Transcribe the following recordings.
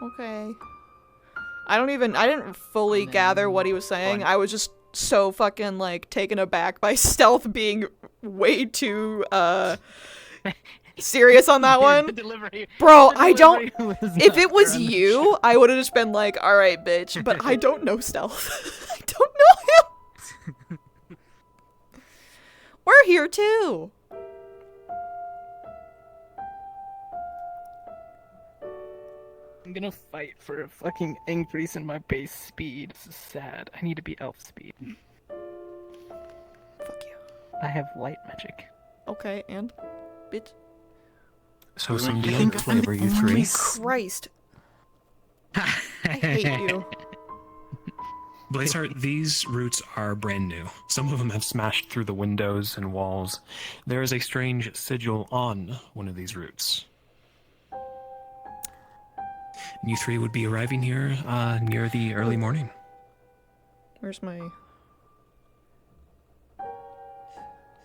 Okay. I didn't fully gather what he was saying. I was just so fucking, like, taken aback by stealth being way too, serious on that one. Bro, if it was you, I would've just been like, alright, bitch, but I don't know stealth. I don't know him! We're here too! I'm gonna fight for a fucking increase in my base speed. This is sad. I need to be elf speed. Fuck you. I have light magic. Okay, and? Bitch. So some DMP flavor, you three. Christ. I hate you. Blazeheart, these roots are brand new. Some of them have smashed through the windows and walls. There is a strange sigil on one of these roots. You three would be arriving here near the early morning. Where's my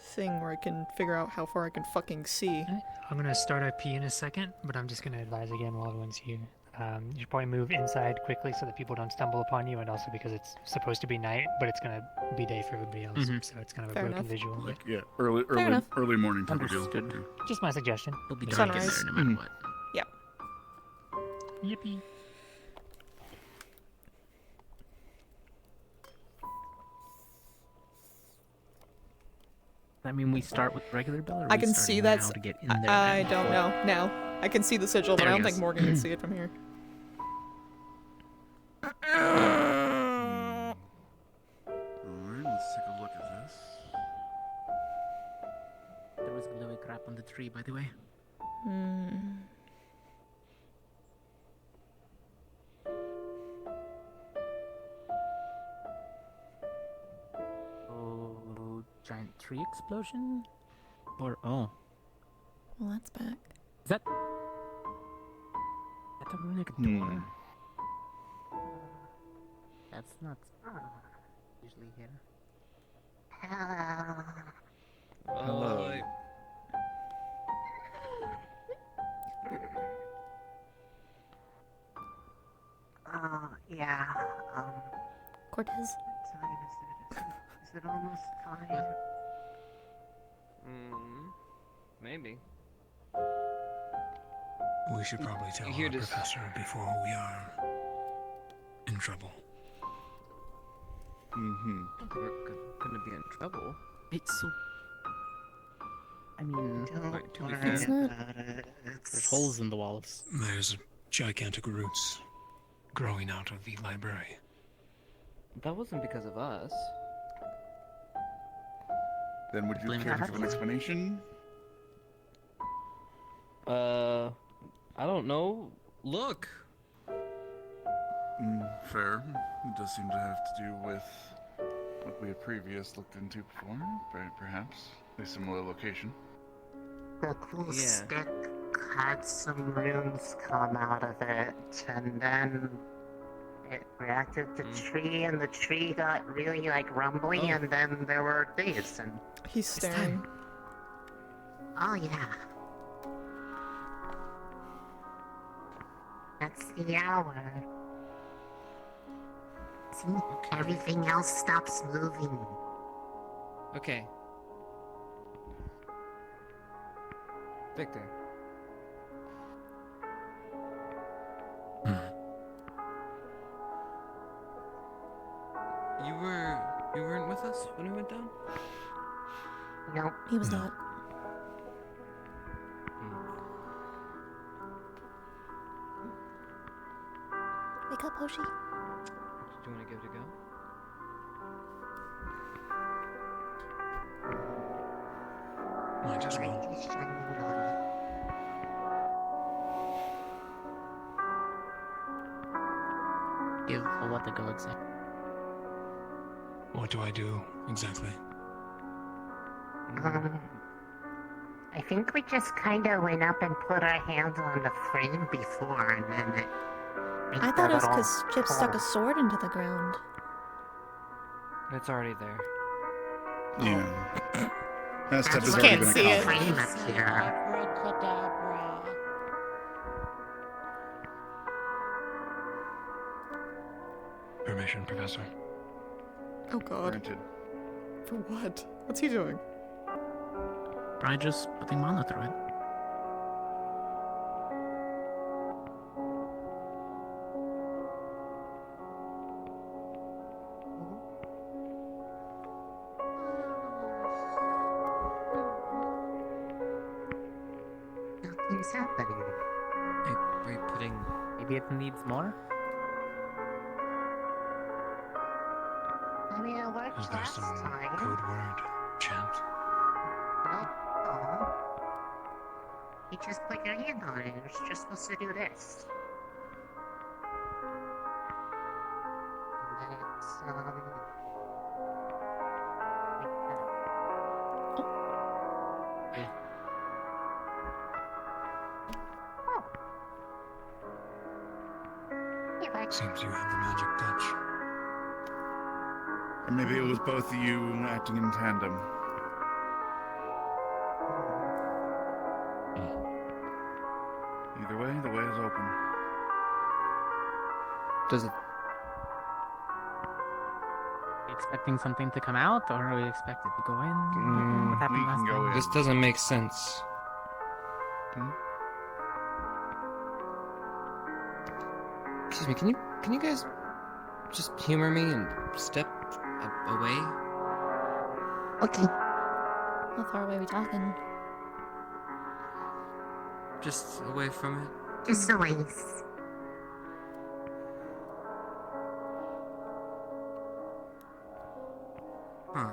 thing where I can figure out how far I can fucking see? I'm gonna start IP in a second, but I'm just gonna advise again while everyone's here. You should probably move inside quickly so that people don't stumble upon you, and also because it's supposed to be night, but it's gonna be day for everybody else, so it's kind of a broken visual. Like, yeah, early morning type of deal. Understood. Just my suggestion. It'll be dark in there no matter what. Yep. Yippee. I mean, we start with regular bell, or I we can start see now that's. to get in there I now? don't know. Now I can see the sigil, but There I he don't think is. Morgan can see it from here. Alright, let's take a look at this. There was glowy crap on the tree, by the way. Oh, giant tree explosion? Or, oh. Well, that's back. Is that... That's a runic door. That's not... usually here. Hello. Yeah, Cortez. what time is it? Is it almost time? Maybe. We should probably tell Here our to- professor before we are in trouble. Mm-hmm. I don't think we're gonna be in trouble. It's so... I mean, Don't to be worry fair, about it. There's holes in the walls. There's gigantic roots growing out of the library. That wasn't because of us. Then would you Blame care to that give an on- explanation? I don't know. Look! Fair. It does seem to have to do with what we had previously looked into before, perhaps. A similar location. The cool Yeah. stick had some runes come out of it, and then it reacted to tree, and the tree got really, like, rumbly, and then there were days, and... He's staring. Oh, yeah. That's the hour. See? Everything else stops moving. Okay. Victor. You weren't with us when we went down? Nope. He was not. Wake up, Hoshi. Do you want to give it a go? Might as well. Light is shining on it. give a what to go exactly. What do I do exactly? I think we just kind of went up and put our hands on the frame before, and then it... I thought it was because Chip stuck a sword into the ground. It's already there. Yeah. That step That's has why already can't been see it. accomplished. frame up here. Permission, Professor. Oh god. Granted. For what? What's he doing? Probably just putting mana through it. Nothing's happening. Are you putting... Maybe it needs more? I mean, it worked Is there last some time. code word, chant? No. You just put your hand on it. You're just supposed to do this. And then it's, like that. Oh. Yeah, but Seems you have the magic touch. Or maybe it was both of you acting in tandem. Either way, the way is open. Does it... Are you expecting something to come out, or are we expected to go in? What happened we last can go time? in. This doesn't make sense. Excuse me, can you guys just humor me and step away? okay. How far away are we talking? Just away from it? Just a ways. Huh.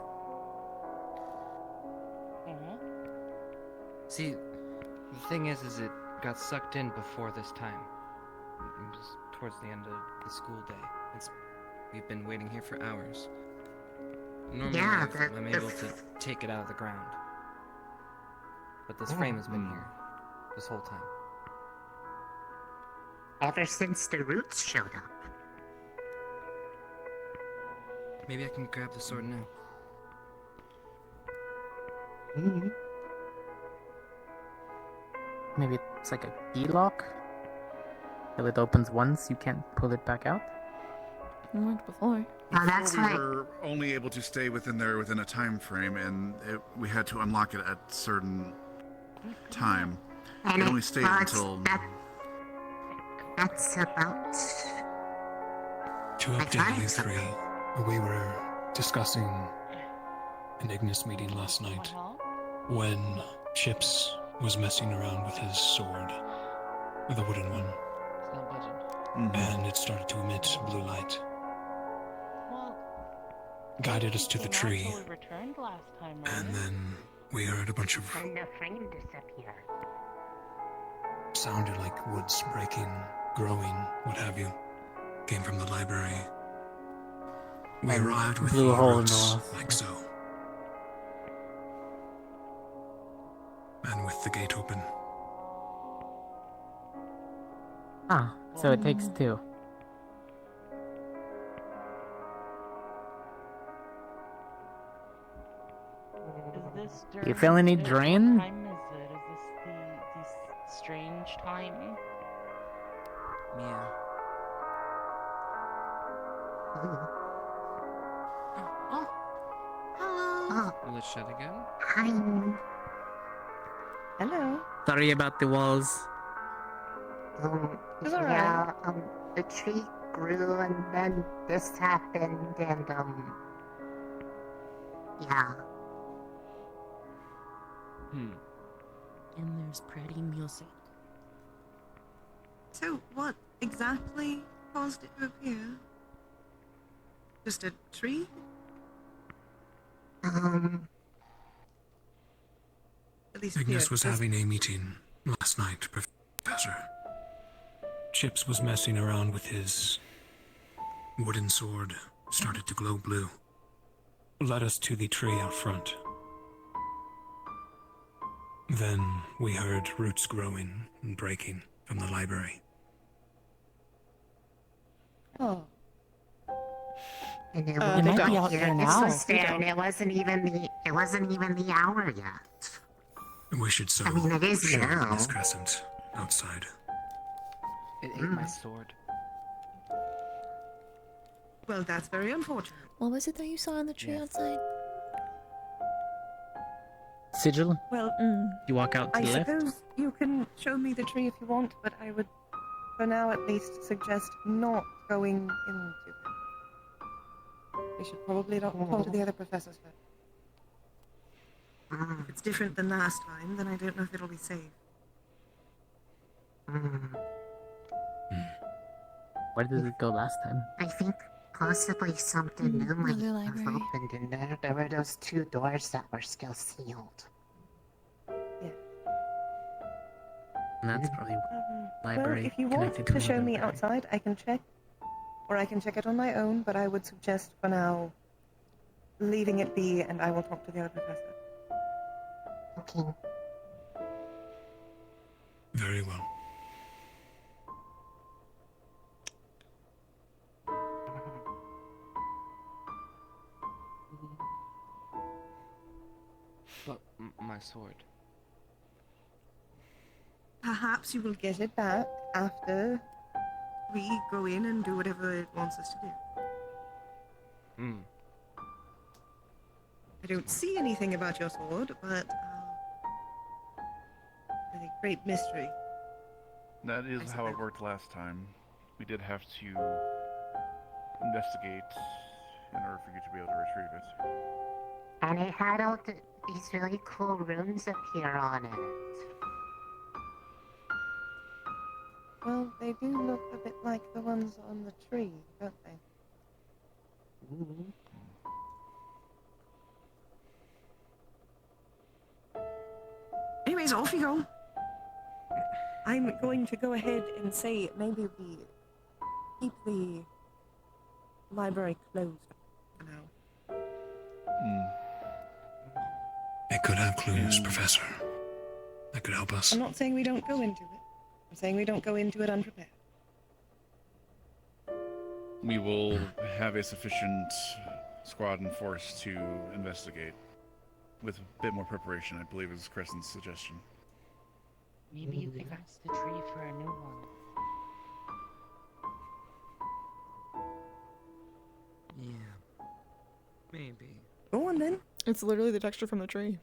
See, the thing is it got sucked in before this time. It was towards the end of the school day. We've been waiting here for hours. Normally, Yeah, I'm able to take it out of the ground. But this frame has been here this whole time. Ever since the roots showed up. Maybe I can grab the sword now. Mm-hmm. Maybe it's like a key lock? Till it opens once, you can't pull it back out? It worked before. Well, that's Before right. we were only able to stay within there within a time frame, and we had to unlock it at certain time. And It only stayed until that's about... To I update tried you something. three, we were discussing an Ignis meeting last night when Chips was messing around with his sword, with a wooden one, It's not budging. and it started to emit blue light. Well, Guided us to the tree, we returned last time, right? and then we heard a bunch of And the frame disappeared. sounded like woods breaking, growing, what have you. Came from the library. We And arrived with blew a hole in the roots, walls. like so. And with the gate open. Ah, so it takes two. Is this You during feel any what drain? time is it? Is this the strange time? Yeah. Oh, Hello. Will it shut again? hi. Hello. Sorry about the walls. It's alright. Yeah, the tree grew and then this happened and, yeah. Hmm. And there's pretty music. So, what exactly caused it to appear? Just a tree? At least Ignis here, was there's- having a meeting last night, Professor. Chips was messing around with his wooden sword, started to glow blue. Led us to the tree out front. Then we heard roots growing and breaking from the library. Oh. And it They was don't. here, Here this now. was there, and it wasn't even the hour yet. We should so I mean, it is show now. this crescent outside. It ate my sword. Well, that's very unfortunate. What was it that you saw on the tree outside? Sigil? Well, You walk out to I the left? suppose you can show me the tree if you want, but I would, for now at least, suggest not going into it. We should probably not talk to the other professors first. If it's different than last time, then I don't know if it'll be safe. Where did it go last time? I think possibly something new might Another have library. opened in there. There were those 2 doors that were still sealed. And that's probably Well, library if you want connected to to show another me library. outside, I can check. Or I can check it on my own, but I would suggest for now leaving it be, and I will talk to the other professor. Okay. Very well. But my sword. Perhaps you will get it back after we go in and do whatever it wants us to do. I don't see anything about your sword, but it's a great mystery. That is how it worked last time. We did have to investigate in order for you to be able to retrieve it. And it had all these really cool runes appear on it. Well, they do look a bit like the ones on the tree, don't they? Anyways, off you go. I'm going to go ahead and say maybe we keep the library closed for now. It could have clues, Professor. That could help us. I'm not saying we don't go into it. I'm saying we don't go into it unprepared. We will have a sufficient squad and force to investigate. With a bit more preparation, I believe is Crescent's suggestion. Maybe you can ask the tree for a new one. Yeah. Maybe. Go on then. It's literally the texture from the tree.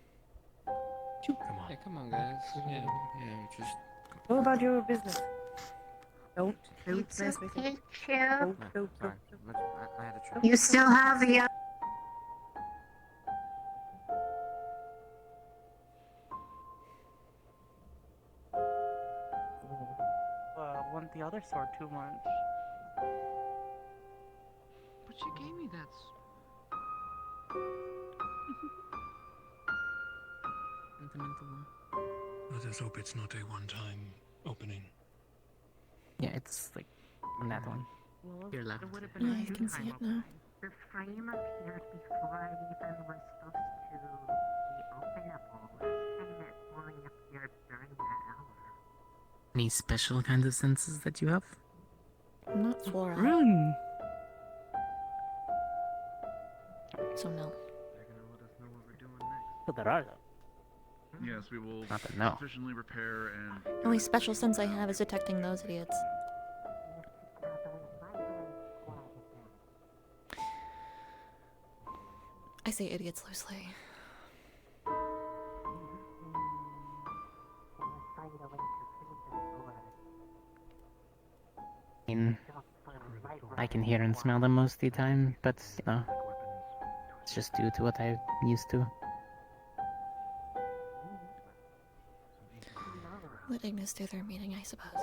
Come on. Yeah, come on, guys. Yeah, just. Go about your business. Don't It's mess with okay, it. Chip. Don't. I had a try. You still have the Want the other sword too much. But you gave me that. Sentimental one. Let us hope it's not a one-time opening. Yeah, it's like on that one. Your left. Yeah, I can see it now. The frame appeared before I even was supposed to be openable. Last time it only appeared during that hour. Any special kind of senses that you have? I'm not Flora. So no. They're gonna let us know what we're doing next. But there are though. Yes, we will Not that no. sufficiently repair and... The only special sense I have is detecting those idiots. I say idiots loosely. I mean, I can hear and smell them most of the time, but you know, it's just due to what I'm used to. Let Ignis do their meeting, I suppose.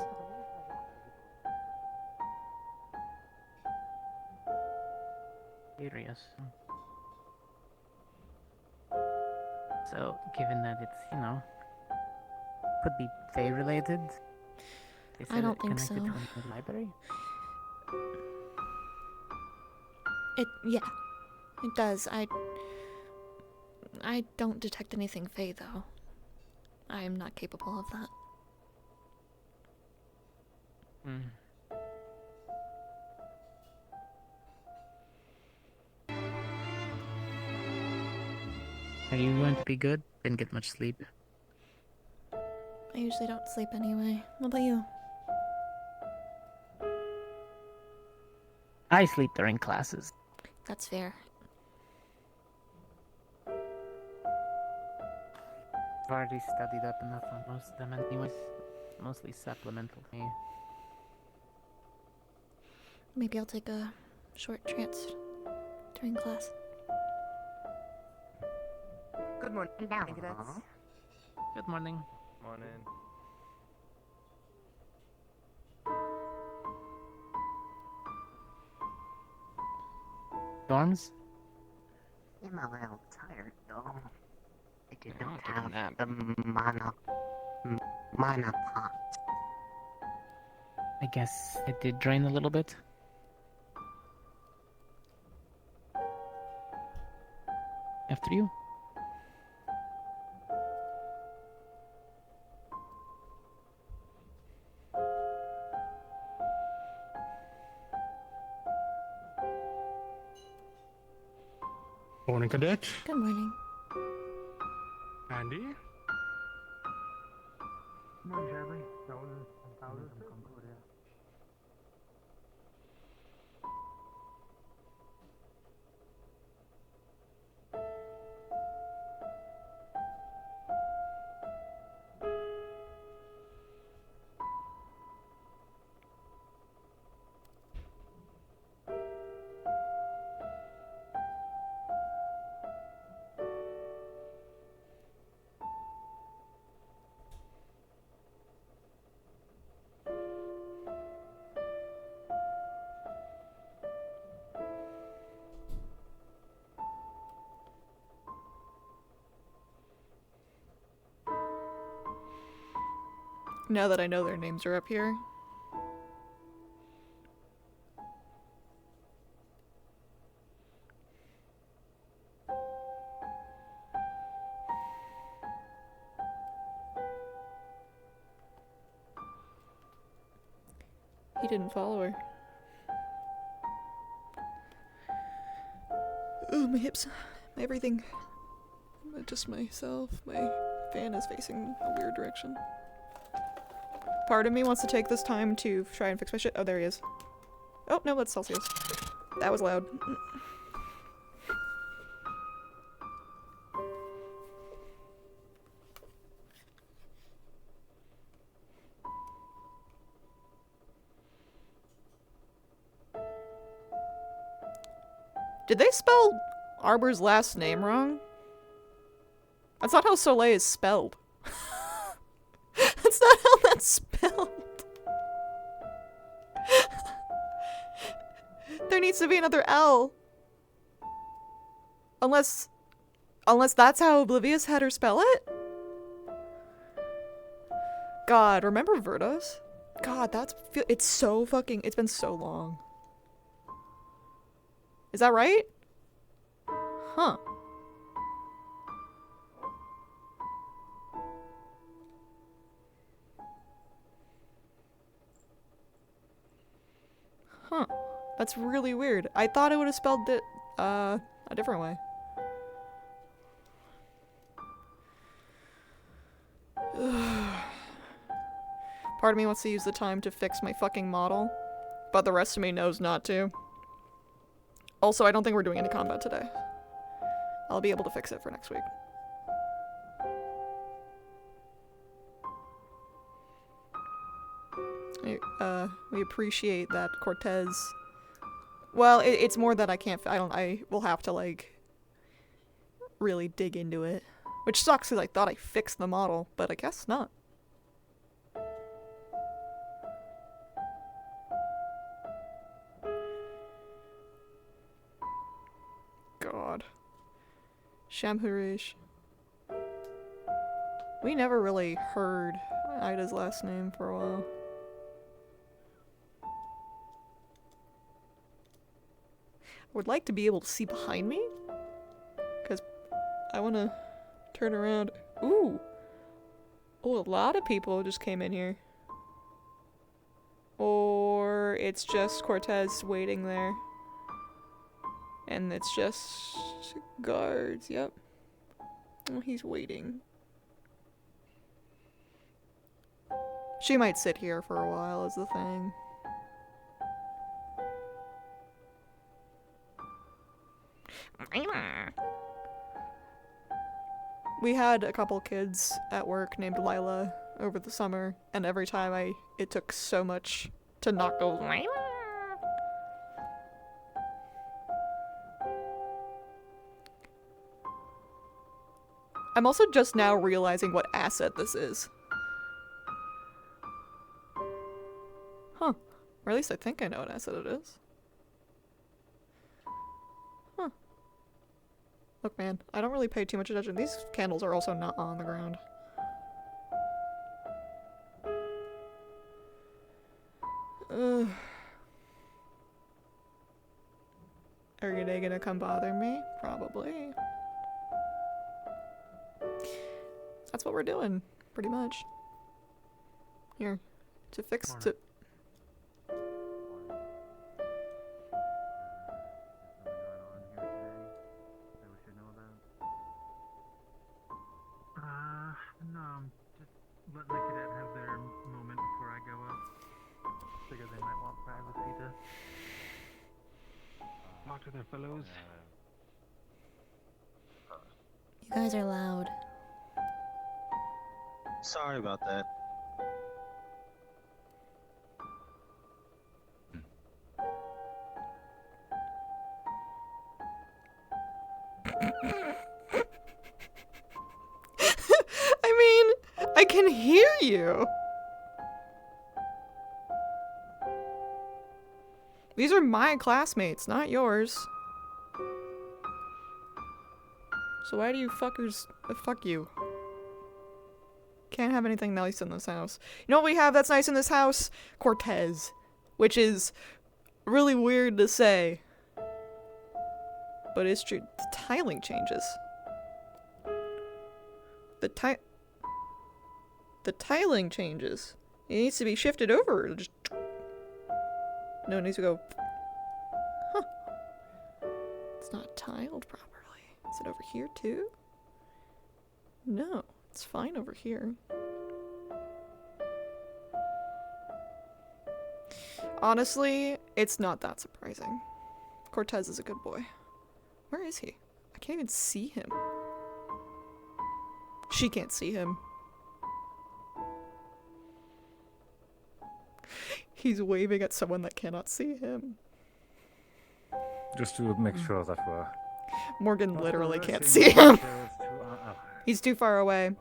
Curious. So, given that it's, you know, could be Fae related. They I said don't it think connected so. to the library. Yeah, it does. I don't detect anything Fae though. I am not capable of that. Are you going to be good? Didn't get much sleep. I usually don't sleep anyway. What about you? I sleep during classes. That's fair. I've already studied up enough on most of them anyways. Mostly supplemental for me. Maybe I'll take a short trance during class. Good morning. Hello. Good morning. Morning. Dorms? I'm a little tired though. I Yeah, didn't I'll take a have nap. the mana pot. I guess it did drain a little bit. After you. Morning, Cadet. Good morning. Andy? Now that I know their names are up here. He didn't follow her. Ooh, my hips. My everything. Just myself. My fan is facing a weird direction. Part of me wants to take this time to try and fix my shit. Oh, there he is. Oh, no, that's Celsius. That was loud. Did they spell Arbor's last name wrong? That's not how Soleil is spelled. That's not how that's spelled. There needs to be another L. Unless that's how Oblivious had her spell it? God, remember Verdos? God, it's so fucking, it's been so long. Is that right? Huh. Huh. That's really weird. I thought it would have spelled it, a different way. Part of me wants to use the time to fix my fucking model, but the rest of me knows not to. Also, I don't think we're doing any combat today. I'll be able to fix it for next week. We appreciate that Cortez... Well, it's more that I will have to, like, really dig into it. Which sucks, because I thought I fixed the model, but I guess not. God. Shamhurish. We never really heard Ida's last name for a while. I would like to be able to see behind me, because I want to turn around. Ooh! Oh, a lot of people just came in here. Or it's just Cortez waiting there. And it's just guards, yep. Oh, he's waiting. She might sit here for a while is the thing. We had a couple kids at work named Lila over the summer, and every time it took so much to not go. I'm also just now realizing what asset this is. Huh. Or at least I think I know what asset it is. Huh. Look, man, I don't really pay too much attention. These candles are also not on the ground. Ugh. Are they gonna come bother me? Probably. That's what we're doing, pretty much. Here, to fix to. No, just let the cadet have their moment before I go up. Figure they might want privacy to talk to their fellows. You guys are loud. Sorry about that. I mean, I can hear you. These are my classmates, not yours. So why do you fuckers fuck you? Can't have anything nice in this house. You know what we have that's nice in this house? Cortez. Which is really weird to say. But it's true. The tiling changes. The tiling changes. It needs to be shifted over. Just no, it needs to go. Huh. It's not tiled properly. Is it over here too? No, it's fine over here. Honestly, it's not that surprising. Cortez is a good boy. Where is he? I can't even see him. She can't see him. He's waving at someone that cannot see him. Just to make sure that we're... Morgan literally can't see him. He's too far away.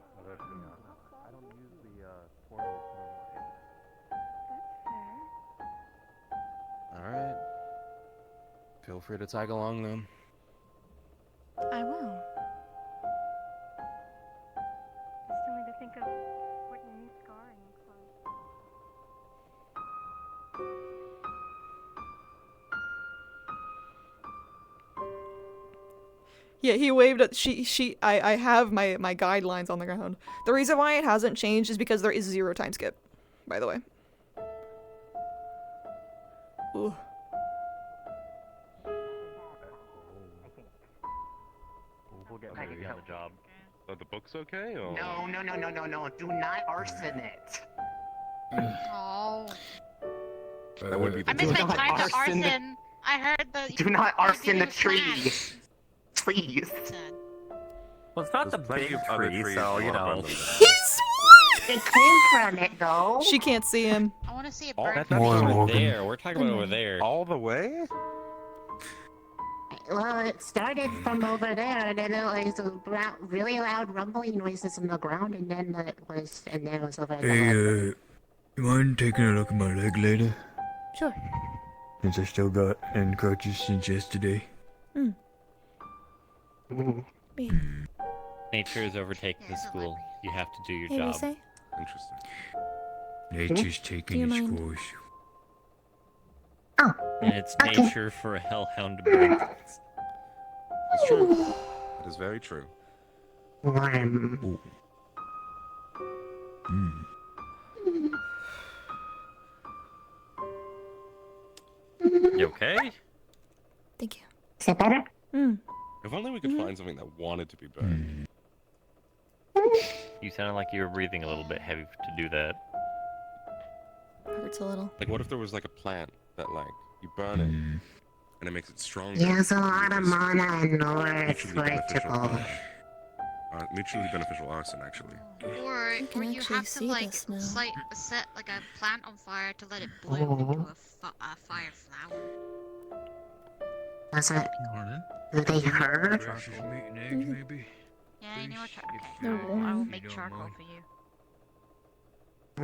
Alright. Feel free to tag along then. I will. I still need to think of what your new scarring looks like. Yeah, he waved at I have my guidelines on the ground. The reason why it hasn't changed is because there is 0 time skip, by the way. Ooh. We'll get maybe on the job. Are the books okay? Or? No. Do not arson it. Oh. That would be the I missed my not time to arson the- arson. I heard the. Do not arson the tree. Please. Well, it's not the big tree, so, you know. It came from it, though. She can't see him. I want to see it Oh, burn. that's More, over Morgan. there. We're talking about over there. All the way? Well, it started from over there, and then it was really loud rumbling noises in the ground, and then it was over there. Hey, you mind taking a look at my leg later? Sure. Since I still got crutches since yesterday. Nature is overtaking the school. You have to do your Hey, job. Risa? Interesting. Nature's Do taking you its mind? course. And it's nature for a hellhound to bring. It's true. That is very true. You okay? Thank you. Is that better? If only we could find something that wanted to be burned. You sounded like you were breathing a little bit heavy to do that. Hurts a little. Like, what if there was like a plant that, like, you burn it and it makes it stronger? There's a lot of mana and Mutually North for it to beneficial. go. mutually beneficial arson, actually. Or can you actually have to see like this now. set like a plant on fire to let it bloom into a fire flower. Does it? Do they hurt? Breakfast, meat, and eggs, maybe? Yeah, you know what? Okay, They're I will warm. make charcoal for you.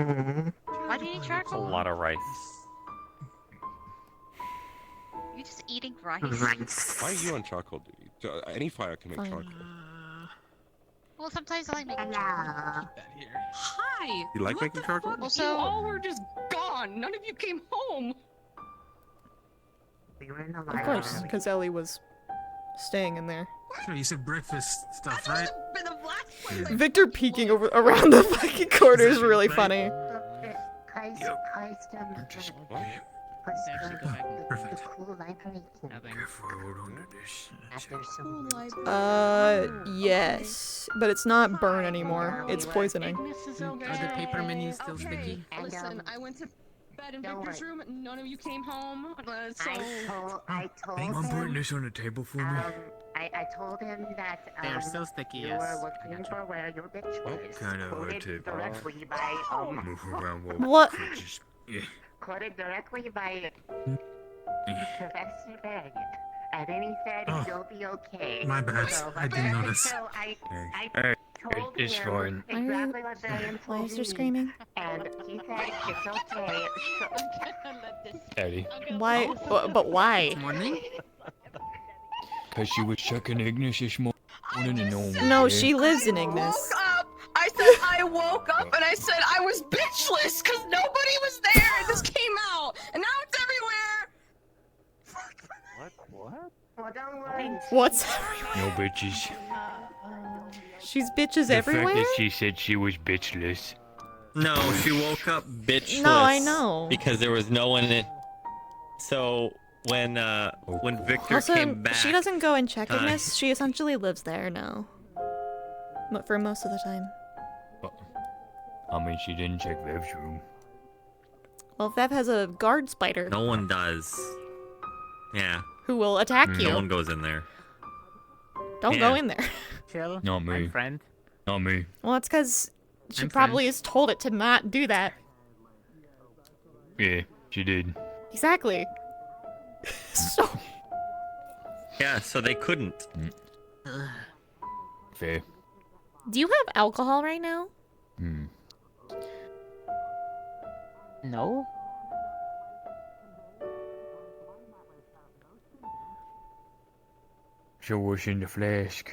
Mm-hmm. Why do you need That's a charcoal? lot of rice. You're just eating rice. Why are you on charcoal duty? Any fire can make Fine. charcoal. Well, sometimes I like making charcoal. Keep that here. Hi! You like what making the charcoal? Fuck? Also- You all were just gone. None of you came home. We were in the Of course, because Ellie was staying in there. Sure, you said breakfast stuff, right? Been the last place I Victor peeking over around the fucking corner is really funny. Perfect. Yes, but it's not burn anymore. It's poisoning. Are the paper menus still sticky? Listen, I went to bed in Victor's room and none of you came home. So I told Mom him. putting this on the table for me. I told him that They're still sticky, you yes. were looking for where your bitch was. Kind of Quoted tip. directly by Move around while What? just, yeah. quoted directly by Professor Berg. And then he said Oh, you'll be okay. my bad. I didn't notice. So I Hey, told it's him fine. exactly what Brian Why told is there me. screaming? And he said it's okay. Eddie. Why? But why? Morning? Because she was checking Ignis this morning and no one was No, there. she lives in Ignis. woke up. I said I woke up and I said I was bitchless because nobody was there and this came out and now it's everywhere. What? Well, don't worry. What's? No bitches. She's bitches The everywhere? fact that she said she was bitchless. No, she woke up bitchless. No, I know. Because there was no one in it. So when Victor Also, came back, she doesn't go and check Ignis. She essentially lives there now. For most of the time. I mean, she didn't check Vev's room. Well, Vev has a guard spider no one does. Yeah, who will attack you. no one goes in there. Don't go Yeah. in there. Chill. Not me. My friend. Not me. Well, it's because she I'm probably friends. has told it to not do that. Yeah, she did. Exactly. So. Yeah, so they couldn't. Fair. Do you have alcohol right now? Hmm. No? So what's in the flask?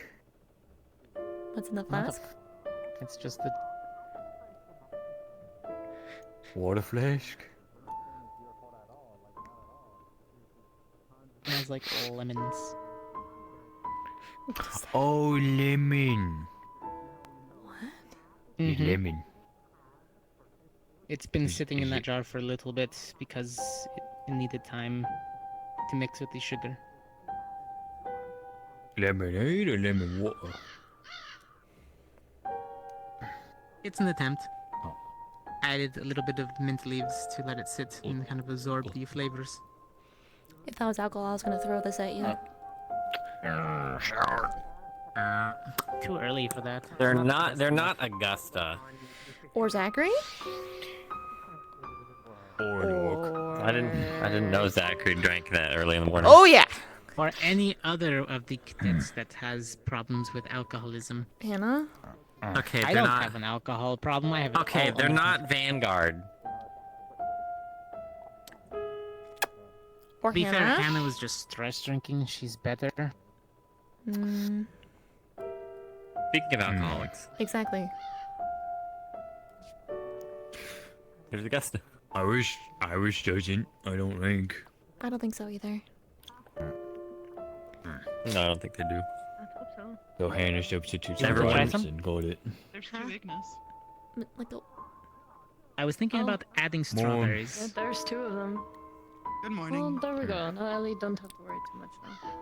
What's in the Not a flask? It's just the. Water flask? Smells like lemons. Oh, lemon. Mhm. Lemon. It's been Is- sitting is in that it- jar for a little bit because it needed time to mix with the sugar. Lemonade or lemon water? It's an attempt. Oh. Added a little bit of mint leaves to let it sit and kind of absorb the flavors. If that was alcohol, I was gonna throw this at you. Too early for that. They're It's not. just They're enough. not Augusta. Or Zachary? I didn't know Zachary drank that early in the morning. Oh yeah. Or any other of the cadets that has problems with alcoholism. Hannah? Okay, I they're don't not. have an alcohol problem. I have. it Okay, all they're under not Vanguard. Or To be fair, Hannah? Hannah was just stress drinking. She's better. Mm, Speaking of alcoholics, exactly. there's Augusta. Irish doesn't, I don't think. I don't think so either. No, I don't think they do. I hope so. So Hannah substitutes Everyone- Irish and got it. There's two Ignis. Like a. I was thinking Oh. about adding strawberries. There's two of them. Good morning. Well, there we go. Now Ellie don't have to worry too much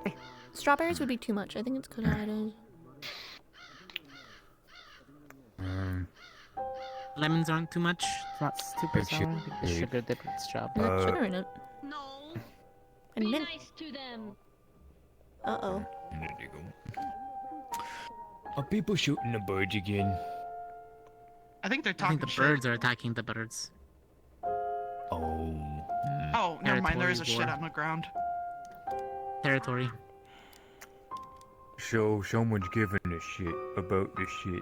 now. Strawberries would be too much. I think it's good how it is. Lemons aren't too much. It's not super But sour. sugar- The sugar did its job. It has sugar in it. No. And Be mint. nice to them. Uh-oh. There you go. Are people shooting the birds again? I think they're I talking think the shit. birds are attacking the birds. Oh. Oh, never mind. There is a Territory shit war. on the ground. Territory. So someone's giving a shit about this shit.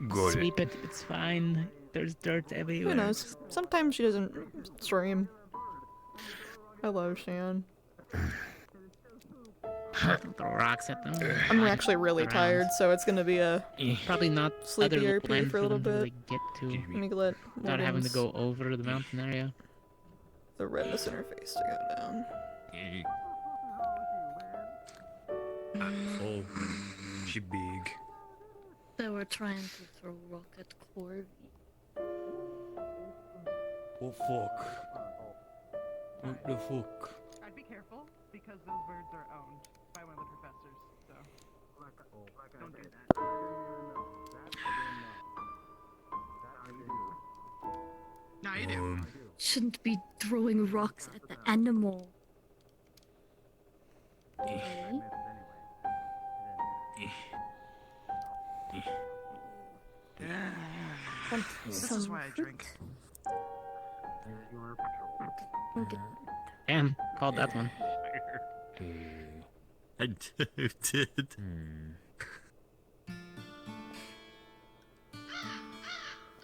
Got Sweep it. It's fine. There's dirt everywhere. Who knows? Sometimes she doesn't stream. Hello, Shan. Throw rocks at them. I'm actually really Around. tired, so it's gonna be a Probably not sleepy other RP land for a little them to, bit. like, get to Let me let without having to Morgan's- go over the mountain area. the redness in her face to go down. Oh, she big. They were trying to throw rock at Corby. Oh fuck. What the fuck? I'd be careful because those birds are owned by one of the professors. So don't do that. No, you do. Shouldn't be throwing rocks at the animal. Okay. This is why I drink. Damn, called that one. I did.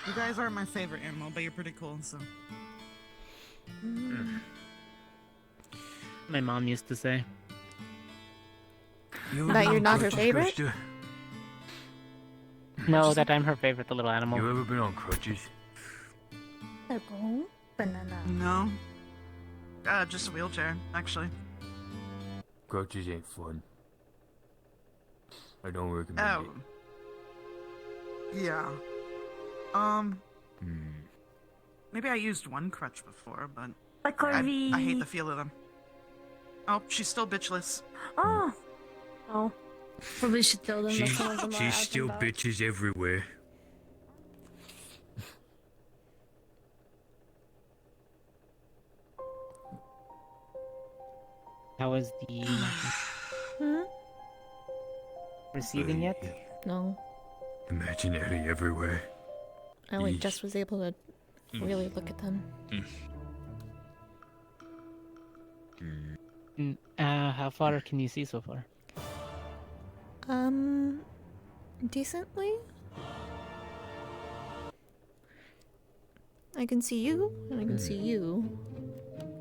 You guys aren't my favorite animal, but you're pretty cool. So. My mom used to say. That you're not her favorite? No, that I'm her favorite, the little animal. You ever been on crutches? Banana. No. Just a wheelchair, actually. Crutches ain't fun. I don't recommend Oh. Yeah. Maybe I used one crutch before, but I hate the feel of them. Oh, she's still bitchless. Oh. Oh. Probably should tell them that She's, some of them are she's out still and about. bitches everywhere. How is the receiving yet? No. Imaginary everywhere. I like just was able to really look at them. How far can you see so far? Decently? I can see you, and I can see you.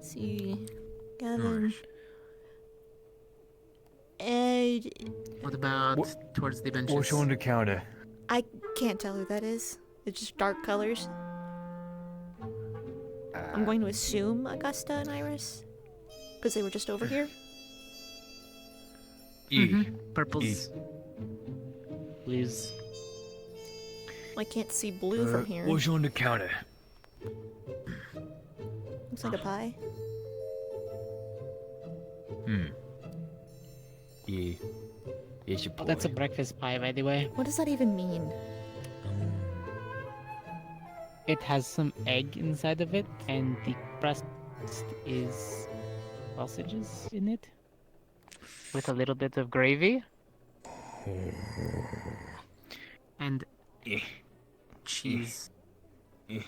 See Gavin. And What about towards the benches? What's on the counter? I can't tell who that is. It's just dark colors. I'm going to assume Augusta and Iris, because they were just over here. Purples. Blues. I can't see blue from here. What's on the counter? Looks like a pie. Yeah. It's a Oh, that's a breakfast pie, by the way. What does that even mean? It has some egg inside of it, and the crust is sausages in it, with a little bit of gravy. And cheese. It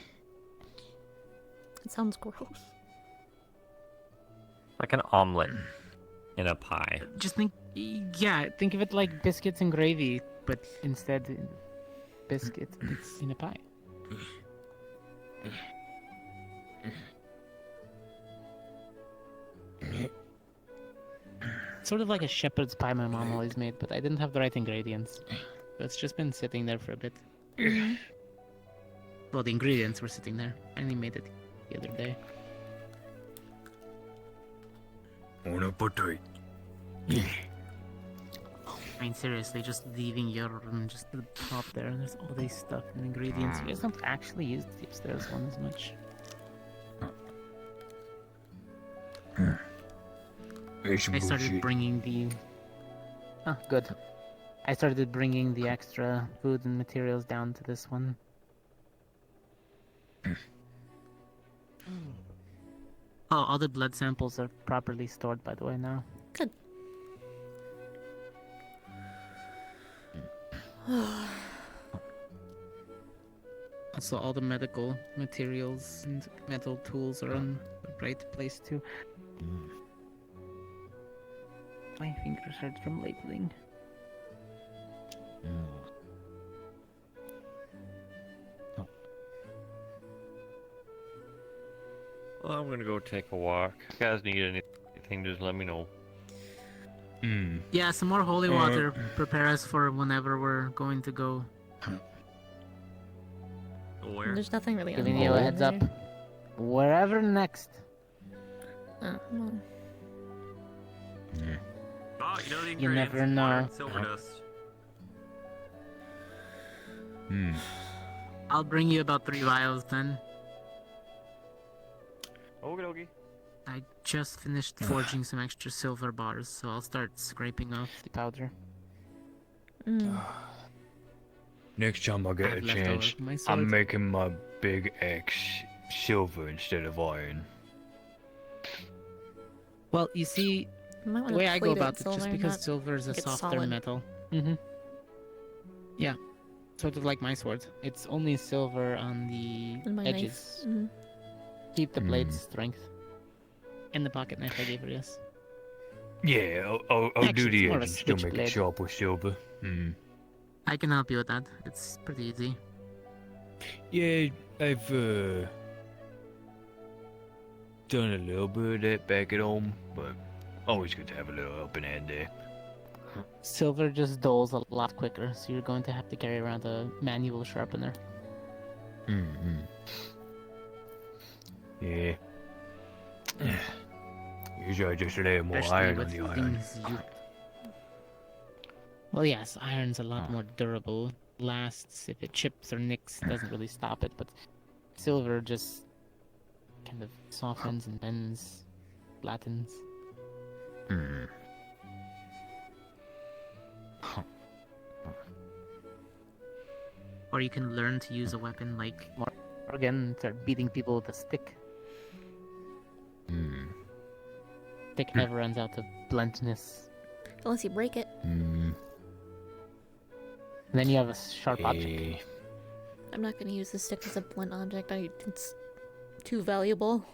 sounds gross. Like an omelet in a pie. Just think of it like biscuits and gravy, but instead, biscuit, it's in a pie. Sort of like a shepherd's pie my mom always made, but I didn't have the right ingredients. So it's just been sitting there for a bit. Well, the ingredients were sitting there. I only made it the other day. On a potato. I mean, seriously, just leaving your room just at the top there, and there's all these stuff and ingredients. You guys don't actually use the upstairs one as much. I started bringing the... Oh, good. I started bringing the extra food and materials down to this one. Oh, all the blood samples are properly stored, by the way, now. Good. Also, all the medical materials and metal tools are in the right place too. My fingers hurt from labeling. Well, I'm gonna go take a walk. If you guys need anything, just let me know. Yeah, some more holy water. Prepare us for whenever we're going to go. Where? There's nothing really Giving on you a hold heads there. up. Wherever next. Oh, well. Oh, you know the You ingredients. never know. Water and silver dust. I'll bring you about 3 vials then. Okie dokie. I just finished forging some extra silver bars, so I'll start scraping off the powder. Next time I I get have a leftover chance, from my sword. I'm making my big axe silver instead of iron. Well, you see, You might the wanna way I go plate it in about it, just silver, because not silver is a make it softer solid. metal. Yeah, sort of like my sword. It's only silver on the And my knife. edges. Mhm. Keep the blade's strength. And the pocket knife I gave her, yes. Yeah, I'll do Actually, it's the more of a edge and still make switchblade. it sharp with silver. I can help you with that. It's pretty easy. Yeah, I've done a little bit of that back at home, but always good to have a little helping hand there. Silver just dulls a lot quicker, so you're going to have to carry around a manual sharpener. Yeah. Usually I just lay more Especially iron on with the iron. things you... Well, yes, iron's a lot more durable. Lasts, if it chips or nicks, doesn't really stop it, but silver just kind of softens and bends, flattens. Or you can learn to use a weapon like Morgan and start beating people with a stick. Stick never runs out of bluntness. Unless you break it. And then you have a sharp object. I'm not gonna use the stick as a blunt object. It's too valuable.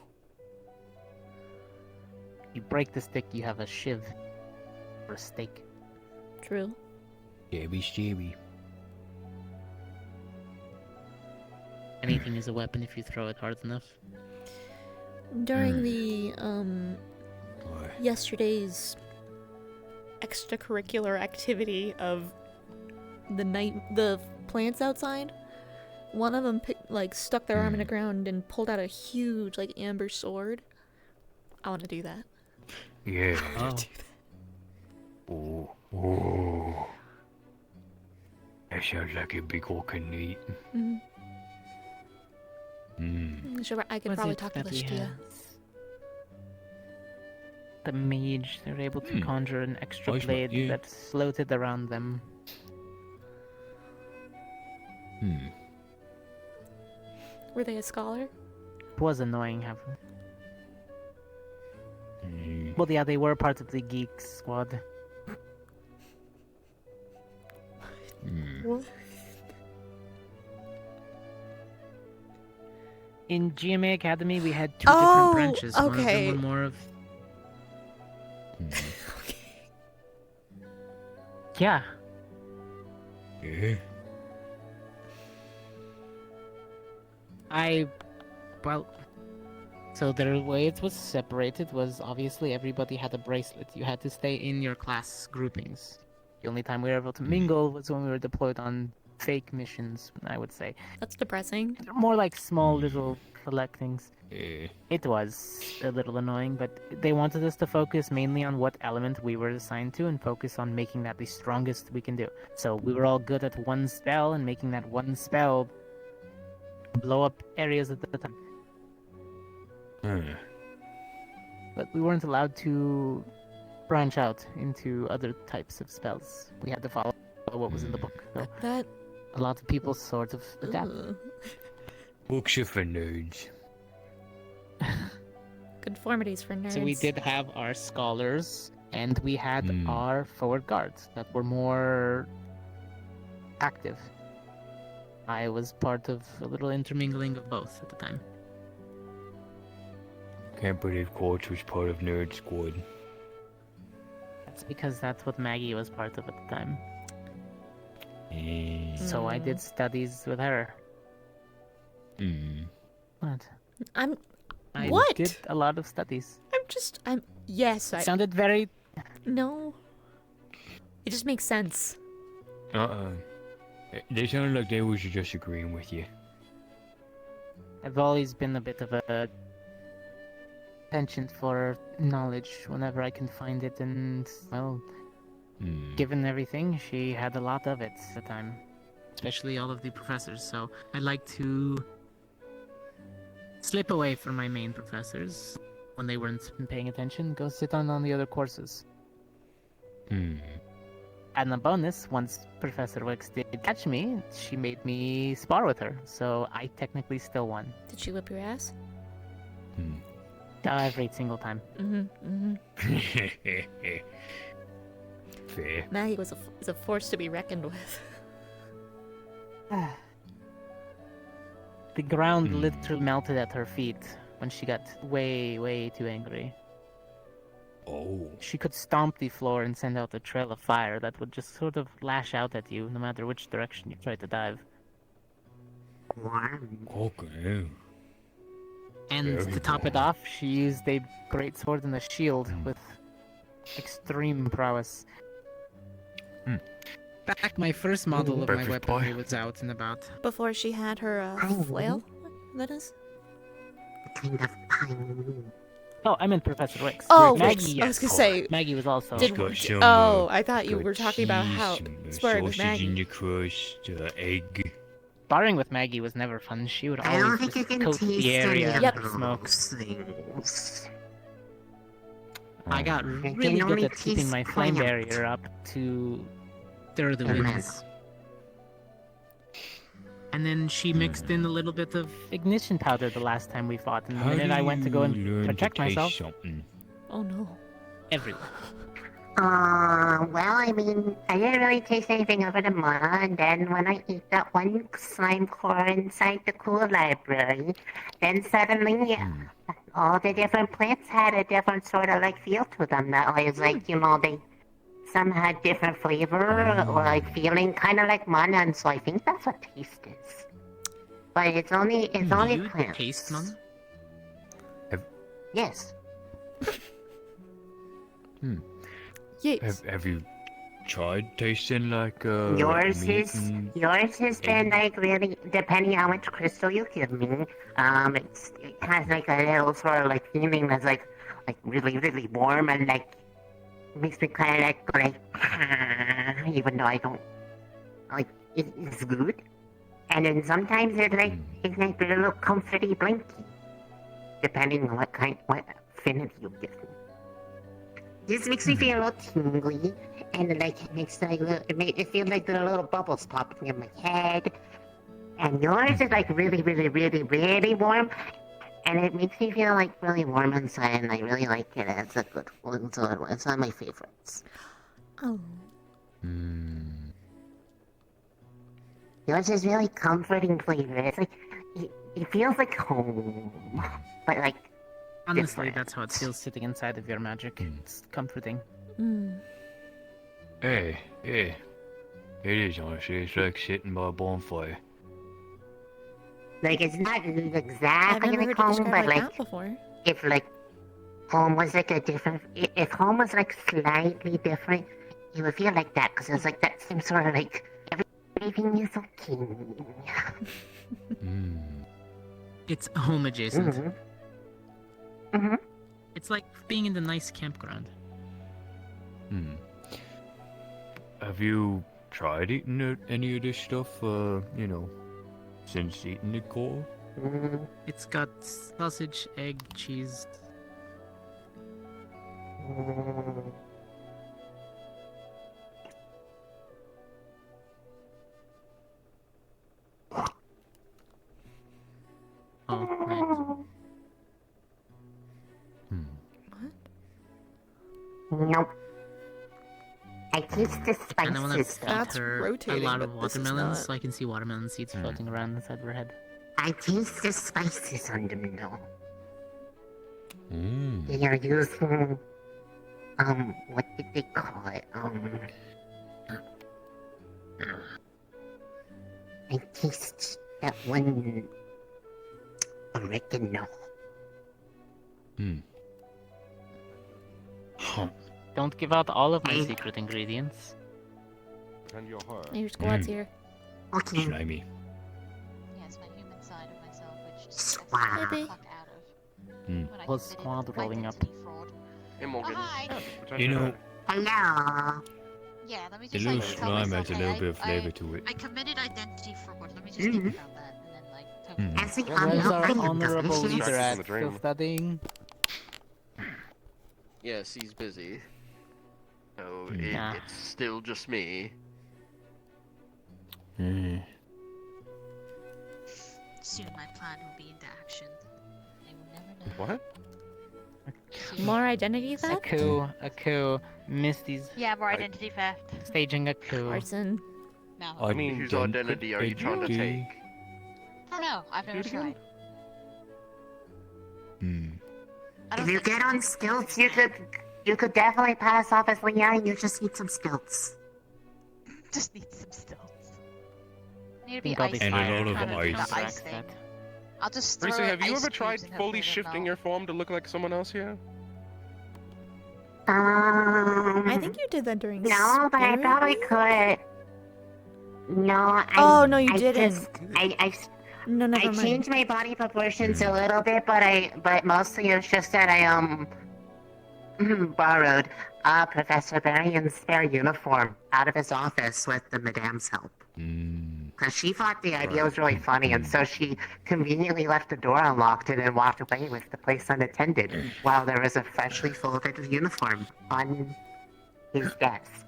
You break the stick, you have a shiv or a stake. True. Stabby. Anything is a weapon if you throw it hard enough. During the yesterday's extracurricular activity of the plants outside, one of them stuck their arm in the ground and pulled out a huge amber sword. I want to do that. Yeah. I want to do that. Oh. That sounds like it'd be fucking neat. Sure, I could Was probably it talk to that we Lishtia. had? The mage, they were able to conjure an extra Nice one, blade yeah. that floated around them. Were they a scholar? It was annoying having. Well, yeah, they were part of the geek squad. In GMA Academy, we had two different branches. One of okay. them were more of. Yeah. Well, so the way it was separated was obviously everybody had a bracelet. You had to stay in your class groupings. The only time we were able to mingle was when we were deployed on fake missions, I would say. That's depressing. More like small little collectings. It was a little annoying, but they wanted us to focus mainly on what element we were assigned to and focus on making that the strongest we can do. So we were all good at one spell and making that one spell blow up areas at the time. But we weren't allowed to branch out into other types of spells. We had to follow what was in the book. So That. a lot of people sort of adapt. Books are for nerds. Conformities for nerds. So we did have our scholars, and we had our forward guards that were more active. I was part of a little intermingling of both at the time. Can't believe Quartz was part of Nerd Squad. That's because that's what Maggie was part of at the time. Mm. So I did studies with her. Mm. What? I What? did a lot of studies. Yes, I... Sounded very... No. It just makes sense. They sounded like they was just agreeing with you. I've always been a bit of a penchant for knowledge whenever I can find it, and, well, given everything, she had a lot of it at the time. Especially all of the professors, so I'd like to slip away from my main professors when they weren't paying attention, go sit on the other courses. And a bonus, once Professor Wicks did catch me, she made me spar with her, so I technically still won. Did she whip your ass? Every single time. Fair. Maggie was a force to be reckoned with. The ground literally melted at her feet when she got way, way too angry. Oh. She could stomp the floor and send out a trail of fire that would just sort of lash out at you no matter which direction you tried to dive. Okay. And Very to top it off, she used a great sword and a shield with extreme prowess. Back, my first model of my Breakfast weaponry boy. was out and about. Before she had her flail, that is? Kind of tiny. Oh, I meant Professor Wicks. Oh, Maggie, Wicks. yes. I was gonna say. Maggie was also. I thought you were talking about how sparring with sausage in Maggie. the crust, egg. Sparring with Maggie was never fun. She would I don't always think you just can coat taste the area any in of smoke. those things. I got I can really good only at keeping taste my flame plant. barrier up to stir the Amen. winds. And then she mixed in a little bit of ignition powder the last time we fought, and the How minute do I went to go you and learn to protect taste myself, something? Oh no. everywhere. Well, I mean, I didn't really taste anything over the month, and then when I ate that one slime core inside the cool library, then suddenly all the different plants had a different sort of like feel to them. That was like, you know, some had different flavor or like feeling, kind of like mana, and so I think that's what taste is. But it's only Do you plants. taste mana? Yes. Yes. Have you tried tasting like Yours meat is and yours has been like really depending how much crystal you give me. It has like a little sort of like feeling that's like really really warm and like makes me kind of like even though I don't like it's good. And then sometimes it's like a little comforty blankie, depending on what affinity you give me. This makes me feel a little tingly, and like it makes like it feels like there are little bubbles popping in my head. And yours is like really, really, really, really warm, and it makes me feel like really warm inside, and I really like it. It's a good one. It's one of my favorites. Oh. Yours is really comforting flavor. It's like it feels like home, but like. Honestly, different. that's how it feels sitting inside of your magic. It's comforting. Hey, it is honestly. It's like sitting by a bonfire. Like it's not I've exactly never like heard it home, described but like like that before. if like home was like a different, if home was like slightly different, it would feel like that because it's like that same sort of like everything is okay. It's home adjacent. Mm-hmm. It's like being in the nice campground. Have you tried eating any of this stuff? Since eating the core? It's got sausage, egg, cheese. Oh, right. Nope. I taste the And I want to spices. feed her a rotating, lot but of this is watermelons not. so I can see watermelon seeds floating around inside her head. I taste the spices on them though. Mm. They are using, what did they call it? I taste that one oregano. Hmm. Huh. Don't give out all of my secret ingredients. And your heart. Your squad's here. Okay. Slimy. Yes, my human side of myself, which is Squad. Maybe. fuck out of. Hmm. When I Whole committed squad rolling up. identity fraud. Hey, Morgan. Oh, hi. You know, Hello. Yeah, let me the just little like tell slime myself, adds a hey, little bit of flavor to it. I committed identity fraud. Let me just think about that, and then like. Hmm. As we Where's our unlock honorable the leader at? From the dream. Still studying? Yes, he's busy. So Nah. it's still just me. Hmm. Soon my plan will be into action. They will never know. What? More identity A theft? coup. Misty's Yeah, more identity theft. staging a coup. Arson. No. I mean, Whose identity are you trying to take? I don't know. I've never tried. Hmm. If you get on skills, you could definitely pass off as Leanne. You just need some skills. Just need some stilts. Need to be Think I'll ice. be And a fine. lot of Trying to do ice. the ice thing. I'll just throw Risa, have you ice ever tried cubes and hope fully they don't shifting melt. your form to look like someone else here? I think you did that during No, but I Spirit probably Week? could. No, Oh, no, you I didn't. Just, I No, never I mind. changed my body proportions a little bit, but mostly it was just that I borrowed Professor Barion's spare uniform out of his office with the Madame's help. Because she thought the idea was really funny, and so she conveniently left the door unlocked and then walked away with the place unattended, while there was a freshly folded uniform on his desk.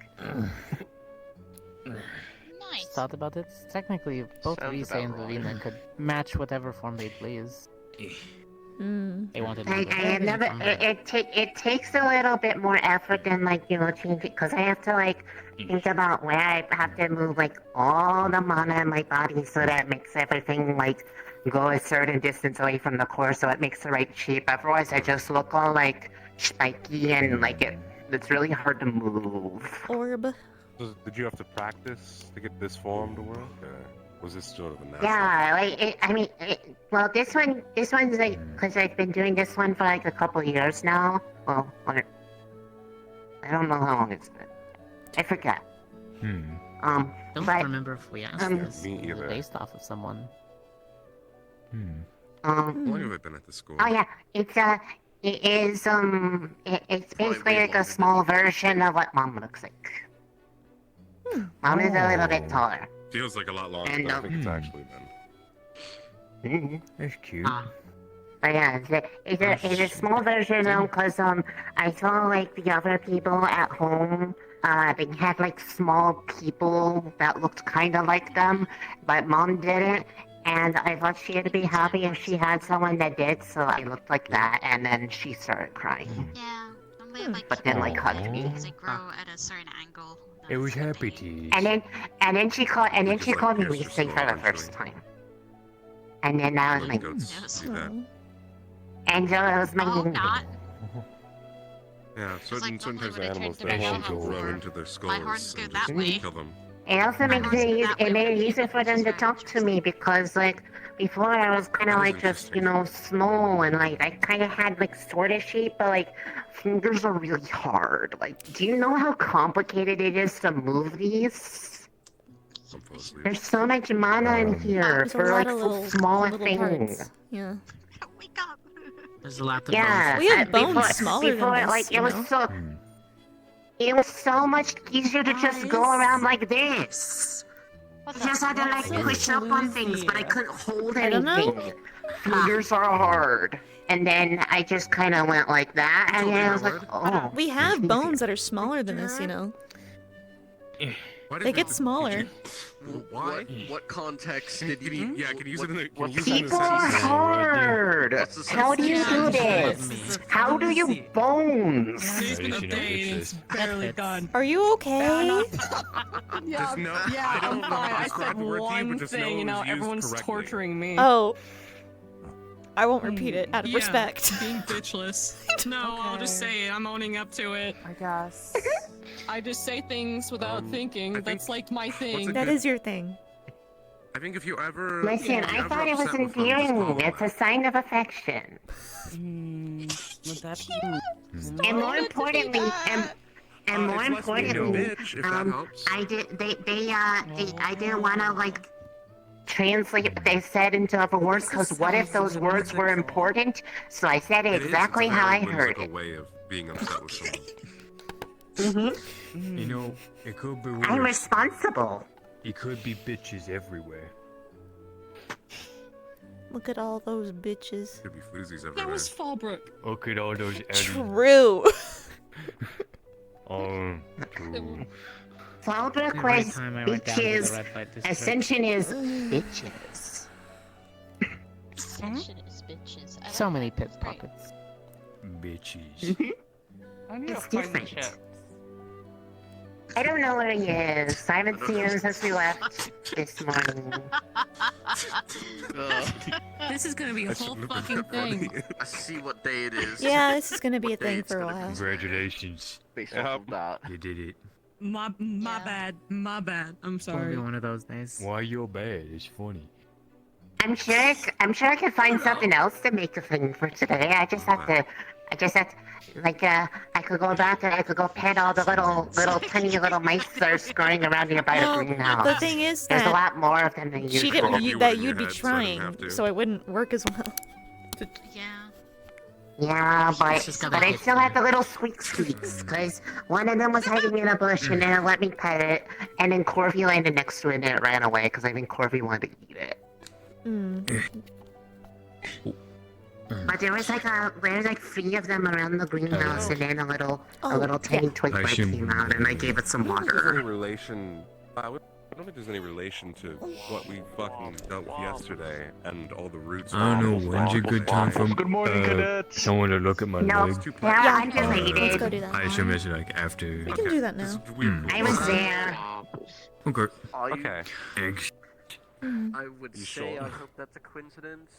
Nice. Thought about it? Technically, both Sounds Risa and about right. Verena could match whatever form they please. They wanted to I have never. It takes a little bit more effort than changing because I have to think about where I have to move all the mana in my body so that it makes everything go a certain distance away from the core so it makes the right shape. Otherwise, I just look all spiky and it's really hard to move. Orb. So did you have to practice to get this form to work, or was this sort of a natural? Yeah, well, this one's because I've been doing this one for a couple years now. Well, I don't know how long it's been. I forget. Don't but, remember if we asked this. Me Is it either. based off of someone? How long have I been at the school? Oh yeah, it's basically a small version of what Mom looks like. Mom is a little bit taller. Feels like a lot longer And, than I think it's actually been. That's cute. But yeah, it's a small version because I saw the other people at home they had small people that looked kind of like them, but Mom didn't, and I thought she had to be happy if she had someone that did, so I looked like that, and then she started crying. Yeah. But then hugged me. Because they grow at a certain angle. It was happy tears. And then she called me Lisa for the first time. And then that was my and so it was my Oh, not. Yeah, certain types of when I animals turned that to will Bell grow before, into their my skulls horns go and that just way. kill them. It also makes it made it easier for them to talk to me because before I was kind of just small and I kind of had sort of shape, but fingers are really hard. Do you know how complicated it is to move these? There's so much mana in here There's a for lot of so little, small a little thing. parts. Yeah. There's a lot of Yeah, We have bones before, smaller before, than this, it was so. It was so much easier to just go around like this. I just had to push up on things, but I couldn't hold I don't know. anything. Fingers are hard. And then I just kind of went like that, and then I was like, oh. We have bones that are smaller than this, you know. Why did They you get have to- smaller. did you- Why? What context did Can you? you? Yeah, can you use it in a? Can What's you the use it in a People are sentence? hard. What's the How do you sentence? do Yeah, this? How do you bones? It's been a day and it's barely done. Are you okay? Yeah, Just know- yeah, I I'm don't know how fine. to I describe said the word to you, but one just know thing, it and now was used everyone's correctly. torturing me. Oh. I won't repeat it out of Yeah, respect. being bitchless. No, I'll just say it. I'm owning up to it. I guess. I just say things without thinking. That's like my thing. That is your thing. I think if you ever. Listen, if you I ever thought it was upset with them, just call endearing. them It's a sign of affection. Would that And more importantly, and more it's less being a importantly, bitch, if that helps. I didn't want to like translate what they said into other words because what if those words were important? So I said it It is, exactly it's a how I very heard whimsical it. way of being upset with someone. You know, it could be worse. I'm responsible. It could be bitches everywhere. Look at all those bitches. Could be floozies everywhere. That was Fallbrook. Look at all those True. True. Fallbrook Every was time I went down to the bitches. red light district. Ascension is bitches. Ascension is bitches. I So like many that. pip That's great. pockets. Bitches. I need to It's find different. Chip. I don't know where he is. I haven't seen him since we left this morning. This is gonna be a I whole shouldn't have fucking been that thing. I see what day it is. Yeah, this is gonna be a What day thing it's for a gonna be while. Congratulations. Based off of that. You did it. My bad. My bad. I'm It's gonna sorry. be one of those days. Why you're bad? It's funny. I'm sure I can find something else to make a thing for today. I just have to, like, I could go back and I could go pet all the little tiny little mice that are scurrying around nearby Well, the greenhouse. the thing is There's a that lot more of them than She usual. didn't. That you'd be trying, so it wouldn't work as well. Yeah. Yeah, but She's got I that. still had the little squeaks, because one of them was hiding in a bush and then it let me pet it, and then Corvy landed next to it and it ran away because I think Corvy wanted to eat it. But there was like 3 of them around the greenhouse, and then a little tiny twig bite came out, and I gave it some I don't think there's any water. relation. I don't think there's any relation to what we fucking dealt with yesterday and all the roots. I don't know. When's a good time for someone to look at my No, leg? yeah, unrelated. Let's go do that. I assume it's like after. We can do that now. I was there. Okay. Okay. Thanks. I would You say sure? I hope that's a coincidence.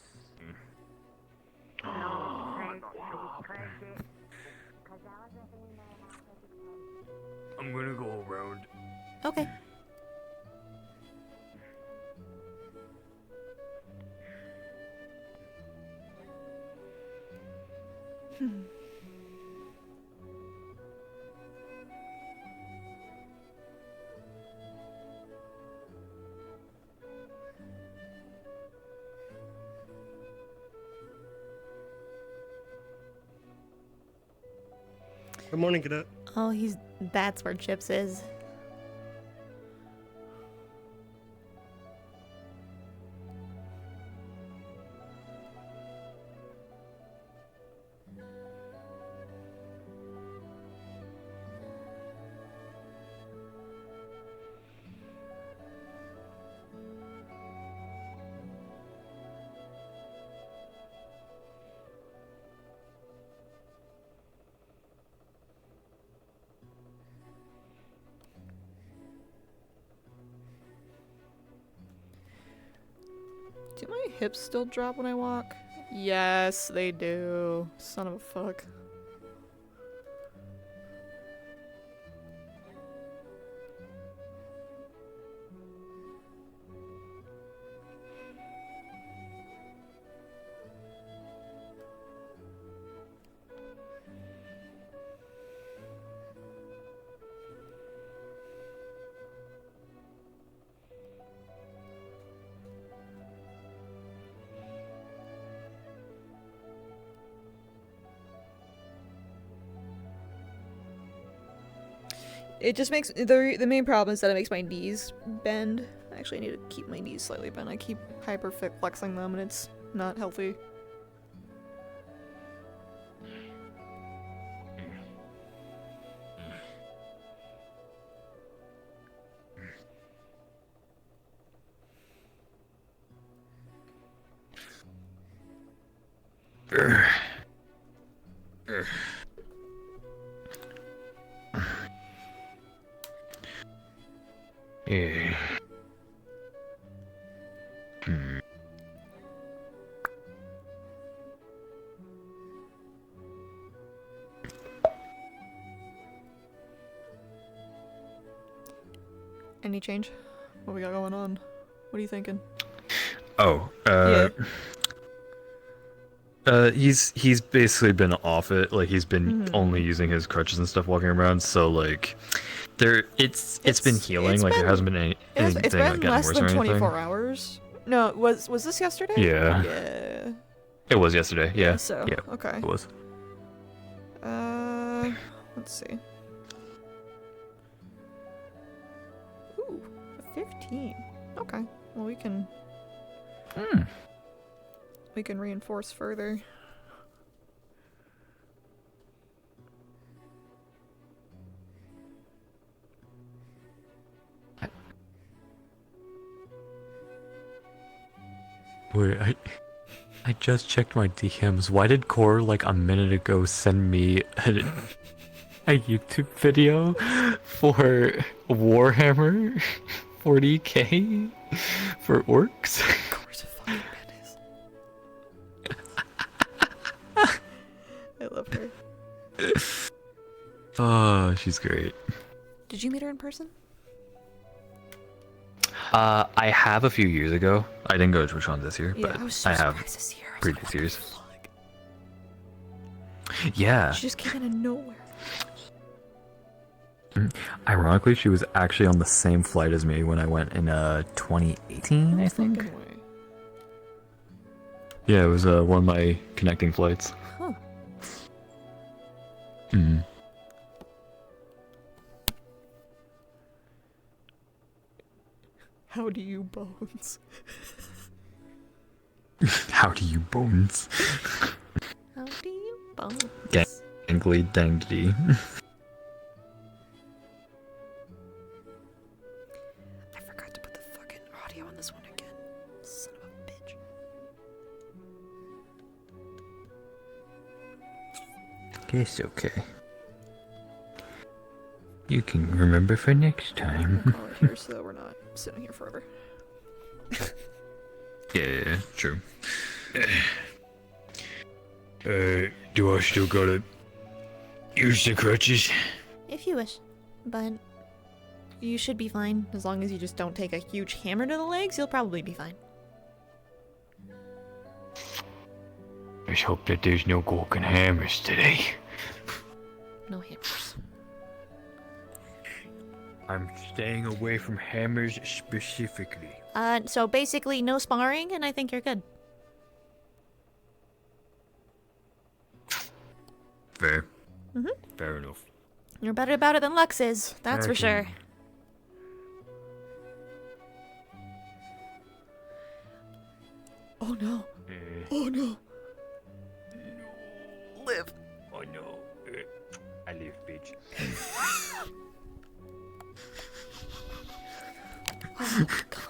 I'm gonna go around. Okay. Good morning, Cadet. Oh, that's where Chips is. Do my hips still drop when I walk? Yes, they do. Son of a fuck. It just makes the main problem is that it makes my knees bend. Actually, I need to keep my knees slightly bent. I keep hyper flexing them, and it's not healthy. Yeah. Any change? What we got going on? What are you thinking? Oh, he's basically been off it. Like he's been only using his crutches and stuff walking around. So like, it's been healing. Like there hasn't been anything It's like been getting less worse than or anything. 24 hours. No, was this yesterday? Yeah. Yeah. It was yesterday. Yeah. So, yeah. okay. It was. Let's see. Ooh, a 15. Okay. Well, we can reinforce further. Wait, I just checked my DMs. Why did Core like a minute ago send me a YouTube video for Warhammer 40k for orcs? Core's a fucking menace. I love her. Oh, she's great. Did you meet her in person? I have a few years ago. I didn't go to TwitchCon this year, Yeah, but I was so I have surprised to see her. I was previous years. Yeah. She just came out of nowhere. Ironically, she was actually on the same flight as me when I went in 2018, I think. Yeah, it was one of my connecting flights. Huh. Mm. How do you bones? How do you bones? How do you bones? Gangly dangly. I forgot to put the fucking audio on this one again. Son of a bitch. It's okay. You can remember for next time. Call it here so that we're not sitting here forever. Yeah, true. Do I still gotta use the crutches? If you wish. But you should be fine. As long as you just don't take a huge hammer to the legs, you'll probably be fine. Let's hope that there's no gawking hammers today. No hammers. I'm staying away from hammers specifically. So basically no sparring, and I think you're good. Fair. Mhm. Fair enough. You're better about it than Lux is, that's for sure. Oh no. Oh no. Live. Oh no. I live, bitch. Oh my god.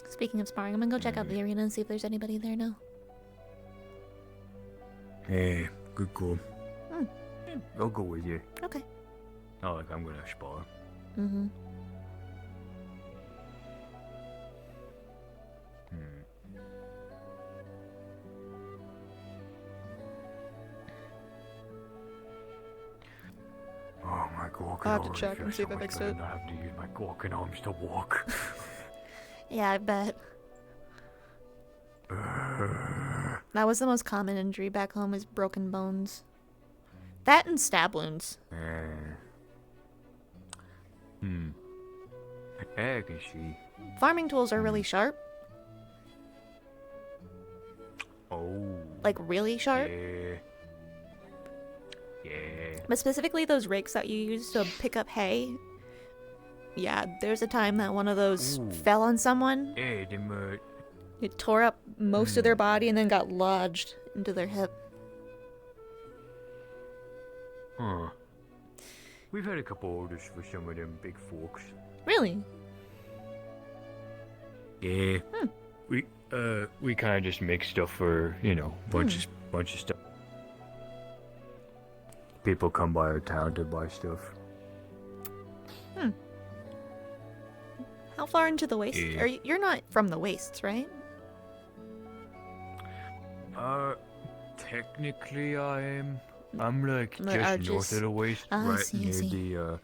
Speaking of sparring, I'm gonna go check out the arena and see if there's anybody there now. Hey, good call. Hmm. I'll go with you. Okay. Not like I'm gonna spar. Mm-hmm. Oh my god. I'll have to check and see if I fixed it. I have to use my gawking arms to walk. Yeah, I bet. That was the most common injury back home is broken bones. That and stab wounds. I can see. Farming tools are really sharp. Oh. Like really sharp. Yeah. Yeah. But specifically those rakes that you use to pick up hay. Yeah, there's a time that one of those fell on someone. Yeah, them, It tore up most of their body and then got lodged into their hip. Huh. We've had a couple orders for some of them big forks. Really? Yeah. We kind of just make stuff for, you know, bunch of stuff. People come by our town to buy stuff. How far into the wastes? Yeah. You're not from the wastes, right? Technically I am. I'm like Like, just north of the waste, I right see, I near see. the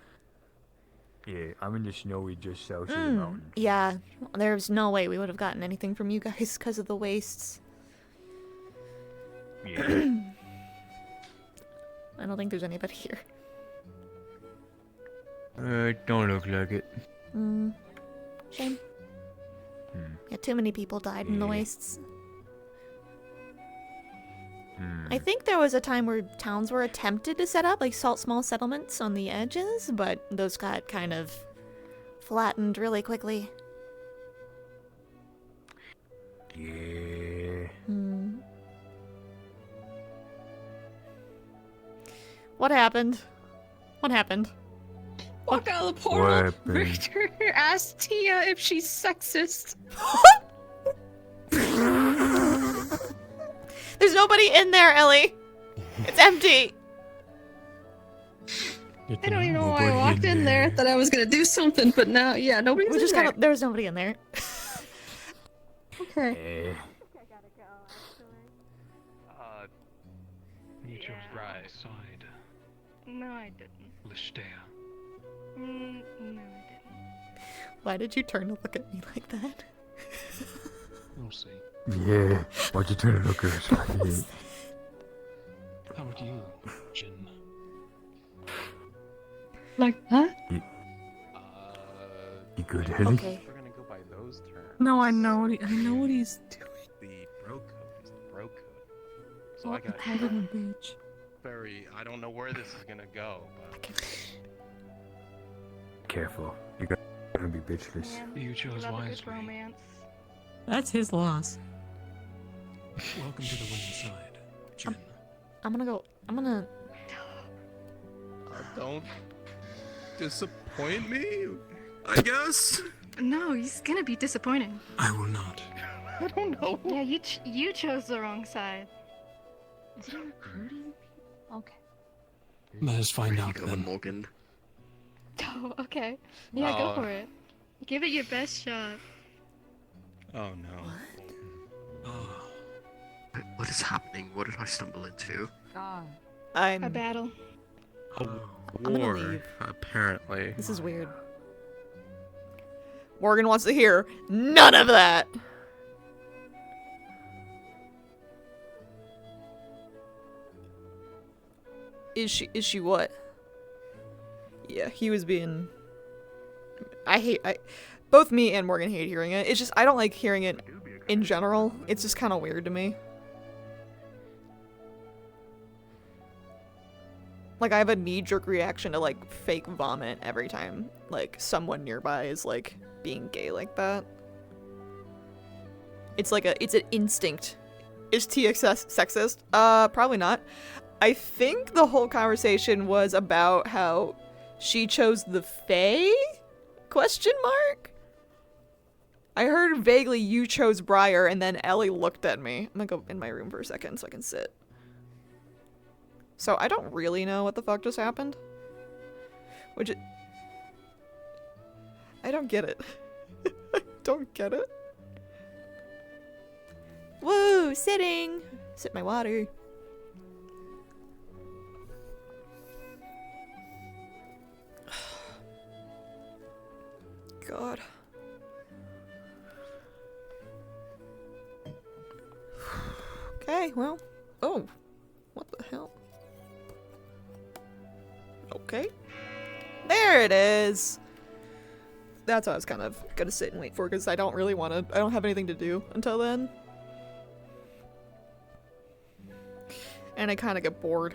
yeah, I'm in the snowy just south of the mountain. Yeah, there's no way we would have gotten anything from you guys because of the wastes. Yeah. I don't think there's anybody here. Don't look like it. Shame. Yeah, too many people died in the Yeah. wastes. I think there was a time where towns were attempted to set up, like small settlements on the edges, but those got kind of flattened really quickly. Yeah. What happened? What happened? Walk out of the What portal. happened? Richter asked Tia if she's sexist. There's nobody in there, Ellie. It's empty. I don't even know why I walked in there. Thought I was gonna do something, but now, yeah, nobody's We in just there. there was nobody in there. Okay. You chose the right side. No, I didn't. Listea. No, I didn't. Why did you turn to look at me like that? We'll see. Yeah. Why'd you turn and look at us like that? How about you, Jin? Like that? You good, Ellie? Okay. We're gonna go by those terms. No, I know what he's doing. The bro code is the bro code. So What I got kind of a bitch? very. I don't know where this is gonna go, but Careful. You're gonna be bitchless. You chose Love a good wisely. romance. That's his loss. Welcome to the winning side, Jin. I'm gonna Don't disappoint me, I guess. No, he's gonna be disappointing. I will not. I don't know. Yeah, you chose the wrong side. Is he recruiting? Okay. Let us find out Going then. Morgan. Oh, okay. Yeah, go Oh. for it. Give it your best shot. Oh no. What is happening? What did I stumble into? A battle. A gonna war, leave. apparently. This is weird. Morgan wants to hear none of that. Is she what? Yeah, he was being both me and Morgan hate hearing it. It's just I don't like hearing it in general. It's just kind of weird to me. Like I have a knee-jerk reaction to like fake vomit every time like someone nearby is like being gay like that. It's like it's an instinct. Is TXS sexist? Probably not. I think the whole conversation was about how she chose the Fae? Question mark? I heard vaguely you chose Briar and then Ellie looked at me. I'm gonna go in my room for a second so I can sit. So I don't really know what the fuck just happened. I don't get it. I don't get it. Woo, sitting. Sip my water. God. Okay, well. Oh. What the hell? Okay. There it is! That's what I was kind of gonna sit and wait for, because I don't really want to. I don't have anything to do until then. And I kind of get bored.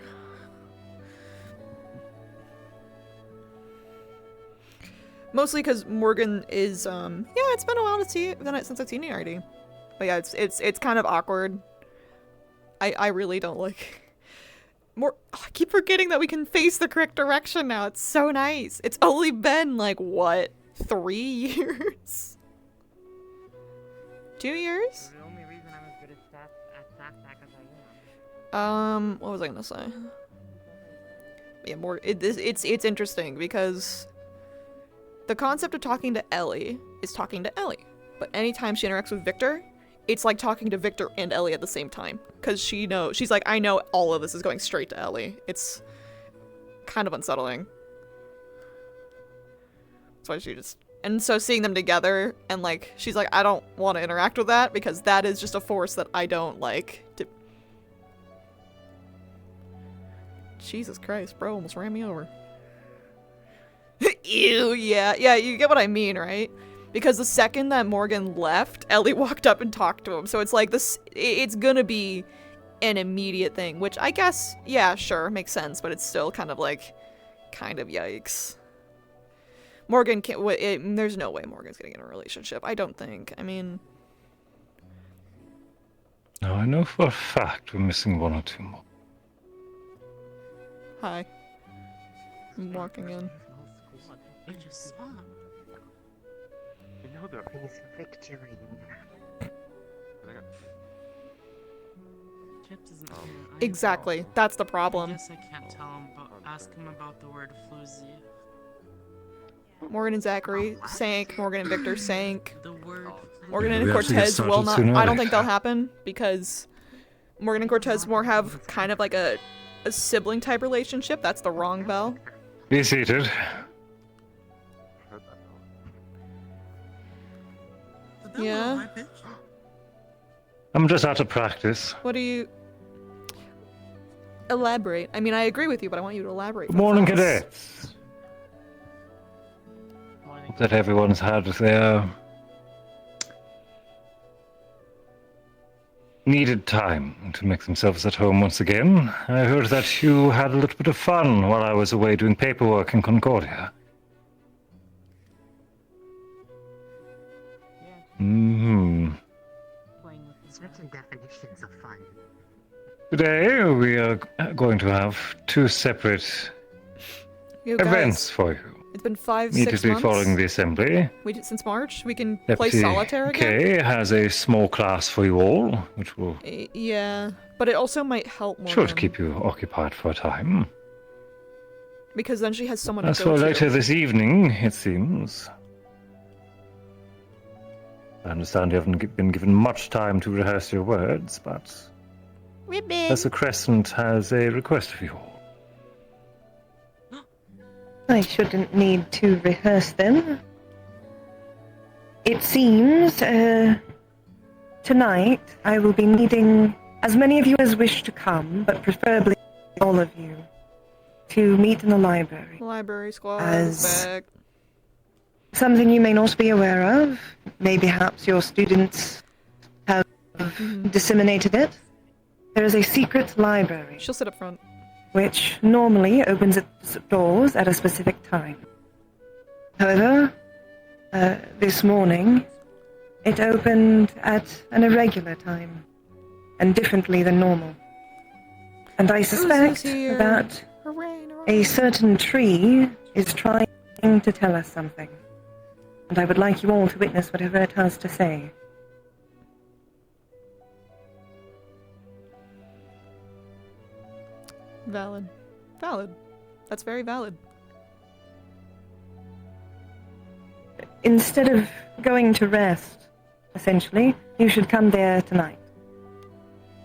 Mostly because Morgan is, yeah, it's been a while to see since I've seen you already. But yeah, it's kind of awkward. I really don't like... I keep forgetting that we can face the correct direction now. It's so nice. It's only been, like, what, 3 years? 2 years? The only reason I'm as good at SAC as I am. What was I gonna say? Yeah, it's interesting because the concept of talking to Ellie is talking to Ellie, but anytime she interacts with Victor, it's like talking to Victor and Ellie at the same time, because she's like, I know all of this is going straight to Ellie. It's kind of unsettling. That's why she just, and so seeing them together and like, she's like, I don't want to interact with that because that is just a force that I don't like to. Jesus Christ, bro, almost ran me over. Ew, yeah, you get what I mean, right? Because the second that Morgan left, Ellie walked up and talked to him. So it's like this, it's gonna be an immediate thing, which I guess, yeah, sure, makes sense, but it's still kind of like, kind of yikes. Morgan can't, there's no way Morgan's gonna get in a relationship, I don't think. I mean... Now I know for a fact we're missing 1 or 2 more. Hi. I'm walking in. You know that he's victory. Chips isn't Exactly, that's the problem. I guess I can't tell him, but ask him about the word floozy. Morgan and Zachary sank, Morgan and Victor sank. The word Morgan and We have to get Cortez will started not, sooner or I don't think later. they'll happen, because Morgan and Cortez more have kind of like a sibling type relationship. That's the wrong bell. Be seated. Yeah? I'm just out of practice. What do you... Elaborate. I mean, I agree with you, but I want you to elaborate. Good morning, for us. cadets. Hope that everyone's had their needed time to make themselves at home once again. I heard that you had a little bit of fun while I was away doing paperwork in Concordia. Mm-hmm. Certain definitions of fun. Today we are going to have 2 separate Yo, guys, events for you. It's been 5-6 Immediately months. following the assembly, We did since March. We can play Deputy solitaire again. K has a small class for you all, which will Yeah, but it also might help more. should keep you occupied for a time. Because then she has someone As to for go later to. this evening, it seems. I understand you haven't been given much time to rehearse your words, but Professor Crescent has a request of you all. I shouldn't need to rehearse them. It seems, tonight I will be needing as many of you as wish to come, but preferably all of you, to meet in the library. Library squad As- is back. Something you may not be aware of, maybe perhaps your students have disseminated it. There is a secret library. She'll sit up front. Which normally opens its doors at a specific time. However, this morning, it opened at an irregular time, and differently than normal. And I suspect here? that Hooray, a certain tree is trying to tell us something. And I would like you all to witness whatever it has to say. Valid. Valid. That's very valid. Instead of going to rest, essentially, you should come there tonight.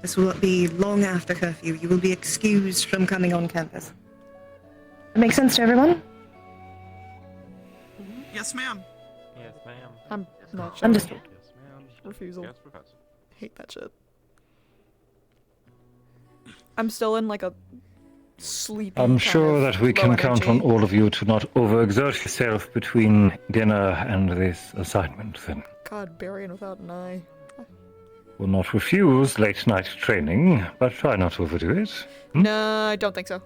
This will be long after curfew. You will be excused from coming on campus. That makes sense to everyone? Yes, ma'am. Yes, ma'am. I'm not sure. Understood. Yes, ma'am. Refusal. Yes, Professor. Hate that shit. I'm still in like a sleepy I'm kind sure of that we low can count on energy. all of you to not overexert yourself between dinner and this assignment, then. God, burying without an eye. Will not refuse late night training, but try not to overdo it. No, I don't think so.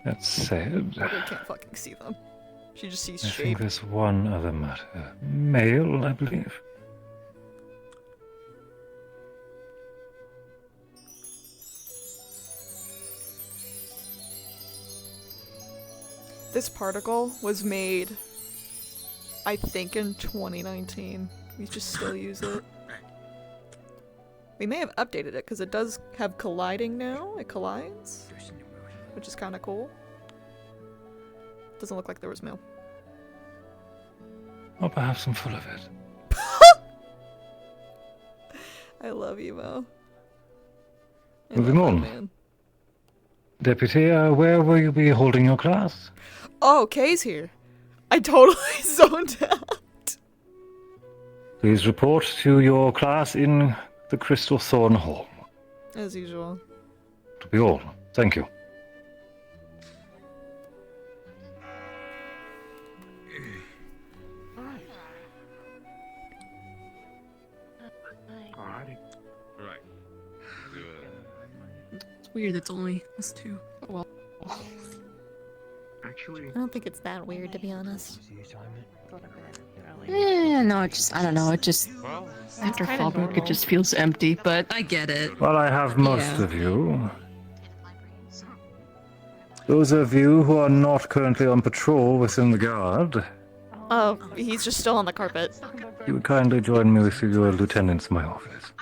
That said, I can't fucking see them. She just sees I think shape. there's one other matter. Male, I believe. This particle was made I think in 2019. We just still use it. We may have updated it because it does have colliding now. It collides, which is kind of cool. Doesn't look like there was mail. Or perhaps I'm full of it. I love you, Mo. Moving on. Man. Deputy, where will you be holding your class? Oh, Kay's here. I totally zoned out. Please report to your class in the Crystal Thorn Hall. As usual. To be all. Thank you. Alrighty. Right. Do it. It's weird, it's only us two. Oh well. Actually, I don't think it's that weird, to be honest. Yeah, no, it just, I don't know, it just, after Fallbrook, it just feels empty, but I get it. Well, I have most of you. Those of you who are not currently on patrol within the guard, Oh, he's just still on the carpet. you would kindly join me with your lieutenants in my office.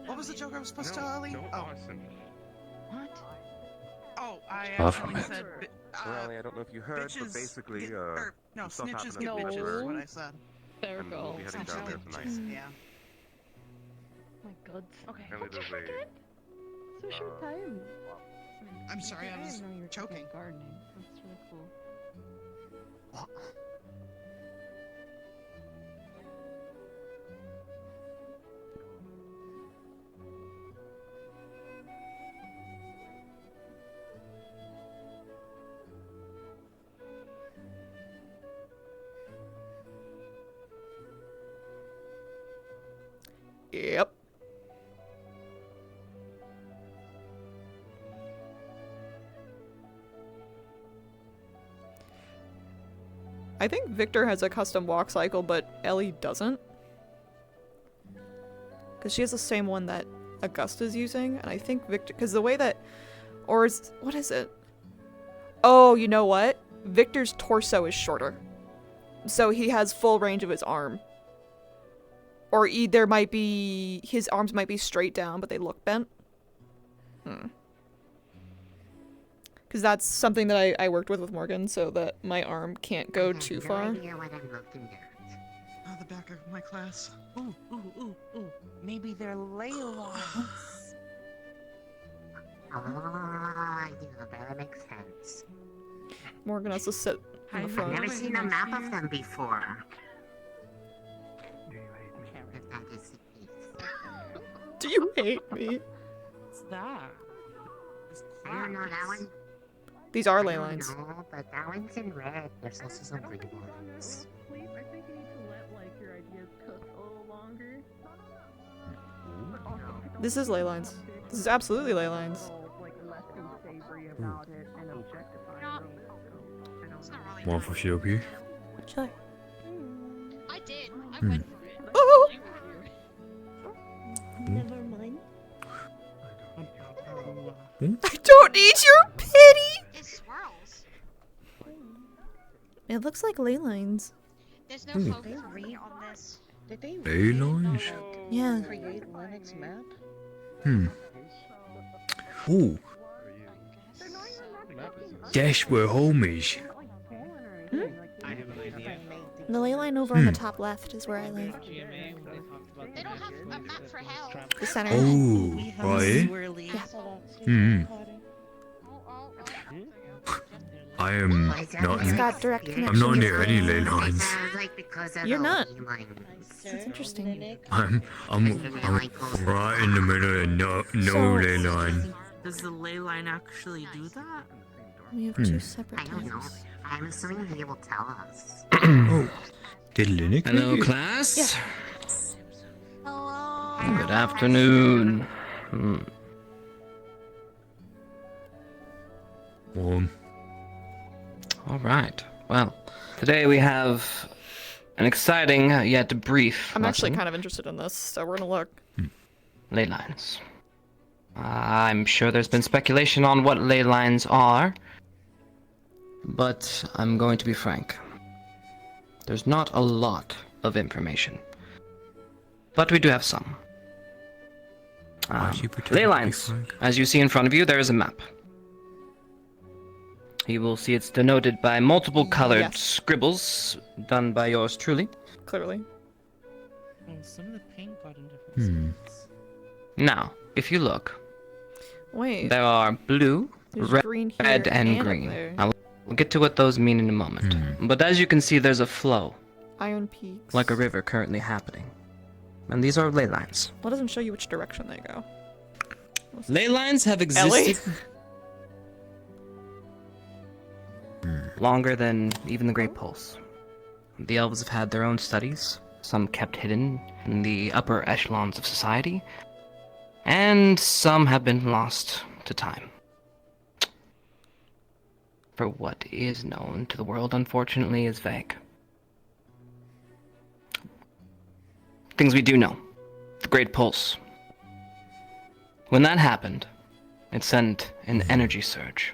What was the joke I was supposed to tell Ellie? Oh. What? Oh, I Far from actually it. said. Well, Ellie, I don't know if you heard, but basically, No, stuff snitches happened get at the bitches, library, is what I said. There and we'll be heading down there tonight. Yeah. Oh my god. Okay. Apparently there's a... So short time. I'm sorry, I was choking. Gardening. That's really cool. Yep. I think Victor has a custom walk cycle, but Ellie doesn't. Because she has the same one that Augusta's using, and I think Victor... Because the way that... Or is... What is it? Oh, you know what? Victor's torso is shorter. So he has full range of his arm. Or there might be... His arms might be straight down, but they look bent. Because that's something that I worked with Morgan, so that my arm can't go too far. Oh, the back of my class. Ooh. Maybe they're Leylons. Ah, yeah, that makes sense. Morgan has to sit in the front. I've never seen a map of them before. Do you hate me? What's that? I don't know that one. These are ley lines. No, but that one's in red. There's also some green ones. I think you need to let like your ideas cook a little longer. This is ley lines. This is absolutely ley lines. One for Shoki. Sure. I did. I Hmm. went for it. Oh! Never mind. I don't need your pity! It swirls. It looks like ley lines. There's no Hmm. focus for me on this. Did they Ley lines? Yeah. create Linux map? Ooh. That's where home is. The ley line over on the top left is where I live. They don't have a map for hell. The center. Oh, right. I am not. It's got direct I'm connection. not to near the- any ley lines. You're not. That's interesting. I'm right in the middle of no ley line. Does the ley line actually do that? We have Hmm. two separate I don't know. times. I'm assuming he will tell us. Oh, did Linux? Hello, make it? class. Hello. Good afternoon. All right. Well, today we have an exciting yet brief I'm actually lesson. kind of interested in this, so we're gonna look. Ley lines. I'm sure there's been speculation on what ley lines are, but I'm going to be frank. There's not a lot of information, but we do have some. Ley lines. As you see in front of you, there is a map. You will see it's denoted by multiple colored scribbles done by yours truly. Clearly. Oh, some of the paint got in different spots. Now, if you look, Wait. there are blue, There's red, green here and and up green. there. We'll get to what those mean in a moment. But as you can see, there's a flow, Iron Peaks. like a river currently happening. And these are ley lines. Well, it doesn't show you which direction they go. Ley lines have Ellie? existed. Longer than even the Great Pulse. The elves have had their own studies, some kept hidden in the upper echelons of society, and some have been lost to time. For what is known to the world, unfortunately, is vague. Things we do know. The Great Pulse. When that happened, it sent an energy surge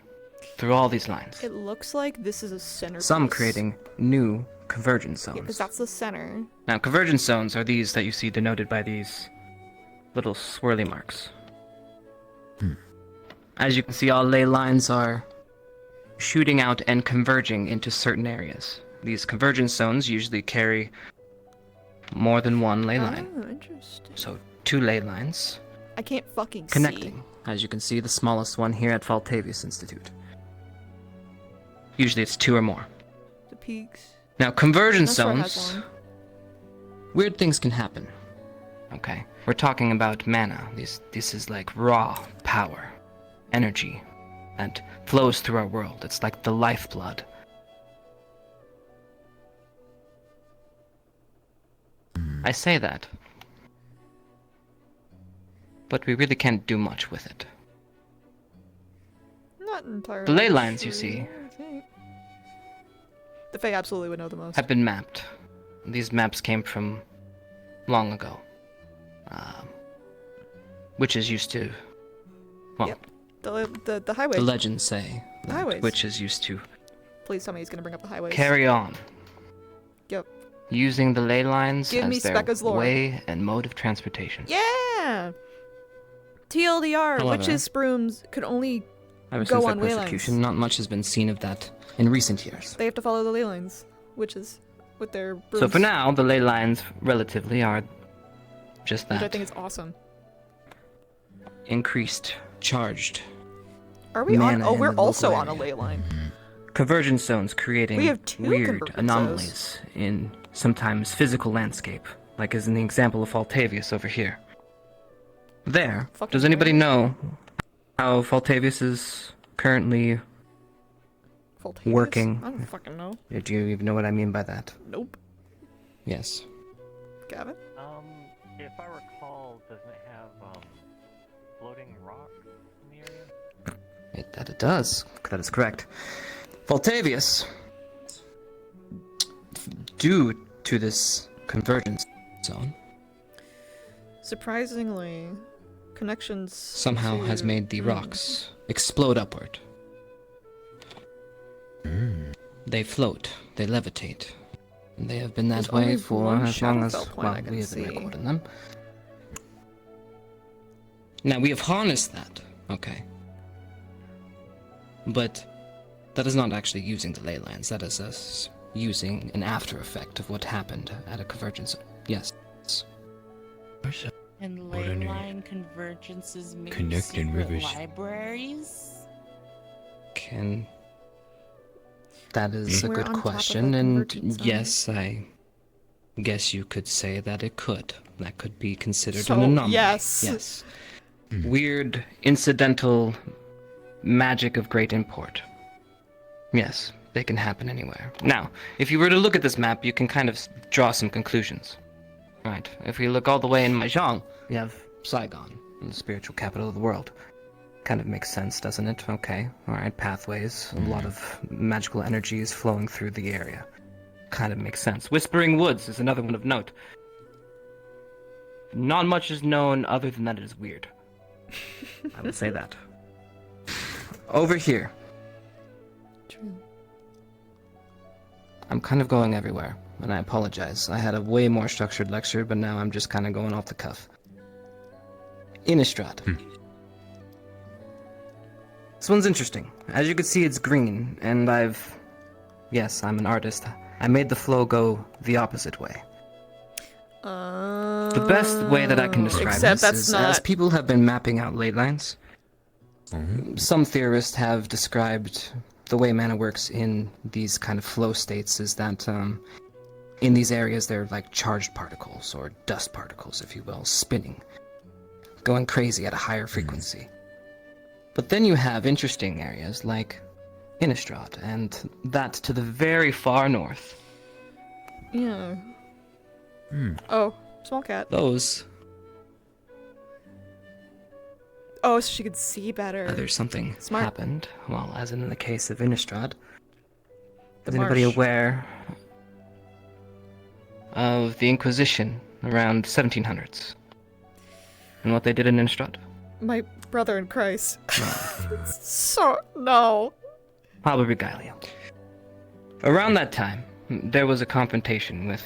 through all these lines. It looks like this is a center. Some creating new convergence Yeah, zones. because that's the center. Now, convergence zones are these that you see denoted by these little swirly marks. As you can see, all ley lines are shooting out and converging into certain areas. These convergence zones usually carry more than one ley line. Oh, interesting. So, 2 ley lines I can't fucking connecting. As you can see, the smallest one here at Faltavius Institute. Usually it's 2 or more. see. The peaks. Now, convergence That's where it has zones, one. weird things can happen. Okay, we're talking about mana. This is like raw power, energy, that flows through our world. It's like the lifeblood. I say that, but we really can't do much with it. Not entirely. The ley lines, you sure, see, I think. The Fae absolutely would know the most. have been mapped. These maps came from long ago. Witches used to, well, Yep. The highway. the legends say The that highways. witches used to Please tell me he's gonna bring up the highways. carry on Yep. using the ley lines Give me as their Specca's lore. way and mode of transportation. Yeah. TLDR, However, witches brooms could only Ever go since on that ley lines. persecution, not much has been seen of that in recent years. They have to follow the ley lines, witches, with their brooms. So for now, the ley lines relatively are just Which I that. think is awesome. Increased, charged. Are we on? mana Oh, in we're the also local on a ley line. Convergence zones creating We have 2 weird convergence anomalies in sometimes physical landscape, like as in the example of Faltavius over here. There. Fucking Does anybody great. know how Faltavius is currently Faltavius? working? I don't fucking know. Do you even know what I mean by that? Nope. Yes. Gavin? If I recall, doesn't it have floating rocks in the area? It does. That is correct. Faltavius, due to this convergence zone, Surprisingly, connections somehow to... has made the rocks explode upward. They float, they levitate. And they have been that There's way only for one as long as Shadowfell point well, I can we have been see. recording them. Now we have harnessed that, okay. But that is not actually using the ley lines, that is us using an after effect of what happened at a convergence. Yes. And What ley any line convergences make connecting secret rivers. libraries? Can that is a We're good on top of a question, and convergence zone. yes, I guess you could say that it could. That could be considered So, an anomaly. yes. Yes. Weird, incidental magic of great import. Yes, they can happen anywhere. Now, if you were to look at this map, you can kind of draw some conclusions. Right. If we look all the way in Mahjong, we have Saigon, the spiritual capital of the world. Kind of makes sense, doesn't it? Okay. Alright, pathways, a lot of magical energies flowing through the area. Kind of makes sense. Whispering Woods is another one of note. Not much is known other than that it is weird. I would say that. Over here. I'm kind of going everywhere, and I apologize. I had a way more structured lecture, but now I'm just kind of going off the cuff. Innistrad. This one's interesting. As you can see, it's green, and yes, I'm an artist. I made the flow go the opposite way. The best way that I can describe this is, as people have been mapping out ley lines, some theorists have described the way mana works in these kind of flow states is that in these areas they're like charged particles, or dust particles, if you will, spinning, going crazy at a higher frequency. But then you have interesting areas like Innistrad, and that to the very far north. Yeah. Oh, small cat. Those. Oh, so she could see better. There's something Smart. happened. Well, as in the case of Innistrad. The Is anybody marsh. aware of the Inquisition around 1700s? And what they did in Innistrad? My brother in Christ. No. Pablo Regalia. Around that time, there was a confrontation with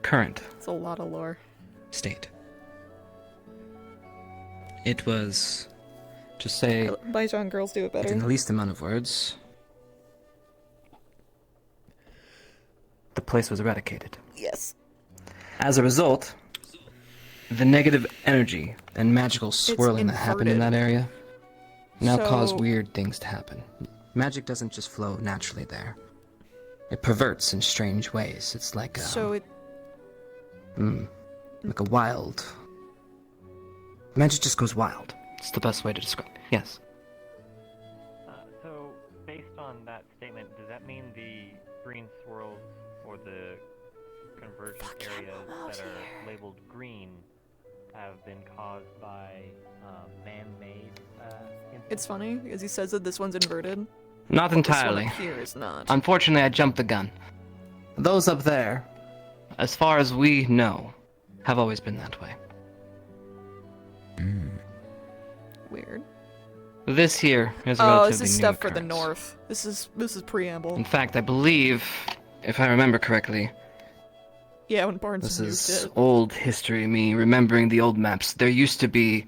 current It's a lot of lore. state. It was, to say Bijan girls do it it better. in the least amount of words, the place was eradicated. Yes. As a result, the negative energy and magical swirling that happened in that inverted. area now cause So- weird things to happen. Magic doesn't just flow naturally there. It perverts in strange ways. It's like a, So it. like a wild. Magic just goes wild. It's the best way to describe it. Yes. So, based on that statement, does that mean the green swirls or the convergence areas that are labeled green have been caused by man-made It's funny because he says that this one's inverted. Not but entirely. This one up here is not. Unfortunately, I jumped the gun. Those up there, as far as we know, have always been that way. Weird. This here is a Oh, relatively this is new stuff for the occurrence. north. This is preamble. In fact, I believe, if I remember correctly, Yeah, when Barnes this moved is it. old history, me remembering the old maps. There used to be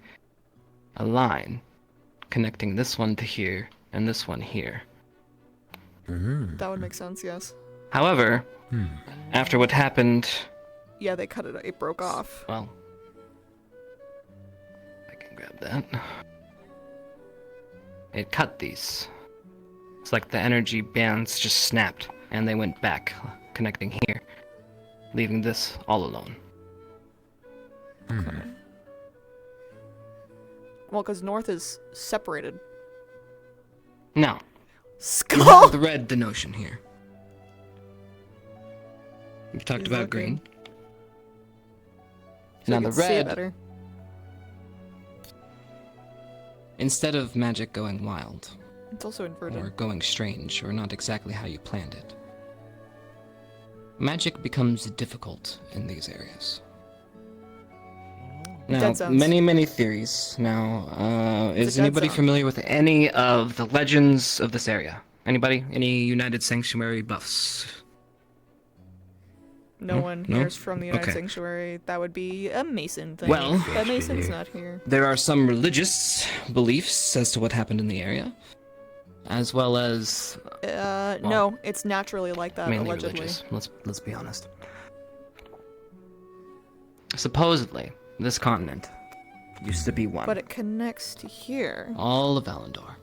a line connecting this one to here and this one here. That would make sense. Yes. However, after what happened, Yeah, they cut it. It broke off. well, I can grab that. It cut these. It's like the energy bands just snapped and they went back, connecting here, leaving this all alone. Well, because north is separated. Now, Skull. you have the red denotion here. We've talked He's about looking. green. So Now you the can see it red, better. instead of magic going wild, It's also inverted. or going strange, or not exactly how you planned it, magic becomes difficult in these areas. Now, Dead zones. many theories. Now, It's is a dead anybody zone. familiar with any of the legends of this area? Anybody? Any United Sanctuary buffs? No one No? hears from the United Okay. Sanctuary. That would be a Mason thing. Well- but Mason's not here. There are some religious beliefs as to what happened in the area, as well as No, it's naturally like that. mainly Allegedly. religious. Let's be honest. Supposedly, this continent used to be one. But it connects to here. All of Valandor.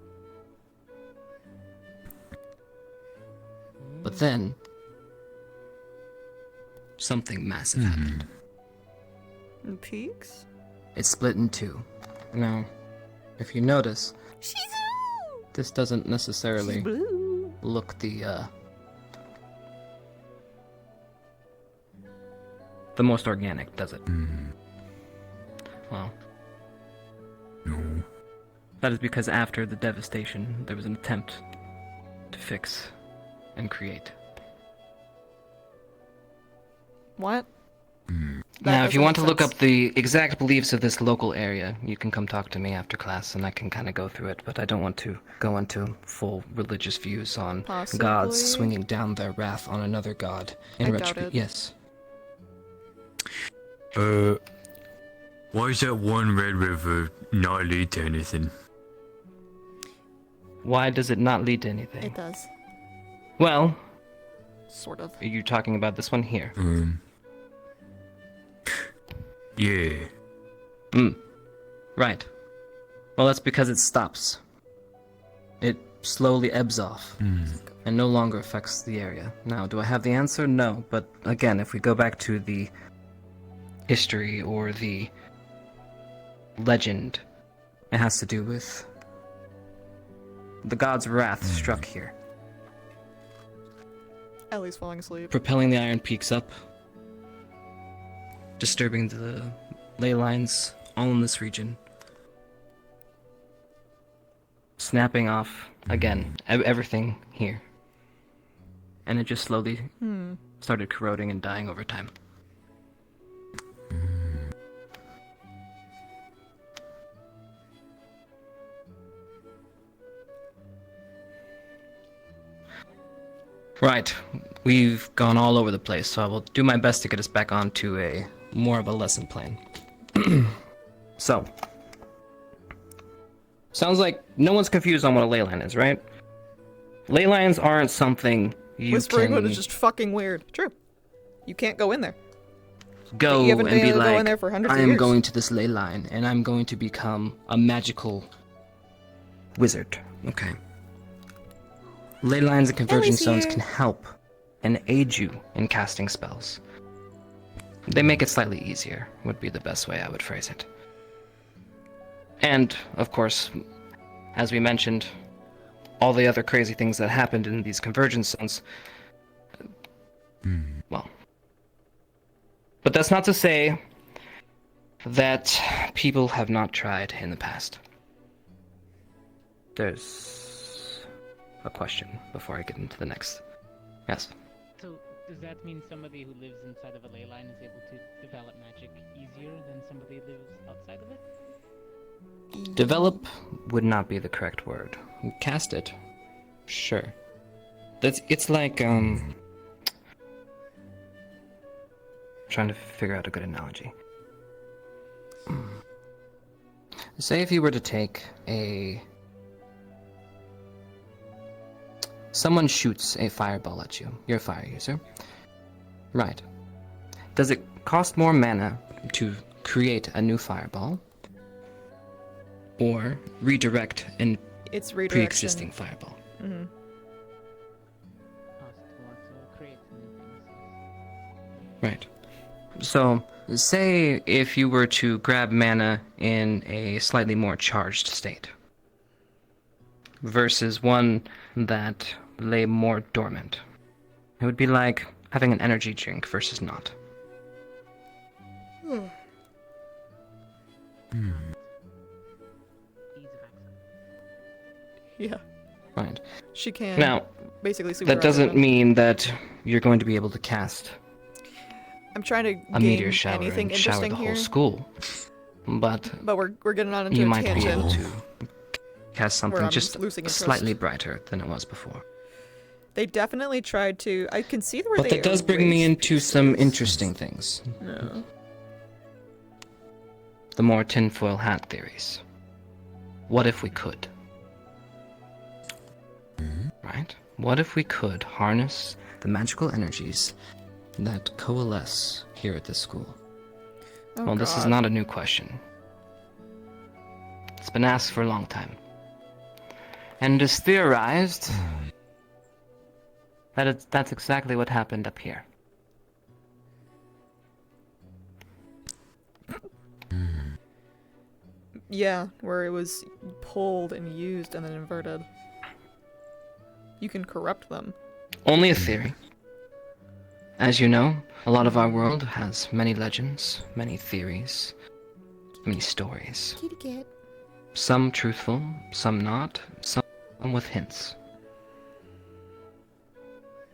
But then, something massive happened. And peaks. It split in two. Now, if you notice, this doesn't necessarily look the most organic, does it? Well, No. that is because after the devastation, there was an attempt to fix and create. What? Now, if you doesn't want to make look sense. up the exact beliefs of this local area, you can come talk to me after class and I can kind of go through it, but I don't want to go into full religious views on gods Possibly. swinging down their wrath on another god in I doubt retribution. it. Yes. Why is that one red river not lead to anything? Why does it not lead to anything? It does. Well, sort of. Are you talking about this one here? Yeah. Right. Well, that's because it stops. It slowly ebbs off and no longer affects the area. Now, do I have the answer? No. But again, if we go back to the history or the legend, it has to do with the god's wrath struck here, Ellie's falling asleep. propelling the Iron Peaks up, disturbing the ley lines all in this region, snapping off again everything here, and it just slowly started corroding and dying over time. Right, we've gone all over the place, so I will do my best to get us back onto a more of a lesson plan. So, sounds like no one's confused on what a ley line is, right? Ley lines aren't something you Whispering can Wood is just fucking weird. True. You can't go in there. go You haven't and been be able to go in like, there for hundreds of I am years." going to this ley line and I'm going to become a magical wizard. Okay. Ley lines and converging Ellie's stones here. can help and aid you in casting spells. They make it slightly easier, would be the best way I would phrase it. And, of course, as we mentioned, all the other crazy things that happened in these convergence zones. Well. But that's not to say that people have not tried in the past. There's a question before I get into the next. Yes. So, does that mean somebody who lives inside of a ley line is able to develop magic easier than somebody who lives outside of it? Develop would not be the correct word. Cast it. Sure. It's like trying to figure out a good analogy. Say if you were to take someone shoots a fireball at you. You're a fire user. Right. Does it cost more mana to create a new fireball? Or redirect an It's redirection. pre-existing fireball? Mm-hmm. Right. So, say if you were to grab mana in a slightly more charged state versus one that lay more dormant. It would be like having an energy drink versus not. Yeah. Right. She can. Now, basically super that doesn't relevant. mean that you're going to be able to cast I'm trying to a gain meteor shower anything and shower interesting the whole here. school. But We're getting on into you a might be able tangent. to cast Where something I'm just losing interest. slightly brighter than it was before. They definitely tried to. I can see where But they. that does bring me erased into some interesting things. No. The more tinfoil hat theories. What if we could? Right? What if we could harness the magical energies that coalesce here at this school? Oh, Well, this is God. not a new question. It's been asked for a long time. And it is theorized that that's exactly what happened up here. Yeah, where it was pulled and used and then inverted. You can corrupt them. Only a theory. As you know, a lot of our world has many legends, many theories, many stories. Kitty cat. Some truthful, some not, some with hints.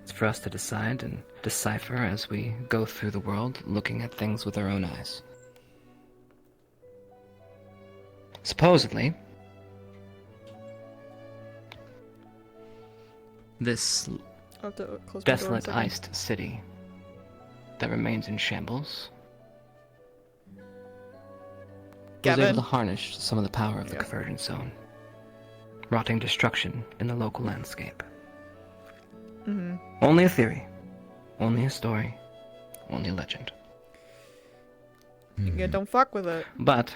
It's for us to decide and decipher as we go through the world, looking at things with our own eyes. Supposedly, this I'll have to close my door in a desolate, second. iced city that remains in shambles was Gavin. able to harness some of the power of the convergence zone, rotting destruction in the local landscape. Mm-hmm. Only a theory, only a story, only a legend. Yeah, don't fuck with it. But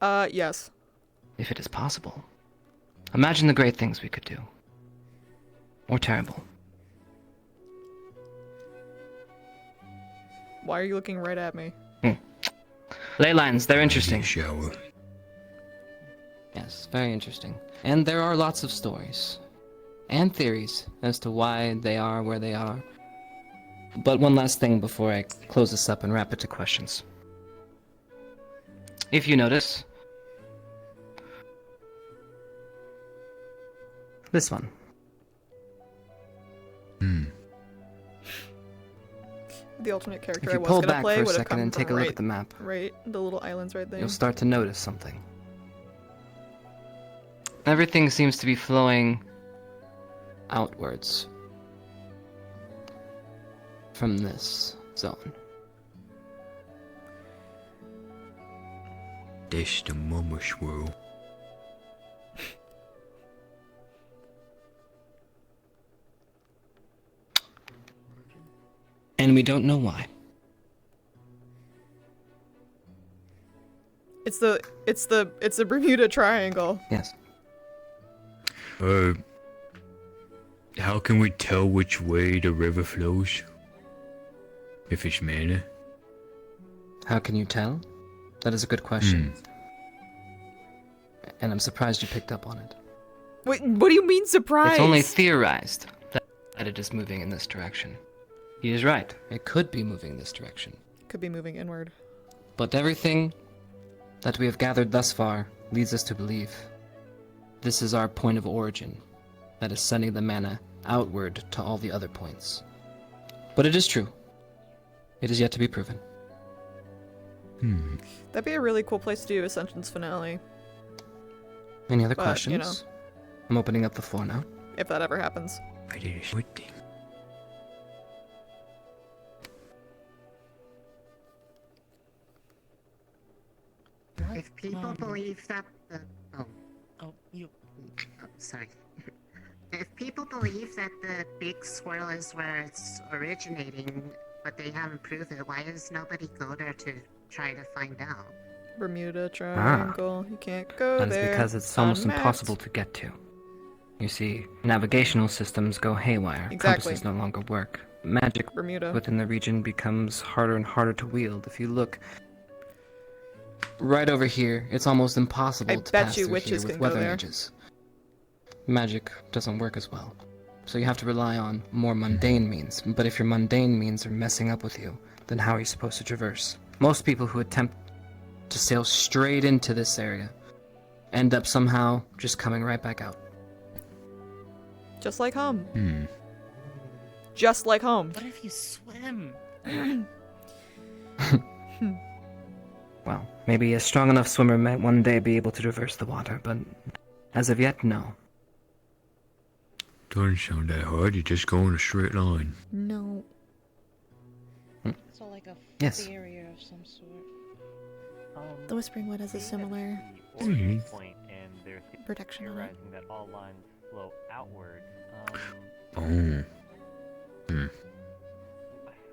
yes. if it is possible, imagine the great things we could do. Or terrible. Why are you looking right at me? Ley lines, they're interesting. Shower. Yes, very interesting. And there are lots of stories and theories as to why they are where they are. But one last thing before I close this up and wrap it to questions. If you notice, this one. The alternate character If I you was pull gonna back play for a would have second come and take a right, look at the map, Right, the little islands right there. you'll start to notice something. Everything seems to be flowing outwards from this zone. That's the mama swirl. And we don't know why. It's the Bermuda Triangle. Yes. How can we tell which way the river flows? If it's mana? How can you tell? That is a good question. And I'm surprised you picked up on it. Wait, what do you mean surprised? It's only theorized that it is moving in this direction. He is right. It could be moving in this direction. Could be moving inward. But everything that we have gathered thus far leads us to believe this is our point of origin that is sending the mana outward to all the other points. But it is true. It is yet to be proven. That'd be a really cool place to do Ascension's finale. Any other But, questions? you know. I'm opening up the floor now. If that ever happens. I did a good thing. If people believe that the you. Oh, sorry. If people believe that the big swirl is where it's originating, but they haven't proved it, why does nobody go there to try to find out? Bermuda Triangle. You can't go That is there. because it's almost unmapped. impossible to get to. You see, navigational systems go haywire. Exactly. Compasses no longer work. Magic Bermuda. within the region becomes harder and harder to wield. If you look right over here, it's almost impossible I to bet pass you through witches here with can go weather there. mages. Magic doesn't work as well. So you have to rely on more mundane means. But if your mundane means are messing up with you, then how are you supposed to traverse? Most people who attempt to sail straight into this area end up somehow just coming right back out. Just like home. Just like home. What if you swim? Well, maybe a strong enough swimmer might one day be able to traverse the water, but as of yet, no. Doesn't sound that hard, you just go in a straight line. No. So like a Yes. barrier of some sort. The Whispering Wood has a similar Origin point, and they're protection on it. theorizing that all lines flow outward.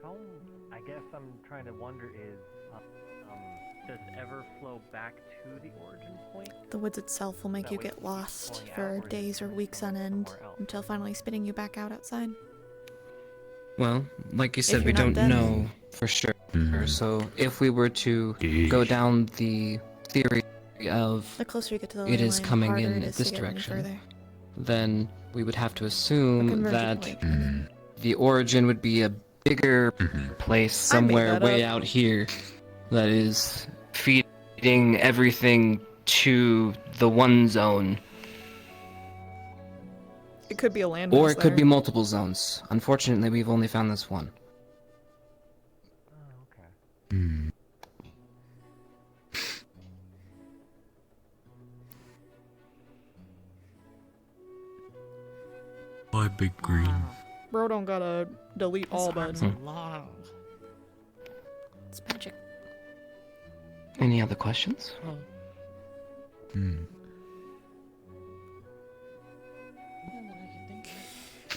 How? I guess I'm trying to wonder is, does it ever flow back to the origin point? The woods itself will make you get lost for days or weeks on end until finally spitting you back out outside. Well, like you said, If we you're not don't dead. know for sure. So if we were to go down the theory of The closer you get to the it ley is line, coming harder in it at is this to get any direction, further. then we would have to assume conversion that point. the origin would be a bigger place somewhere that way up. out here that is feeding everything to the one zone. It could be a landmass Or it could there. be multiple zones. Unfortunately, we've only found this one. Why big green? Bro don't gotta delete all button. Long. It's magic. Any other questions? Oh.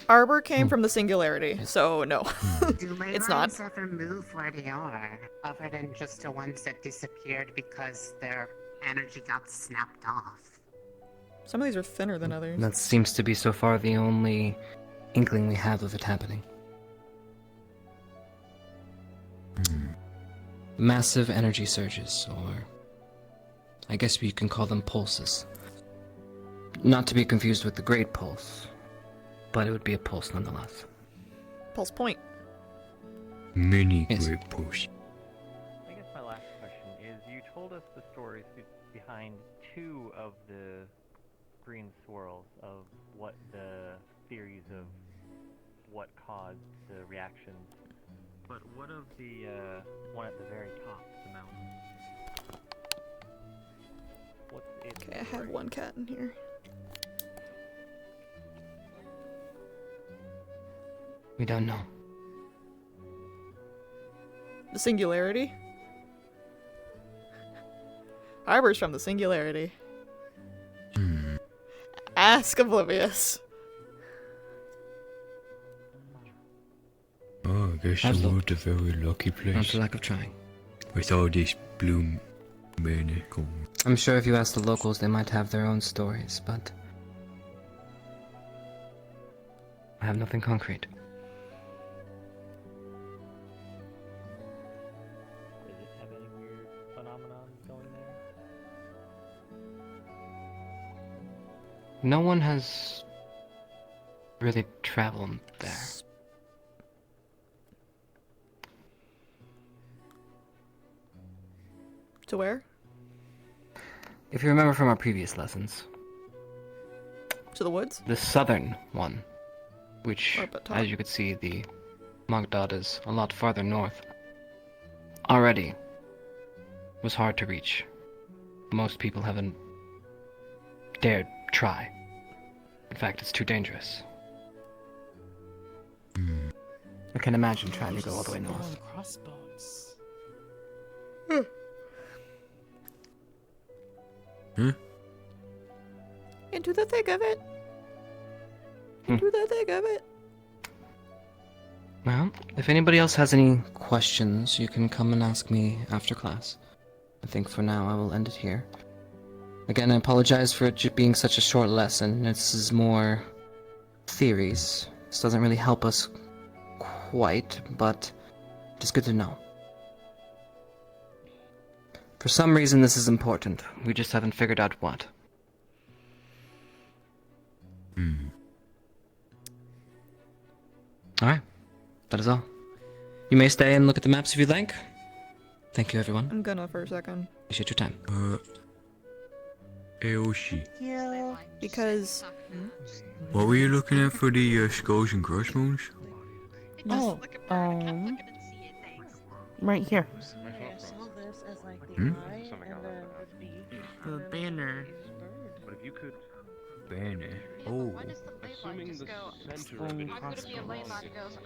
Arbor came from the singularity, so no. Do ley It's lines not. ever move where they are, other than just the ones that disappeared because their energy got snapped off? Some of these are thinner than others. That seems to be so far the only inkling we have of it happening. Massive energy surges, or I guess you can call them pulses. Not to be confused with the Great Pulse, but it would be a pulse nonetheless. Pulse point. Many Yes. great pulse. I guess my last question is, you told us the stories behind 2 of the green swirls of what the theories of what caused the reactions. But what of the one at the very top, the mountain? What's its Okay, I have story? one cat in here. We don't know. The singularity? Arbor's from the singularity. Ask Oblivious. Oh, I guess I've the looked. world's a very lucky Not place. for lack of trying. With all this bloom, many gold. I'm sure if you ask the locals, they might have their own stories, but I have nothing concrete. Does it have any weird phenomenon going there? No one has really traveled there. To where? If you remember from our previous lessons, To the woods? the southern one, which, Up at top. as you could see, the Magdad is a lot farther north, already was hard to reach. Most people haven't dared try. In fact, it's too dangerous. I can imagine trying to go all the way north. Crossbones. Into the thick of it. Into the thick of it. Well, if anybody else has any questions, you can come and ask me after class. I think for now I will end it here. Again, I apologize for it being such a short lesson. This is more theories. This doesn't really help us quite, but it is good to know. For some reason, this is important. We just haven't figured out what. Alright, that is all. You may stay and look at the maps if you'd like. Thank you, everyone. I'm gonna for a second. Appreciate your time. Aoshi. Yeah. Because. What were you looking at for the skulls and crossbones? Oh, right here. The banner. But if you could Banner. Oh. assuming the center of it is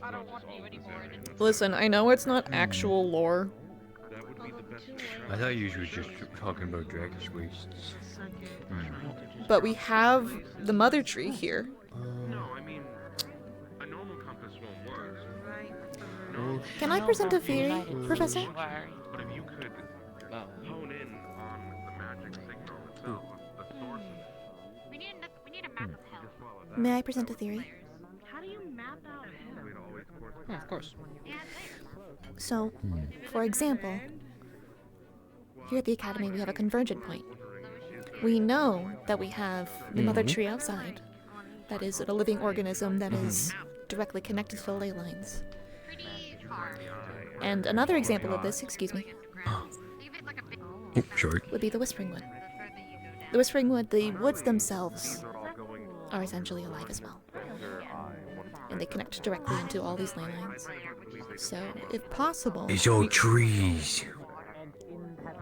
I don't want you anymore. Listen, I know it's not actual lore. that would be the best way. I thought you were just talking about Dragon's Wastes. But we have the mother tree here. No, I mean, a normal compass won't work. Can I present a theory, Professor? But if you could hone in on the magic signal itself, the source of it. We need a map of hell. May I present a theory? How do you map out hell? Yeah, of course. So, for example, here at the Academy we have a convergent point. We know that we have the mother tree outside. That is a living organism that is directly connected to the ley lines. And another example of this, excuse me, Oh, sorry. would be the Whispering Wood. The Whispering Wood, the woods themselves are essentially alive as well. And they connect directly into all these landlines. So, if possible... It's all trees.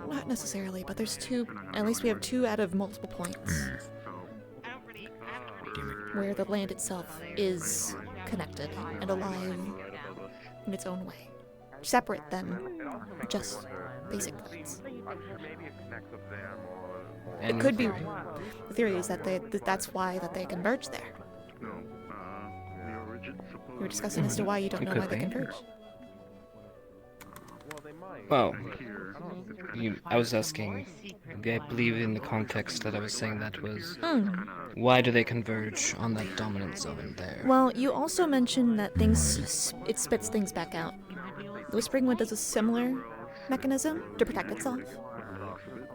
Not necessarily, but there's two... At least we have 2 out of multiple points. Where the land itself is connected and alive in its own way. Separate than just basic plants. It could be... The theory is that that's why they converge there. We were discussing as to why you don't know why they converge. Well, I was asking, I believe in the context that I was saying that was, why do they converge on that dominant zone there? Well, you also mentioned that it spits things back out. The Whispering Wood does a similar mechanism to protect itself.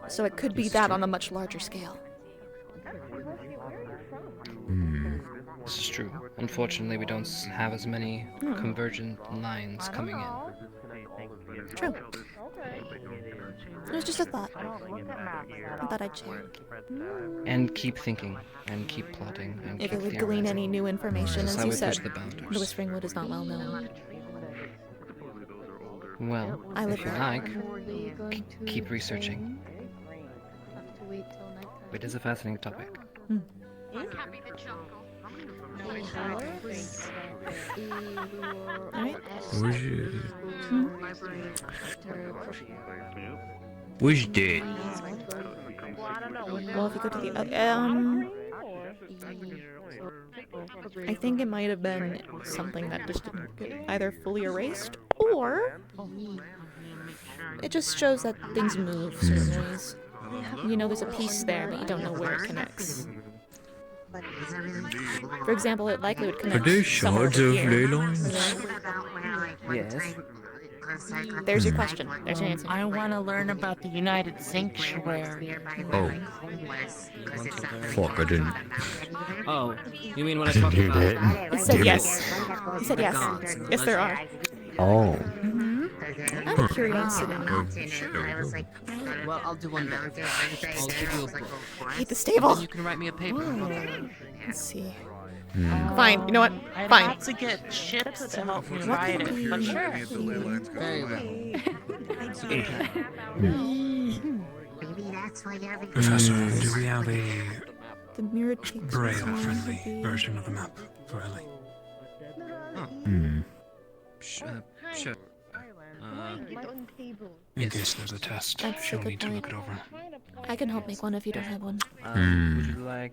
So it could be that on a much larger scale. This is true. Unfortunately, we don't have as many convergent lines coming in. True. It was just a thought. I thought I'd share. And keep thinking, and keep plotting, and If keep it would glean any new information, This is as how you we said, push the boundaries. the Whispering Wood is not well known. Well, I live if you there. like, keep researching. It is a fascinating topic. Where's Dad? Well, if you go to the other, I think it might have been something that just didn't get either fully erased, or it just shows that things move certain ways. You know there's a piece there, but you don't know where it connects. For example, it likely would connect Are there somewhere shards over of here. ley lines? Yes. There's your question. There's your answer. I want to learn about the United Sanctuary. Oh. Fuck, I didn't. Oh, you mean when I didn't hear that. It said Damn yes. it. It said yes. Yes, there are. Oh. Out of curiosity. Well, I'll do one better. I'll give you a book. Hate the stable. And you can write me a paper. Let's see. Fine. You know what? I'd Fine. have to get chips to help me What write could it, but we- sure. Very well. Professor, do we have a The mirror takes Braille-friendly version of the map for Ellie? Sure. In case there's a test, That's a she'll good need to look it point. over. I can help make one if you don't have one. Would you like...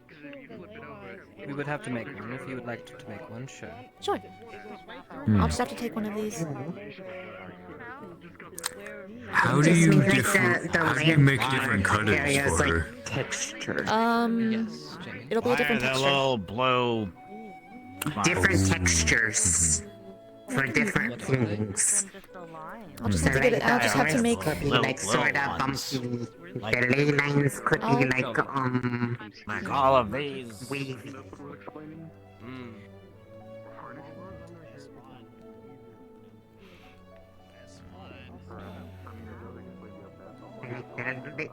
We would have to make one. If you would like to make one, sure. Sure. I'll just have to take one of these. How do you make different colors for... texture. It'll be a different texture. little blue. Different textures for different things. I'll just have to get it. I'll just have to make. Could be like sort of bumpy. The ley lines could be like all of these. wavy.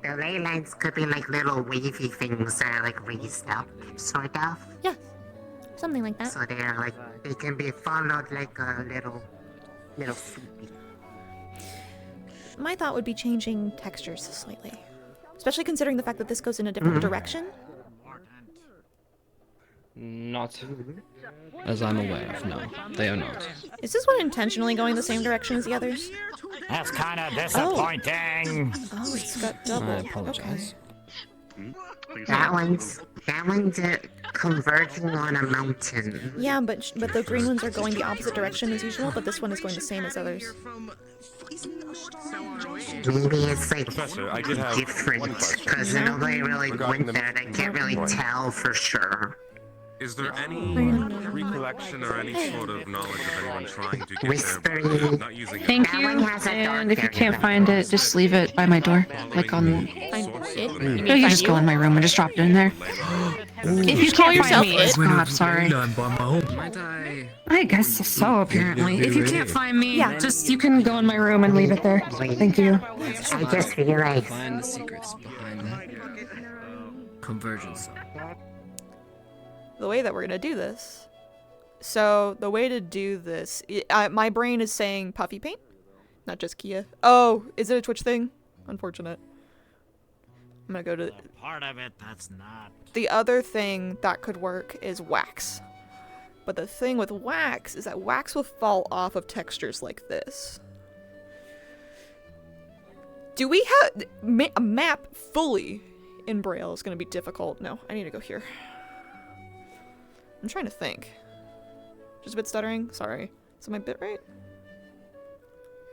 The ley lines could be like little wavy things that are like raised up, sort of. Yeah, something like that. So they're like they can be followed like a little sleepy. My thought would be changing textures slightly, especially considering the fact that this goes in a different direction. Not as I'm aware of, no. They are not. Is this one intentionally going the same direction as the others? That's kind of disappointing. Oh, it's got double. I apologize. That one's converging on a mountain. Yeah, but the green ones are going the opposite direction as usual, but this one is going the same as others. Maybe it's like Professor, I did have different one question. because nobody really Regarding went there and I can't really tell for sure. Is there any recollection or any sort of knowledge of anyone trying to get Whispering. there, but not using Thank That you. one has a And dark if you area. can't find it, just leave it by my door. Like on. No, you just go in my room and just drop it in there. If you call can't yourself find me, it? I'm sorry. Might I... I guess so, apparently. If you can't find me, Yeah. just you can go in my room and leave it there. Thank you. I just realized Find the secrets behind that convergence. the way that we're gonna do this. So the way to do this, my brain is saying puffy paint, not just Kia. Oh, is it a Twitch thing? Unfortunate. I'm gonna go to Part of it that's not. the other thing that could work is wax. But the thing with wax is that wax will fall off of textures like this. Do we have a map fully in Braille is gonna be difficult. No, I need to go here. I'm trying to think. Just a bit stuttering. Sorry. Is it my bitrate?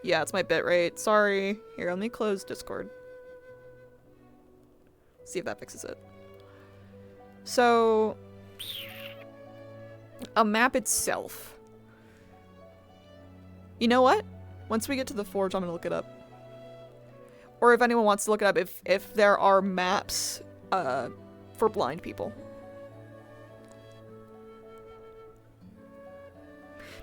Yeah, it's my bitrate. Sorry. Here, let me close Discord. See if that fixes it. So, a map itself. You know what? Once we get to the forge, I'm gonna look it up. Or if anyone wants to look it up, if there are maps for blind people.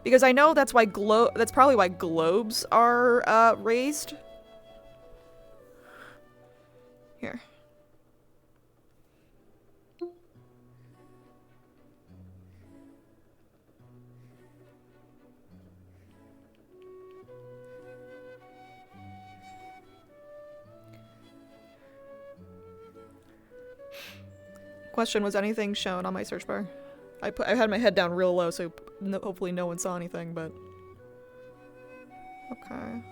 Because I know that's why that's probably why globes are raised. Here. Question, was anything shown on my search bar? I had my head down real low, so hopefully no one saw anything, but... Okay.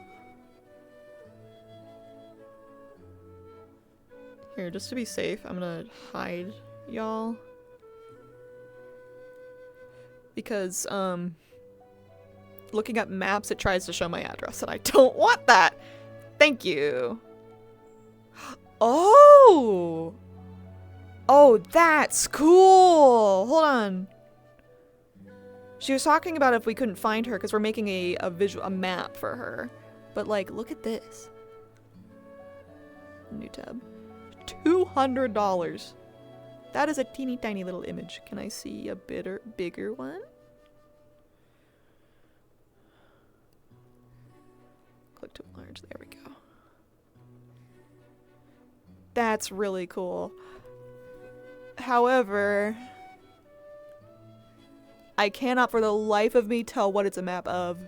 Here, just to be safe, I'm gonna hide y'all. Because, looking at maps, it tries to show my address, and I don't want that! Thank you! Oh! Oh, that's cool! Hold on. She was talking about if we couldn't find her because we're making a map for her. But like, look at this. New tab. $200. That is a teeny tiny little image. Can I see a bigger one? Click to enlarge. There we go. That's really cool. However, I cannot for the life of me tell what it's a map of.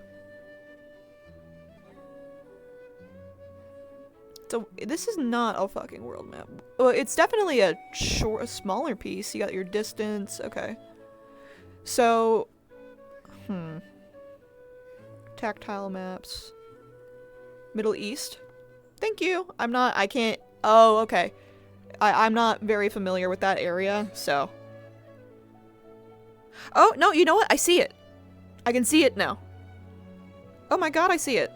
So this is not a fucking world map. Well, it's definitely a smaller piece. You got your distance. Okay. So, tactile maps. Middle East. Thank you. I can't. Oh, okay. I'm not very familiar with that area, so. Oh, no, you know what? I see it. I can see it now. Oh my god, I see it.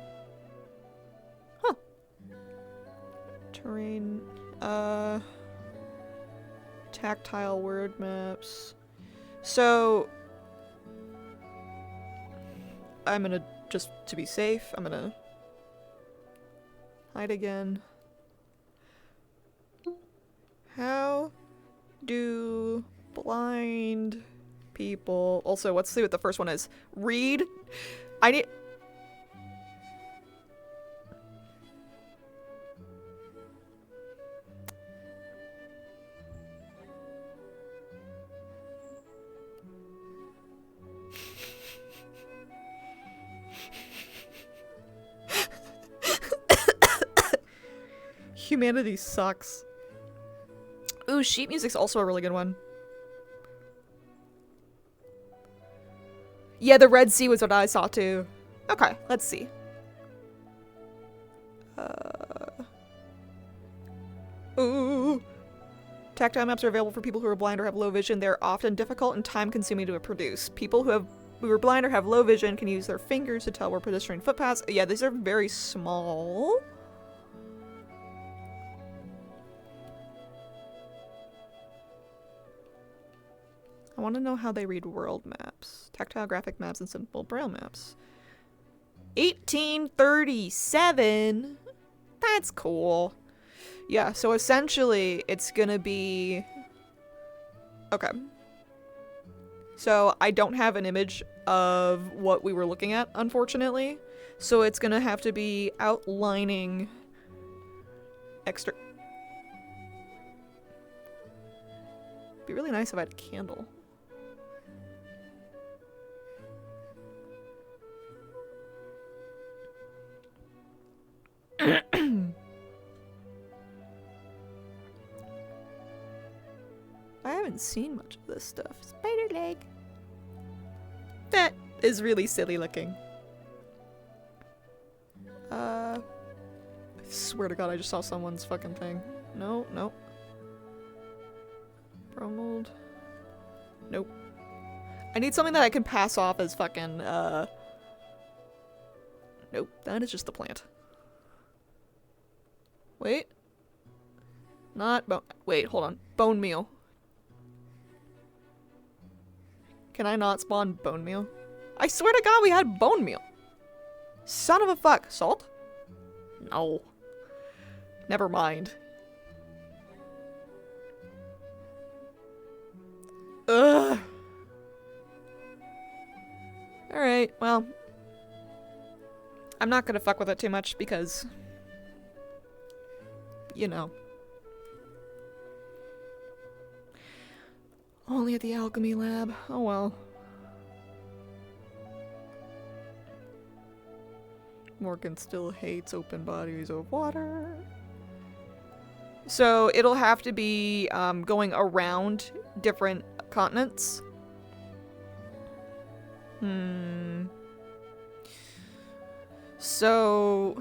Huh. Terrain, tactile word maps. So, I'm gonna, just to be safe, I'm gonna hide again. How do blind people... Also, let's see what the first one is. Read. I need... Humanity sucks. Ooh, sheet music's also a really good one. Yeah, the Red Sea was what I saw too. Okay, let's see. Ooh. Tactile maps are available for people who are blind or have low vision. They're often difficult and time-consuming to produce. People who are blind or have low vision can use their fingers to tell where pedestrian footpaths. Yeah, these are very small. I want to know how they read world maps. Tactile graphic maps and simple braille maps. 1837? That's cool. Yeah, so essentially it's gonna be... Okay. So I don't have an image of what we were looking at, unfortunately. So it's gonna have to be outlining extra... It'd be really nice if I had a candle. haven't seen much of this stuff. Spider leg. That is really silly looking. I swear to God, I just saw someone's fucking thing. No, no. Bromold. Nope. I need something that I can pass off as fucking, Nope, that is just the plant. Wait. Not bone. Wait, hold on. Bone meal. Can I not spawn bone meal? I swear to God we had bone meal. Son of a fuck. Salt? No. Never mind. Ugh. Alright, well. I'm not gonna fuck with it too much because, you know. Only at the alchemy lab. Oh well. Morgan still hates open bodies of water. So it'll have to be going around different continents. So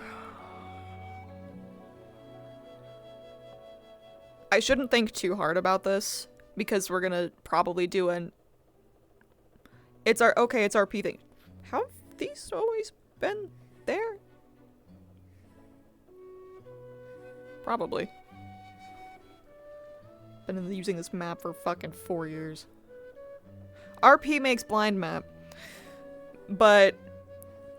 I shouldn't think too hard about this because we're gonna probably do an it's our RP thing. How have these always been there? Probably. Been using this map for fucking 4 years. RP makes blind map, but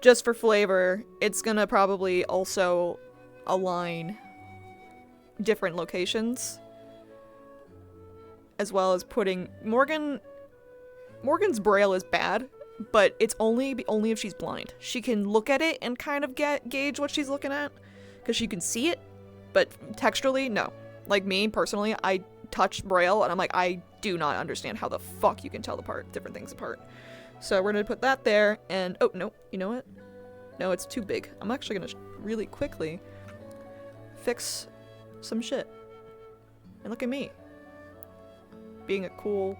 just for flavor, it's gonna probably also align different locations, as well as putting Morgan's braille is bad, but it's only if she's blind. She can look at it and kind of gauge what she's looking at, because she can see it, but texturally, no. Like me, personally, I touch braille, and I'm like, I do not understand how the fuck you can tell different things apart. So we're gonna put that there, and oh, no, you know what? No, it's too big. I'm actually gonna really quickly fix some shit. And look at me. Being a cool...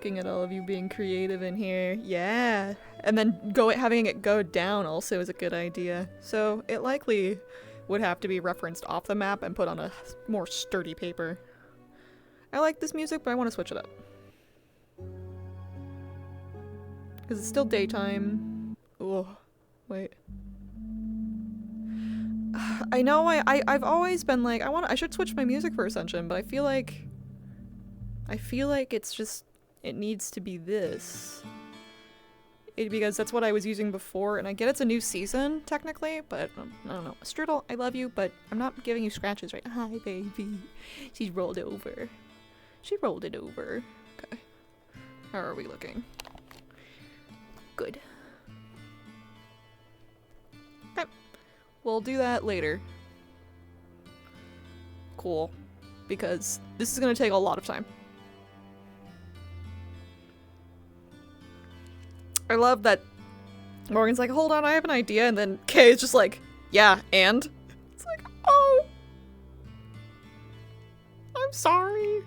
looking at all of you being creative in here. Yeah. And then having it go down also is a good idea. So it likely would have to be referenced off the map and put on a more sturdy paper. I like this music, but I want to switch it up. Because it's still daytime. Oh, wait. I know I've always been like, I should switch my music for Ascension, but I feel like it's just, it needs to be this. Because that's what I was using before, and I get it's a new season, technically, but I don't know. Strudel, I love you, but I'm not giving you scratches right now. Hi, baby. She's rolled over. She rolled it over. Okay. How are we looking? Good. Okay. We'll do that later. Cool. Because this is gonna take a lot of time. I love that Morgan's like, hold on, I have an idea, and then Kay is just like, yeah, and? It's like, oh! I'm sorry.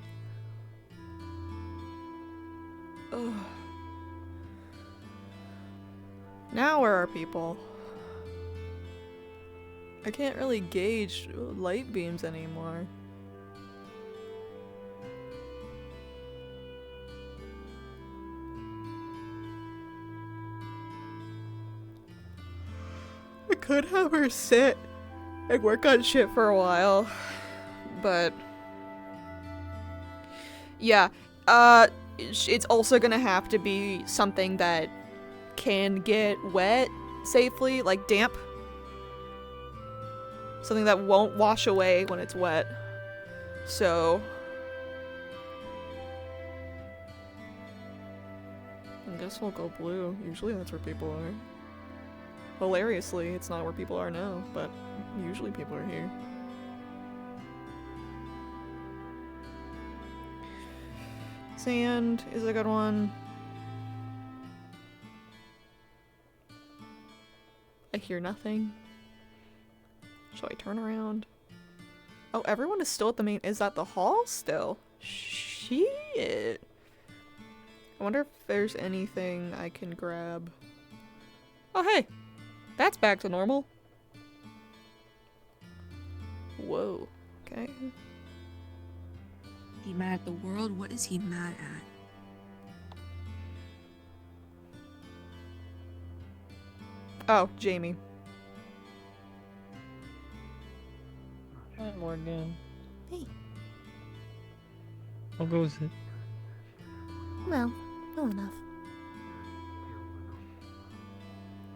Ugh. Now where are people? I can't really gauge light beams anymore. I could have her sit and work on shit for a while, but yeah, it's also gonna have to be something that can get wet safely, like damp. Something that won't wash away when it's wet. So I guess we'll go blue. Usually that's where people are. Hilariously, it's not where people are now, but usually people are here. Sand is a good one. I hear nothing. Shall I turn around? Oh, everyone is still at the main- is that the hall still? Shit. I wonder if there's anything I can grab. Oh, hey! That's back to normal. Whoa. Okay. He mad at the world? What is he mad at? Oh, Jamie. Hi, Morgan. Hey. How goes it? Well, well enough.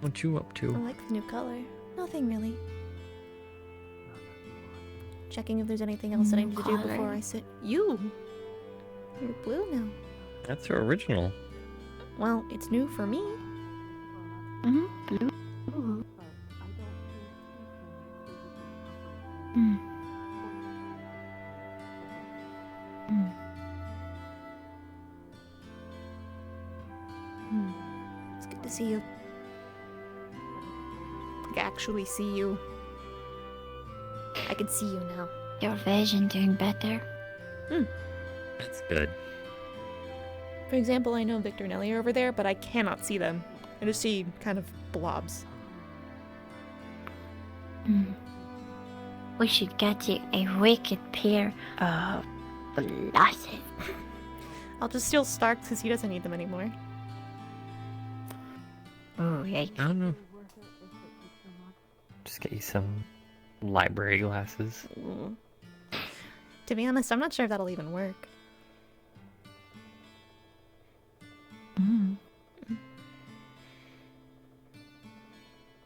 What you up I to? like the new color. Nothing really. Checking if there's anything else that I need to do before I sit. You! You're blue now. That's your original. Well, it's new for me. Blue. It's good to see you. Like, actually see you. I can see you now. Your vision doing better. That's good. For example, I know Victor and Ellie are over there, but I cannot see them. I just see kind of blobs. We should get you a wicked pair of glasses. I'll just steal Stark's because he doesn't need them anymore. Oh, yikes. I don't know. Just get you some library glasses. To be honest, I'm not sure if that'll even work.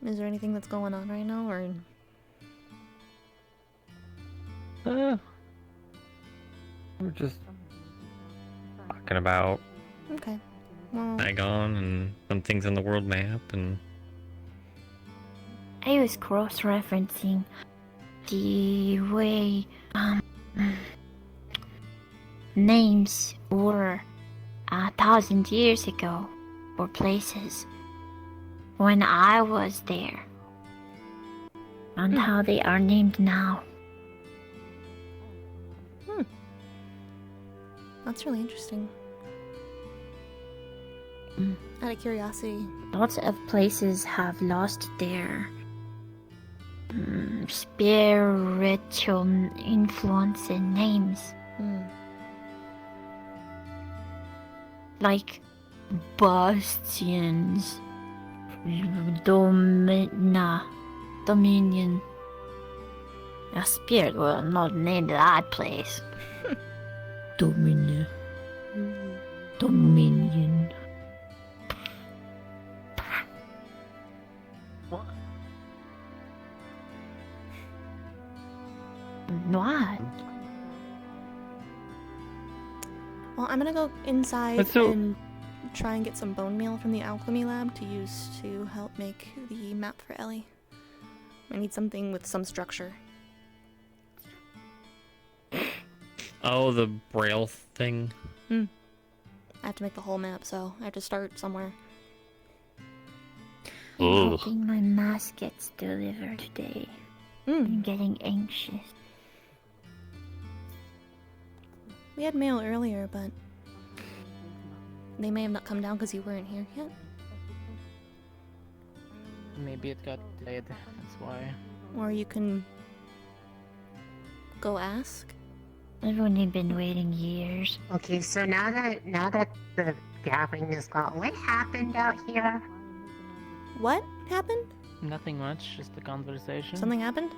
Is there anything that's going on right now, or? We're just talking about Okay. Well, Saigon and some things on the world map, and I was cross-referencing the way names were 1,000 years ago for places when I was there and how they are named now. That's really interesting. Out of curiosity. Lots of places have lost their spiritual influence and names. Like bastions, dominion. A spirit will not name that place. Dominion. Dominion. What? What? Well, I'm gonna go inside But so- and try and get some bone meal from the alchemy lab to use to help make the map for Ellie. I need something with some structure. Oh, the braille thing. I have to make the whole map, so I have to start somewhere. I'm Ugh. hoping my mask gets delivered today. I'm getting anxious. We had mail earlier, but they may have not come down because you weren't here yet. Maybe it got delayed. That's why. Or you can go ask. I've only been waiting years. Okay, so now that the gathering is gone, what happened out here? What happened? Nothing much. Just a conversation. Something happened?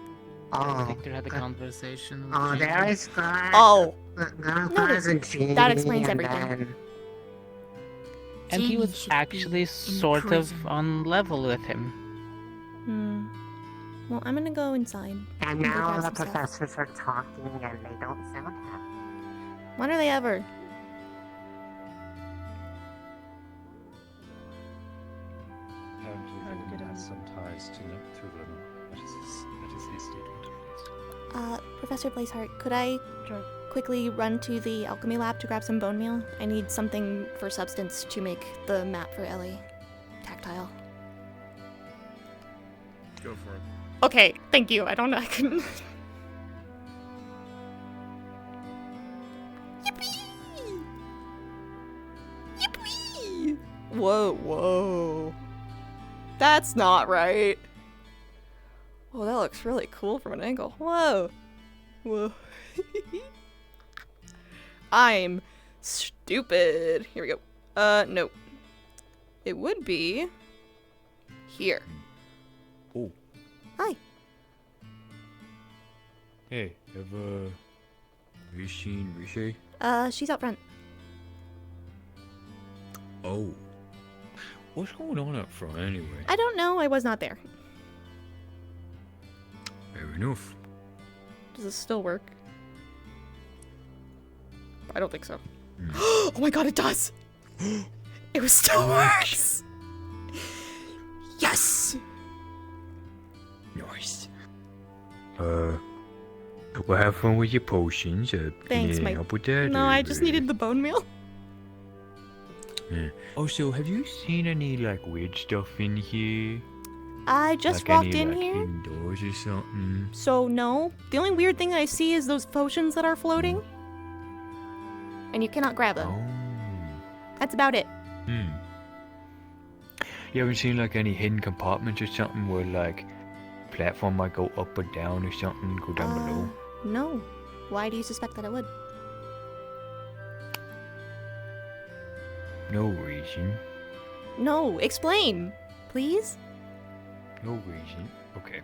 Victor had a conversation. With Oh, Jean. there is God. Oh. Grandpa's and Jean, That explains and everything. then- And he was Jeannie should actually be sort in of prison. on level with him. Well, I'm gonna go inside. And go now grab the some stuff. professors are talking and they don't sound happy. When are they ever? Apparently, the has some ties to them. That is his statement, at least. Professor Blazeheart, could I quickly run to the alchemy lab to grab some bone meal? I need something for substance to make the map for Ellie tactile. Go for it. Okay, thank you. I don't know. I couldn't. Yippee! Yippee! Whoa, whoa. That's not right. Oh, that looks really cool from an angle. Whoa. Whoa. I'm stupid. Here we go. No. It would be here. Oh. Hi. Hey, have you seen Riche? She's out front. Oh. What's going on up front anyway? I don't know. I was not there. Fair enough. Does this still work? I don't think so. Oh my god, it does! It still works! Yes! Nice. Well, have fun with your potions. Thanks, can I Mike. help with that? No, I just needed the bone meal. Yeah. Also, have you seen any like weird stuff in here? I just like walked any, in like, here. hidden doors or something? So, no. The only weird thing that I see is those potions that are floating. And you cannot grab them. That's about it. You haven't seen like any hidden compartments or something where like platform might go up or down or something, go down below? No. Why do you suspect that it would? No reason. No, explain, please. No reason. Okay.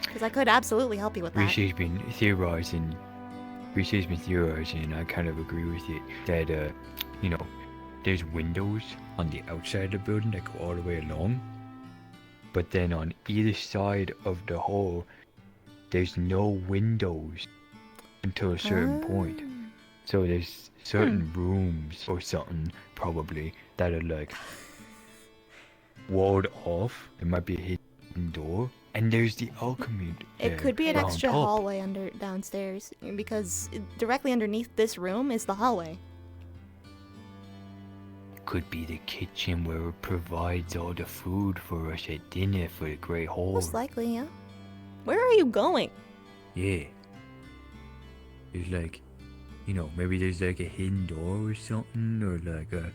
Because I could absolutely help you with that. Riche's been theorizing. And I kind of agree with it. That, you know, there's windows on the outside of the building that go all the way along. But then on either side of the hall, there's no windows until a certain point. So there's certain rooms or something, probably, that are like walled off. There might be a hidden door. And there's the alchemy. It could be an on extra top. hallway downstairs, because directly underneath this room is the hallway. Could be the kitchen where it provides all the food for us at dinner for the Great Hall. Most likely, yeah. Where are you going? Yeah. There's like You know, maybe there's like a hidden door or something, or like a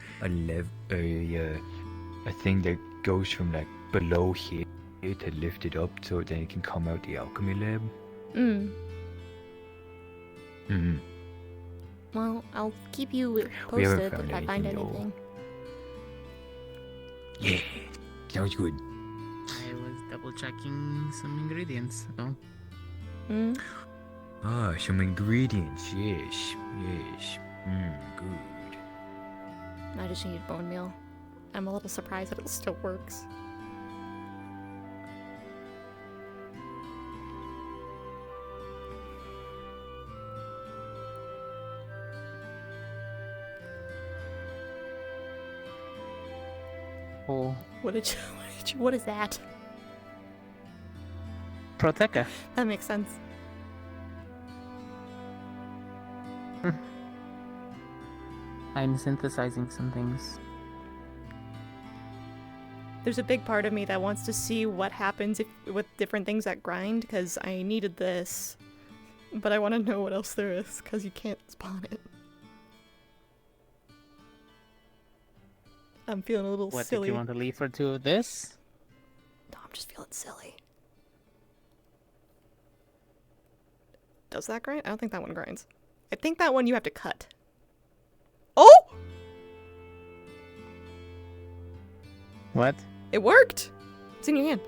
thing that goes from like below here to lift it up so then it can come out the alchemy lab. Well, I'll keep you We haven't posted found if I find anything, though. anything. Yeah, sounds good. I was double checking some ingredients. So. Ah, some ingredients, yes. Good. I just need bone meal. I'm a little surprised that it still works. Oh. What is that? Proteca. That makes sense. I'm synthesizing some things. There's a big part of me that wants to see what happens with different things that grind, because I needed this. But I want to know what else there is, because you can't spawn it. I'm feeling a little What, silly. did you want to leave for 2 of this? No, I'm just feeling silly. Does that grind? I don't think that one grinds. I think that one you have to cut. Oh! What? It worked! It's in your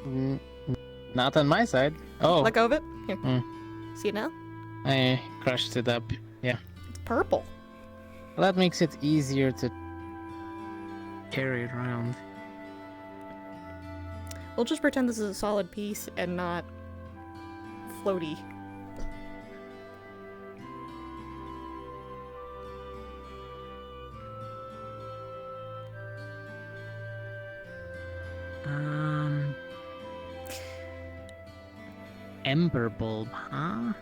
hand. Not on my side. Oh. Let go of it. Here. See it now? I crushed it up. Yeah. It's purple. Well, that makes it easier to carry it around. We'll just pretend this is a solid piece and not floaty. Ember bulb, huh?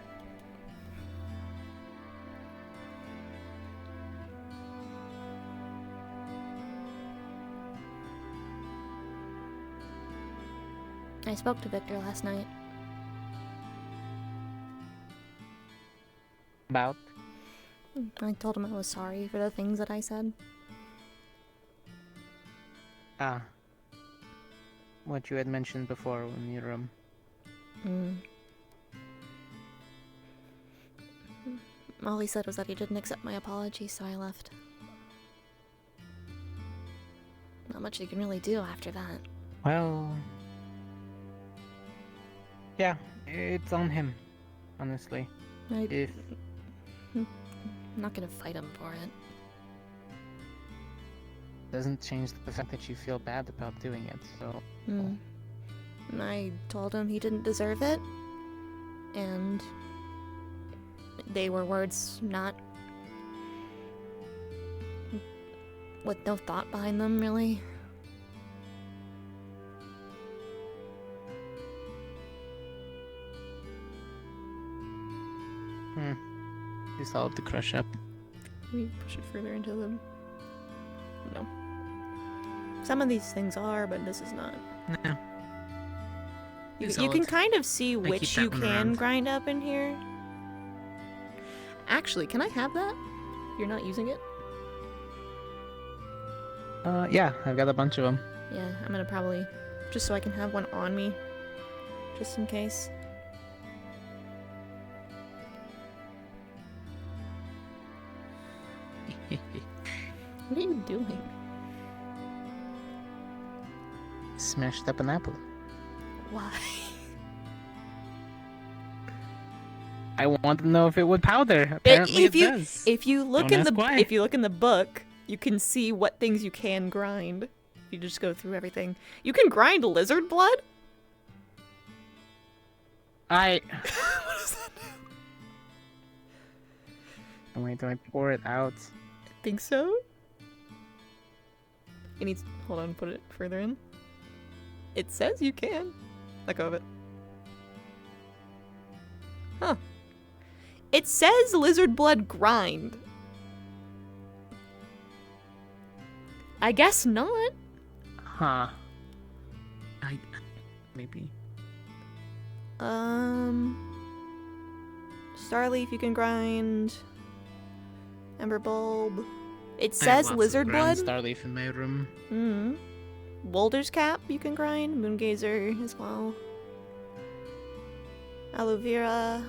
I spoke to Victor last night. About? I told him I was sorry for the things that I said. Ah. What you had mentioned before in your room. All he said was that he didn't accept my apology, so I left. Not much you can really do after that. Well... yeah, it's on him, honestly. If... I'm not gonna fight him for it. Doesn't change the fact that you feel bad about doing it, so... I told him he didn't deserve it, and they were words not with no thought behind them, really. You solved the crush up. Can we push it further into them? No. Some of these things are, but this is not. No. You can kind of see which you can grind up in here. Actually, can I have that? You're not using it? Yeah, I've got a bunch of them. Yeah, I'm gonna probably... just so I can have one on me. Just in case. What are you doing? Smashed up an apple. Why? I want to know if it would powder. Apparently it does. If you look Don't in ask the why. if you look in the book, you can see what things you can grind. You just go through everything. You can grind lizard blood? What does that do? Wait, do I pour it out? I think so. It needs... hold on, put it further in. It says you can. Let go of it. Huh. It says lizard blood grind. I guess not. Huh. Starleaf you can grind. Ember bulb. It I have says lots of lizard ground blood. Starleaf in my room. Hmm. Boulder's cap you can grind. Moongazer as well. Aloe vera.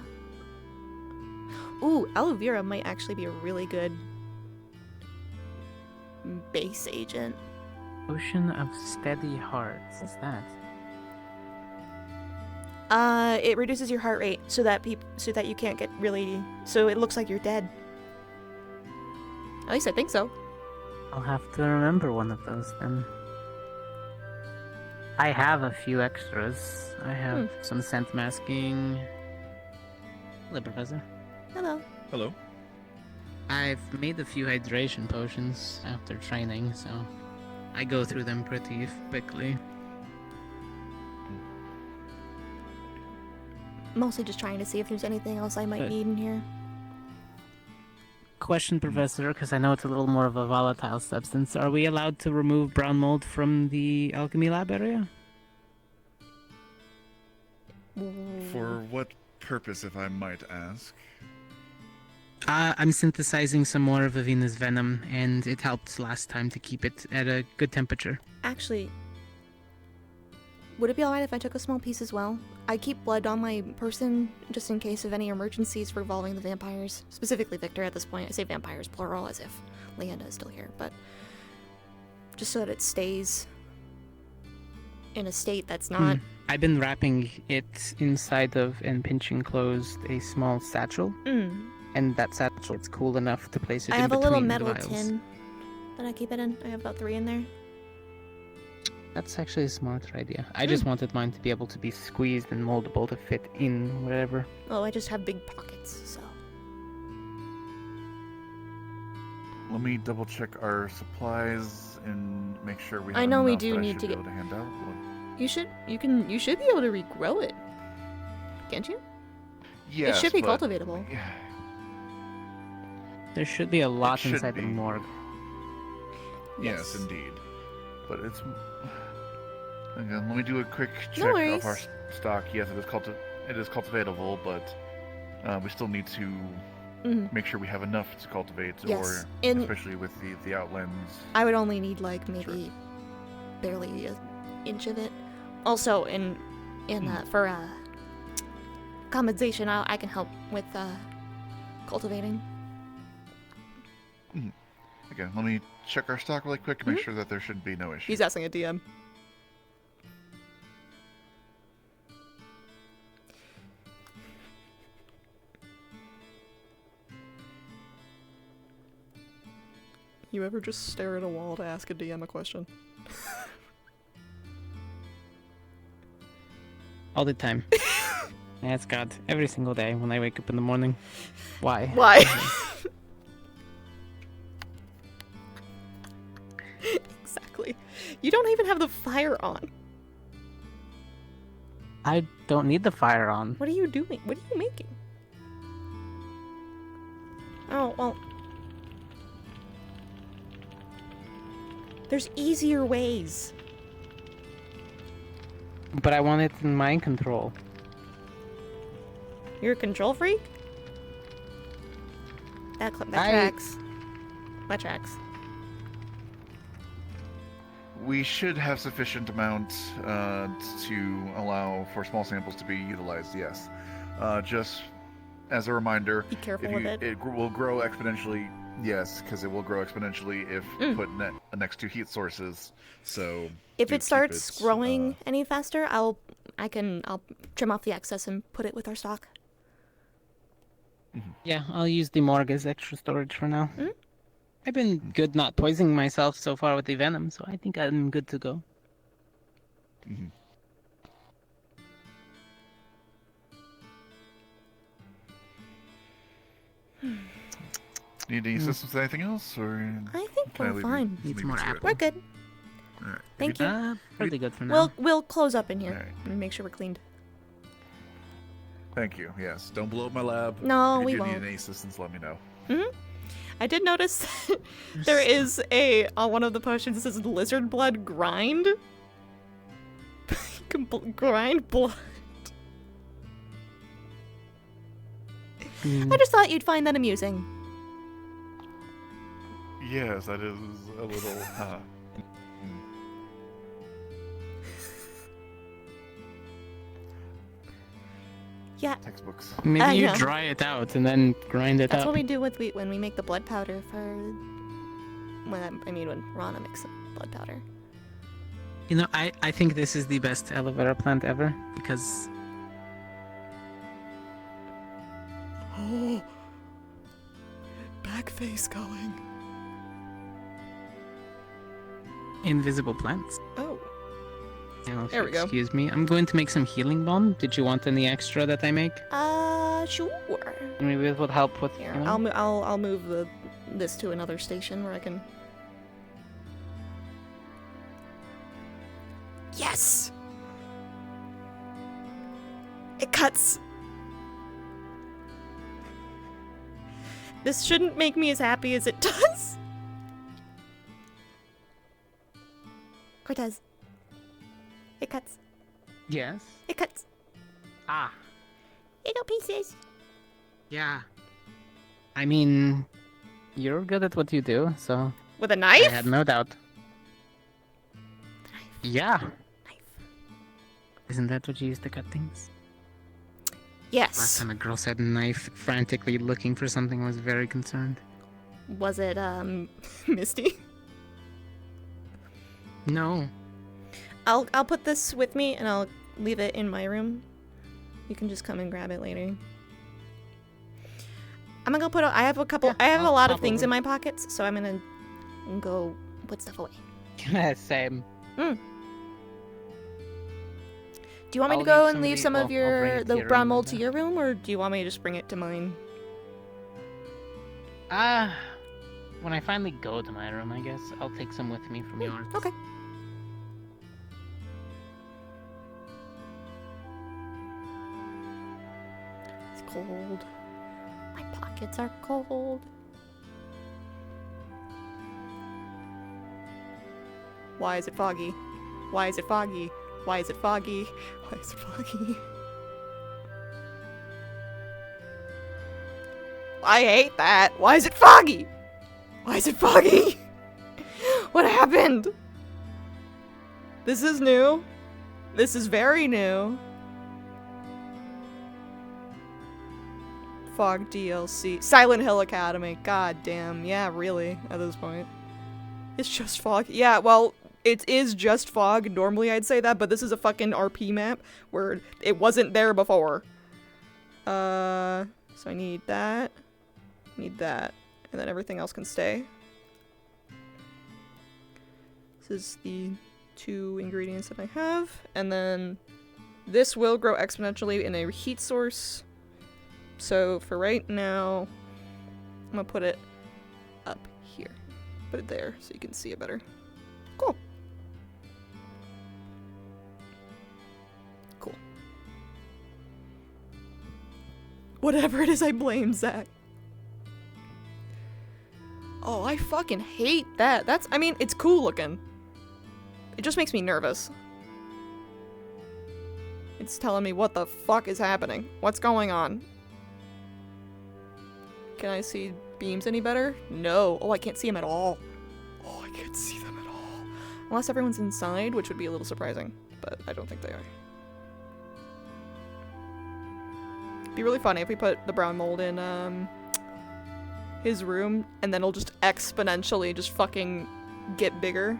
Ooh, aloe vera might actually be a really good base agent. Ocean of Steady Hearts. What's that? It reduces your heart rate so that you can't get really, so it looks like you're dead. At least I think so. I'll have to remember one of those then. I have a few extras. I have some scent masking. Hello, Professor. Hello. Hello. I've made a few hydration potions after training, so I go through them pretty quickly. Mostly just trying to see if there's anything else I might need in here. Question, Professor, because I know it's a little more of a volatile substance. Are we allowed to remove brown mold from the alchemy lab area? For what purpose, if I might ask? I'm synthesizing some more of Avina's venom, and it helped last time to keep it at a good temperature. Actually, would it be alright if I took a small piece as well? I keep blood on my person just in case of any emergencies revolving the vampires. Specifically Victor at this point. I say vampires plural as if Leanda is still here, but just so that it stays in a state that's not... I've been wrapping it inside of and pinching closed a small satchel. And that satchel is cool enough to place it I in have a between little the metal vials. tin that I keep it in. I have about 3 in there. That's actually a smart idea. I just wanted mine to be able to be squeezed and moldable to fit in wherever. Oh, I just have big pockets, so... Let me double check our supplies and make sure we have I know we enough do that I need should to be get... able to hand out. You should be able to regrow it. Can't you? Yes, it should be but- cultivatable. There should be a lot should inside the be. morgue. Yes, indeed. But it's... Again, let me do a quick No check of worries. our stock. Yes, it is cultivatable, but we still need to make sure we have enough to cultivate, Yes, or and- especially with the outlands. I would only need like maybe barely an inch of it. Also, for compensation, I can help with cultivating. Again, let me check our stock really quick to make sure that there should be no issue. He's asking a DM. You ever just stare at a wall to ask a DM a question? All the time. I ask God every single day when I wake up in the morning. Why? Why? Exactly. You don't even have the fire on. I don't need the fire on. What are you doing? What are you making? Oh, well. There's easier ways. But I want it in my control. You're a control freak? That tracks. That tracks. We should have sufficient amount to allow for small samples to be utilized, yes. Just as a reminder, Be careful if with you- it. it will grow exponentially, yes, because it will grow exponentially if put next to heat sources. So If do it keep starts it, growing any faster, I'll trim off the excess and put it with our stock. Yeah, I'll use the morgue as extra storage for now. I've been good not poisoning myself so far with the venom, so I think I'm good to go. Need any assistance with anything else, or I think can we're leave you- fine. leave you to it? We're good. All right. Thank you. Pretty good for now. We'll close up in here Alright. and make sure we're cleaned. Thank you. Yes, don't blow up my lab. No, if we you do won't. need any assistance, let me know. I did notice there is on one of the potions it says lizard blood grind. You can grind blood. I just thought you'd find that amusing. Yes, that is a little. Yeah. Textbooks. Maybe you yeah. dry it out and then grind it That's up. what we do when we make the blood powder for. When Rana makes the blood powder. You know, I think this is the best aloe vera plant ever because Oh, back face going. invisible plants. Oh. Now, if There you we go. Excuse me. I'm going to make some healing balm. Did you want any extra that I make? Sure. Maybe it would help with. Here, healing? I'll move this to another station where I can. Yes. It cuts. This shouldn't make me as happy as it does. Cortez. It cuts. Yes. It cuts. Ah. Little pieces. Yeah. I mean, you're good at what you do, so. With a knife? I had no doubt. Yeah. Isn't that what you use to cut things? Yes. Last time a girl said knife, frantically looking for something, I was very concerned. Was it, Misty? No. I'll put this with me and I'll leave it in my room. You can just come and grab it later. I'm gonna go put. I have a lot of things in my pockets, so I'm gonna go put stuff away. Same. Do you want me to I'll go leave and leave some I'll of bring your it to the your brown room mold then. to your room, or do you want me to just bring it to mine? When I finally go to my room, I guess I'll take some with me from yours. Okay. It's cold. My pockets are cold. Why is it foggy? Why is it foggy? Why is it foggy? Why is it foggy? I hate that. Why is it foggy? Why is it foggy? What happened? This is new. This is very new. Fog DLC. Silent Hill Academy. God damn. Yeah, really, at this point. It's just fog. Yeah, well, it is just fog. Normally I'd say that, but this is a fucking RP map where it wasn't there before. So I need that. Need that. And then everything else can stay. This is the 2 ingredients that I have. And then this will grow exponentially in a heat source. So for right now, I'm gonna put it up here. Put it there so you can see it better. Cool. Cool. Whatever it is, I blame Zach. Oh, I fucking hate that. I mean, it's cool looking. It just makes me nervous. It's telling me what the fuck is happening. What's going on? Can I see beams any better? No. Oh, I can't see them at all. Oh, I can't see them at all. Unless everyone's inside, which would be a little surprising. But I don't think they are. It'd be really funny if we put the brown mold in, his room, and then it'll just exponentially just fucking get bigger.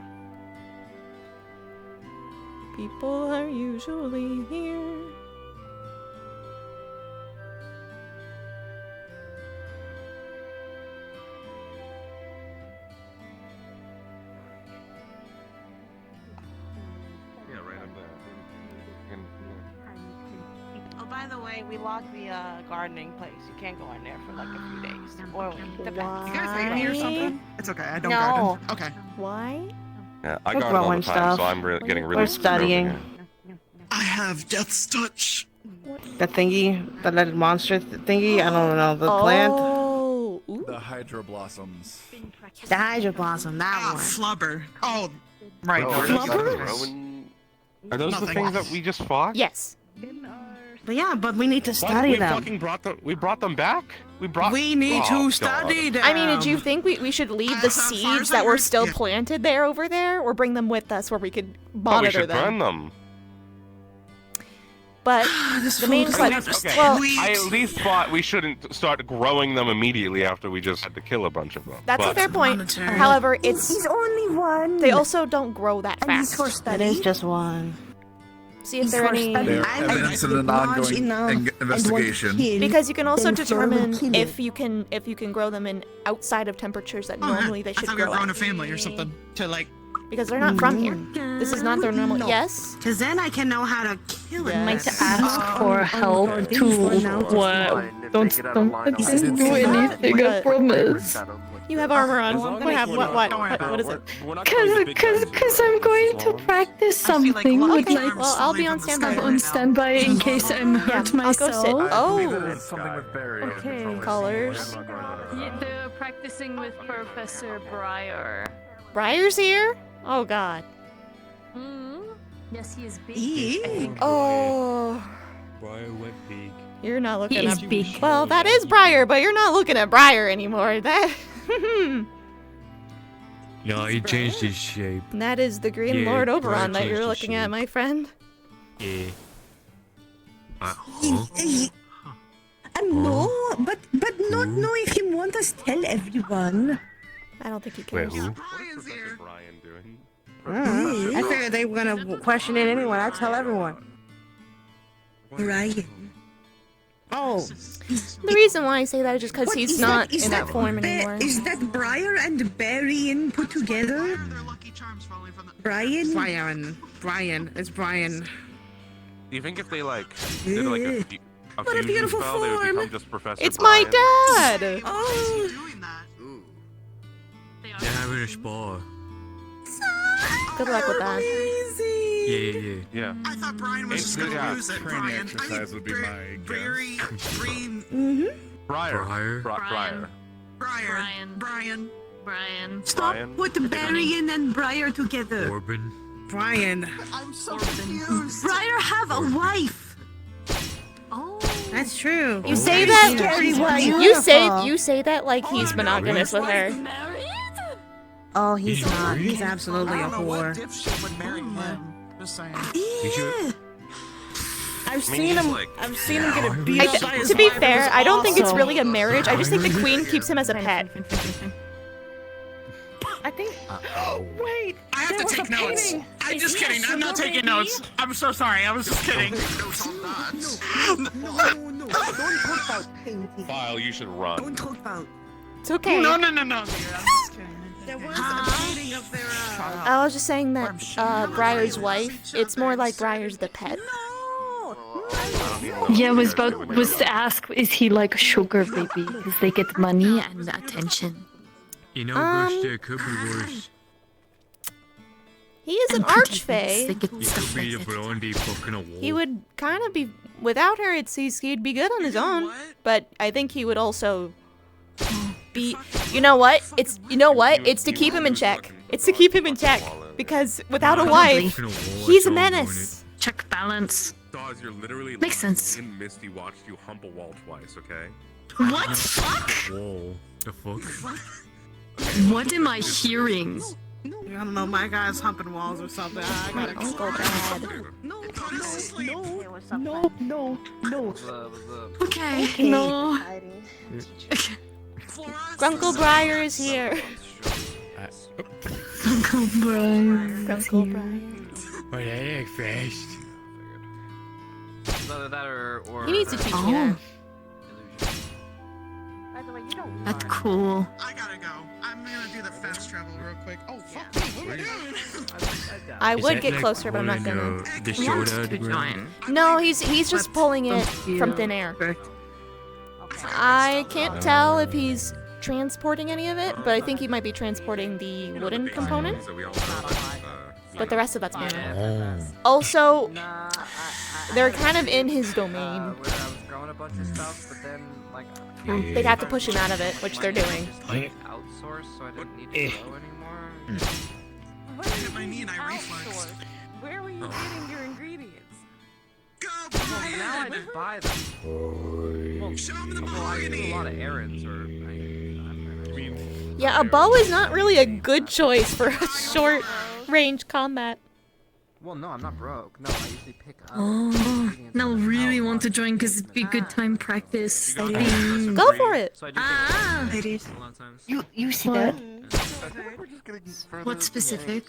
People are usually here. Yeah, right up there. Oh, by the way, we locked the gardening place. You can't go in there for like a few days. Or a week. Depends. You guys hate me or something? It's okay. I don't garden. Okay. Why? Yeah, I We're garden all the growing time, so stuff. I'm getting really We're studying. I have Death's Touch. The thingy, the little monster thingy. I don't know the plant. Oh, The Hydra Blossoms. The Hydra Blossom. That one. Flubber. Oh, right. Oh, no, are those that's the others. Roman? Are those the Nothing. things that we just fought? Yes. But yeah, but we need to study we them. fucking brought them. We brought them back. We need to study them. I mean, did you think we should leave the seeds that were still planted there over there, or bring them with us where we could monitor we should them? burn them. But the main question, well, I at least thought we shouldn't start growing them immediately after we just had to kill a bunch of them. that's a But- fair point. However, he's only one. They also don't grow that fast. It is just one. See if there are any They're evidence in an ongoing investigation. because you can also then Flora would determine kill if you can grow them in outside of temperatures that normally they I should thought we were grow growing a at. family or something to like. Because they're not from here. This is not their normal. No. Yes. Because then I can know how to kill it. Might ask for help to what? Don't let them do anything, I promise. You have armor on. What happened? What is it? Cause I'm going to practice something. Would Okay, like well, I'll be on standby. on standby in case I'm hurt I'll go sit. myself. Oh. Something with Barry. Okay. Colors. Yeah, they're practicing with Professor Breyer. Briar's here? Oh God. Yes, he is big. Oh. Briar went big. You're not looking He at. is big. Well, that is Briar, but you're not looking at Briar anymore. That. No, he changed his shape. That is the Green Yeah, Lord Briar Oberon that changed you're his looking at, shape. my friend. Yeah. No, but not know if you want us to tell everyone. I don't think he Wait, cares. who? Professor Brian doing? I figured they were gonna question it anyway. I tell everyone. Brian. Oh. The reason why I say that is just because What, he's is not that- is in that that form Ba- anymore. Is that Briar and Barry put together? Brian? Brian. It's Brian. Do you think if they like did like a What a fusion beautiful spell, they would form. become just Professor It's my Brian? dad! Oh. They're having a spa. Good luck with that. Yeah. I thought Brian was just gonna lose it. Training Brian. exercise would be my Very guess. green. Briar. Briar. Brian. Stop Brian. put Barry and Briar together. Corbin. Brian. I'm so confused. Briar have a wife. Oh. That's true. You say Very that. scary wife. You say that like he's monogamous with her. Oh, he's He's not. married? He's absolutely a whore. Dipshit would marry him. Just saying. Yeah. I've seen him- I've seen him get beat up by his To be wife. It fair, was I don't think it's awesome. really a marriage. I just think the queen keeps him as a pet. I think. Wait, I have there to was take a notes. painting. I'm Is just he a kidding. I'm not sugar taking baby? notes. I'm so sorry. I was just kidding. No. Don't talk about painting. File, you should run. Don't talk about. It's okay. No, dear. I'm just kidding. There was a painting of their. I was just saying that Briar's wife, it's more like Briar's the pet. Yeah, was to ask, is he like a sugar baby? Because they get money and attention. You know, Bush, there could be worse. He is an archfey. You could be the blondie fucking a wolf. He would kind of be without her. He'd be good on his own, but I think he would also be. You know what? It's to keep him in check. It's to keep him in check because without a wife, he's a menace. Check balance. Dawes, you're literally Makes sense. in Misty watched you hump a wall twice, okay? What? Fuck? Whoa. The fuck? What am I hearing? I don't know. My guy's humping walls or something. I gotta Uncle Dad. No. Okay, no. Grunkle Briar is here. Uncle Brian. Grunkle Briar. Oh, that look fast. Either that or He needs to teach me that. By the way, you don't. That's cool. I gotta go. I'm gonna do the fast travel real quick. Oh, fuck me. What are we doing? I Is would that get like closer, but I'm not pulling, gonna. the shoulder out of the ground? No, he's just pulling it from thin air. I can't tell if he's transporting any of it, but I think he might be transporting the wooden component. So we all But the rest of that's manual. Oh. Also, they're kind of in his domain. where I was growing a bunch of stuff, but then like They'd have to push him out of it, which they're doing. outsourced, so I didn't need to go anymore. What did my knee and I reflex? Where were you getting your ingredients? Go, now I just buy them. Well, show me the I do a lot of errands, or I mean. Yeah, a bow is not really a good choice for a short range combat. Well, no, I'm not broke. No, I usually pick up. Oh, now really want to join because it'd be good time practice. Go for it. Ah, It is. You see What? that? What specific?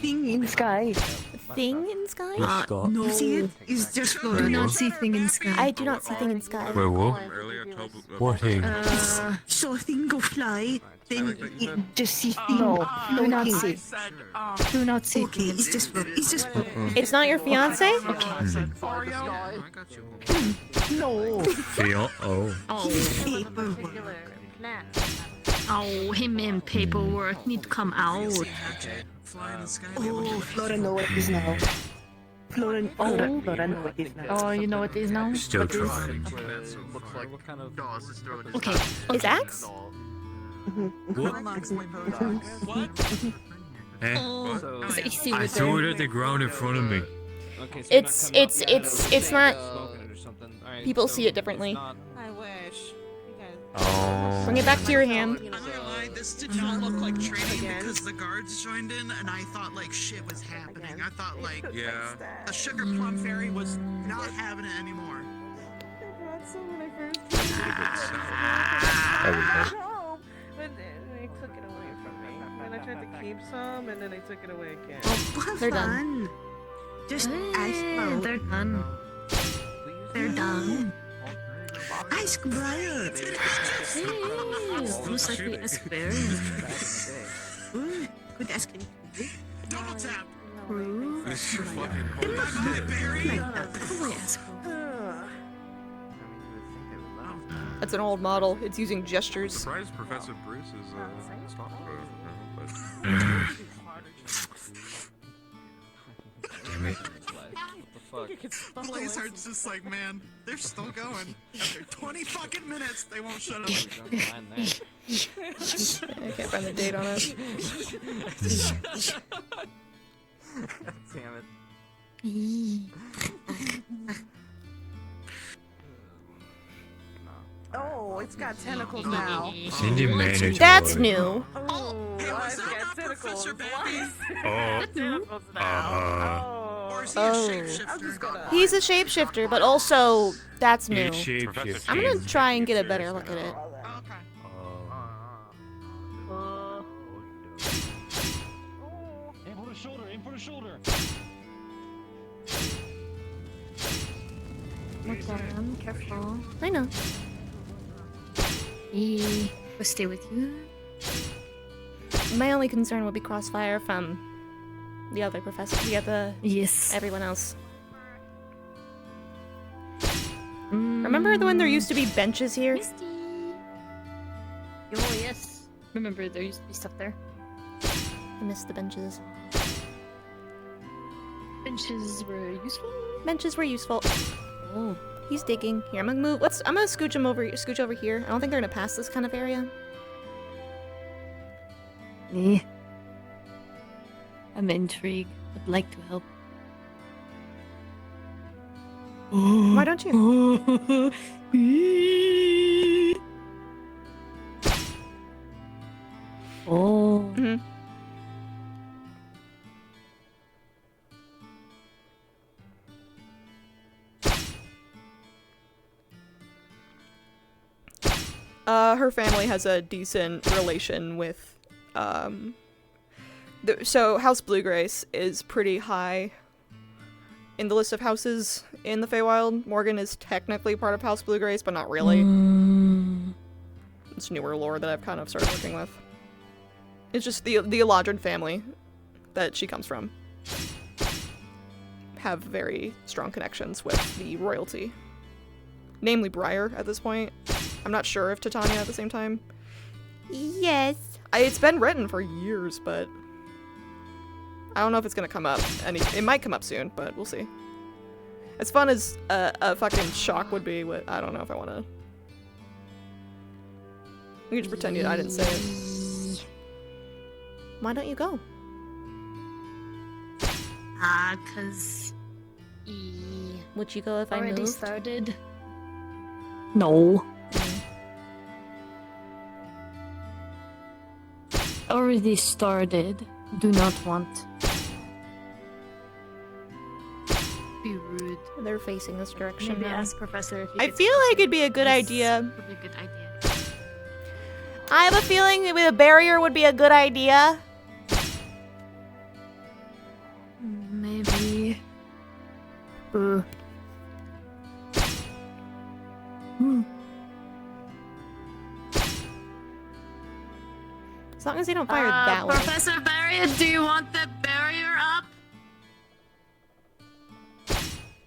Thing in sky. Thing in sky? No. You see it? It's just Do floating. not see thing in sky. I do not see thing in sky. Wait, what? What thing? So thing go fly, then it just see thing. No, do not floating. see. Do not see. Okay, it's just floating. It's just floating. It's not your fiance? No. Feel? Oh. Oh, him and paperwork need to come out. Oh, Flora know what it is now. Flora know what it is now. Oh, you know what it is now? Still What is- trying. What kind of dolls is throwing? Okay. Is axe? What? Eh? So you see I what threw it they're- at the ground in front of me. Okay, so It's not. People see it differently. I wish. Oh. Bring it back to your hand. I'm not gonna lie, this did not look like training because the guards joined in and I thought like shit was happening. I thought like the Sugar Plum Fairy was not having it anymore. But they took it away from me. And I tried to keep some, and then they took it away again. They're done. Just ask Yeah, they're done. They're done. Ask Brian. Most likely ask Barry. Good asking. Double tap. This is fucking Probably ask That's an old model. It's using gestures. surprised Professor Bruce is stopped Damn it. Blizzard's just like, man, they're still going. After 20 fucking minutes, they won't shut up. I can't find the date on it. Damn it. Oh, it's got tentacles now. Cindy managed. That's new. Oh, it's got tentacles. Oh. Or is he Oh. a shapeshifter? He's a shapeshifter, but also that's new. It's shapeshifting. I'm gonna try and get a better look at it. Aim for the shoulder, aim for the shoulder. Look at him, careful. I know. We'll stay with you. My only concern would be crossfire from the other professor, Yes. everyone else. Remember when there used to be benches here? Oh yes. Remember there used to be stuff there. I miss the benches. Benches were useful. Benches were useful. Oh, he's digging. Here, I'm gonna move. I'm gonna scooch over here. I don't think they're gonna pass this kind of area. I'm intrigued. I'd like to help. Why don't you? Oh. Mhm. Her family has a decent relation with, so House Bluegrace is pretty high in the list of houses in the Feywild. Morgan is technically part of House Bluegrace, but not really. It's newer lore that I've kind of started working with. It's just the Eladrin family that she comes from have very strong connections with the royalty. Namely Briar at this point. I'm not sure if Titania at the same time. Yes. It's been written for years, but I don't know if it's gonna come up. It might come up soon, but we'll see. As fun as a fucking shock would be, I don't know if I want to. We can just pretend I didn't say it. Why don't you go? 'Cause Would you go if I Already moved? started. No. Already started. Do not want. Be rude. They're facing this direction Maybe now. ask Professor if he I could feel like it'd be a good idea. Would be a good idea. I have a feeling maybe a barrier would be a good idea. Maybe. Hmm. As long as they don't fire that way. Professor Barrier, do you want the barrier up?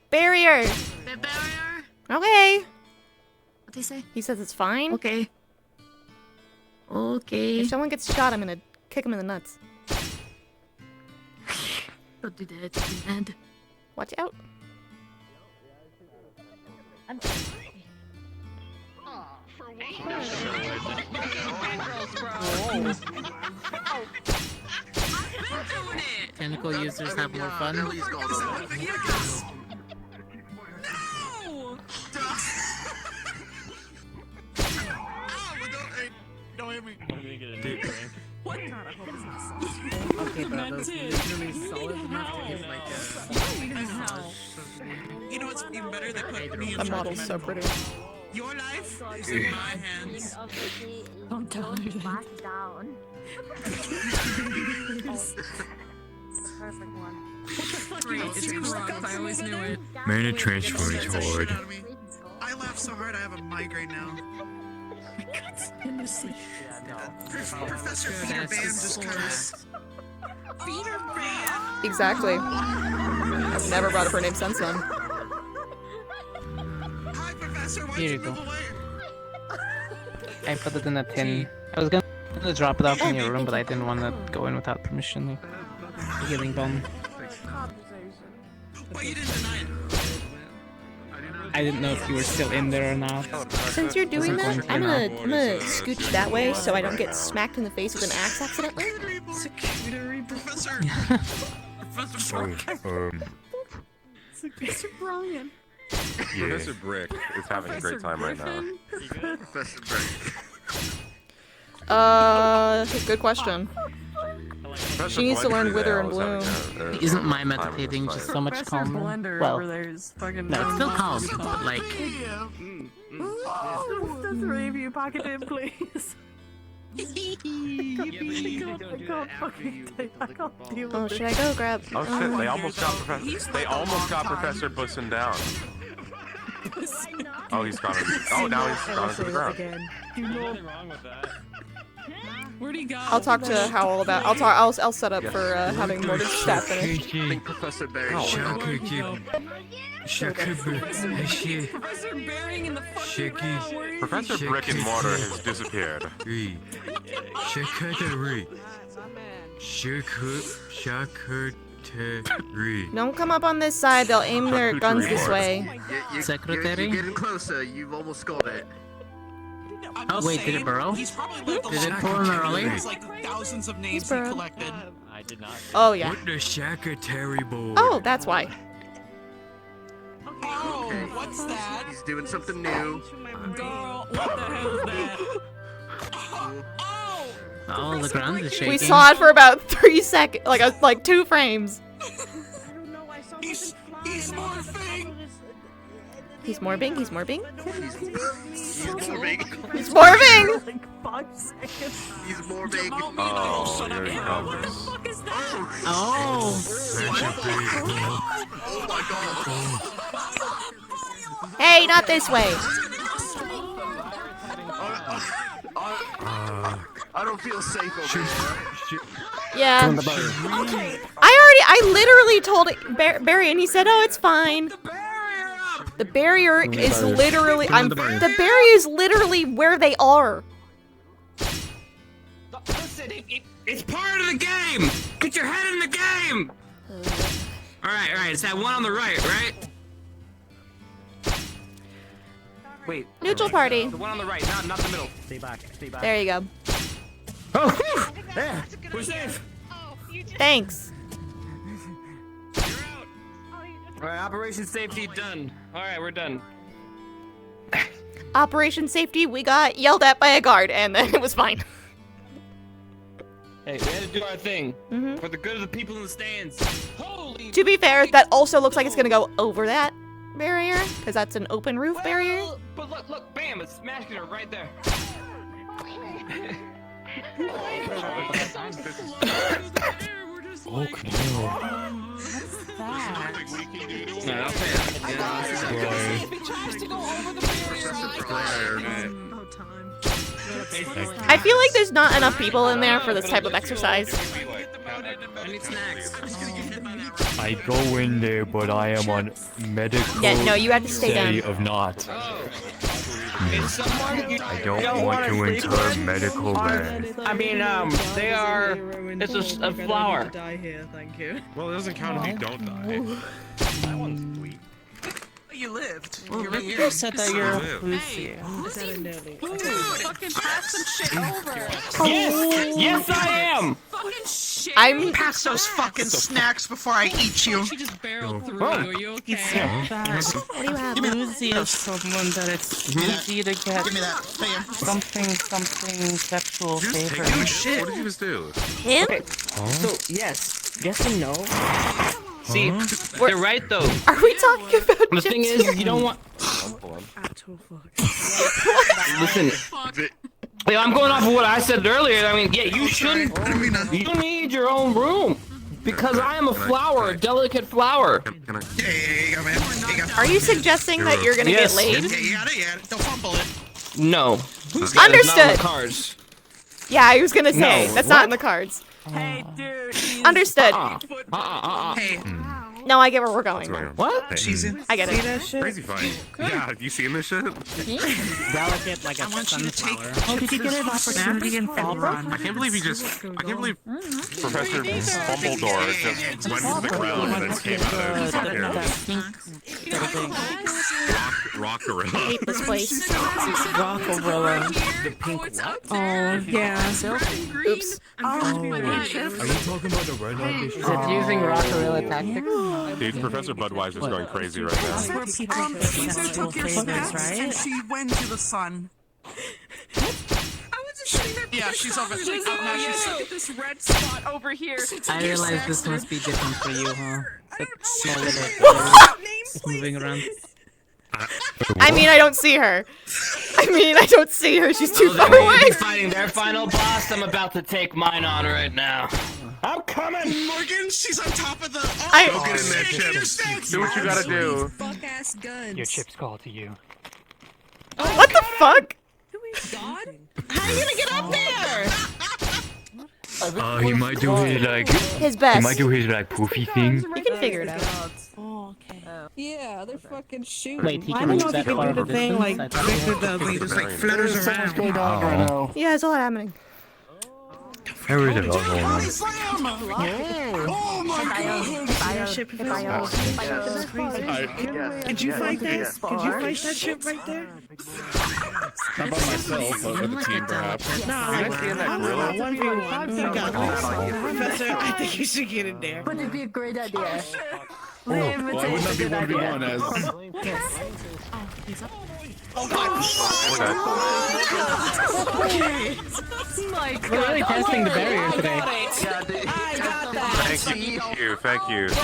Barrier! The barrier? Okay. What do you say? He says it's fine. Okay. Okay. If someone gets shot, I'm gonna kick him in the nuts. Don't do that, man. Watch out. I'm Chemical users have more fun. Don't hit me. I'm gonna get a new drink. What? Okay, bro, those literally solid enough to hit like You know what's even better? They put me in That charge model's of so it. pretty. Your life is in my hands. Don't tell her that. Back down. Perfect one. Great, it's corrupt. I always knew it. Mana transfer is hard. I laugh so hard I have a migraine now. Professor Peter Van just kind of... Peter Van! Exactly. I've never brought up her name since then. Hi, Professor. Why'd Here you you go. move away? I put it in a tin. I was gonna drop it off in your room, but I didn't want to go in without permission. The healing bomb. But you didn't deny it. I didn't know if you were still in there or not. Since you're doing that, I'm gonna scooch that way so I don't get smacked in the face with an axe accidentally. Secretary Professor. Professor Professor Brian. Professor Brick is having a great time right now. Professor Brick. Good question. She needs to learn Wither and Bloom. Isn't my meditating just so much calmer? Well, no, it's still calm, but like... The three of you pack it in, please. Oh, should I go grab? Oh shit! They almost got Professor. They almost got Professor Bussin down. Oh, he's gone. Oh, now he's gone into the ground. Nothing wrong with that. Where'd he go? I'll talk to Howell about. I'll set up for having Morgan's staff finished. I think Professor Barry. Professor Bearing in the fucking Professor Brick and Mortar has disappeared. Don't come up on this side. They'll aim their guns this way. Secretary? You're getting closer. You've almost got it. Oh, wait, did it burrow? He's probably like the Did it pull in early? There's like thousands of names he collected. I did not. Oh yeah. What the secretary board? Oh, that's why. Oh, what's that? He's doing something new. Girl, what the hell is that? Oh, the ground is shaking. We saw it for about 3 seconds, like 2 frames. He's morphing. He's morbing. He's morbing. He's morphing. He's morphing. Like 5 seconds. He's morphing. Oh, here he comes. Oh! Oh my god. Hey, not this way. I don't feel safe over here. Yeah. I literally told Barry, and he said, "Oh, it's fine." The barrier is literally. The barrier is literally where they are. Listen, it's part of the game! Get your head in the game! Alright, it's that one on the right, right? Wait. Neutral party. The one on the right, not the middle. Stay back, stay back. There you go. Oh, there! We're safe! Thanks. Alright, Operation Safety done. Alright, we're done. Operation Safety, we got yelled at by a guard, and then it was fine. Hey, we had to do our thing. For the good of the people in the stands. Holy To be fair, that also looks like it's gonna go over that barrier, because that's an open roof barrier. But look, bam, it's smashing her right there. Okay. I feel like there's not enough people in there for this type of exercise. I go in there, but I am on medical. Yeah, no, you have to stay say down. of not. I don't want to enter medical land. I mean, they are. It's a flower. Die here, thank you. Well, it doesn't count if you don't die. That one's sweet. You lived. Well, You're Victor here. said that So you're you lived. Lucy. Dude, fucking pass some shit over. Yes, I am. Fucking shit. I'm pass those fucking snacks before I eat you. She just barreled through. Oh. Are you okay? What do you have? Lucy is someone that it's easy to get Give me that. something sexual favor. What did you just do? Him? Okay, so yes and no. See, they're right though. Are we talking about The thing chips is, here? you don't want. Actual fuck. Listen. Yeah, I'm going off of what I said earlier. I mean, yeah, you shouldn't. You need your own room. Because I am a flower, a delicate flower. Are you suggesting that you're gonna Yes. get laid? Yeah, you got it. Don't fumble it. No. Understood. Not on the cards. Yeah, I was gonna say, No, that's not what? in the cards. Hey, dude. Understood. Hey. No, I get where we're going. What? She's in. I get it. Crazy funny. Yeah, have you seen this shit? Delicate like a I want you to take. sunflower. Did you get an opportunity in fall run? I can't believe he just. I can't believe Professor Dumbledore just went to the ground and then came out of Rock I Gorilla. hate this place. Rockarilla. The pink what? Oh, yeah. Oops. Are you talking about the red light Is it using Rockarilla tactics? Dude, Professor Budweiser's going crazy right That's now. where people took your snacks and she went to the sun. I was just sitting there. Yeah, she's over there. She's Now she's look at this red spot over here. I realize this must be different for you, huh? It's moving around. I mean, I don't see her. She's too far They're away. fighting their final boss. I'm about to take mine on right now. I'm coming. Morgan, she's on top of the. Oh, Go get in there, Chips. Do what you gotta do. Fuck ass guns. Your chip's call to you. What the fuck? God? How are you gonna get up there? He might do his like. His He best. might do his like poofy thing. You can figure it out. Oh, okay. Yeah, they're fucking shooting. Wait, he I can don't reach know if that you far can of do a the thing distance. like I think Victor does, where he just like flutters around. going on right now. Yeah, it's all happening. There is a lot going on. Oh my god! Could you fight that? Could you fight that shit right there? Not by myself, but with a team, perhaps. No, Did I stand that gorilla? 1v1. You got this. Professor, I think you should get in there. Would it be a great idea? Why wouldn't that be 1v1 as... We're really testing the barrier today. Thank you. I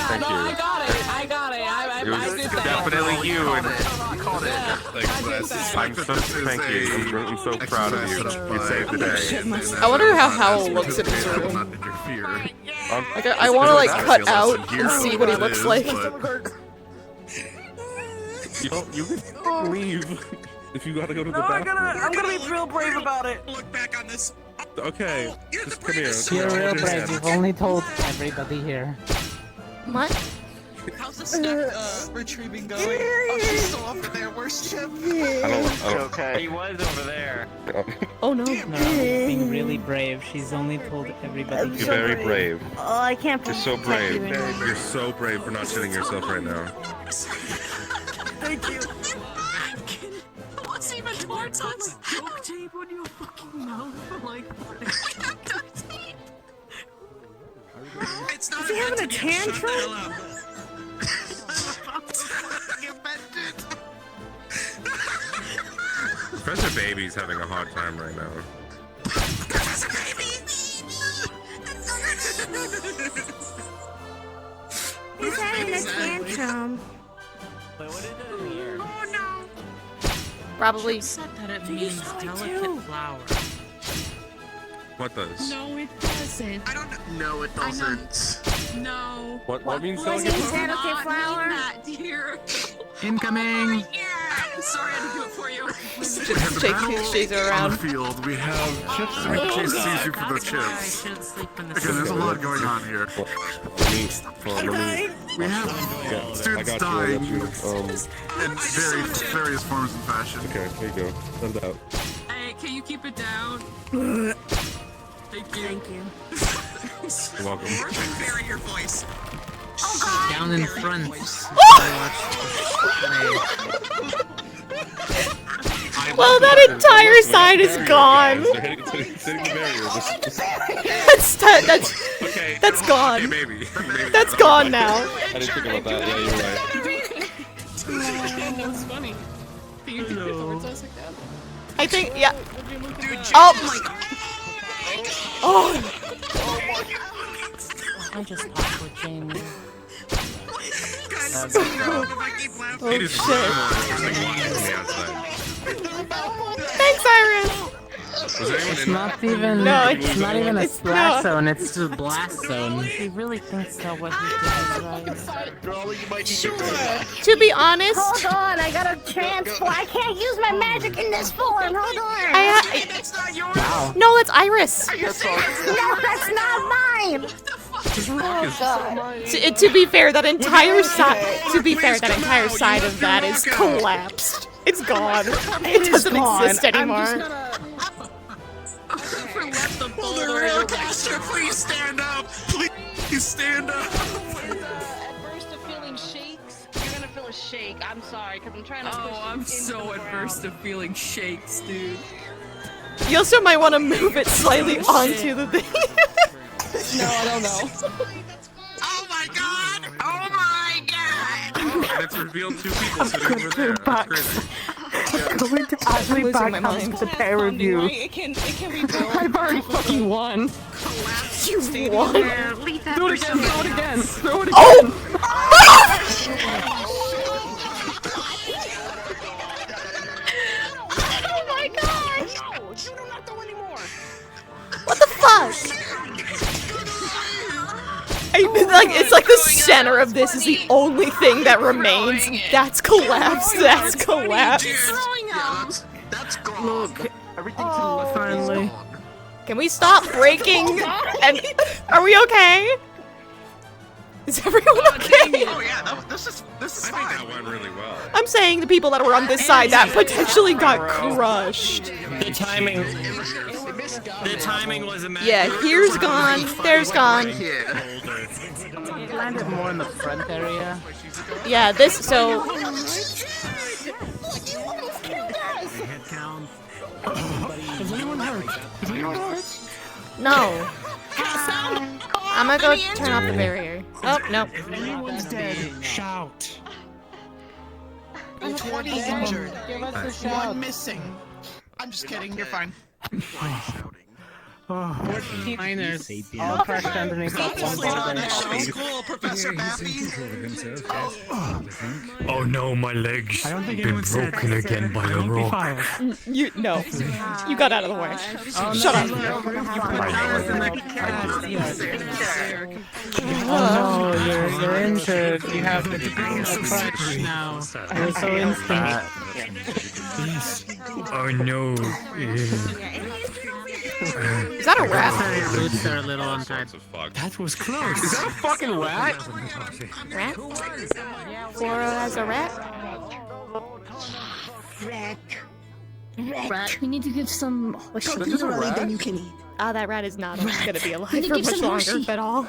got it. It was definitely you, and I'm so thank you. I'm so proud of you. You saved the day. I wonder how Howell looks in his room. Like, I want to like cut out and see what he looks like. You can leave if you gotta go to the No, bathroom. I'm gonna be real brave about it. Look back on this. Okay, just come here. You're real brave. You've only told everybody here. What? How's the step retrieving going? Oh, she's still over there. Where's Chip? I don't. Okay. He was over there. Oh no. No, she's being really brave. She's only told everybody You're here. very brave. Oh, I can't. You're so protect you brave. anymore. You're so brave for not shitting yourself right now. Thank you. What's even towards us? Duct tape on your fucking mouth for like. It's not Is he having a tantrum? Professor Baby's having a hard time right now. Professor Baby! He's having a tantrum. Wait, what is it in the air? Oh no! Probably. Said that it means delicate flower. What does? No, it doesn't. I don't know. No, it doesn't. No. What means What delicate means flower? delicate flower? That, dear. Incoming! I'm sorry I had to do it for you. Just shake her On around. the field, we have chips and we chase Suzu for the chips. Again, there's a lot going on here. We have students dying in various forms and fashion. Okay, here you go. Send it out. Hey, can you keep it down? Thank you. Thank you. You're welcome. Or bury your voice. Down in front. Well, that entire side is gone. That's gone. Hey, baby. That's gone now. I didn't think about that. Yeah, you're right. That's funny. Can you keep it towards us again? I think, yeah. Dude, Oh! Oh! I just talked with Jamie. Guys, so if I keep laughing. It is shit. more interesting watching from the outside. Thanks, Iris! Was anyone It's in not even. No, it's not even a it's splash not. zone. It's just a blast zone. He really thinks that what he did is right. Sure. To be honest, Hold on, I got a transform. I can't use my magic in this form. Hold on. That's not yours. Wow. no, that's Iris. No, that's not mine. To be fair, that entire side. To be fair, that entire side of that is collapsed. It's gone. It doesn't exist anymore. Hold the real caster, please stand up. Please stand up. Adverse to feeling shakes? You're gonna feel a shake. I'm sorry, because I'm trying to push Oh, I'm into so the adverse ground. to feeling shakes, dude. You also might want to move it slightly onto the thing. No, I don't know. Oh my god! Oh my god! And it's revealed two people sitting over there. That's crazy. Going to actually losing back my up mind. to pair of you. It can be real. I've already fucking won. You won. Do it again. Throw it again. Throw it again. Oh! Oh my god! No, you do not go anymore. What the fuck? It's like the center of this is the only thing that remains. That's collapsed. That's collapsed. That's gone. Look, everything's finally. Can we stop breaking? And are we okay? Is everyone okay? Oh yeah, this is I fine. think that went really well. I'm saying the people that were on this side that potentially got crushed. The timing. The timing was a matter. Yeah, here's gone. There's gone. It landed more in the front area. Yeah, this so. Is anyone hurt? Is anyone hurt? No. I'm gonna go turn off the barrier. Oh, no. If anyone's dead, shout. 20 injured. Give us a One shout. missing. I'm just kidding. You're fine. Oh, miners all crushed underneath that one building. School, Professor Bappy. Oh no, my legs I don't have think been anyone said- broken again by a Don't be rock. fired. You no. You got out of the way. Oh, Shut up. Oh no, you're injured. You have to bring a crutch now. You're so instant. Oh no. Is that a rat? Your boots are a little untied. That was close. Is that a fucking rat? Rat? Flora has a rat? Rat. We need to give some then you can eat. Oh, that rat is not gonna be alive Can you for give much some longer Hershey? at all.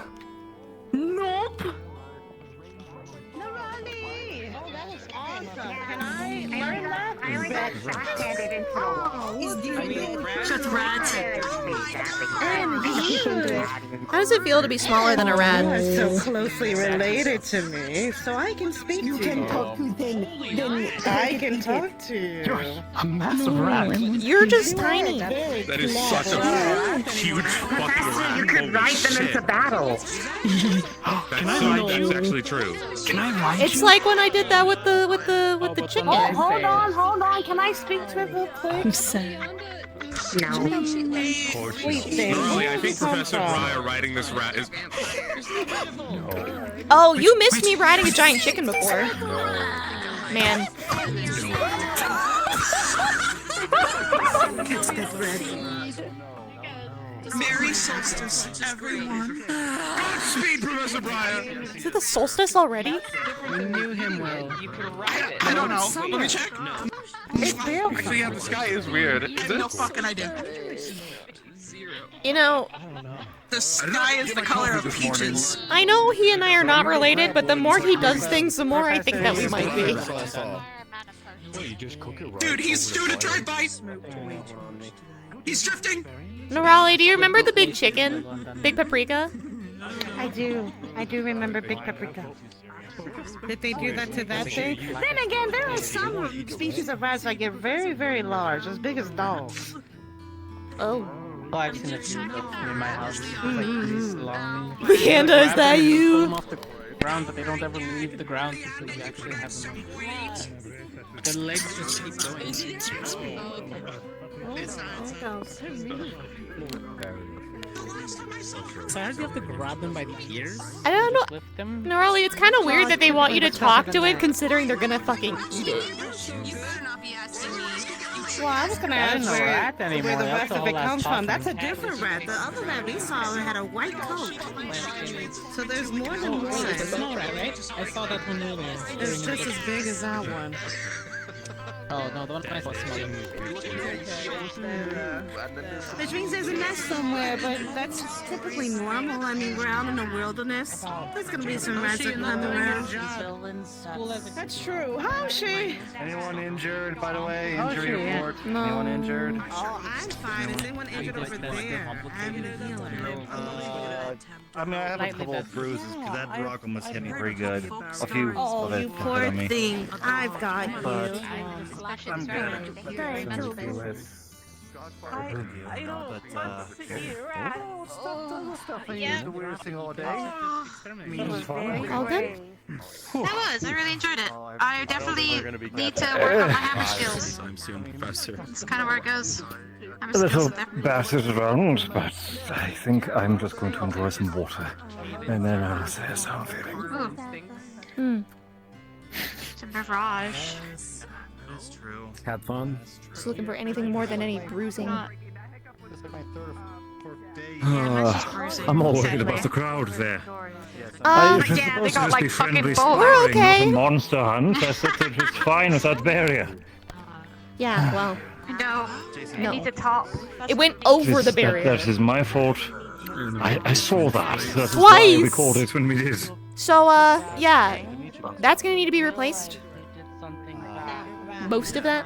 Nope. Oh, that was awesome. Can I? Shut rat. How does it feel to be smaller than a rat? You are so closely related to me, so I can speak to you. Can talk to then I can talk to you. You're a massive rat. You're just tiny. That is such a huge fucking rat. You could ride them into battle. That's actually true. Can I ride It's like when I did that with the chicken. Hold on. Can I speak to it real quick? No. Wait, Normally, I think Professor Breyer riding this rat is. Oh, you missed me riding a giant chicken before. Man. Merry solstice, everyone. Speed, Professor Breyer. Is it the solstice already? You knew him well. I don't know. Let me check. Actually, yeah, the sky is weird. I have no fucking idea. You know, The sky is the color of peaches. I know he and I are not related, but the more he does things, the more I think that we might be. Dude, he's doing a drive-by. He's drifting. Norali, do you remember the big chicken? Big paprika? I do remember Big Paprika. Did they do that to that thing? Then again, there are some species of rats that get very, very large, as big as dogs. Oh. Oh, I've seen a few in my house. Like these long. Leander, is that you? Pull them off the ground, but they don't ever leave the ground until you actually have them. The legs just keep going. So how do you have to grab them by the ears? I don't know. Lift them? Norali, it's kind of weird that they want you to talk to it, considering they're gonna fucking eat it. Well, I was gonna ask a rat anymore. where the That's rest a of whole it ass comes from. possum. That's a different rat. The other rat we saw had a white coat. So there's more than one. It's a small rat, right? I saw that one earlier. It's just as big as that one. Oh no, the one I saw was smaller. Which means there's a nest somewhere, but that's typically normal. I mean, we're out in the wilderness. There's gonna be some rats that come around. That's true. How's she? Anyone injured, by the way? Oh, Injury sure, yeah. report? No. Anyone injured? Oh, I'm fine. Is anyone injured over there? I'm the healer. I mean, I have a couple of bruises, because that rock almost hit me pretty good. A few Oh, of it you hit poor on me. thing. I've got But you. I'm good. I don't want to see a rat. I used the weirdest thing all day. All good? I really enjoyed it. I definitely need to work on my hammer skills. I'm soon, Professor. That's kind of where it goes. Hammer A little skills definitely. battered around, but I think I'm just going to enjoy some water. And then I'll say how I'm feeling. Ooh. It's a beverage. That's true. Had fun. Just looking for anything more than any bruising. I'm all worried about the crowd there. Yeah, they got like fucking We're bored. okay. Monster hunt. I said it was fine without barrier. Yeah, well, No, No. I need to top. it went over the barrier. That is my fault. I saw that. That's why we Twice. called it when we did. So, yeah, that's gonna need to be replaced. Most of that.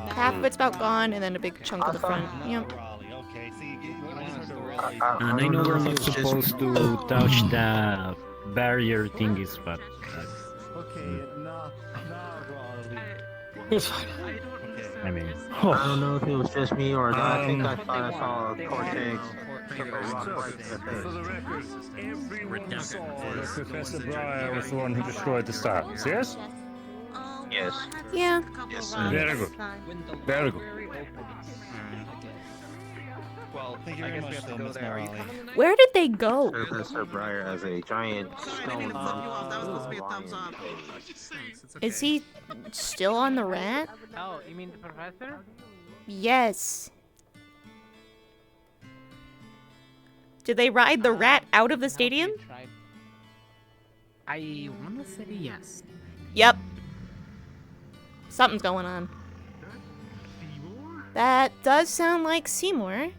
Half of it's about gone, and then a big chunk of the front. Yep. And I know we're not supposed to touch the barrier thingies, but... I mean... I don't know if it was just me or not. I think I thought I saw a Cortex. Professor Breyer was the one who destroyed the stars, yes? Yes. Yeah. Yes. Very good. Very good. Well, thank you very much, Miss Morale. Where did they go? Professor Breyer as a giant stone Is he still on the rat? Oh, you mean the professor? Yes. Did they ride the rat out of the stadium? I want to say yes. Yep. Something's going on. That does sound like Seymour.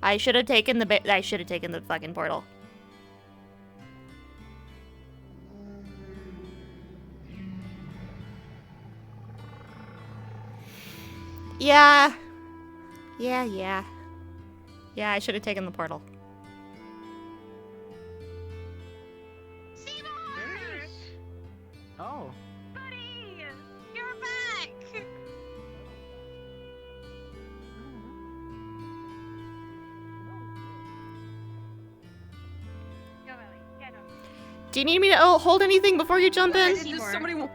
I should have taken the fucking portal. Yeah. Yeah, I should have taken the portal. Oh. Buddy, you're back. Do you need me to hold anything before you jump in? Somebody. What?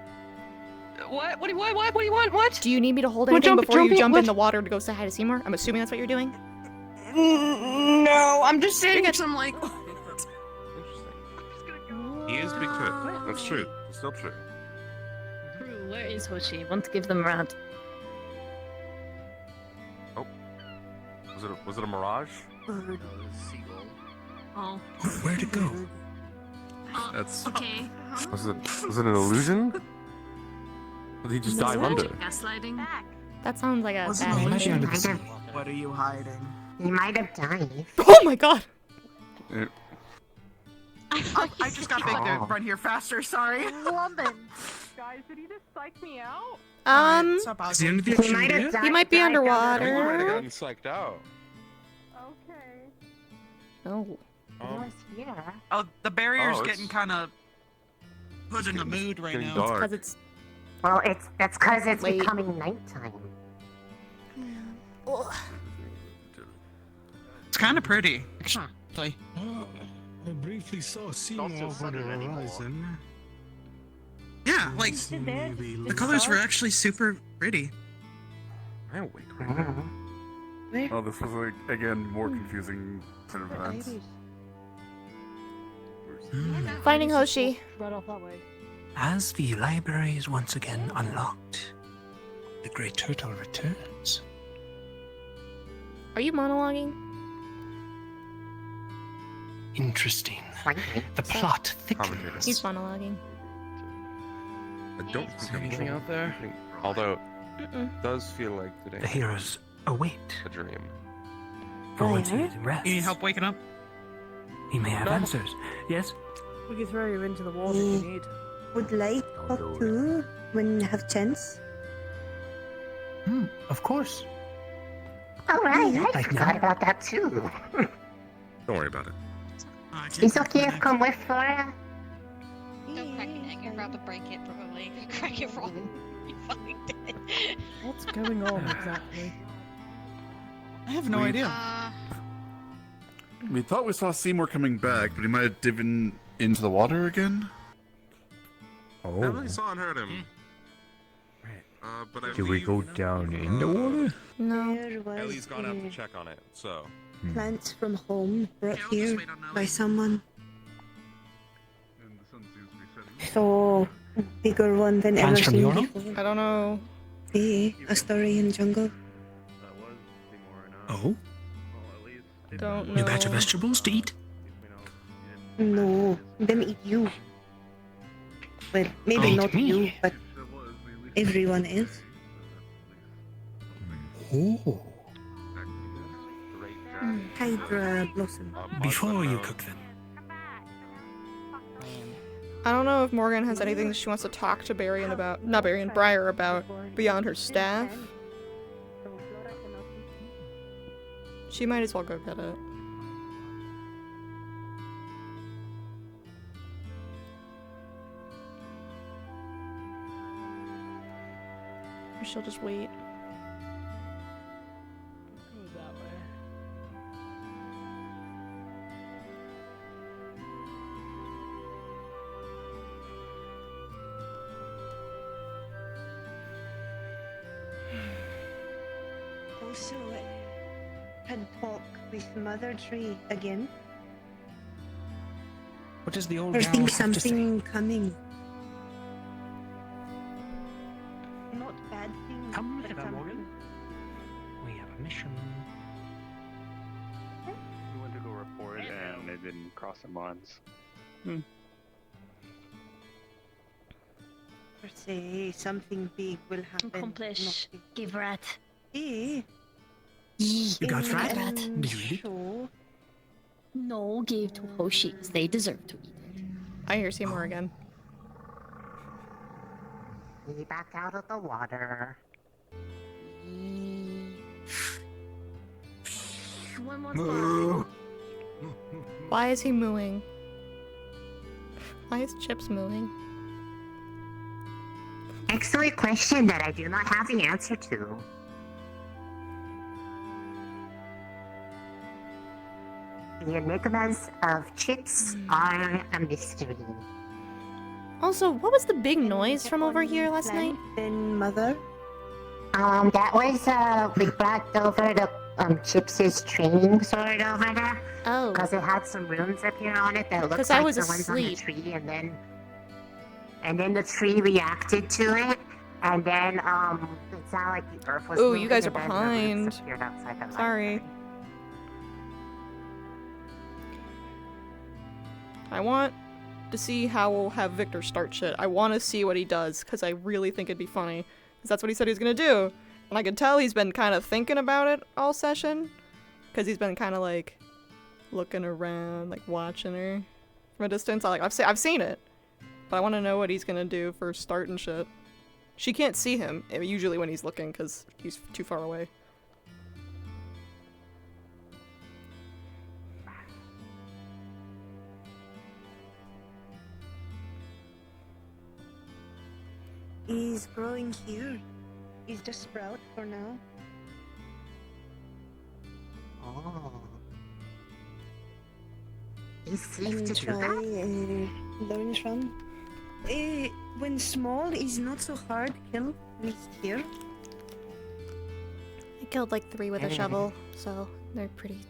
What do you want? What? Do you need me to hold What anything jump- before you jumping- jump what? in the water to go say hi to Seymour? I'm assuming that's what you're doing. No, I'm just saying. You're good. I'm like. He is big tit. That's true. It's still true. Where is Hoshi? Want to give them a round. Oh. Was it a mirage? Oh. Where'd it go? That's. Okay. Was it an illusion? Or did he just dive under? Gaslighting. That sounds like a What's bad an idea. illusion? What are you hiding? He might have died. Oh my god! I just got big to run here faster, sorry. Guys, did he just psych me out? Is he under the He might have died. He might be He might have underwater. gotten psyched out. Okay. Oh. Oh, the barrier's Oh, getting kind of put in the mood right getting now. dark. Because it's. Well, that's because it's Wait. becoming nighttime. It's kind of pretty, actually. I briefly saw Seymour over the horizon. Yeah, like the colors were actually super pretty. I awake right now. Oh, this was like again more confusing set of events. Finding Hoshi. Right off that way. As the library is once again unlocked, the Great Turtle returns. Are you monologuing? Interesting. The plot thickens. He's monologuing. I don't think I'm anything out there. Although, it does feel like today. The heroes await a dream. for once he rests. You need help waking up? He may have answers. Yes? We can throw you into the water if you need. Would like talk to when you have chance. Of course. Alright, I Like forgot now? about that too. Don't worry about it. It's okay if come with Flora. Don't crack your neck. You're about to break it, probably. Crack it wrong. You're fucking dead. What's going on exactly? I have no idea. We thought we saw Seymour coming back, but he might have dived into the water again. I Oh. really saw and heard him. But I Did we go down in the water? No. There was Ellie's gone out to a check on it, so. plants from home brought here by someone. So bigger one than Plants ever from seen Europe? before. I don't know. Yeah, a story in jungle. Oh? Don't know. New batch of vegetables to eat? No, them eat you. Well, maybe Eat not me? you, but everyone else. Oh. Hydra blossom. Before you cook them. I don't know if Morgan has anything that she wants to talk to Barry about, not Barry and Briar about, beyond her staff. She might as well go get it. Or she'll just wait. Also, had talk with Mother Tree again. What does the old There's gal been have to say? something coming. Not bad things. Come, but Eva something. Morgan. We have a mission. We went to go report and they've been crossing lines. Per se, something big will happen. Accomplish. Give rat. Eh? You got rat? rat. Do you eat it? Sure. No, give to Hoshi, 'cause they deserve to eat it. I hear Seymour again. He back out of the water. one more spot. Why is he mooing? Why is Chips mooing? Excellent question that I do not have the answer to. The enigmas of Chips are a mystery. Also, what was the big noise from over here last night? Then Mother? That was, we brought over the, Chips' training sword over there. Oh. Because it had some runes up here on it that looked 'Cause like I was the ones on the asleep. tree, and then the tree reacted to it, and then, it sounded like the earth was Ooh, moving, you guys are and then the roots behind. appeared outside the Sorry. I want to see how we'll have Victor start shit. I want to see what he does, because I really think it'd be funny. Because that's what he said he was going to do. And I can tell he's been kind of thinking about it all session. Because he's been kind of like looking around, like watching her from a distance. I've seen it. But I want to know what he's going to do for start and shit. She can't see him usually when he's looking because he's too far away. He's growing here. He's just sprout for now. Oh. He's safe And to do try that? learn from. When small, he's not so hard to kill. He's here. I killed like 3 with a shovel, so they're pretty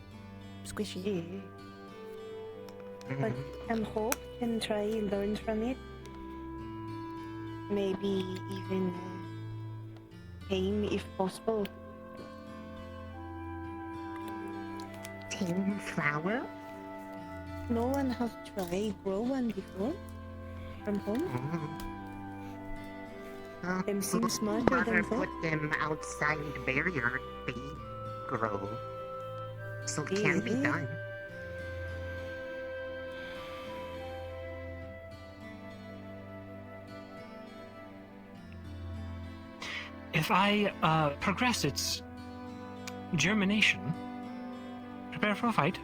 squishy. But hope can try learn from it. Maybe even tame if possible. Tame flower? No one has tried grow one before. From home. Them seem smarter Mother than put them outside the barrier, they grow. So it can be done. If I progress its germination, prepare for a fight.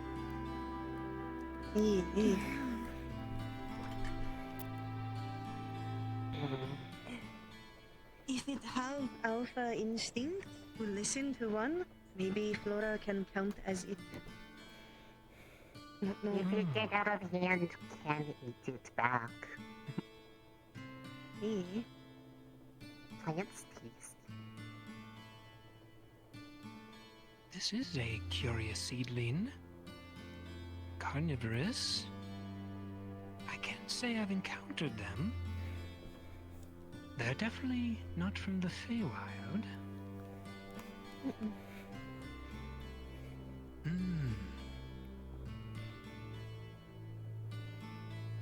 If it have alpha instinct to listen to one, maybe Flora can count as it. If it get out of hand, can eat it back. Plants taste. This is a curious seedling. Carnivorous. I can't say I've encountered them. They're definitely not from the Feywild.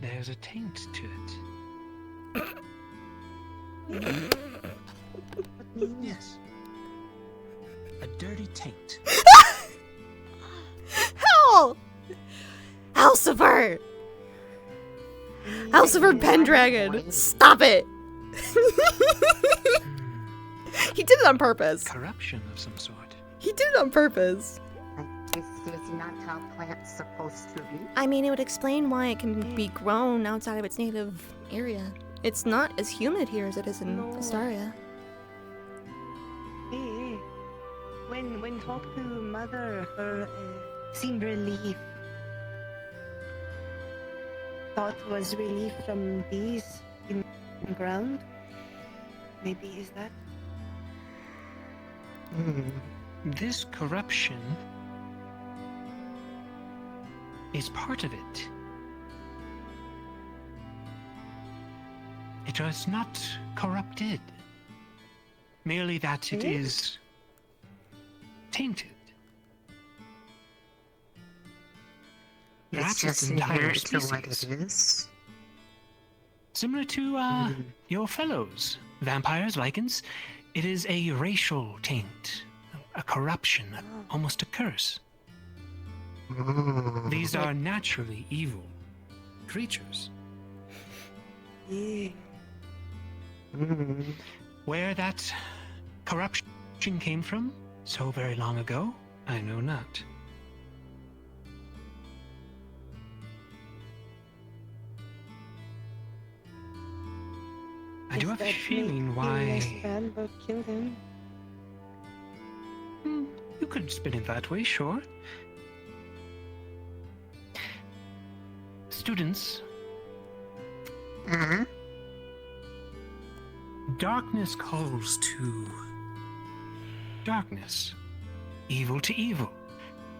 There's a taint to it. Yes. A dirty taint. Hell! Alcifer! Alcifer Pendragon! Stop it! He did it on purpose. Corruption of some sort. He did it on purpose. This is not how plants supposed to be. I mean, it would explain why it can be grown outside of its native area. It's not as humid here as it is in Astaria. When talk to Mother, her seemed relief. Thought was relief from these in the ground. Maybe is that? This corruption is part of it. It was not corrupted. Merely that it is tainted. It's just inherent to what it is. Similar to your fellows, vampires, Lycans. It is a racial taint, a corruption, almost a curse. These are naturally evil creatures. Where that corruption came from so very long ago, I know not. I do have a that feeling made why... less bad, but killed him. You could spin it that way, sure. Students. Darkness calls to darkness. Evil to evil.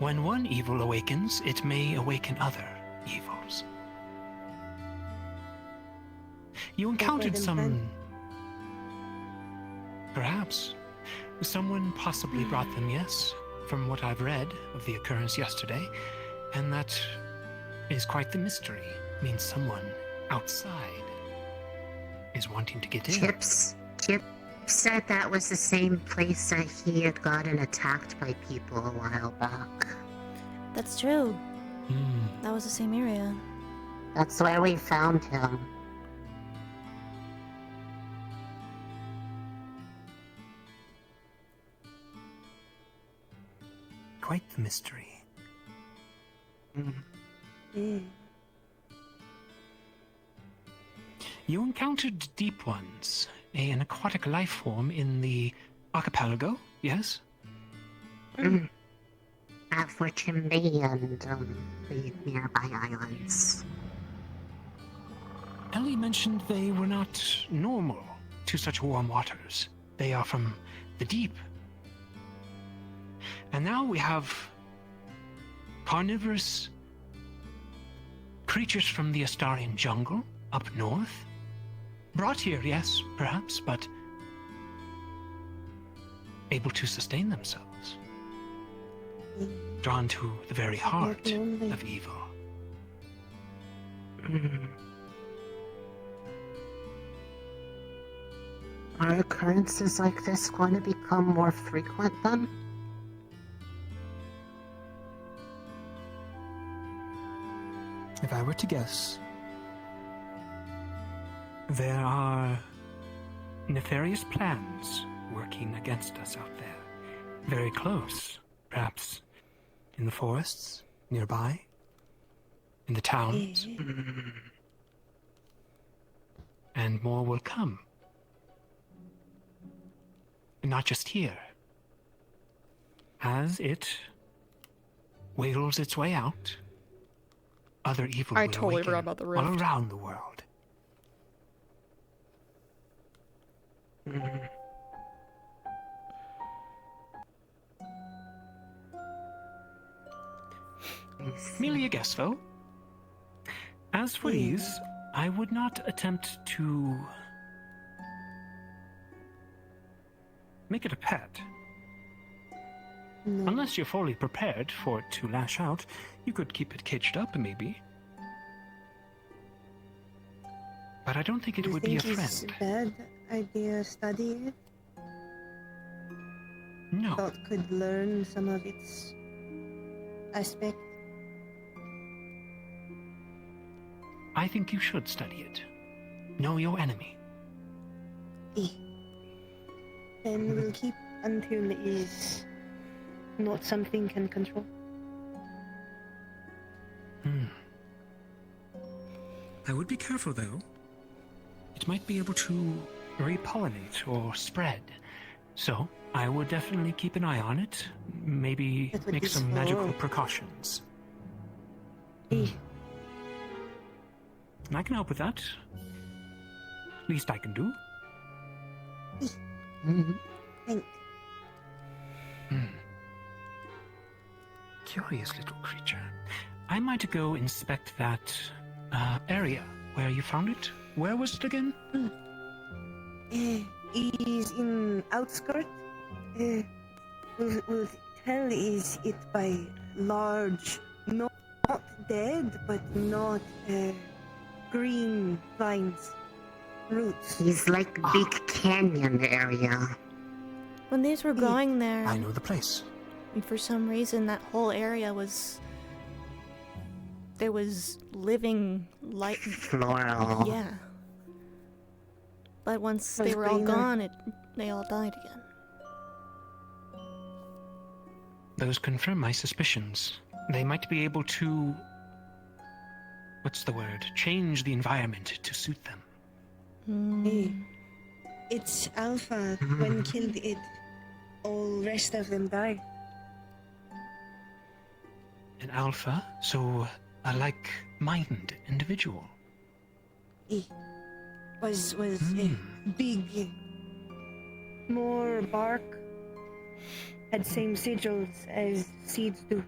When one evil awakens, it may awaken other evils. You encountered some... Perhaps. Someone possibly brought them, yes, from what I've read of the occurrence yesterday, and that is quite the mystery. Means someone outside is wanting to get in. Chip said that was the same place that he had gotten attacked by people a while back. That's true. That was the same area. That's where we found him. Quite the mystery. You encountered deep ones, an aquatic life form in the archipelago, yes? At Fortune Bay and the nearby islands. Ellie mentioned they were not normal to such warm waters. They are from the deep. And now we have carnivorous creatures from the Astarian jungle up north. Brought here, yes, perhaps, but able to sustain themselves. Drawn to the very heart of evil. Are occurrences like this going to become more frequent then? If I were to guess, there are nefarious plans working against us out there. Very close, perhaps in the forests nearby, in the towns. And more will come. And not just here. As it wails its way out, other evil I will totally awaken forgot about the rift. all around the world. Merely a guess, though. As for these, I would not attempt to make it a pet. No. Unless you're fully prepared for it to lash out, you could keep it caged up, maybe. But I don't think it would be a think it's friend. bad idea study it? No. Thought could learn some of its aspect. I think you should study it. Know your enemy. Then we'll keep until it is not something can control. I would be careful, though. It might be able to repollinate or spread. So, I would definitely keep an eye on it. Maybe That would make be some slow. magical precautions. And I can help with that. Least I can do. Thank. Curious little creature. I might go inspect that area where you found it. Where was it again? Is in outskirt. Will tell is it by large, not dead, but not green vines, roots. He's like Big Canyon area. When these were growing there, I know the place. and for some reason that whole area was... There was living light... Floral. Yeah. But once they Was were all greener. gone, they all died again. Those confirm my suspicions. They might be able to... What's the word? Change the environment to suit them. It's Alpha. When killed it, all rest of them died. An alpha, so a like-minded individual. He was big, more bark, had same sigils as seeds do.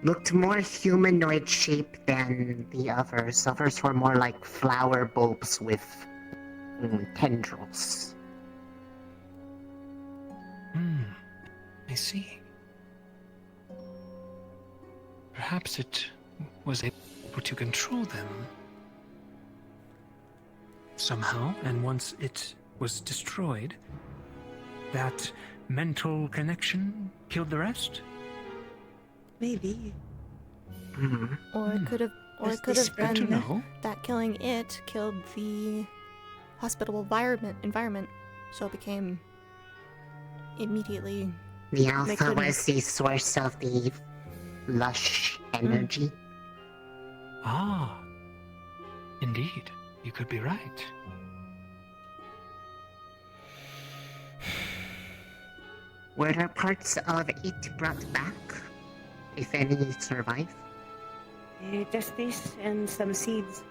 Looked more humanoid shape than the others. Others were more like flower bulbs with tendrils. I see. Perhaps it was able to control them somehow, and once it was destroyed, that mental connection killed the rest? Maybe. Or it could have, been that killing it killed the hospitable environment, so it became immediately. The alpha was the source of the lush energy. Ah, indeed, you could be right. Were there parts of it brought back? If any survive? Just this and some seeds.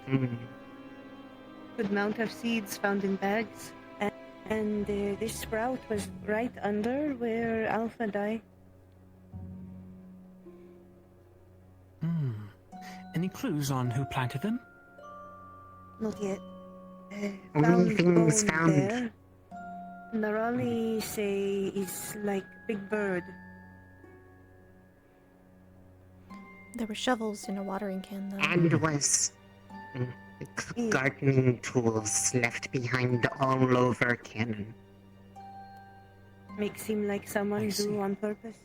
Good amount of seeds found in bags. And this sprout was right under where Alpha died. Any clues on who planted them? Not yet. Only things bone found. There. Narali say is like big bird. There were shovels in a watering can, though. And was gardening tools left behind all over Cannon. Makes seem like someone do on purpose.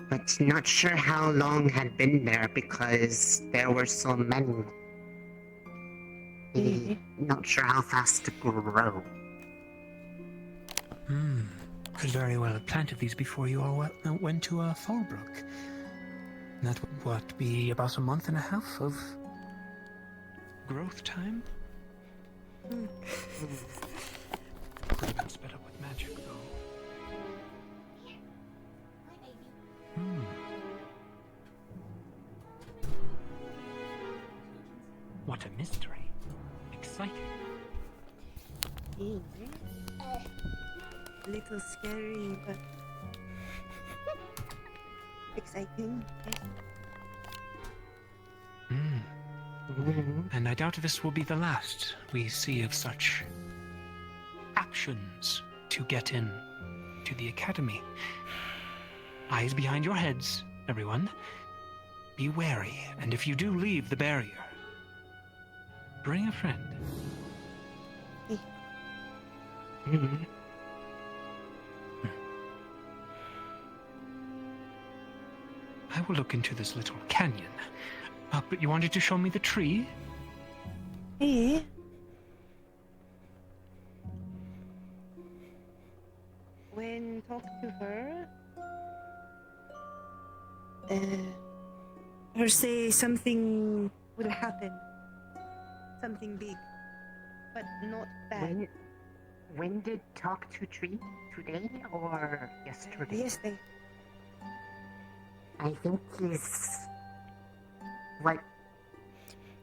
But not sure how long had been there because there were so many. Not sure how fast to grow. Could very well have planted these before you all went to Fallbrook. That would be about a month and a half of growth time? Could have been sped up with magic, though. What a mystery. Exciting. A little scary, but exciting. And I doubt this will be the last we see of such actions to get in to the academy. Eyes behind your heads, everyone. Be wary, and if you do leave the barrier, bring a friend. I will look into this little canyon. But you wanted to show me the tree? Hey. When talk to her, her say something will happen. Something big, but not bad. When did talk to tree? Today or yesterday? Yesterday. I think he's what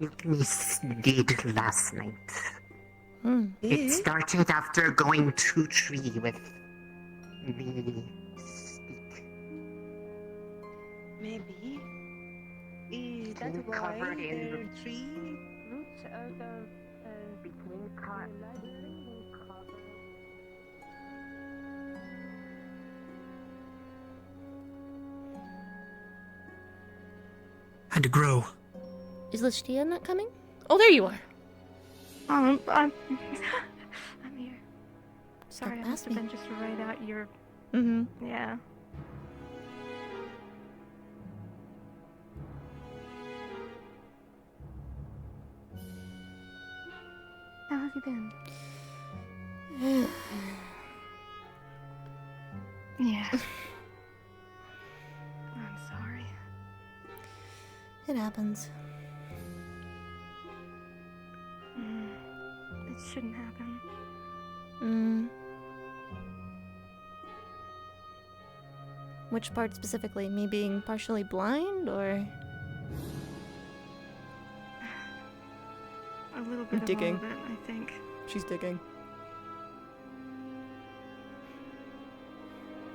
Ignis did last night. It started after going to tree with the stick. Maybe. Is that why covered in their tree roots out of became caught. And to grow. Is Lishtia not coming? Oh, there you are. I'm here. Sorry, Don't I must ask have me. been just right at your... Yeah. How have you been? Yeah. I'm sorry. It happens. shouldn't happen. Which part specifically? Me being partially blind, or? A little bit digging. of all of it, I think. She's digging.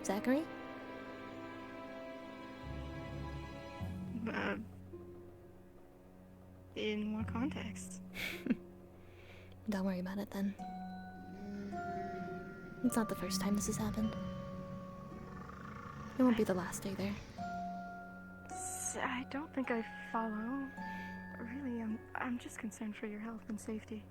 Zachary? In what context? Don't worry about it then. It's not the first time this has happened. It won't be the last either. I don't think I follow. Really, I'm just concerned for your health and safety.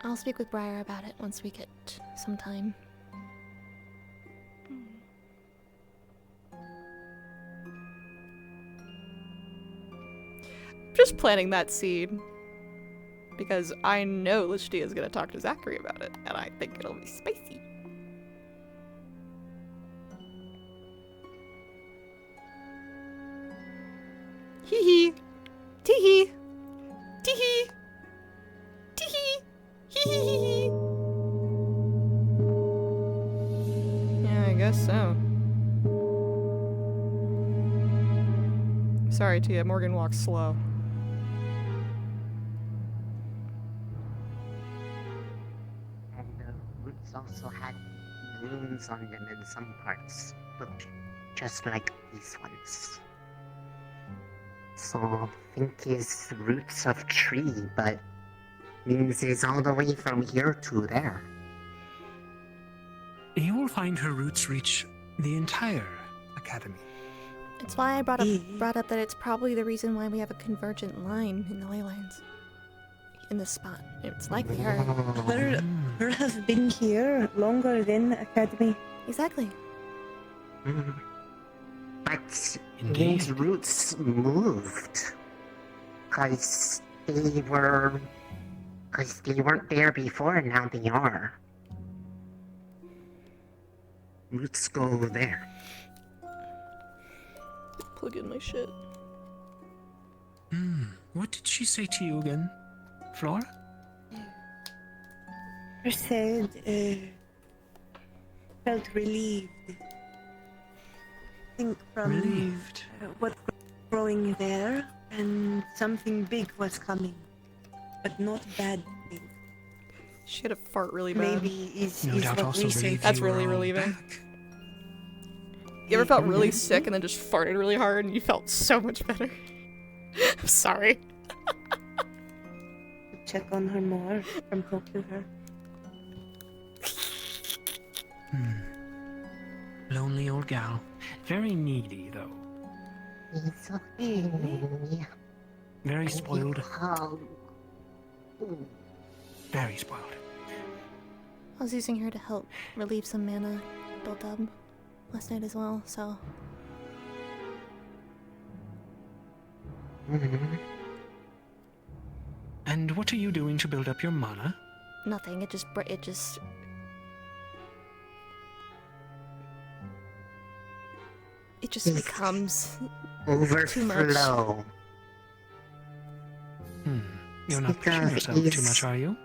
I'll speak with Briar about it once we get some time. Just planting that seed. Because I know Lishtia is going to talk to Zachary about it, and I think it'll be spicy. Hee hee. Tee hee. Tee hee. Tee hee. Hee hee hee hee. Yeah, I guess so. Sorry, Tia. Morgan walks slow. And the roots also had runes on them in some parts, looked just like these ones. So I think his roots of tree, but means he's all the way from here to there. You will find her roots reach the entire academy. It's why I brought up that it's probably the reason why we have a convergent line in the ley lines. In this spot. It's likely her. Her has been here longer than the academy. Exactly. But these roots moved. Cause they weren't there before, and now they are. Roots go there. Plug in my shit. What did she say to you again, Flora? Her said, felt relieved. I think from relieved. What's growing there, and something big was coming, but not bad thing. She had a fart really bad. Maybe is doubt what also we say. relieved That's you were really all relieving. back. You ever felt really sick and then just farted really hard and you felt so much better? I'm sorry. Check on her more and talk to her. Lonely old gal. Very needy, though. It's okay. Very spoiled. Very spoiled. I was using her to help relieve some mana built up last night as well, so. And what are you doing to build up your mana? Nothing. It just becomes too much. Overflow. You're not pushing yourself too much, are you?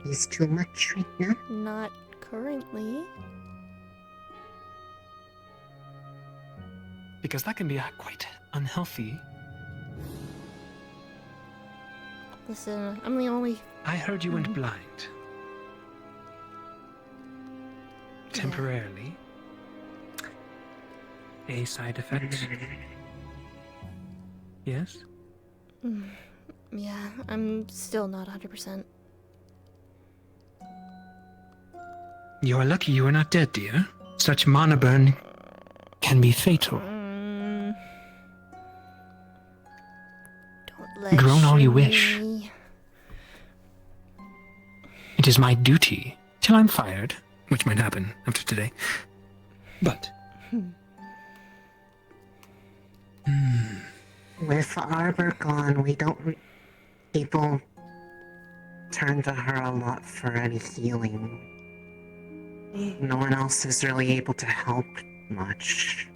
Is too much right now? Not currently. Because that can be quite unhealthy. Listen, I'm the only. I heard you went blind. Temporarily. A side effect? Yes? Yeah, I'm still not 100%. You are lucky you are not dead, dear. Such mana burn can be fatal. Don't Groan all you wish. me. It is my duty, till I'm fired, which might happen after today. But With Arbor gone, we don't. People turn to her a lot for any healing. No one else is really able to help much.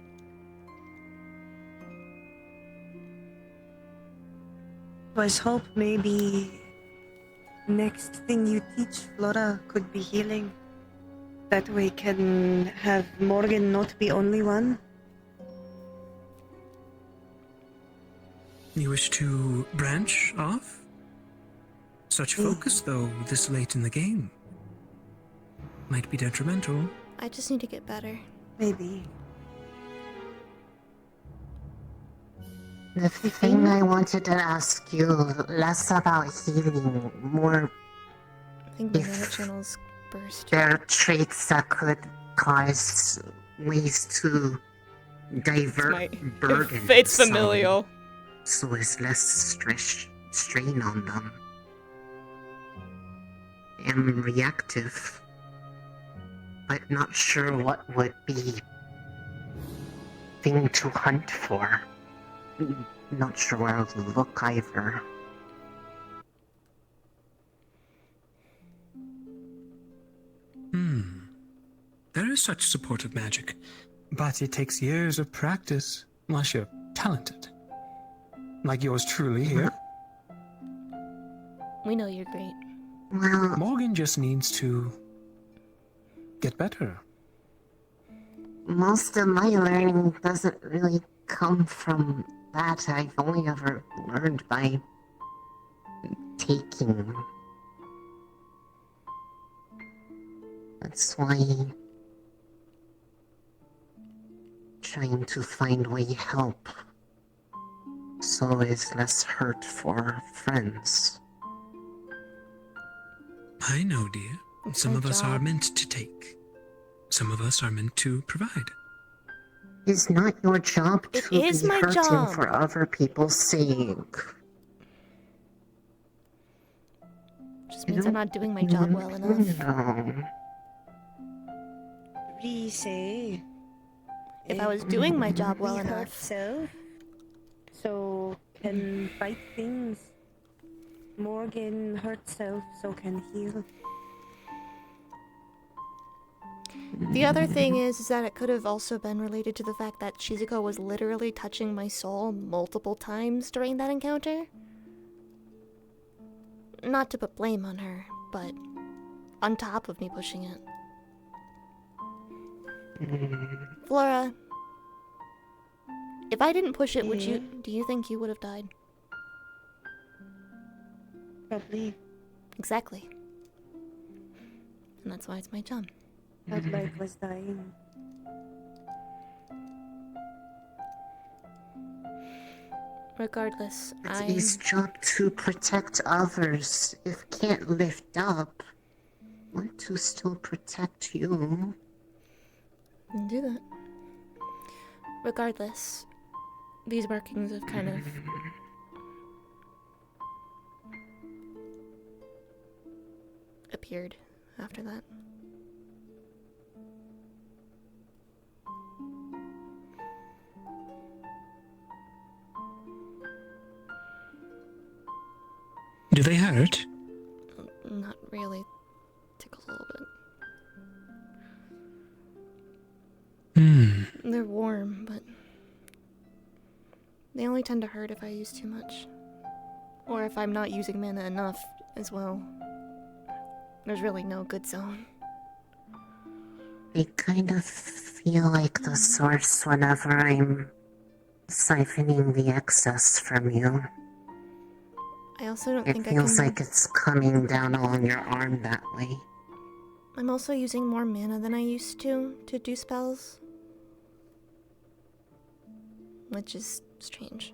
was hope maybe next thing you teach Flora could be healing. That we can have Morgan not be only one. You wish to branch off? Such focus, though, this late in the game, might be detrimental. I just need to get better. Maybe. The thing I wanted to ask you, less about healing, more I think my nether channel's burst. there are traits that could cause ways to divert burden. It's familial. So it's less strain on them. I'm reactive, but not sure what would be thing to hunt for. Not sure where to look either. There is such supportive magic, but it takes years of practice, unless you're talented. Like yours truly here. We know you're great. Morgan just needs to get better. Most of my learning doesn't really come from that. I've only ever learned by taking. That's why trying to find way help so it's less hurt for friends. I know, dear. Some of us are meant to take. Some of us are meant to provide. It's not your job to be hurting for other people's sake. Just means I'm not doing my job well enough. No. Say, if I was doing my job well enough, so can fight things. Morgan hurt self, so can heal. The other thing is that it could have also been related to the fact that Shizuko was literally touching my soul multiple times during that encounter. Not to put blame on her, but on top of me pushing it. Flora, if I didn't push it, do you think you would have died? Probably. Exactly. And that's why it's my job. That life was dying. Regardless, It's his job to protect others. If can't lift up, want to still protect you. And do that. Regardless, these markings have kind of appeared after that. Do they hurt? Not really. Tickles a little bit. They're warm, but they only tend to hurt if I use too much. Or if I'm not using mana enough as well. There's really no good zone. I kind of feel like the source whenever I'm siphoning the excess from you. I also don't think I can... It feels like it's coming down along your arm that way. I'm also using more mana than I used to do spells. Which is strange.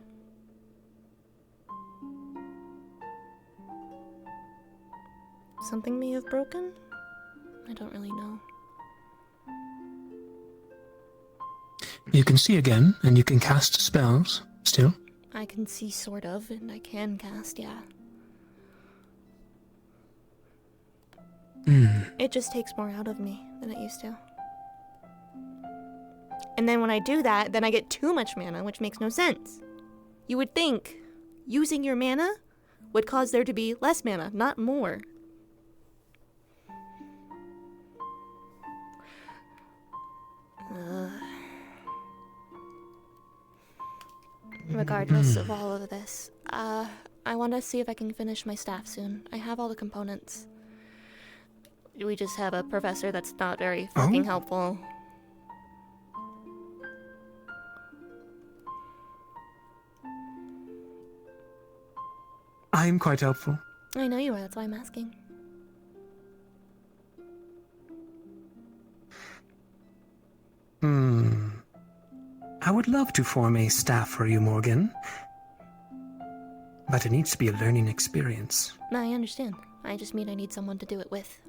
Something may have broken? I don't really know. You can see again, and you can cast spells, still. I can see sort of, and I can cast, yeah. It just takes more out of me than it used to. And then when I do that, then I get too much mana, which makes no sense. You would think using your mana would cause there to be less mana, not more. Regardless of all of this, I want to see if I can finish my staff soon. I have all the components. We just have a professor that's not very fucking helpful. I'm quite helpful. I know you are, that's why I'm asking. I would love to form a staff for you, Morgan. But it needs to be a learning experience. No, I understand. I just mean I need someone to do it with.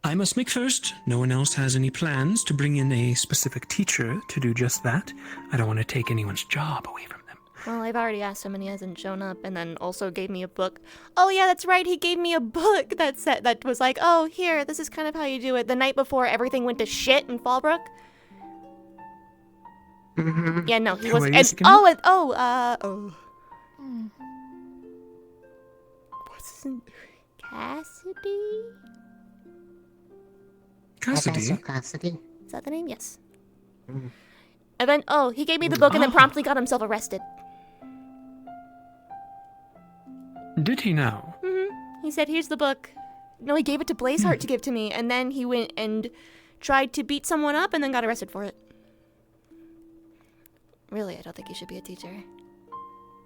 I must make first. No one else has any plans to bring in a specific teacher to do just that. I don't want to take anyone's job away from them. Well, I've already asked him and he hasn't shown up, and then also gave me a book. Oh yeah, that's right, he gave me a book that was like, oh, here, this is kind of how you do it. The night before everything went to shit in Fallbrook. Yeah, no, he wasn't. What's his name? Cassidy? Cassidy? Is that the name? Yes. And then, he gave me the book and then promptly got himself arrested. Did he now? He said, here's the book. No, he gave it to Blazeheart to give to me, and then he went and tried to beat someone up and then got arrested for it. Really, I don't think you should be a teacher.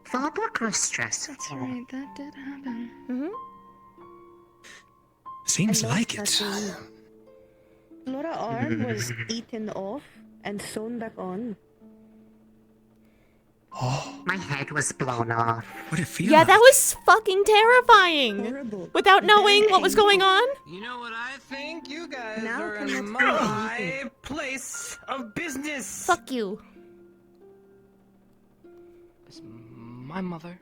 Fallbrook was stressful. That's right, that did happen. Seems like it. Flora arm was eaten off and sewn back on. My head was blown off. What it feels Yeah, that was fucking terrifying. Horrible. Without knowing what was going on. You know what I think? You guys Now are can in let's my place of business. Fuck you. It's my mother.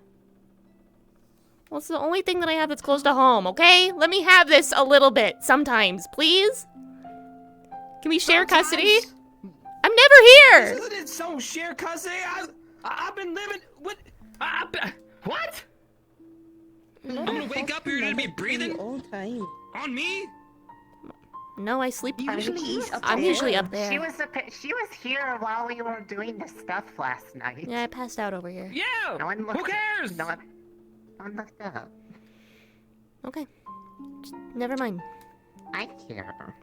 Well, it's the only thing that I have that's close to home, okay? Let me have this a little bit sometimes, please? Can we share custody? I'm never here! Isn't it so share custody? I've been living with... what? I'm gonna wake up, you're gonna be breathing all time. on me? No, I sleep. I'm usually up there. She was here while we were doing the stuff last night. Yeah, I passed out over here. Yeah! No one looked, Who cares? No one looked up. Okay. Just never mind. I care.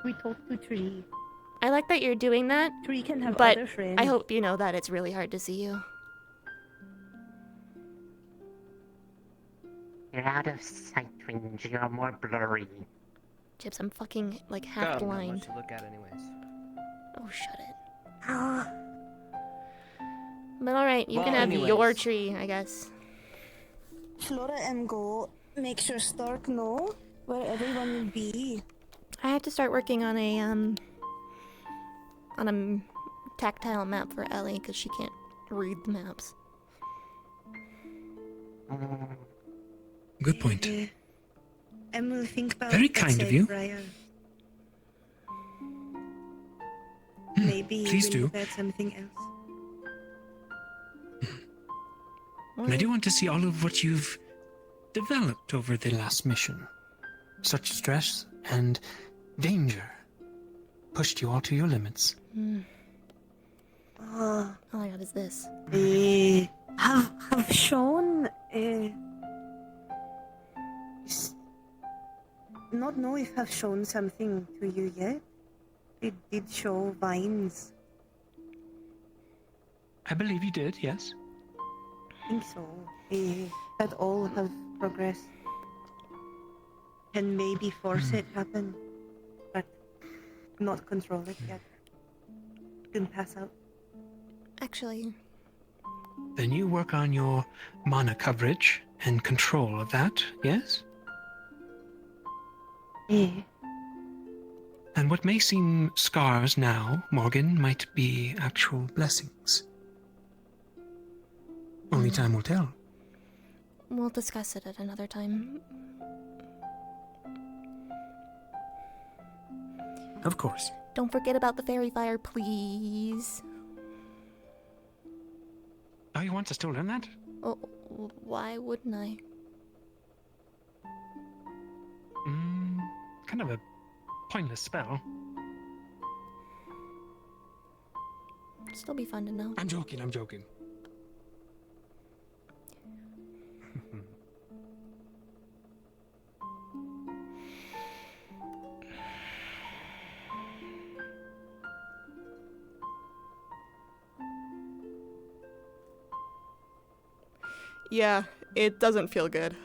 We talked to Tree. I like that you're doing that. Tree can have but other friends. I hope you know that it's really hard to see you. You're out of sight range. You're more blurry. Chips, I'm fucking like half blind. Not much to look at anyways. Oh, shut it. But alright, you can Well, have anyways. your tree, I guess. Flora and go make sure Stark know where everyone will be. I have to start working on a tactile map for Ellie because she can't read the maps. Good point. And we'll think about Very that kind of you. Briar. Maybe please we'll do. add something else. And I do want to see all of what you've developed over the last mission. Such stress and danger pushed you all to your limits. Oh, All I got is this. have shown not know if have shown something to you yet. It did show vines. I believe you did, yes. I think so. That all have progressed. Can maybe force it happen, but not control it yet. Can pass out. Actually, Then you work on your mana coverage and control of that, yes? Yeah. And what may seem scars now, Morgan, might be actual blessings. Only time will tell. we'll discuss it at another time. Of course. Don't forget about the fairy fire, please. Oh, you want to still learn that? Oh, why wouldn't I? Kind of a pointless spell. Still be fun to know. I'm joking, I'm joking. Yeah, it doesn't feel good.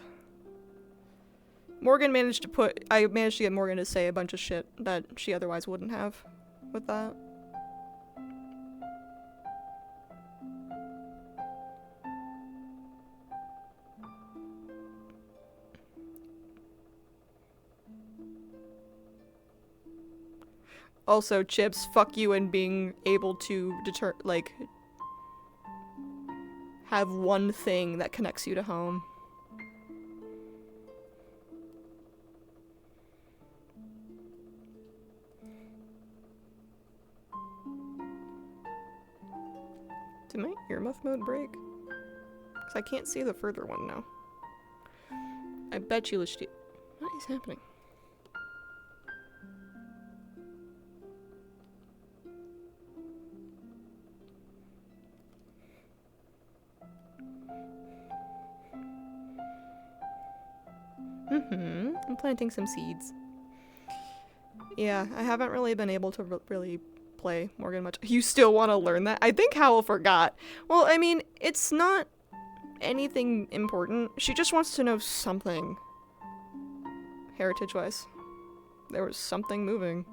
I managed to get Morgan to say a bunch of shit that she otherwise wouldn't have with that. Also, Chips, fuck you and being able to have one thing that connects you to home. Did my earmuff mode break? Because I can't see the further one now. I bet you what is happening? I'm planting some seeds. Yeah, I haven't really been able to really play Morgan much. You still want to learn that? I think Howell forgot. Well, I mean, it's not anything important. She just wants to know something. Heritage-wise. There was something moving.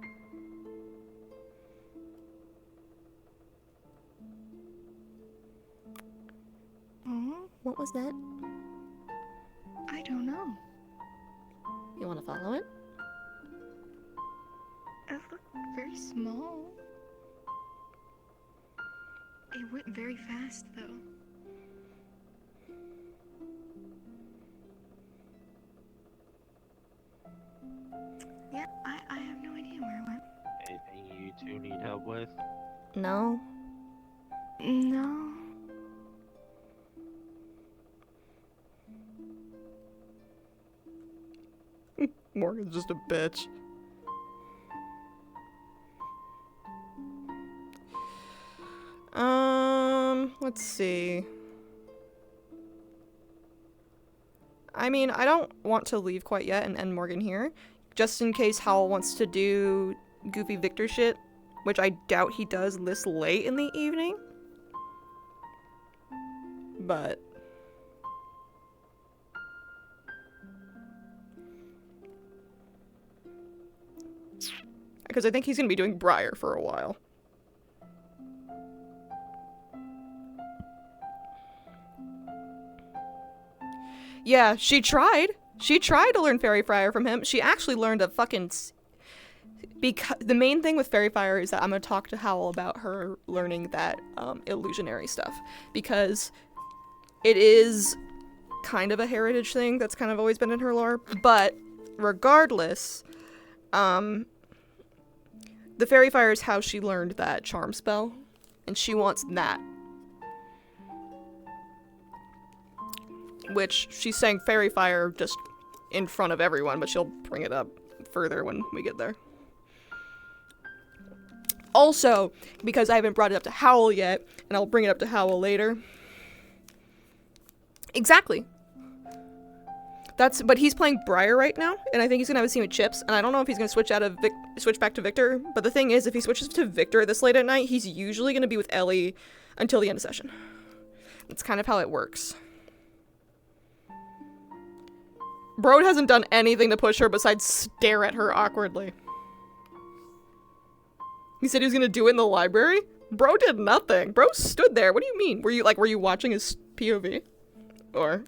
What was that? I don't know. You want to follow it? It looked very small. It went very fast, though. Yeah, I have no idea where it went. Anything you two need help with? No. No. Morgan's just a bitch. Let's see. I mean, I don't want to leave quite yet and end Morgan here, just in case Howell wants to do goofy Victor shit, which I doubt he does this late in the evening. But because I think he's gonna be doing Briar for a while. Yeah, she tried. She tried to learn Fairy Fire from him. She actually learned a fucking... Because the main thing with Fairy Fire is that I'm gonna talk to Howell about her learning that illusionary stuff. Because it is kind of a heritage thing that's kind of always been in her lore. But regardless, the Fairy Fire is how she learned that charm spell. And she wants that. Which she's saying Fairy Fire just in front of everyone, but she'll bring it up further when we get there. Also, because I haven't brought it up to Howell yet, and I'll bring it up to Howell later. Exactly. But he's playing Briar right now, and I think he's gonna have a scene with Chips, and I don't know if he's gonna switch back to Victor, but the thing is, if he switches to Victor this late at night, he's usually gonna be with Ellie until the end of session. That's kind of how it works. Bro hasn't done anything to push her besides stare at her awkwardly. He said he was gonna do it in the library? Bro did nothing. Bro stood there. What do you mean? Were you watching his POV? Or...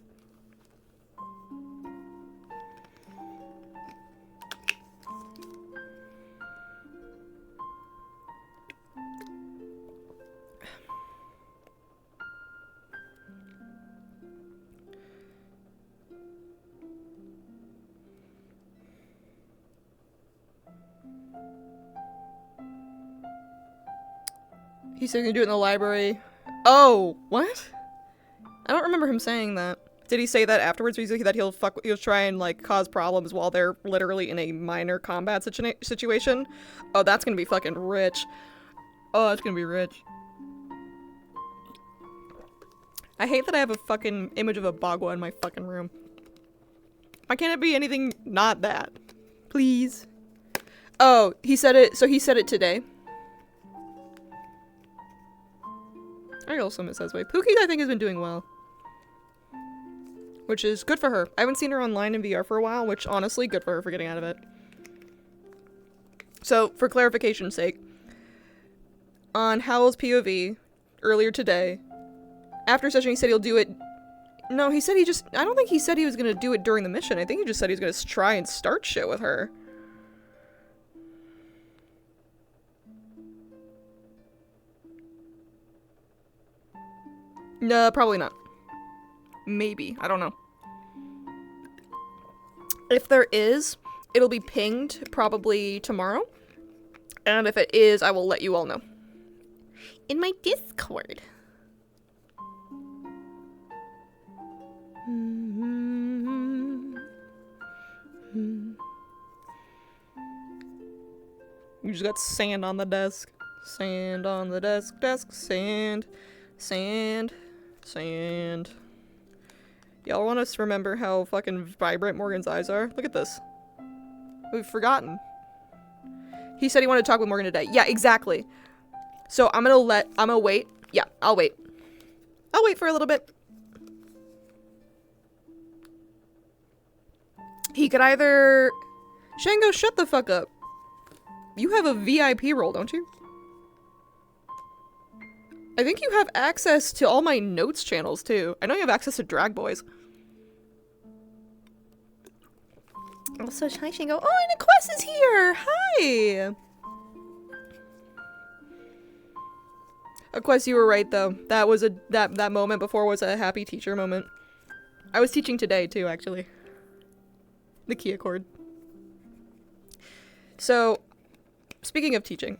He said he's gonna do it in the library. Oh, what? I don't remember him saying that. Did he say that afterwards? That he'll try and like cause problems while they're literally in a minor combat situation? Oh, that's gonna be fucking rich. Oh, that's gonna be rich. I hate that I have a fucking image of a Bagua in my fucking room. Why can't it be anything not that? Please. Oh, he said it, so he said it today. I also miss Esway. Pookie, I think, has been doing well. Which is good for her. I haven't seen her online in VR for a while, which, honestly, good for her for getting out of it. So, for clarification's sake, on Howell's POV, earlier today, after session he said he'll do it... No, he said he just... I don't think he said he was gonna do it during the mission. I think he just said he was gonna try and start shit with her. No, probably not. Maybe. I don't know. If there is, it'll be pinged probably tomorrow. And if it is, I will let you all know. In my Discord. You just got sand on the desk. Sand on the desk, sand. Sand. Sand. Y'all want us to remember how fucking vibrant Morgan's eyes are? Look at this. We've forgotten. He said he wanted to talk with Morgan today. Yeah, exactly. So I'm gonna wait. Yeah, I'll wait. I'll wait for a little bit. He could either... Shango, shut the fuck up. You have a VIP role, don't you? I think you have access to all my notes channels, too. I know you have access to Drag Boys. Also, hi, Shango. Oh, and Quest is here! Hi! Quest, you were right, though. That was that moment before was a happy teacher moment. I was teaching today, too, actually. The key accord. So, speaking of teaching,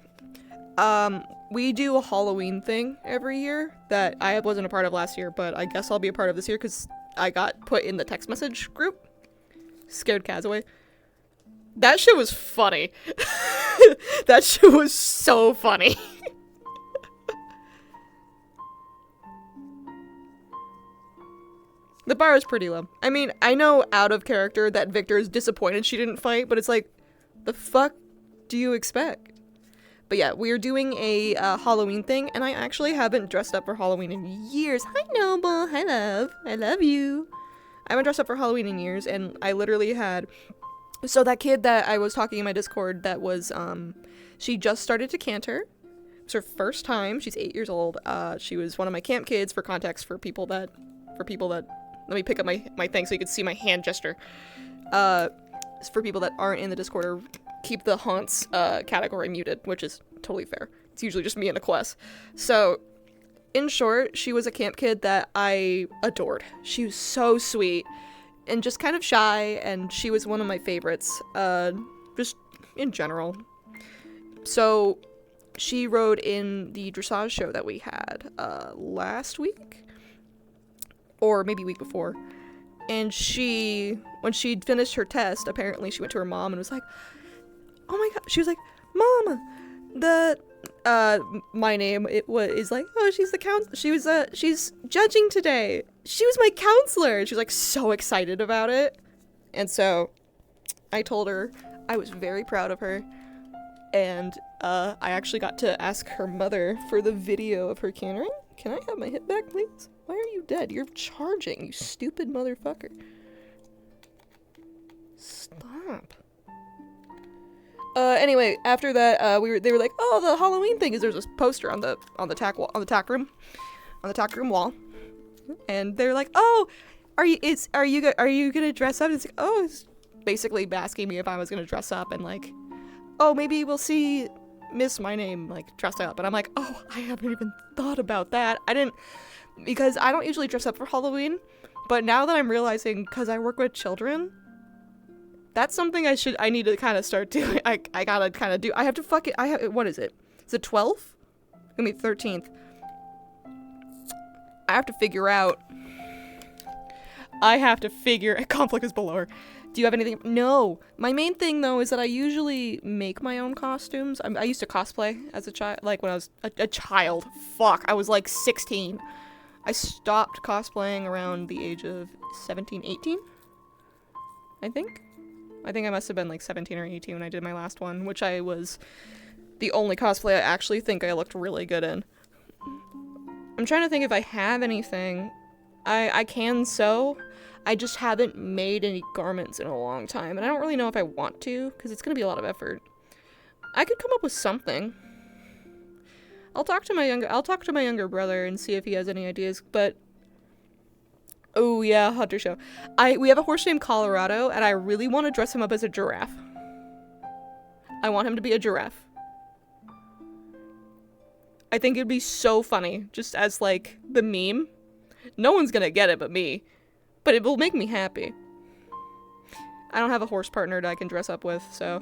we do a Halloween thing every year that I wasn't a part of last year, but I guess I'll be a part of this year because I got put in the text message group. Scared Kaz away. That shit was funny. That shit was so funny. The bar is pretty low. I mean, I know out of character that Victor is disappointed she didn't fight, but it's like, the fuck do you expect? But yeah, we're doing a Halloween thing, and I actually haven't dressed up for Halloween in years. Hi, Noble. Hi, love. I love you. I haven't dressed up for Halloween in years, and I literally had... So that kid that I was talking in my Discord that was, she just started to canter. It's her first time. She's 8 years old. She was one of my camp kids, for context, for people that... Let me pick up my thing so you can see my hand gesture. For people that aren't in the Discord or keep the haunts category muted, which is totally fair. It's usually just me and Aquas. So, in short, she was a camp kid that I adored. She was so sweet and just kind of shy, and she was one of my favorites, just in general. So, she rode in the dressage show that we had last week? Or maybe week before. And when she'd finished her test, apparently she went to her mom and was like, oh my god, she was like, Mom, my name, is like, oh, she's the counselor, she's judging today. She was my counselor. She was like so excited about it. And so I told her I was very proud of her. And I actually got to ask her mother for the video of her cantering. Can I have my hit back, please? Why are you dead? You're charging, you stupid motherfucker. Stop. Anyway, after that, they were like, oh, the Halloween thing is there's this poster on the tack room wall, and they're like, oh, are you gonna dress up? And it's like, oh, it's basically asking me if I was gonna dress up, and like, oh, maybe we'll see Miss My Name like dressed up, and I'm like, oh, I haven't even thought about that. Because I don't usually dress up for Halloween, but now that I'm realizing, because I work with children, that's something I need to kind of start doing. I gotta kind of do. I have to what is it? Is it 12th? It's gonna be 13th. I have to figure out. Conflict is below her. Do you have anything? No. My main thing, though, is that I usually make my own costumes. I used to cosplay as a child, like when I was a child. Fuck, I was like 16. I stopped cosplaying around the age of 17, 18, I think. I think I must have been like 17 or 18 when I did my last one, which I was the only cosplay I actually think I looked really good in. I'm trying to think if I have anything. I can sew. I just haven't made any garments in a long time, and I don't really know if I want to, because it's going to be a lot of effort. I could come up with something. I'll talk to my younger brother and see if he has any ideas, but oh yeah, Hunter show. We have a horse named Colorado, and I really want to dress him up as a giraffe. I want him to be a giraffe. I think it'd be so funny, just as like the meme. No one's gonna get it but me, but it will make me happy. I don't have a horse partner that I can dress up with, so.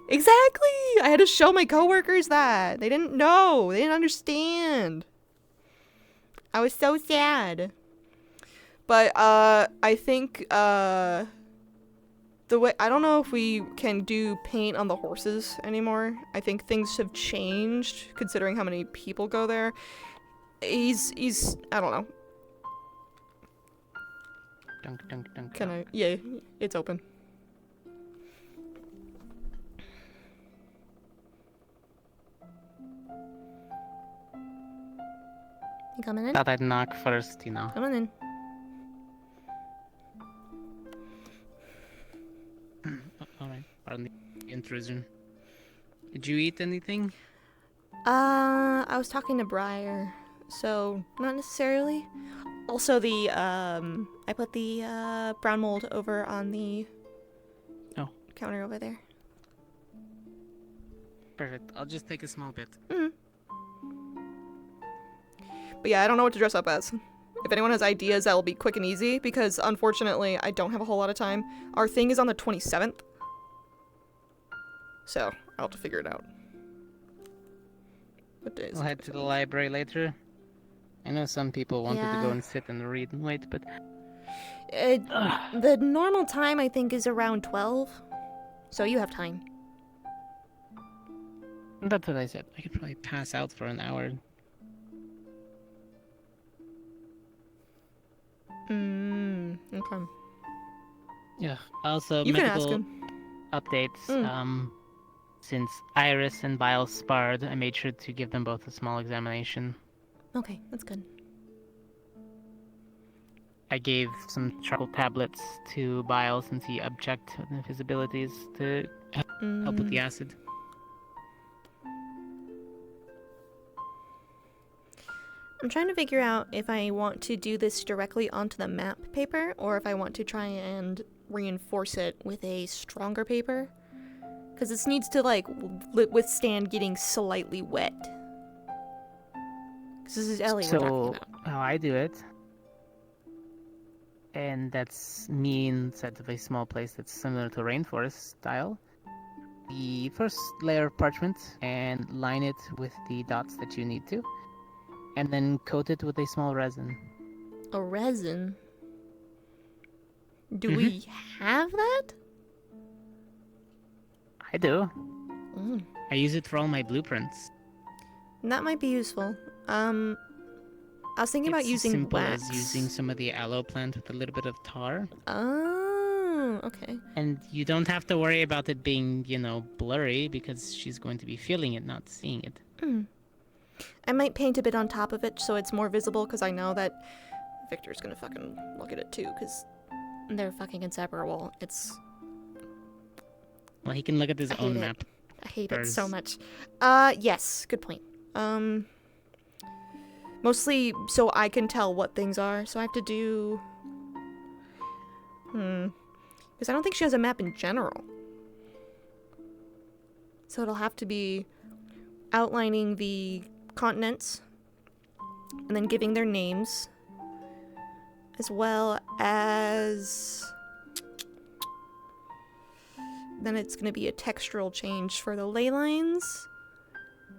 Exactly! I had to show my coworkers that. They didn't know. They didn't understand. I was so sad. But, I think, the way, I don't know if we can do paint on the horses anymore. I think things have changed, considering how many people go there. He's, I don't know. Dunk, dunk, dunk. Can I? Yeah, it's open. You coming in? Thought I'd knock first, you know. Come on in. Alright, pardon the intrusion. Did you eat anything? I was talking to Briar, so not necessarily. Also, I put the brown mold over on the counter over there. Perfect. I'll just take a small bit. But yeah, I don't know what to dress up as. If anyone has ideas, that will be quick and easy, because unfortunately, I don't have a whole lot of time. Our thing is on the 27th. So, I'll have to figure it out. What day is I'll head to the library later. I know some people wanted to go Yeah. and sit and read and wait, but The normal time, I think, is around 12. So you have time. that's what I said. I could probably pass out for an hour. Okay. Yeah. Also, You can ask medical him. updates. Since Iris and Biles sparred, I made sure to give them both a small examination. Okay, that's good. I gave some charcoal tablets to Biles since he object with his abilities to help with the acid. I'm trying to figure out if I want to do this directly onto the map paper, or if I want to try and reinforce it with a stronger paper. Because this needs to, like, withstand getting slightly wet. Because this is Ellie we're talking So, about. how I do it, and that's me inside of a small place that's similar to rainforest style. The first layer of parchment, and line it with the dots that you need to, and then coat it with a small resin. A resin? Do we have that? I do. Mm. I use it for all my blueprints. That might be useful. I was thinking about It's using as simple wax. as using some of the aloe plant with a little bit of tar. Oh, okay. And you don't have to worry about it being, blurry, because she's going to be feeling it, not seeing it. I might paint a bit on top of it so it's more visible, because I know that Victor's gonna fucking look at it too, because they're fucking inseparable. It's... Well, he can look at his I own hate it. map. I hate it so first. much. Yes, good point. Mostly so I can tell what things are, so I have to do... Because I don't think she has a map in general. So it'll have to be outlining the continents, and then giving their names, as well as... Then it's going to be a textural change for the ley lines,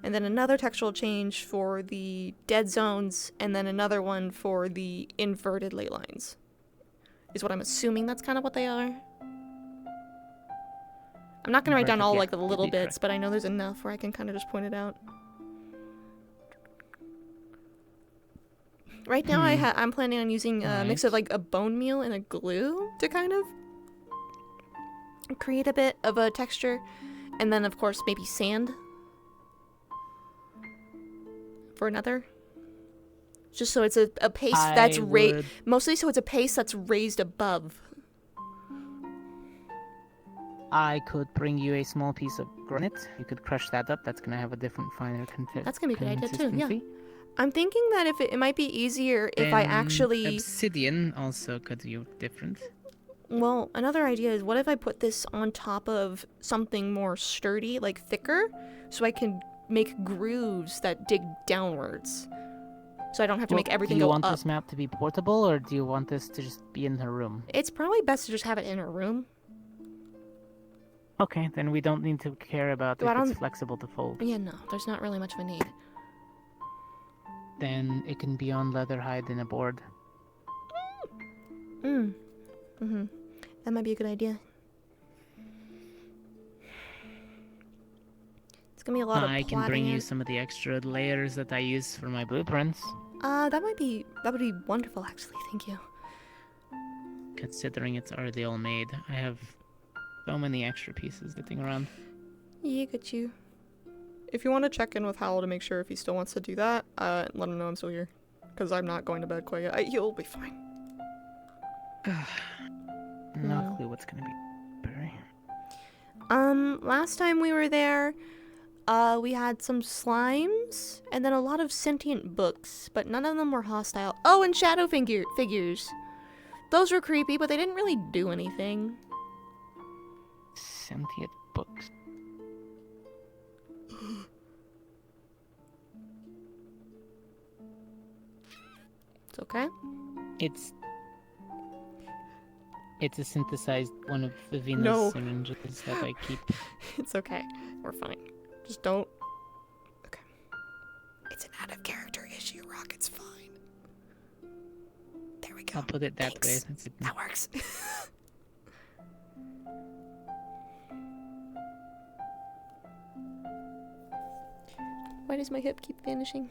and then another textural change for the dead zones, and then another one for the inverted ley lines. Is what I'm assuming that's kind of what they are. I'm not going to write down all like the little bits, but I know there's enough where I can kind of just point it out. Right now, I'm planning on using a mix of like a bone meal and a glue to kind of create a bit of a texture, and then of course maybe sand for another. Just so it's a paste that's mostly so it's a paste that's raised above. I could bring you a small piece of granite. You could crush that up. That's gonna have a different, finer consistency. That's gonna be a good idea too. Yeah. I'm thinking that if it might be easier if I actually obsidian also could be different. Well, another idea is what if I put this on top of something more sturdy, like thicker, so I can make grooves that dig downwards. So I don't have to make everything go up. Do you want this map to be portable, or do you want this to just be in her room? It's probably best to just have it in her room. Okay, then we don't need to care about if it's flexible to fold. Yeah, no, there's not really much of a need. Then it can be on leather hide in a board. That might be a good idea. It's gonna be a lot of I can bring you some of the extra layers that I use for my blueprints. That would be wonderful actually, thank you. Considering it's already all made, I have so many extra pieces sitting around. Yeah, got you. If you want to check in with Hal to make sure if he still wants to do that, let him know I'm still here. Because I'm not going to bed quite yet. He'll be fine. No clue what's gonna be, Barry. Last time we were there, we had some slimes, and then a lot of sentient books, but none of them were hostile. Oh, and shadow figures. Those were creepy, but they didn't really do anything. Sentient books. It's okay. It's a synthesized one of the Venus syringes that I keep. It's okay. We're fine. Just don't. Okay. It's an out of character issue, Rock. It's fine. There we go. I'll put it that way. That works. Why does my hip keep vanishing?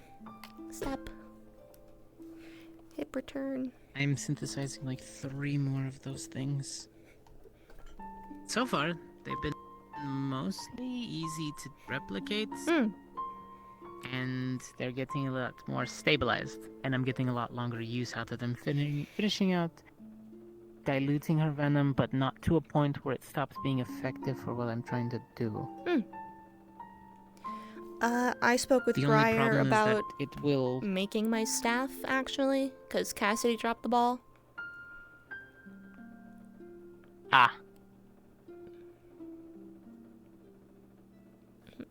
Stop. Hip return. I'm synthesizing like 3 more of those things. So far, they've been mostly easy to replicate. And they're getting a lot more stabilized. And I'm getting a lot longer use out of them, finishing out diluting her venom, but not to a point where it stops being effective for what I'm trying to do. I spoke with Briar about it will making my staff, actually, because Cassidy dropped the ball.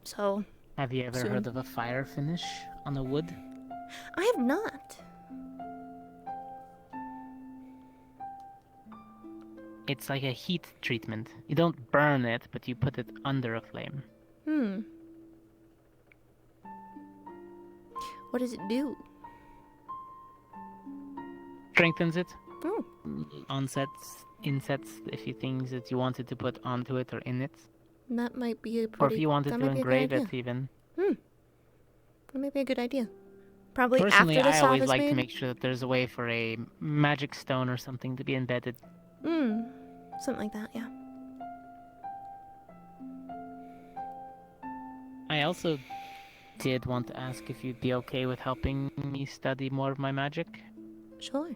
So... Have you ever heard of a fire finish on the wood? I have not. It's like a heat treatment. You don't burn it, but you put it under a flame. What does it do? Strengthens it. Onsets, insets, if you things that you wanted to put onto it or in it. That might be a pretty... Or if you wanted to engrave it, even. That might be a good idea. Probably Personally, after the I song always is like made. to make sure that there's a way for a magic stone or something to be embedded. Something like that, yeah. I also did want to ask if you'd be okay with helping me study more of my magic. Sure.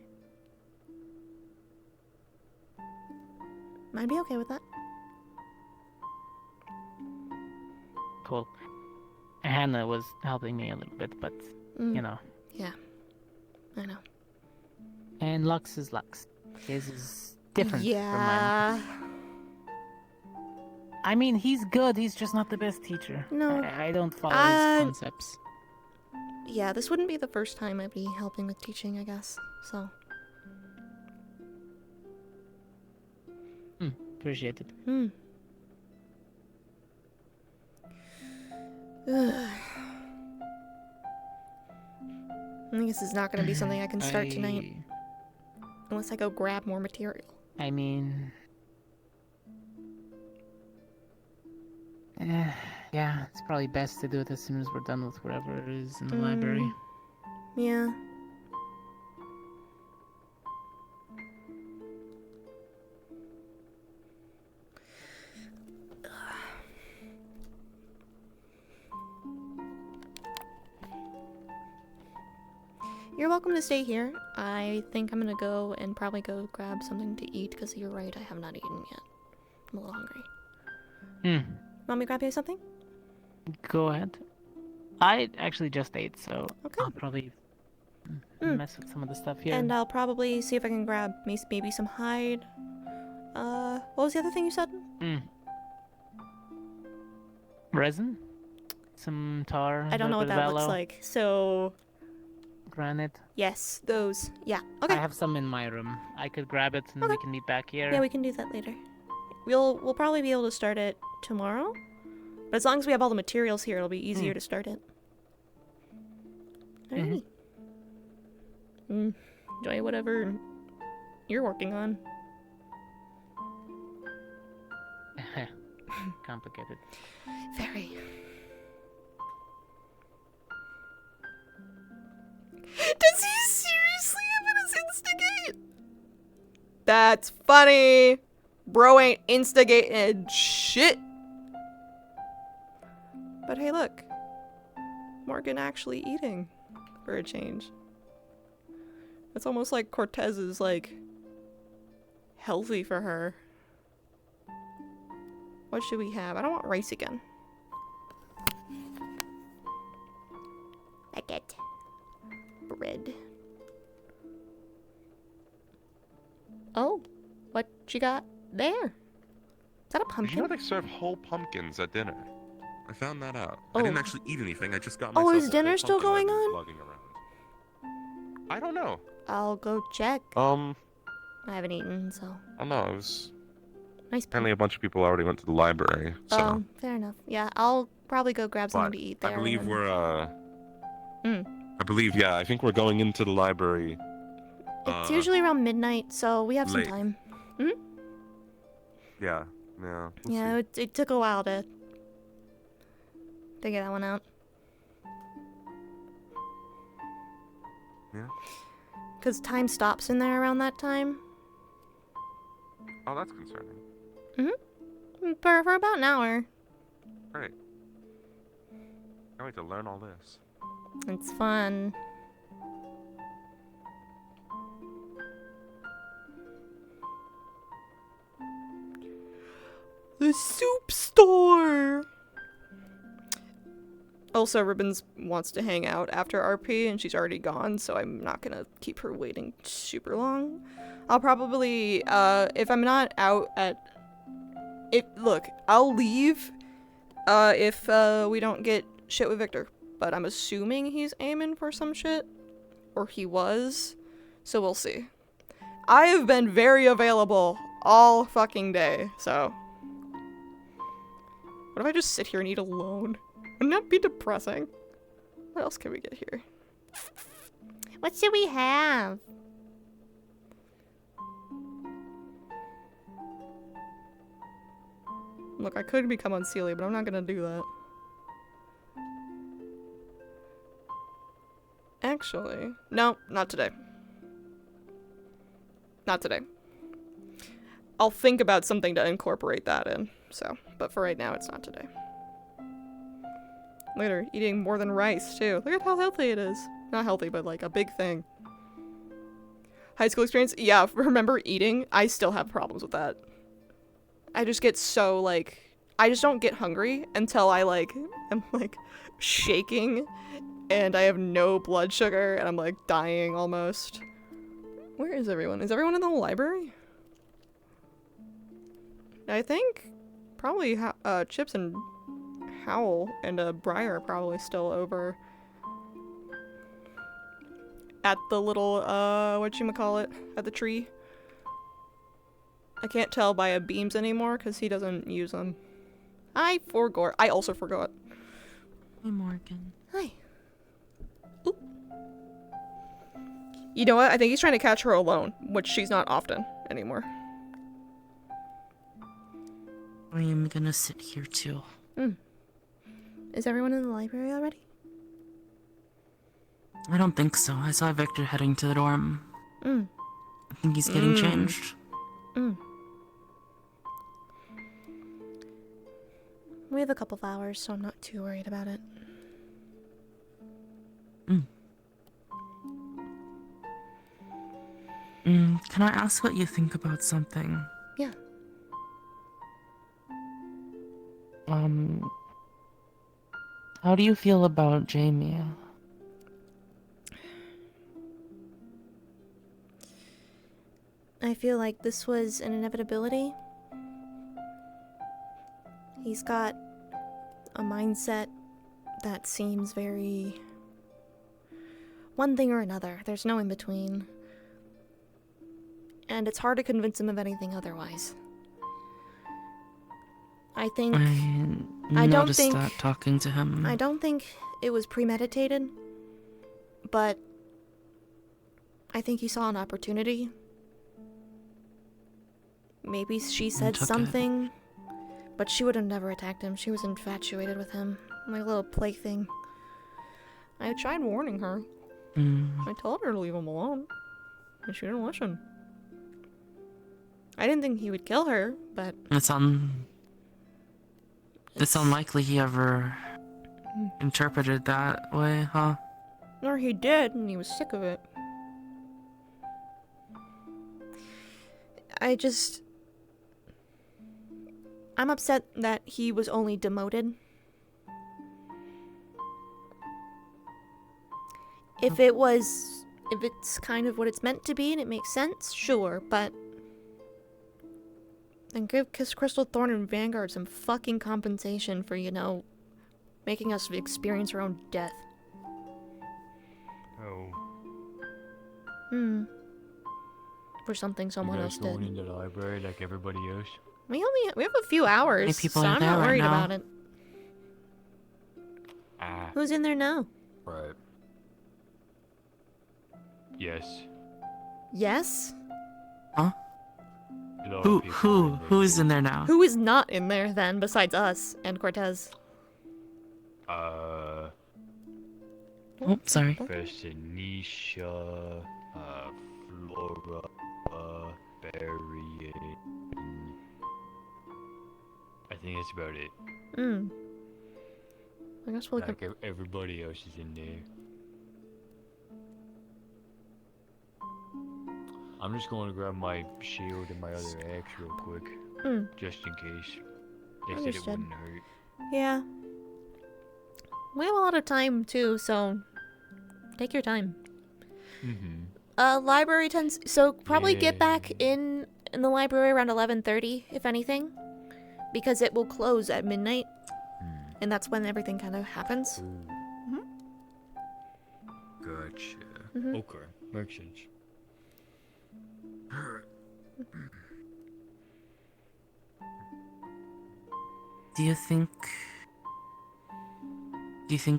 I'd be okay with that. Cool. Hannah was helping me a little bit, but, you know. Yeah. I know. And Lux is Lux. His is different from mine. I mean, he's good, he's just not the best teacher. No. I don't follow his concepts. Yeah, this wouldn't be the first time I'd be helping with teaching, I guess, so. Appreciate it. I think this is not going to be something I can start tonight. Unless I go grab more material. I mean... yeah, it's probably best to do it as soon as we're done with whatever it is in the library. Yeah. You're welcome to stay here. I think I'm gonna go and probably go grab something to eat, because you're right, I have not eaten yet. I'm a little hungry. Want me to grab you something? Go ahead. I actually just ate, so Okay. I'll probably mess with some of the stuff here. And I'll probably see if I can grab maybe some hide. What was the other thing you said? Resin? Some tar? I don't know what that looks like, so... Granite? Yes, those. Yeah, okay. I have some in my room. I could grab it and we can meet back here. Yeah, we can do that later. We'll probably be able to start it tomorrow. But as long as we have all the materials here, it'll be easier to start it. Alright. Enjoy whatever you're working on. Complicated. Very. Does he seriously have it as instigate? That's funny. Bro ain't instigating shit. But hey, look. Morgan actually eating for a change. It's almost like Cortez is like healthy for her. What should we have? I don't want rice again. Baguette. Bread. Oh, what you got there? Is that a pumpkin? You know they serve whole pumpkins at dinner. I found that out. Oh. I didn't actually eat anything. I just got Oh, myself is a whole dinner still pumpkin going I've been on? lugging around. I don't know. I'll go check. I haven't eaten, so. I don't know. It was nice. Apparently, a bunch of people already went to the library. So. Oh, fair enough. Yeah, I'll probably go grab something to eat there. I believe we're Mm. I believe, yeah. I think we're going into the library. It's usually around midnight, so we have late. some time. Yeah. Yeah. We'll Yeah, it took a while to figure that one out. Yeah. Because time stops in there around that time. Oh, that's concerning. For about an hour. Great. Can't wait to learn all this. It's fun. The soup store! Also, Ribbons wants to hang out after RP, and she's already gone, so I'm not gonna keep her waiting super long. I'll probably, if I'm not out at... Look, I'll leave, if, we don't get shit with Victor. But I'm assuming he's aiming for some shit. Or he was. So we'll see. I have been very available all fucking day, so... What if I just sit here and eat alone? Wouldn't that be depressing? What else can we get here? What should we have? Look, I could become unseelie, but I'm not gonna do that. Actually, no, not today. Not today. I'll think about something to incorporate that in, so. But for right now, it's not today. Later, eating more than rice, too. Look at how healthy it is. Not healthy, but like a big thing. High school experience? Yeah, remember eating? I still have problems with that. I just get so, like... I just don't get hungry until I, like, am, like, shaking and I have no blood sugar and I'm, like, dying almost. Where is everyone? Is everyone in the library? I think probably Chips and Howl and Briar are probably still over at the little, whatchamacallit, at the tree. I can't tell by beams anymore because he doesn't use them. I also forgot. Hey, Morgan. Hi. Ooh. You know what? I think he's trying to catch her alone, which she's not often anymore. I am gonna sit here too. Is everyone in the library already? I don't think so. I saw Victor heading to the dorm. I think he's getting changed. We have a couple of hours, so I'm not too worried about it. Can I ask what you think about something? Yeah. How do you feel about Jamie? I feel like this was an inevitability. He's got a mindset that seems very... one thing or another. There's no in between. And it's hard to convince him of anything otherwise. I think... I noticed that talking to him. I don't think it was premeditated, but I think he saw an opportunity. Maybe she said something, but she would have never attacked him. She was infatuated with him, like a little plaything. I tried warning her. I told her to leave him alone, and she didn't listen. I didn't think he would kill her, but... It's unlikely he ever interpreted that way, huh? Or he did, and he was sick of it. I'm upset that he was only demoted. If it's kind of what it's meant to be and it makes sense, sure, but then give Crystal Thorn and Vanguard some fucking compensation for, making us experience our own death. Oh. For something someone else did. Going in the library like everybody else? We have a few hours, people so are I'm there not right worried now. about it. Who's in there now? Right. Yes. Yes? Huh? Who is in there now? Who is not in there then, besides us and Cortez? Oh, sorry. Professor Nisha, Flora, Barry, I think that's about it. I guess we'll like everybody else is in there. I'm just going to grab my shield and my other axe real quick, just in case. They said it wouldn't hurt. Yeah. We have a lot of time too, so take your time. Library tends so probably get back in the library around 11:30, if anything, because it will close at midnight, and that's when everything kind of happens. Gotcha. Okay, makes sense. Do you think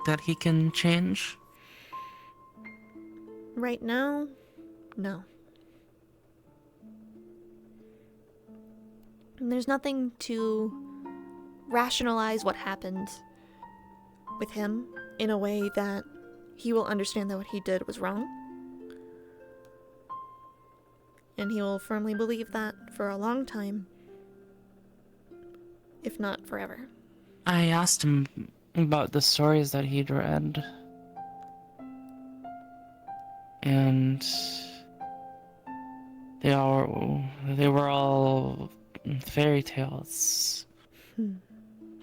that he can change? Right now, no. And there's nothing to rationalize what happened with him in a way that he will understand that what he did was wrong. And he will firmly believe that for a long time, if not forever. I asked him about the stories that he'd read. And they were all fairy tales.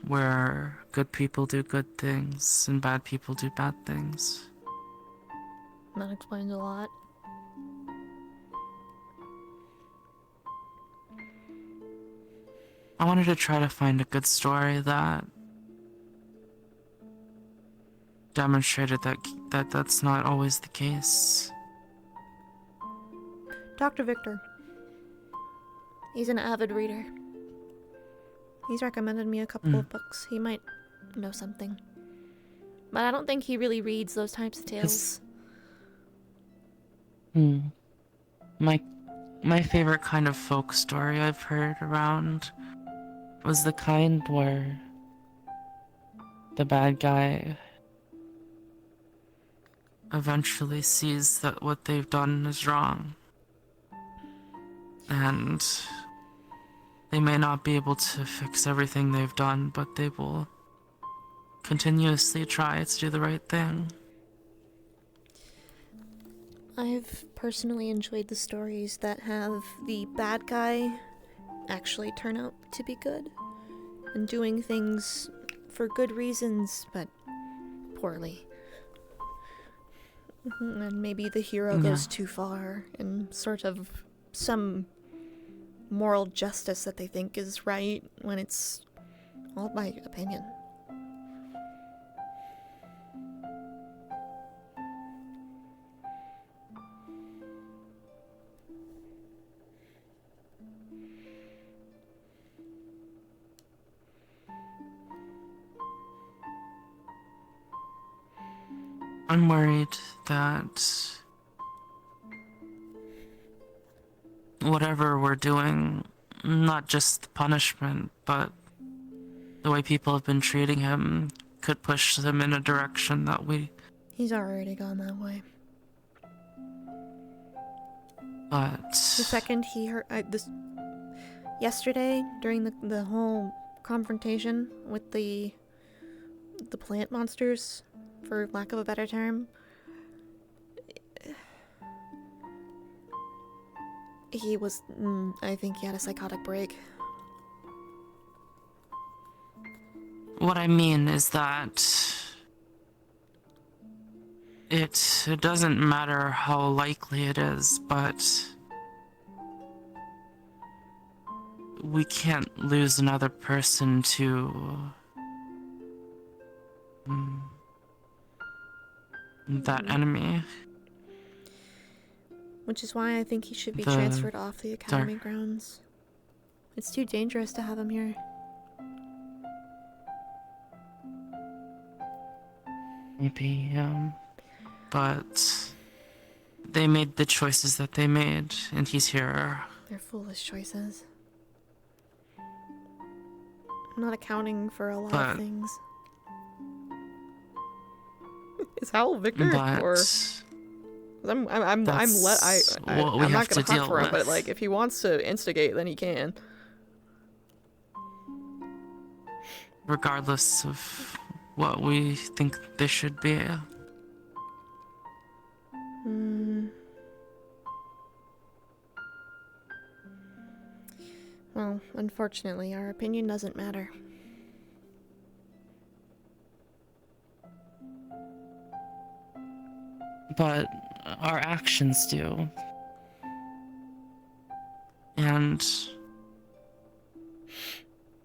Where good people do good things and bad people do bad things. That explains a lot. I wanted to try to find a good story that demonstrated that that's not always the case. Dr. Victor. He's an avid reader. He's recommended me a couple of books. He might know something. But I don't think he really reads those types of tales. My favorite kind of folk story I've heard around was the kind where the bad guy eventually sees that what they've done is wrong. And they may not be able to fix everything they've done, but they will continuously try to do the right thing. I've personally enjoyed the stories that have the bad guy actually turn out to be good and doing things for good reasons, but poorly. And maybe the hero goes too far in sort of some moral justice that they think is right when it's all my opinion. I'm worried that whatever we're doing, not just the punishment, but the way people have been treating him, could push them in a direction that we... He's already gone that way. But... The second he heard... yesterday, during the whole confrontation with the plant monsters, for lack of a better term, he was... I think he had a psychotic break. What I mean is that it doesn't matter how likely it is, but we can't lose another person to that enemy. Which is why I think he should be transferred off the academy grounds. It's too dangerous to have him here. Maybe, but they made the choices that they made, and he's here. They're foolish choices. I'm not accounting for a lot of things. Is Hal Victor or? I'm not gonna hunt for him, but like if he wants to instigate, then he can. Regardless of what we think they should be. Well, unfortunately, our opinion doesn't matter. But our actions do. And...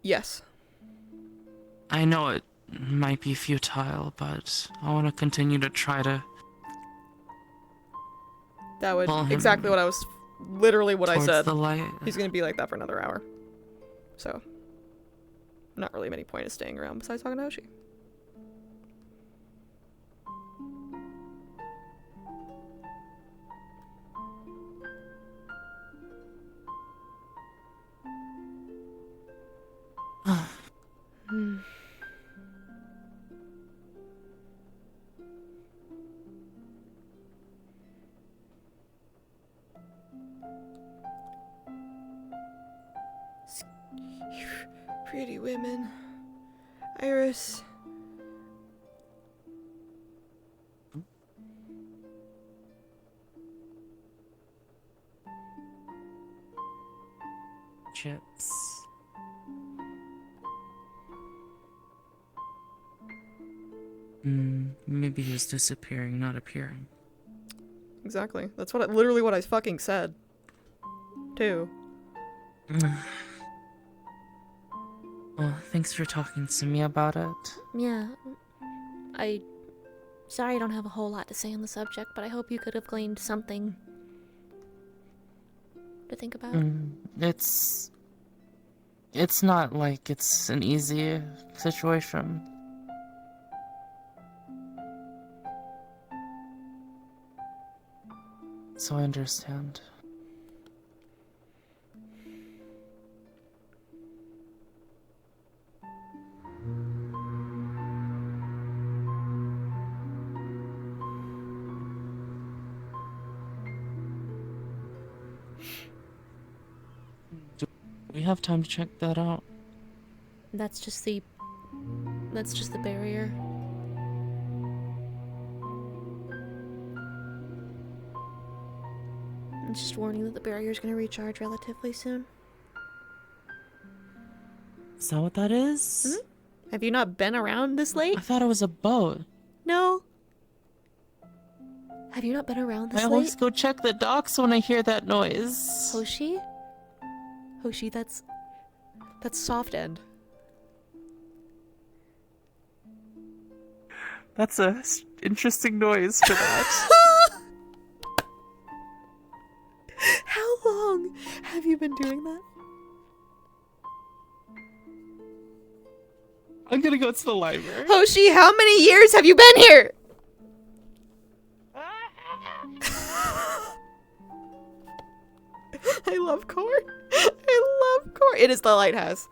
Yes. I know it might be futile, but I want to continue to try to... That would... Exactly what I was... Literally what I said. The light. He's gonna be like that for another hour. So... Not really many point of staying around besides talking to Oshi. Pretty women. Iris. Chips. Maybe he was disappearing, not appearing. Exactly. That's literally what I fucking said. Too. Well, thanks for talking to me about it. Yeah. Sorry I don't have a whole lot to say on the subject, but I hope you could have gleaned something to think about. It's not like it's an easy situation. So I understand. Do we have time to check that out? That's just the barrier. It's just warning that the barrier's gonna recharge relatively soon. Is that what that is? Have you not been around this late? I thought it was a boat. No. Have you not been around this I late? always go check the docks when I hear that noise. Hoshi? Hoshi, that's soft end. That's a interesting noise for that. How long have you been doing that? I'm gonna go to the library. Hoshi, how many years have you been here? I love Cord. I love Cord. It is the lighthouse.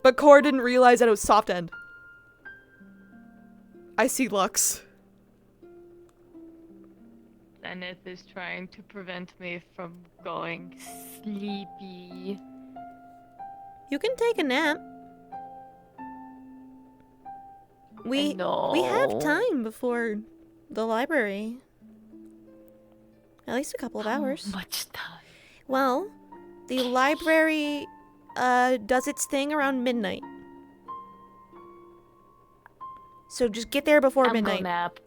But Cord didn't realize that it was soft end. I see Lux. Zenith is trying to prevent me from going sleepy. You can take a nap. We have time before the library. At least a couple of hours. How much time? Well, the library does its thing around midnight. So just get there before midnight. I'm gonna nap.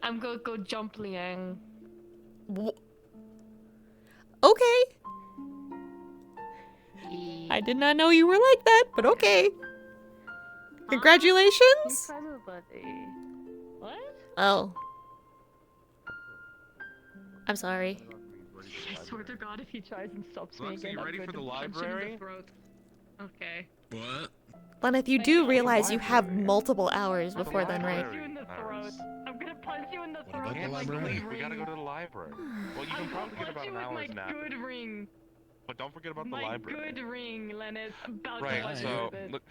I'm gonna go jump Liang. Okay. I did not know you were like that, but okay. Congratulations. What? Oh. I'm sorry. I swear to God, if he tries and stops me Lux, are again, you I'm ready going for to the punch him in the library? throat. Okay. What? Lenneth, you do realize you have multiple hours before then, right? Punch you in the throat. I'm gonna punch you in the throat. What about the with my library? good We gotta ring. go to the library. Well, you can probably get about an With my hour's nap. good ring. But don't forget about the My library. good ring, Lenneth. About to Right, punch you so, with it. look,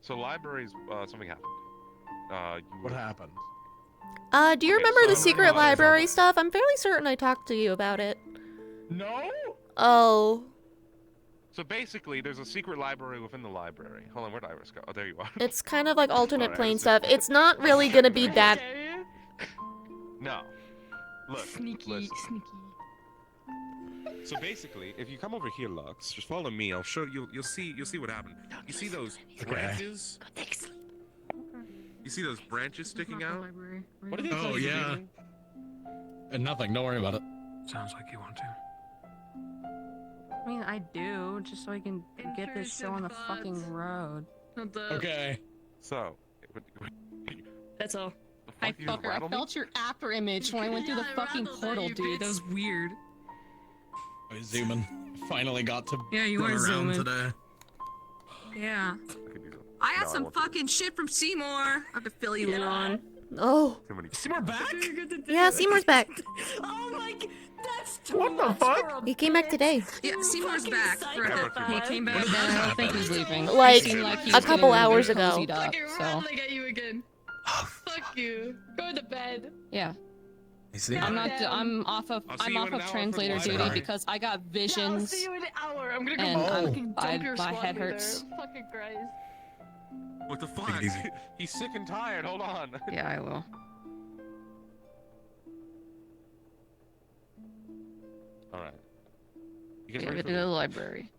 so libraries, something happened. What happened? Do you remember the secret library stuff? I'm fairly certain I talked to you about it. No? Oh. So basically, there's a secret library within the library. Hold on, where'd Iris go? Oh, there you are. It's kind of like alternate Alright, plane Iris. stuff. It's not really gonna be that... No. Look, Sneaky, listen. sneaky. So basically, if you come over here, Lux, just follow me. I'll show you. You'll see what happened. You see those branches? You see those branches sticking out? What do they Oh, tell you to yeah. do? And nothing. Don't worry about it. Sounds like you want to. I mean, I do, just so I can get this show on the fucking road. Okay. So. That's all. I Fucker, I felt your after image when I went through the fucking portal, dude. That was weird. I was zooming. Finally got to Yeah, you run are around zooming. today. Yeah. I got some fucking shit from Seymour. I have to fill you in on. Oh. Seymour back? Yeah, Seymour's back. Oh my god, that's too What the fuck? He came back today. Yeah, Seymour's back. He came back. I don't think he's leaving. Like, He seemed like he a was couple getting hours ago. cozied up, Fucking so. rattling at you again. Fuck you. Go to bed. Yeah. see? I'm not. I'm off of. I'll see I'm you off in an of hour translator for the duty library. because I got Yeah, I'll visions. see you in an hour. I'm gonna go And fucking dump your my squad head leader. hurts. Fucking Christ. What the fuck? He's sick and tired. Hold on. Yeah, I will. All right. You guys Yeah, we ready have for to go to the library.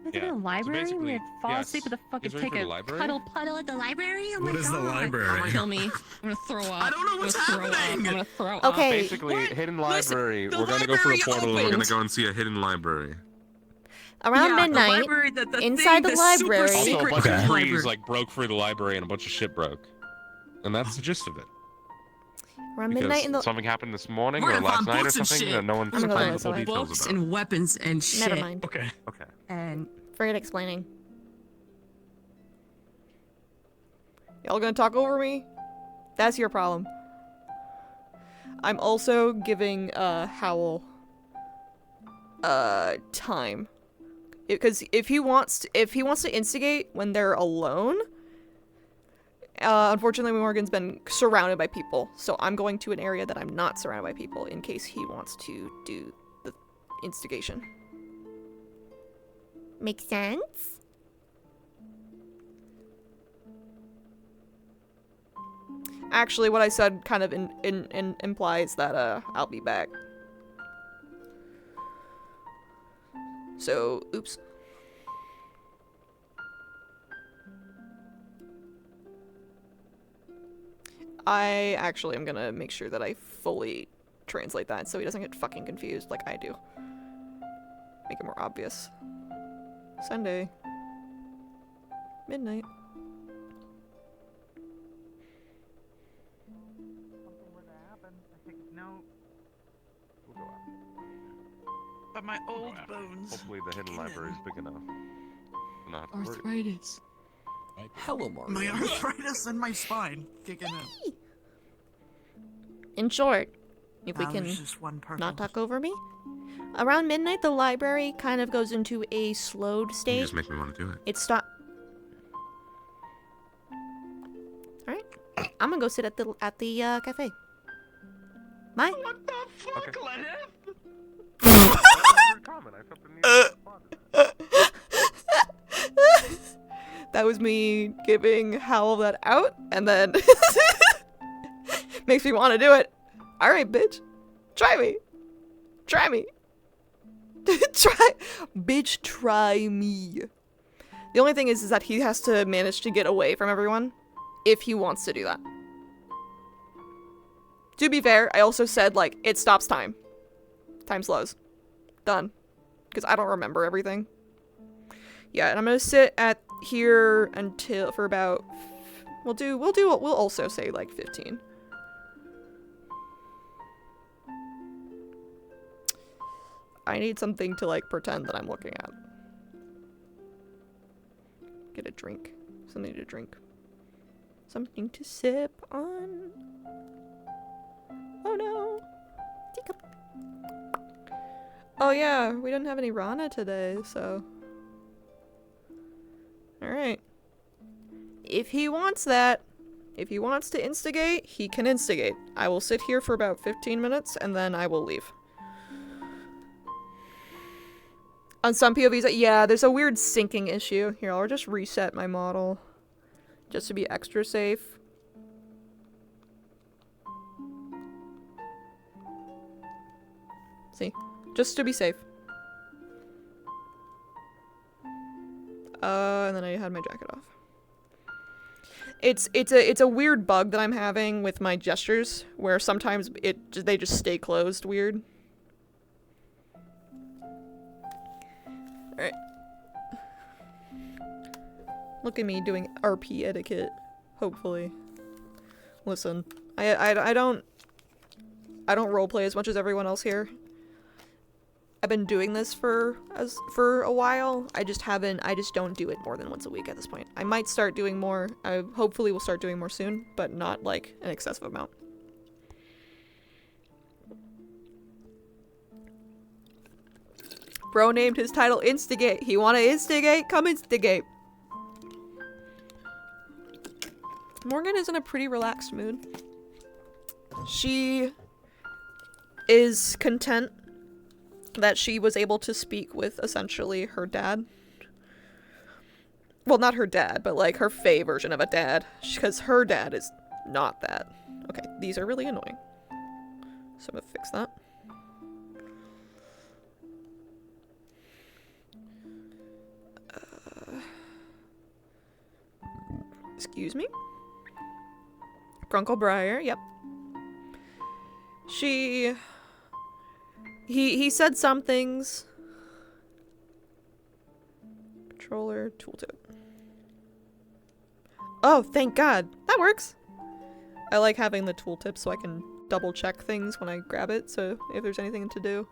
Yeah. To the So library? basically, We had fall yes. asleep at the fucking You guys ready take for a the library? puddle at the library? Oh What my is god. the library? Kill me. I'm gonna throw up. I don't know what's happening. I'm gonna throw up. Okay. Basically, hidden library. the We're gonna go for a library portal. We're gonna opened. go and see a hidden library. Around Yeah, the midnight, library, the inside thing, the the super library. Also, a secret bunch of trees library. like broke through the library and a bunch of shit broke. And that's the gist of it. Around Because midnight in the... something happened this morning We're or gonna last find night or books and something shit. that no one's I'm gonna go told to the full the details Books about. and weapons and shit. Never mind. Okay. Okay. And Forget explaining. Y'all gonna talk over me? That's your problem. I'm also giving Howl time. Because if he wants to instigate when they're alone, unfortunately Morgan's been surrounded by people, so I'm going to an area that I'm not surrounded by people in case he wants to do the instigation. Make sense? Actually, what I said kind of implies that I'll be back. So, oops. I actually am gonna make sure that I fully translate that so he doesn't get fucking confused like I do. Make it more obvious. Sunday. Midnight. No. But my old bones. Hopefully the hidden library is big enough. Not Arthritis. Hello, Mario. My arthritis and my spine kicking in. In short, if we That can was just one person. not talk over me, around midnight the library kind of goes into a slowed You state. just make me want to do it. It stop. All right, I'm gonna go sit at the cafe. Bye. What the fuck, That was me giving Howl that out, and then makes me want to do it. All right, bitch, try me, try me, bitch, try me. The only thing is that he has to manage to get away from everyone if he wants to do that. To be fair, I also said, like, it stops time. Time slows. Done. Because I don't remember everything. Yeah, and I'm gonna sit at here until, for about, we'll also say, like, 15. I need something to, like, pretend that I'm looking at. Get a drink. Something to drink. Something to sip on. Oh no! Teacup. Oh yeah, we didn't have any Rana today, so... Alright. If he wants that, if he wants to instigate, he can instigate. I will sit here for about 15 minutes, and then I will leave. On some POVs, yeah, there's a weird syncing issue. Here, I'll just reset my model. Just to be extra safe. See? Just to be safe. And then I had my jacket off. It's a weird bug that I'm having with my gestures, where sometimes they just stay closed weird. Alright. Look at me doing RP etiquette. Hopefully. Listen, I don't roleplay as much as everyone else here. I've been doing this for a while. I just don't do it more than once a week at this point. I might start doing more. I hopefully will start doing more soon, but not like an excessive amount. Bro named his title Instigate. He wanna instigate? Come instigate. Morgan is in a pretty relaxed mood. She is content that she was able to speak with essentially her dad. Well, not her dad, but like her Fae version of a dad, because her dad is not that. Okay, these are really annoying. So I'm gonna fix that. Excuse me? Grunkle Briar, yep. He said some things. Controller, tooltip. Oh, thank God. That works. I like having the tooltip so I can double check things when I grab it, so if there's anything to do.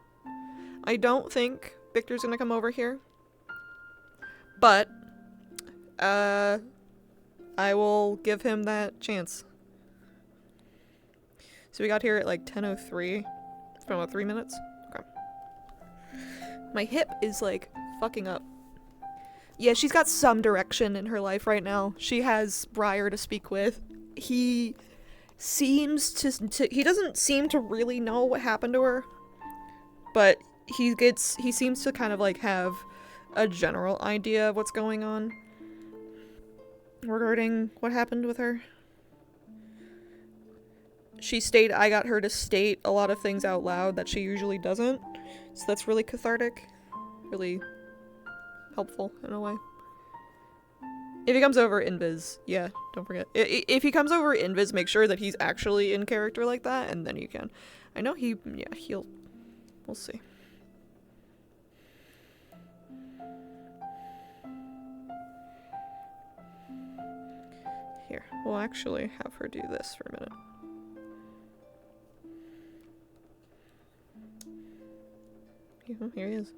I don't think Victor's gonna come over here. But, I will give him that chance. So we got here at like 10:03. It's been about 3 minutes. Okay. My hip is like fucking up. Yeah, she's got some direction in her life right now. She has Briar to speak with. He seems to he doesn't seem to really know what happened to her. But he seems to kind of like have a general idea of what's going on regarding what happened with her. I got her to state a lot of things out loud that she usually doesn't. So that's really cathartic. Really helpful in a way. If he comes over invis, yeah, don't forget. If he comes over invis, make sure that he's actually in character like that, and then you can. I know he'll... We'll see. Here, we'll actually have her do this for a minute. Here he is.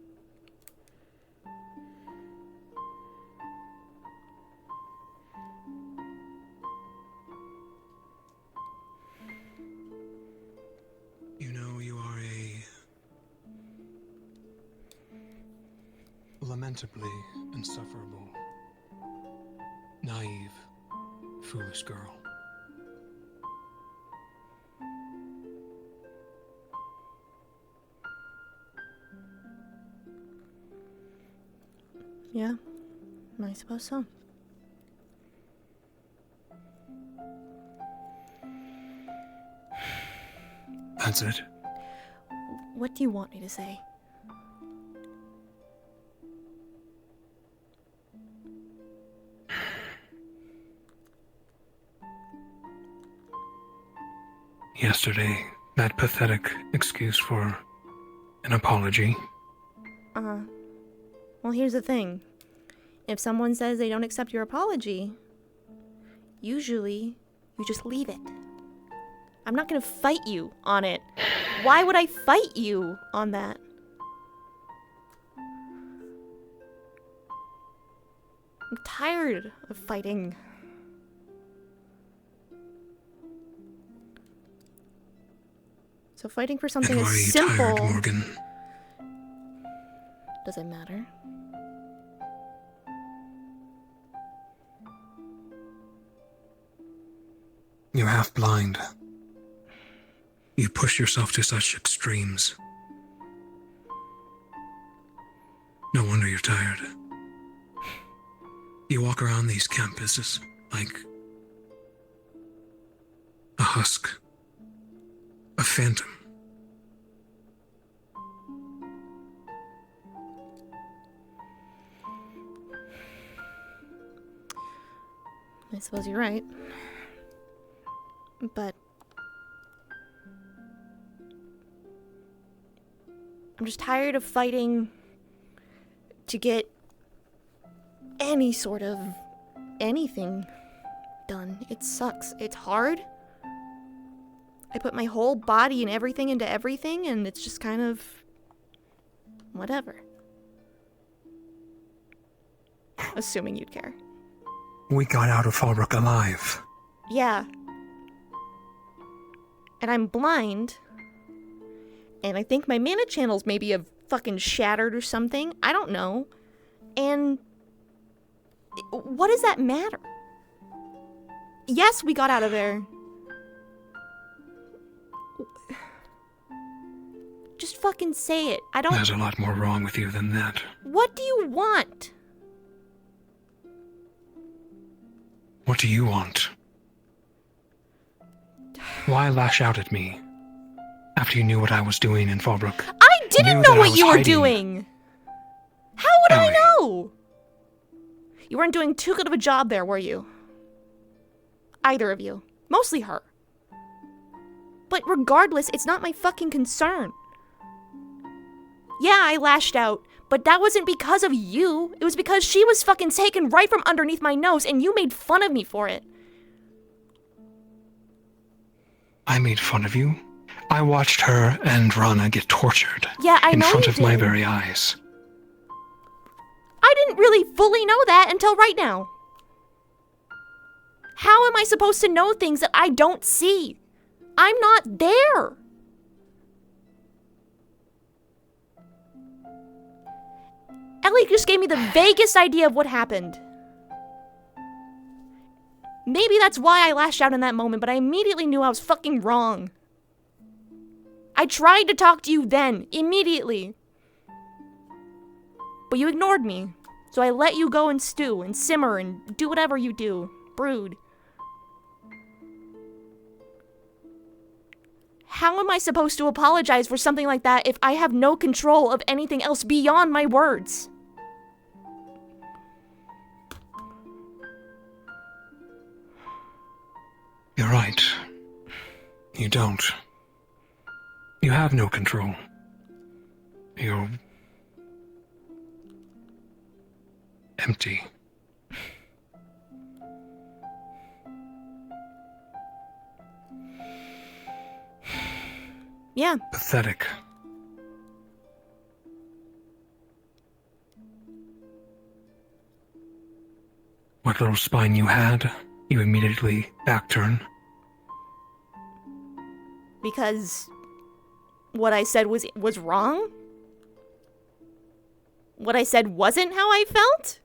You know, you are a lamentably insufferable, naive, foolish girl. Yeah, I suppose so. That's it. What do you want me to say? Yesterday, that pathetic excuse for an apology. Well, here's the thing. If someone says they don't accept your apology, usually you just leave it. I'm not gonna fight you on it. Why would I fight you on that? I'm tired of fighting. So fighting for something And why are as you simple... tired, Morgan? Does it matter? You're half blind. You push yourself to such extremes. No wonder you're tired. You walk around these campuses like a husk, a phantom. I suppose you're right. But I'm just tired of fighting to get any sort of anything done. It sucks. It's hard. I put my whole body and everything into everything, and it's just kind of whatever. Assuming you'd care. We got out of Fallbrook alive. Yeah. And I'm blind. And I think my mana channels maybe have fucking shattered or something. I don't know. And what does that matter? Yes, we got out of there. Just fucking say it. I don't... There's a lot more wrong with you than that. What do you want? What do you want? Why lash out at me after you knew what I was doing in Fallbrook? I didn't know what you were hiding. doing. How would I know? You weren't doing too good of a job there, were you? Either of you. Mostly her. But regardless, it's not my fucking concern. Yeah, I lashed out, but that wasn't because of you. It was because she was fucking taken right from underneath my nose and you made fun of me for it. I made fun of you? I watched her and Rana get tortured. Yeah, I in know front you of my did. very eyes. I didn't really fully know that until right now. How am I supposed to know things that I don't see? I'm not there. Ellie just gave me the vaguest idea of what happened. Maybe that's why I lashed out in that moment, but I immediately knew I was fucking wrong. I tried to talk to you then, immediately. But you ignored me. So I let you go and stew and simmer and do whatever you do. Brood. How am I supposed to apologize for something like that if I have no control of anything else beyond my words? You're right. You don't. You have no control. You're empty. Yeah. Pathetic. What little spine you had, you immediately back-turn. Because what I said was wrong? What I said wasn't how I felt?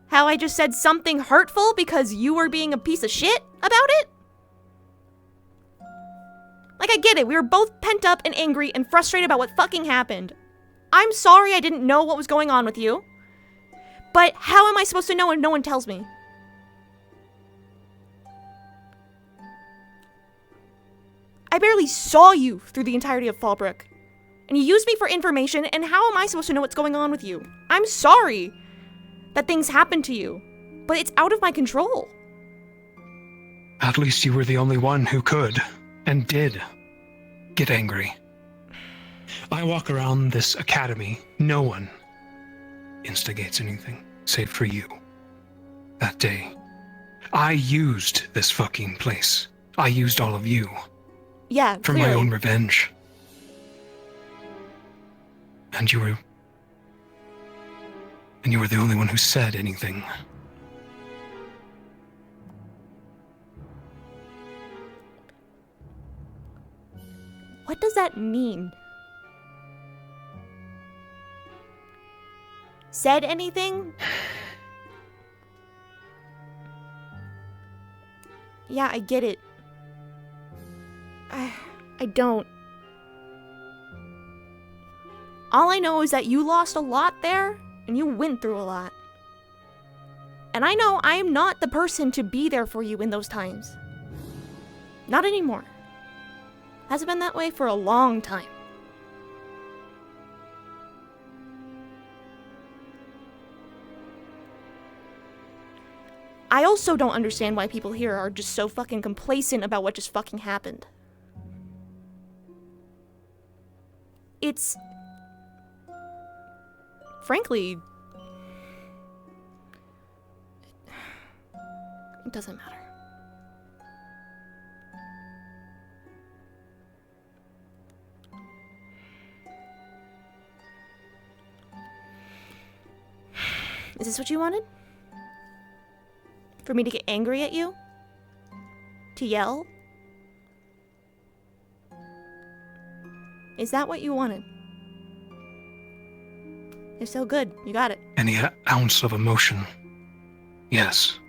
How I just said something hurtful because you were being a piece of shit about it? Like, I get it. We were both pent up and angry and frustrated about what fucking happened. I'm sorry I didn't know what was going on with you. But how am I supposed to know if no one tells me? I barely saw you through the entirety of Fallbrook. And you used me for information, and how am I supposed to know what's going on with you? I'm sorry that things happened to you, but it's out of my control. At least you were the only one who could, and did, get angry. I walk around this academy, no one instigates anything, save for you. That day, I used this fucking place. I used all of you. Yeah, for clearly. my own revenge. And you were the only one who said anything. What does that mean? Said anything? Yeah, I get it. I don't. All I know is that you lost a lot there, and you went through a lot. And I know I am not the person to be there for you in those times. Not anymore. Hasn't been that way for a long time. I also don't understand why people here are just so fucking complacent about what just fucking happened. It's... frankly... it doesn't matter. Is this what you wanted? For me to get angry at you? To yell? Is that what you wanted? If so, good. You got it. Any ounce of emotion. Yes.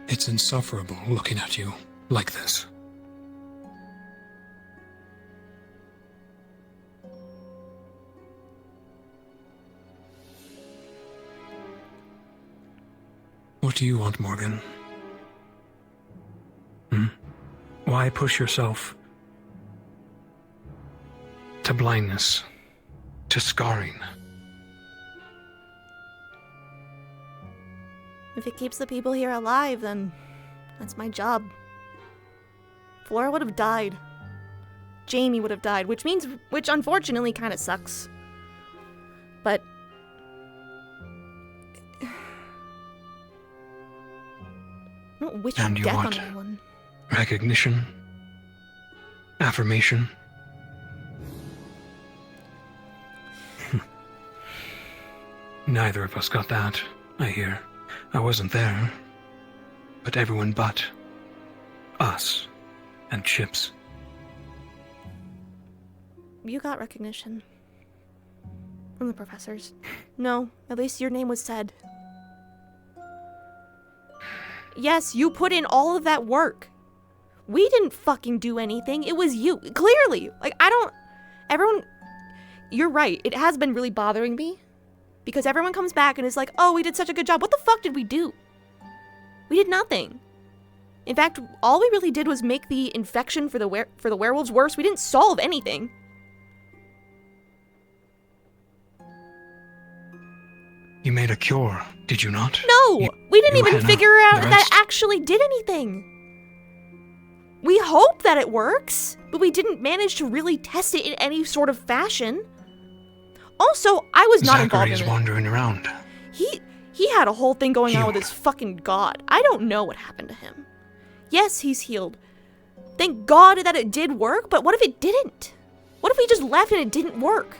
It's insufferable looking at you like this. What do you want, Morgan? Why push yourself to blindness, to scarring? If it keeps the people here alive, then that's my job. Flora would have died. Jamie would have died, which unfortunately kind of sucks. But I don't wish And you death on want anyone. recognition, affirmation. Neither of us got that, I hear. I wasn't there. But everyone but us and Chips. You got recognition. From the professors. No, at least your name was said. Yes, you put in all of that work. We didn't fucking do anything. It was you. Clearly. Like, everyone... You're right. It has been really bothering me. Because everyone comes back and is like, oh, we did such a good job. What the fuck did we do? We did nothing. In fact, all we really did was make the infection for the werewolves worse. We didn't solve anything. You made a cure, did you not? No! We didn't even Hannah, figure out the if that rest? actually did anything. We hope that it works, but we didn't manage to really test it in any sort of fashion. Also, I was not involved in Zachary's it. wandering around. He had a whole thing going on with his fucking god. I don't know what happened to him. Yes, he's healed. Thank God that it did work, but what if it didn't? What if we just left and it didn't work?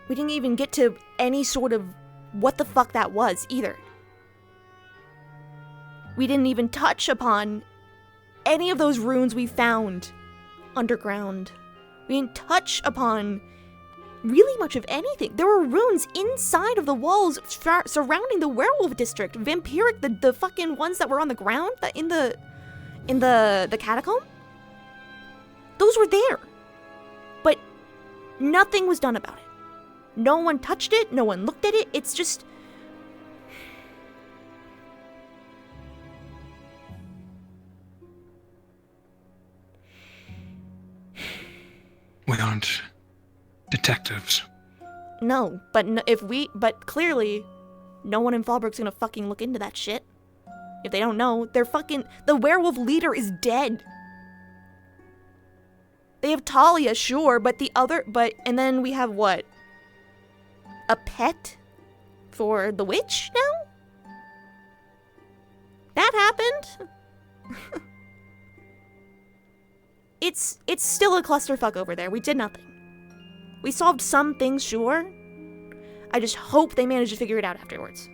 We didn't even get to any sort of what the fuck that was either. We didn't even touch upon any of those runes we found underground. We didn't touch upon really much of anything. There were runes inside of the walls surrounding the werewolf district. Vampiric, the fucking ones that were on the ground, that in the catacomb. Those were there. But nothing was done about it. No one touched it, no one looked at it. It's just... We aren't detectives. No, but but clearly, no one in Fallbrook's gonna fucking look into that shit. If they don't know, the werewolf leader is dead. They have Talia, sure, and then we have what? A pet for the witch now? That happened? It's still a clusterfuck over there. We did nothing. We solved some things, sure. I just hope they managed to figure it out afterwards.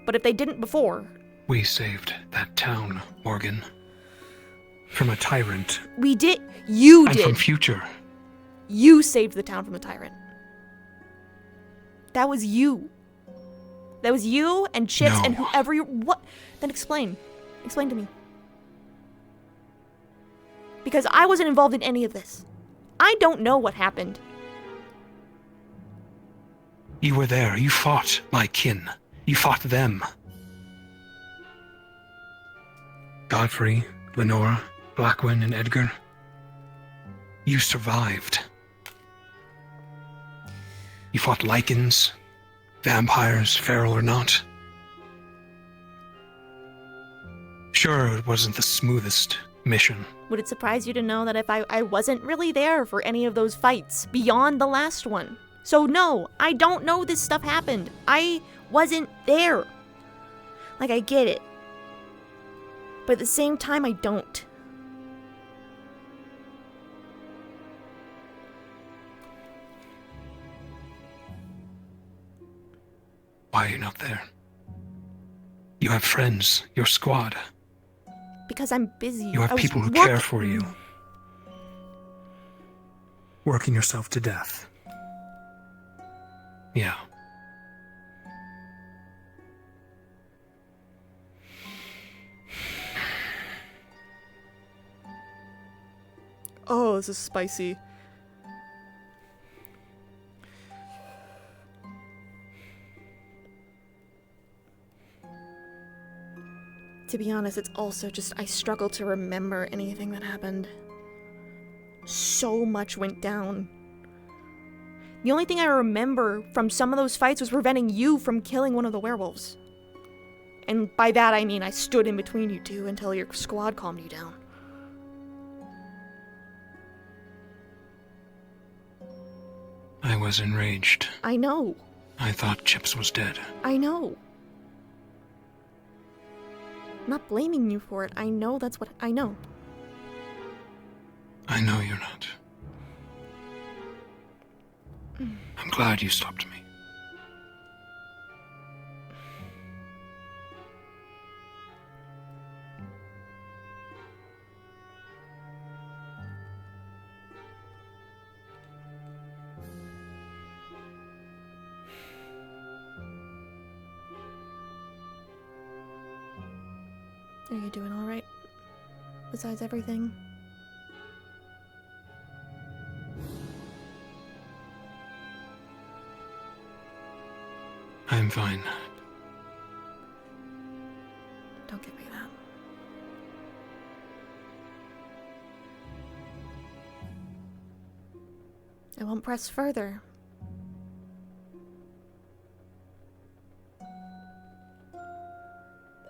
But if they didn't before... We saved that town, Morgan. From a tyrant. We did. You did. And from future. You saved the town from the tyrant. That was you. That was you and Chips and whoever you... What? Then explain. Explain to me. Because I wasn't involved in any of this. I don't know what happened. You were there. You fought my kin. You fought them. Godfrey, Lenora, Blackwin, and Edgar. You survived. You fought lichens, vampires, feral or not. Sure, it wasn't the smoothest mission. Would it surprise you to know that if I wasn't really there for any of those fights beyond the last one? So no, I don't know this stuff happened. I wasn't there. Like, I get it. But at the same time, I don't. Why are you not there? You have friends, your squad. Because I'm busy. You have people who care for you. Working yourself to death. Yeah. Oh, this is spicy. To be honest, it's also just I struggle to remember anything that happened. So much went down. The only thing I remember from some of those fights was preventing you from killing one of the werewolves. And by that I mean I stood in between you two until your squad calmed you down. I was enraged. I know. I thought Chips was dead. I know. I'm not blaming you for it. I know that's what I know. I know you're not. I'm glad you stopped me. Are you doing alright? Besides everything? I'm fine. Don't give me that. I won't press further.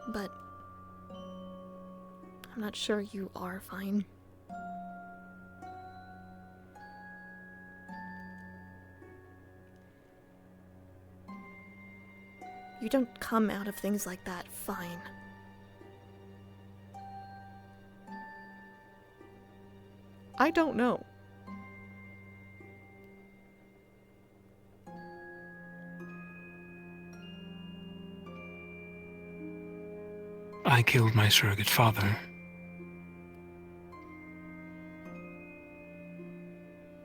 But I'm not sure you are fine. You don't come out of things like that fine. I don't know. I killed my surrogate father.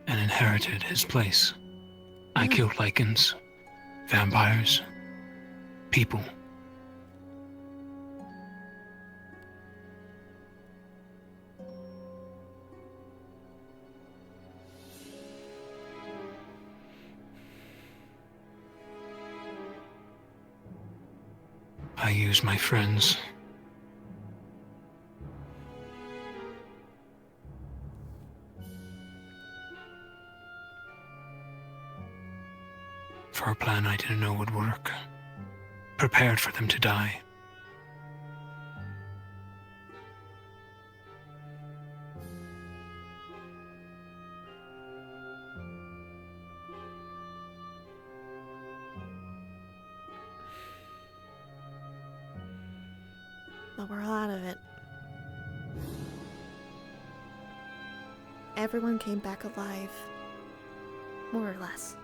And inherited his place. I killed lichens, vampires, people. I used my friends. For a plan I didn't know would work. Prepared for them to die. But we're all out of it. Everyone came back alive. More or less.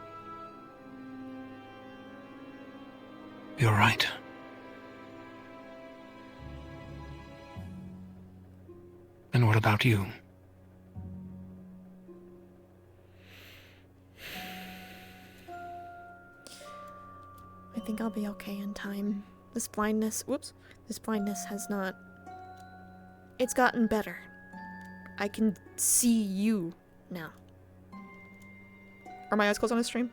You're right. And what about you? I think I'll be okay in time. This blindness has not... It's gotten better. I can see you now. Are my eyes closed on his stream?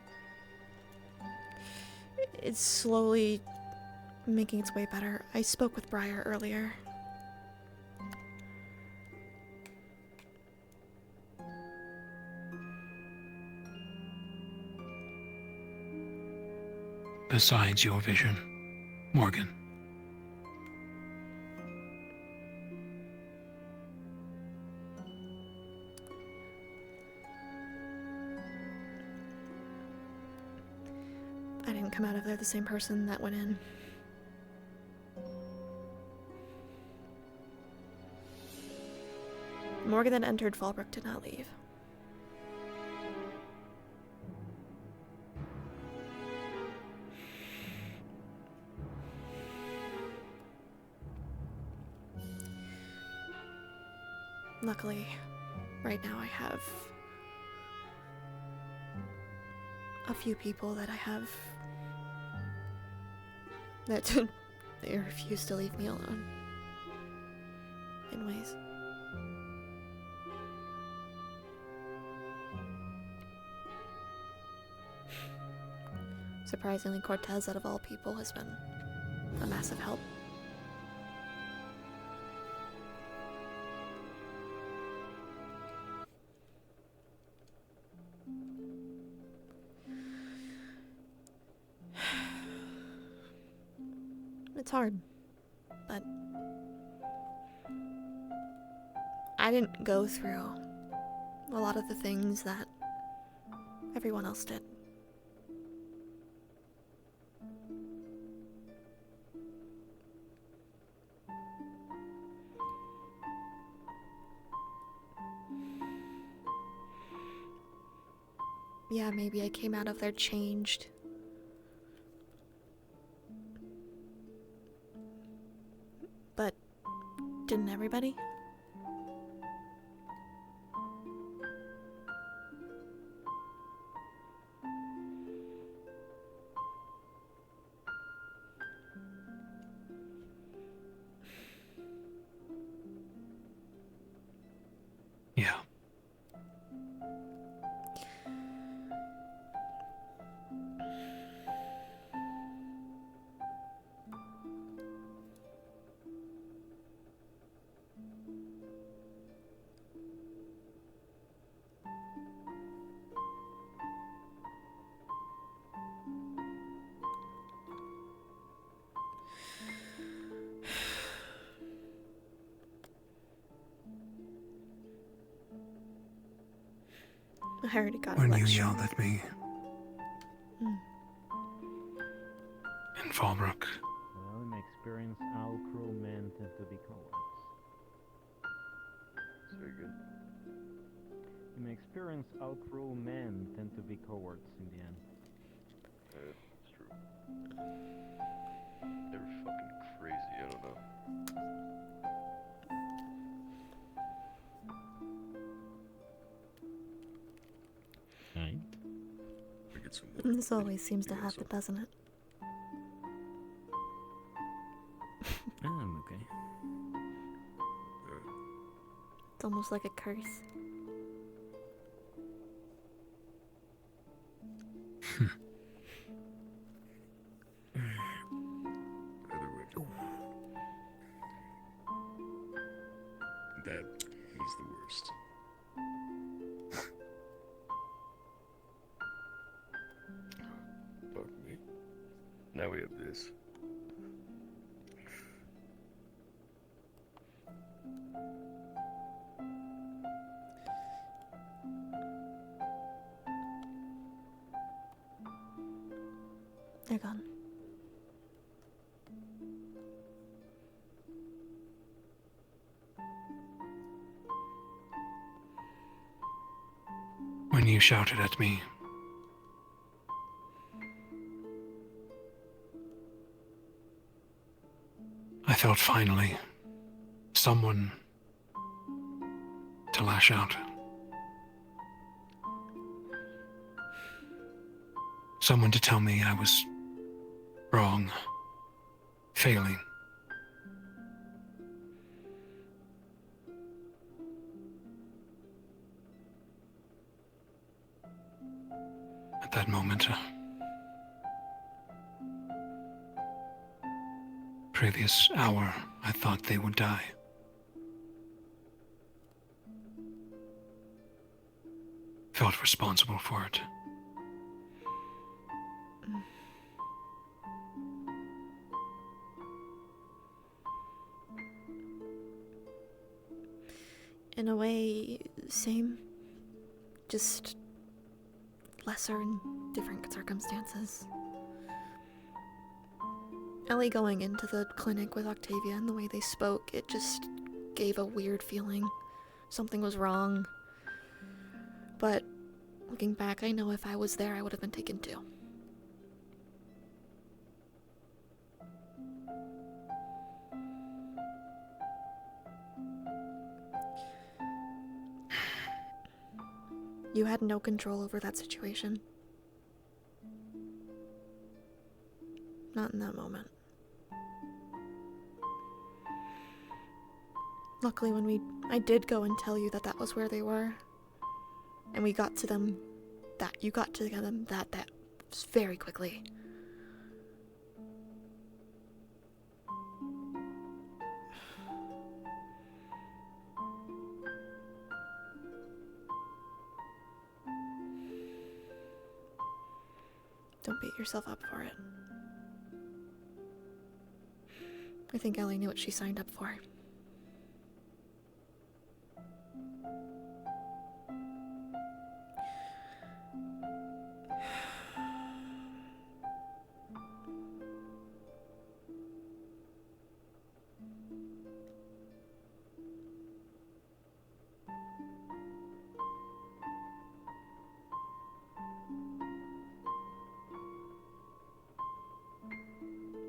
It's slowly making its way better. I spoke with Briar earlier. Besides your vision, Morgan. I didn't come out of there the same person that went in. Morgan that entered Fallbrook did not leave. Luckily, right now I have a few people that I have that they refuse to leave me alone in ways. Surprisingly, Cortez, out of all people, has been a massive help. It's hard, but I didn't go through a lot of the things that everyone else did. Yeah, maybe I came out of there changed. But didn't everybody? I already got a when you lecture. yelled at me Mm. in Fallbrook. Well, in my experience, all cruel men tend to be cowards. It's very good. In my experience, all cruel men tend to be cowards in the end. It's true. They're fucking crazy, I don't know. Right. This always seems to happen, doesn't it? I'm okay. It's almost like a curse. That was the worst. Fuck me. Now we have this. They're gone. When you shouted at me, I felt finally someone to lash out. Someone to tell me I was wrong, failing. At that moment, previous hour, I thought they would die. Felt responsible for it. In a way, same. Just lesser and different circumstances. Ellie going into the clinic with Octavia and the way they spoke, it just gave a weird feeling. Something was wrong. But looking back, I know if I was there, I would have been taken too. You had no control over that situation. Not in that moment. Luckily, when I did go and tell you that that was where they were, and we got to them, you got to them that very quickly. Don't beat yourself up for it. I think Ellie knew what she signed up for.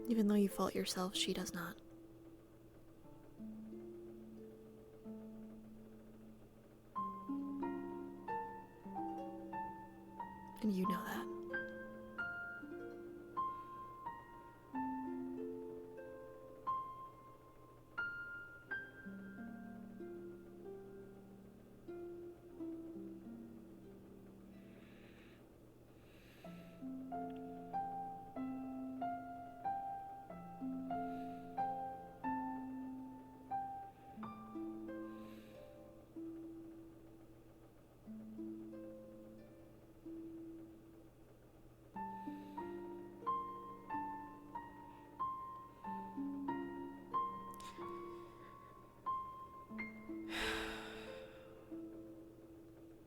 Even though you fault yourself, she does not. And you know that.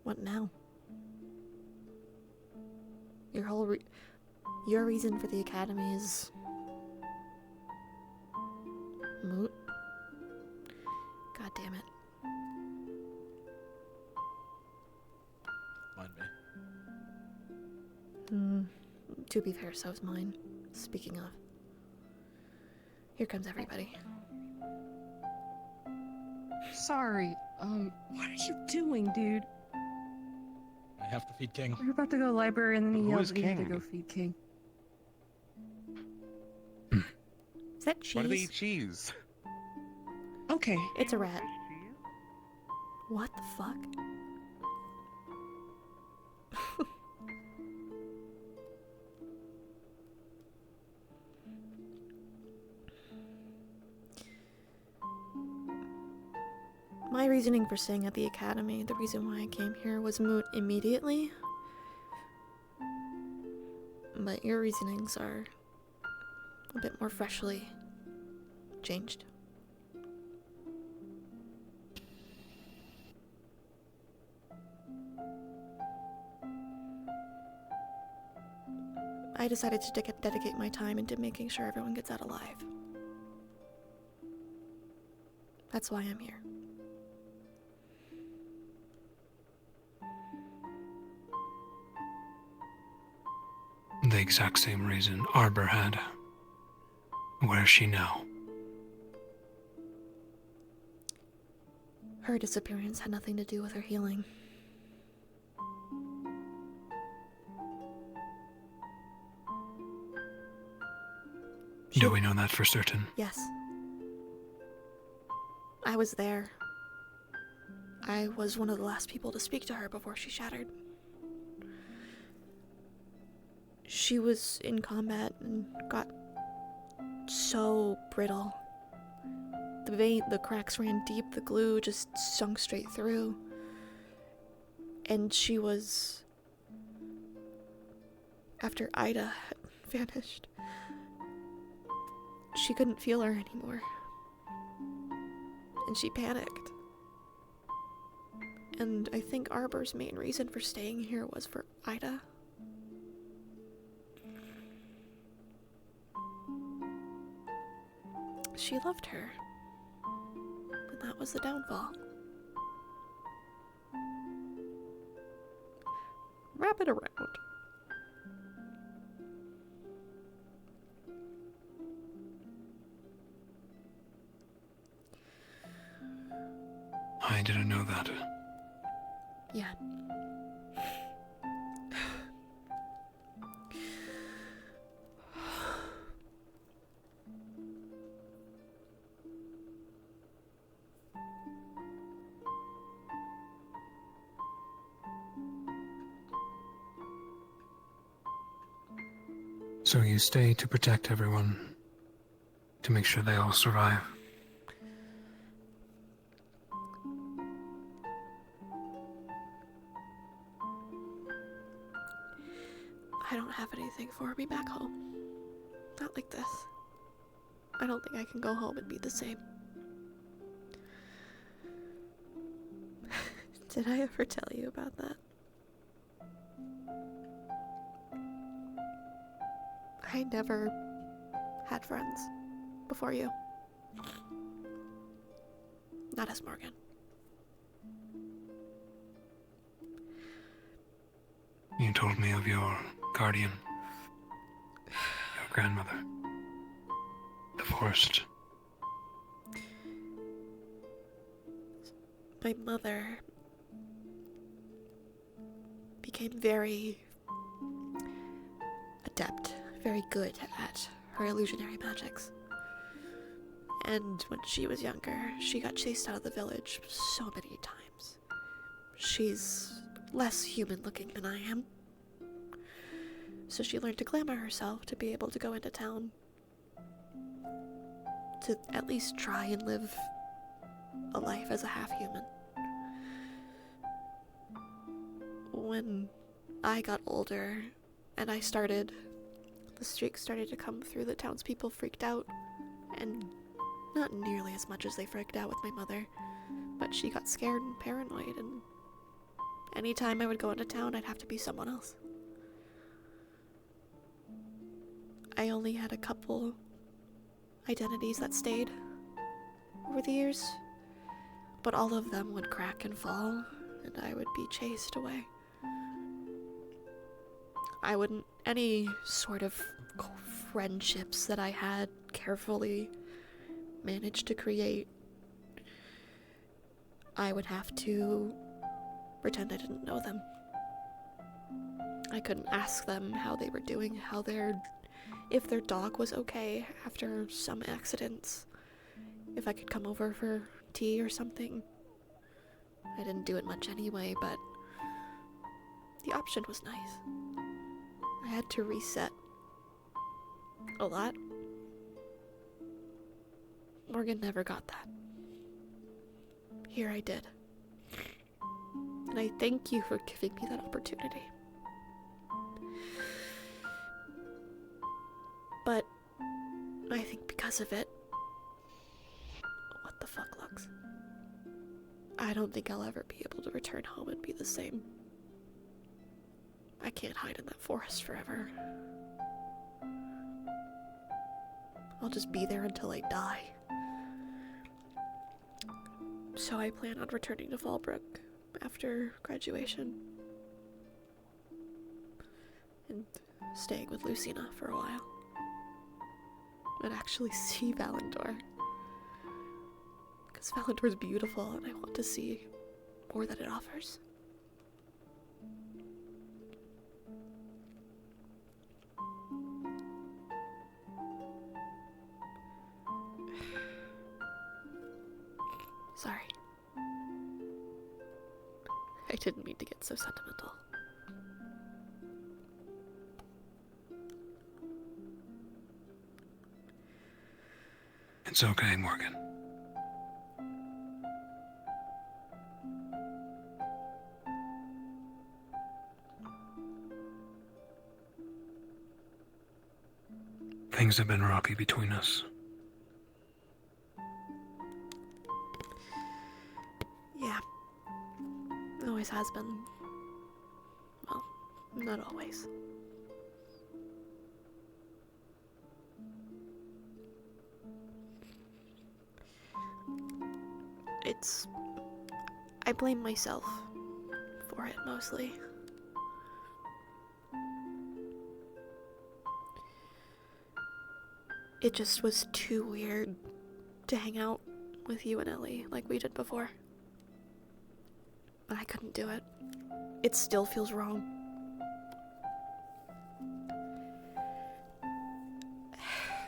What now? your reason for the academy is moot. God damn it. Mind me. To be fair, so is mine. Speaking of. Here comes everybody. Sorry, what are you doing, dude? I have to feed King. We were about to go to the library and then he Who yelled is that he had to King? go feed King. Is that cheese? Why do they eat cheese? Okay. It's a rat. What the fuck? My reasoning for staying at the academy, the reason why I came here, was moot immediately. But your reasonings are a bit more freshly changed. I decided to dedicate my time into making sure everyone gets out alive. That's why I'm here. The exact same reason Arbor had. Where is she now? Her disappearance had nothing to do with her healing. Do we know that for certain? Yes. I was there. I was one of the last people to speak to her before she shattered. She was in combat and got so brittle. The cracks ran deep, the glue just sunk straight through. And she was... After Ida had vanished, she couldn't feel her anymore. And she panicked. And I think Arbor's main reason for staying here was for Ida. She loved her. And that was the downfall. Wrap it around. I didn't know that. Yeah. So you stay to protect everyone, to make sure they all survive. I don't have anything for me back home. Not like this. I don't think I can go home and be the same. Did I ever tell you about that? I never had friends before you. Not as Morgan. You told me of your guardian, your grandmother, divorced. My mother became very adept, very good at her illusionary magics. And when she was younger, she got chased out of the village so many times. She's less human looking than I am. So she learned to glamour herself to be able to go into town. To at least try and live a life as a half-human. When I got older and the streaks started to come through, the townspeople freaked out. And not nearly as much as they freaked out with my mother, but she got scared and paranoid, and anytime I would go into town, I'd have to be someone else. I only had a couple identities that stayed over the years, but all of them would crack and fall, and I would be chased away. I wouldn't, any sort of friendships that I had carefully managed to create, I would have to pretend I didn't know them. I couldn't ask them how they were doing, if their dog was okay after some accidents, if I could come over for tea or something. I didn't do it much anyway, but the option was nice. I had to reset a lot. Morgan never got that. Here I did. And I thank you for giving me that opportunity. But I think because of it, what the fuck, Lux? I don't think I'll ever be able to return home and be the same. I can't hide in that forest forever. I'll just be there until I die. So I plan on returning to Fallbrook after graduation. And staying with Lucina for a while. And actually see Valandor. Because Valandor's beautiful and I want to see more that it offers. Sorry. I didn't mean to get so sentimental. It's okay, Morgan. Things have been rocky between us. Yeah. It always has been. Well, not always. I blame myself for it mostly. It just was too weird to hang out with you and Ellie like we did before. But I couldn't do it. It still feels wrong.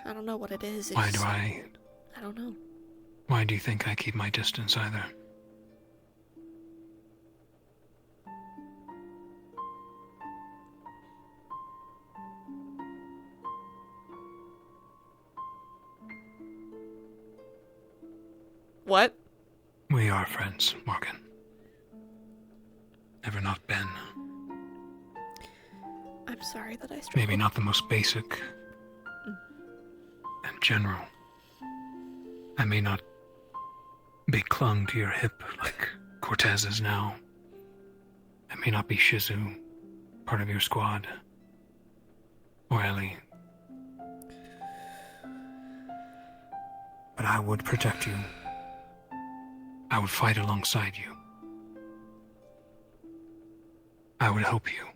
I don't know what it is. I don't know. Why do you think I keep my distance either? What? We are friends, Morgan. Never not been. I'm sorry that I struggled. Maybe not the most basic and general. I may not be clung to your hip like Cortez is now. I may not be Shizu, part of your squad. Or Ellie. But I would protect you. I would fight alongside you. I would help you.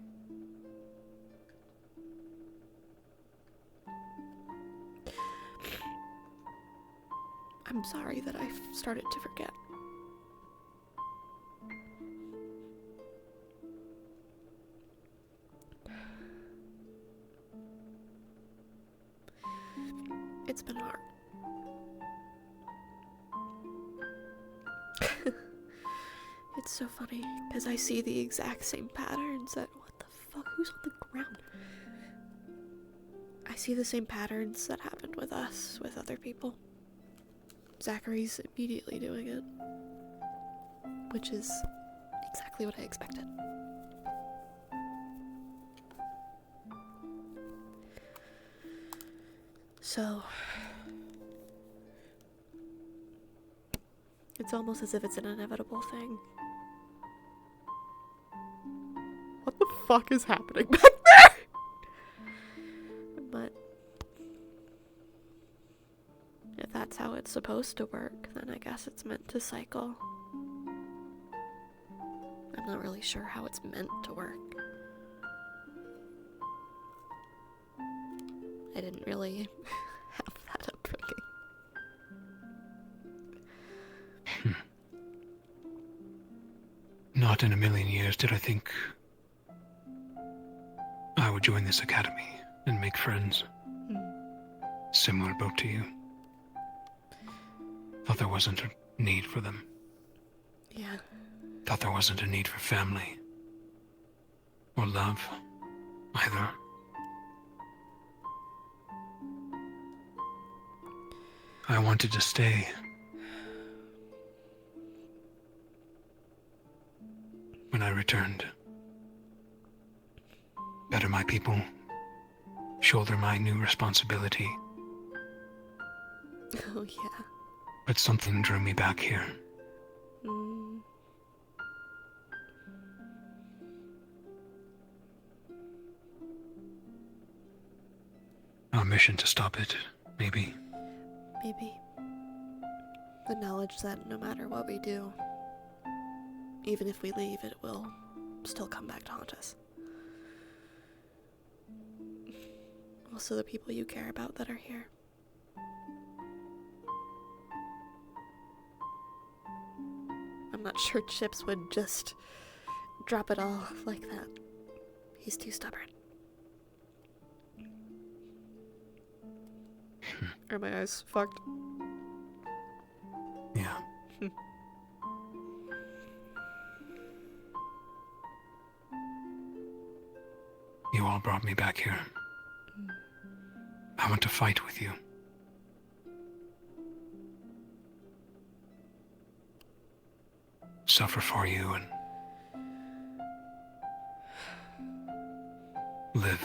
I'm sorry that I started to forget. It's been hard. It's so funny, because I see the exact same patterns that, what the fuck, who's on the ground? I see the same patterns that happened with us, with other people. Zachary's immediately doing it. Which is exactly what I expected. So... it's almost as if it's an inevitable thing. What the fuck is happening back there? But that's how it's supposed to work, then I guess it's meant to cycle. I'm not really sure how it's meant to work. I didn't really have that upbringing. Not in a million years did I think I would join this academy and make friends. Similar boat to you. Thought there wasn't a need for them. Yeah. Thought there wasn't a need for family. Or love, either. I wanted to stay. When I returned, better my people, shoulder my new responsibility. Oh, yeah. But something drew me back here. A mission to stop it, maybe. Maybe. The knowledge that no matter what we do, even if we leave, it will still come back to haunt us. Also the people you care about that are here. I'm not sure Chips would just drop it all like that. He's too stubborn. Are my eyes fucked? Yeah. You all brought me back here. I want to fight with you. Suffer for you and live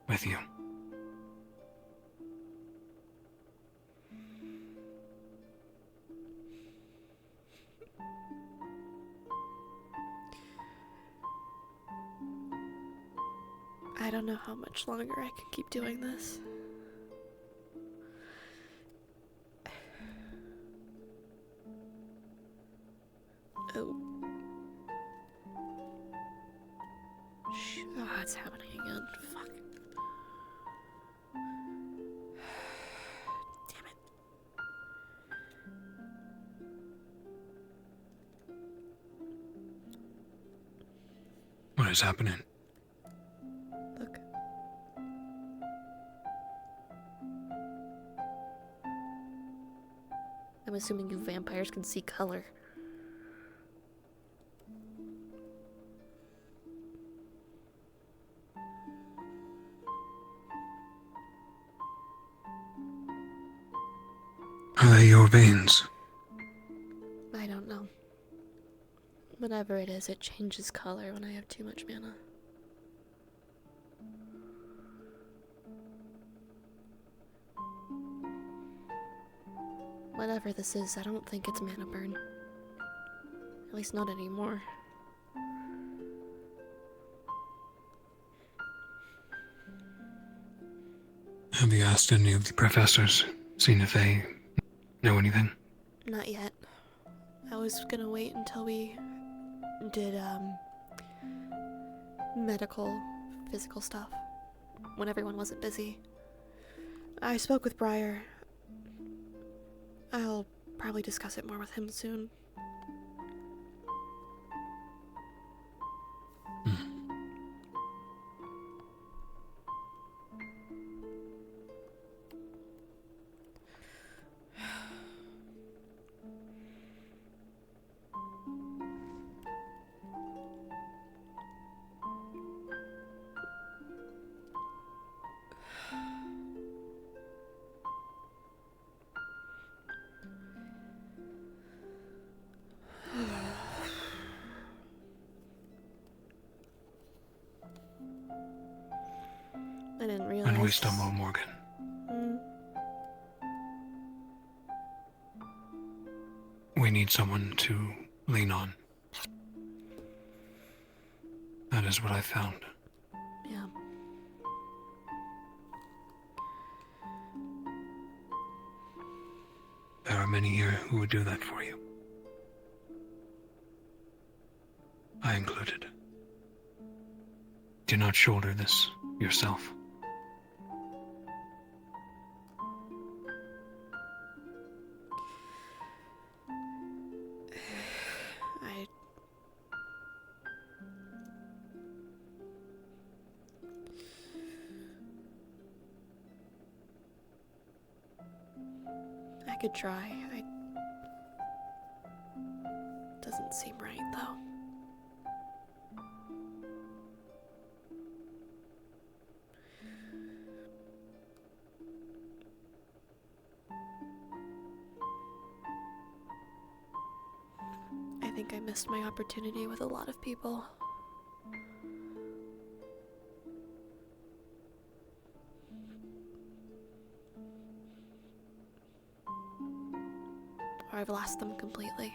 with you. I don't know how much longer I can keep doing this. Oh. Oh, it's happening again. Fuck. Damn it. What is happening? Look. I'm assuming you vampires can see color. Are they your veins? I don't know. Whatever it is, it changes color when I have too much mana. Whatever this is, I don't think it's mana burn. At least not anymore. Have you asked any of the professors? Seen if they know anything? Not yet. I was gonna wait until we did, medical, physical stuff. When everyone wasn't busy. I spoke with Briar. I'll probably discuss it more with him soon. I didn't realize. And we stumble, Morgan. We need someone to lean on. That is what I found. Yeah. There are many here who would do that for you. I included. Do not shoulder this yourself. I could try. Doesn't seem right, though. I think I missed my opportunity with a lot of people. Or I've lost them completely.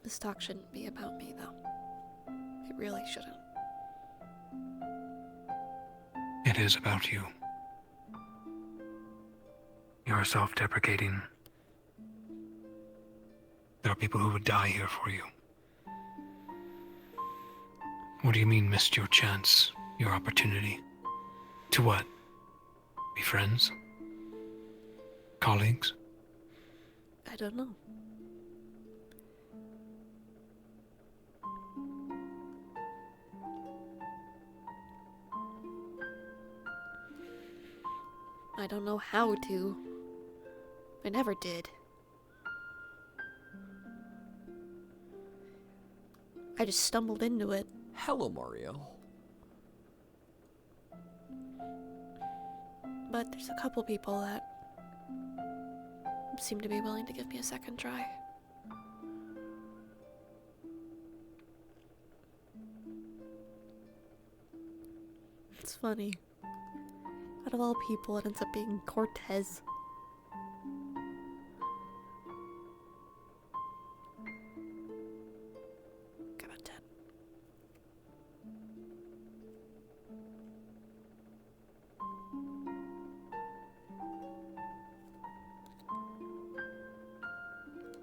This talk shouldn't be about me, though. It really shouldn't. It is about you. You are self-deprecating. There are people who would die here for you. What do you mean, missed your chance, your opportunity? To what? Be friends? Colleagues? I don't know. I don't know how to. I never did. I just stumbled into it. Hello, Mario. But there's a couple people that seem to be willing to give me a second try. It's funny. Out of all people, it ends up being Cortez. Come on, Ted.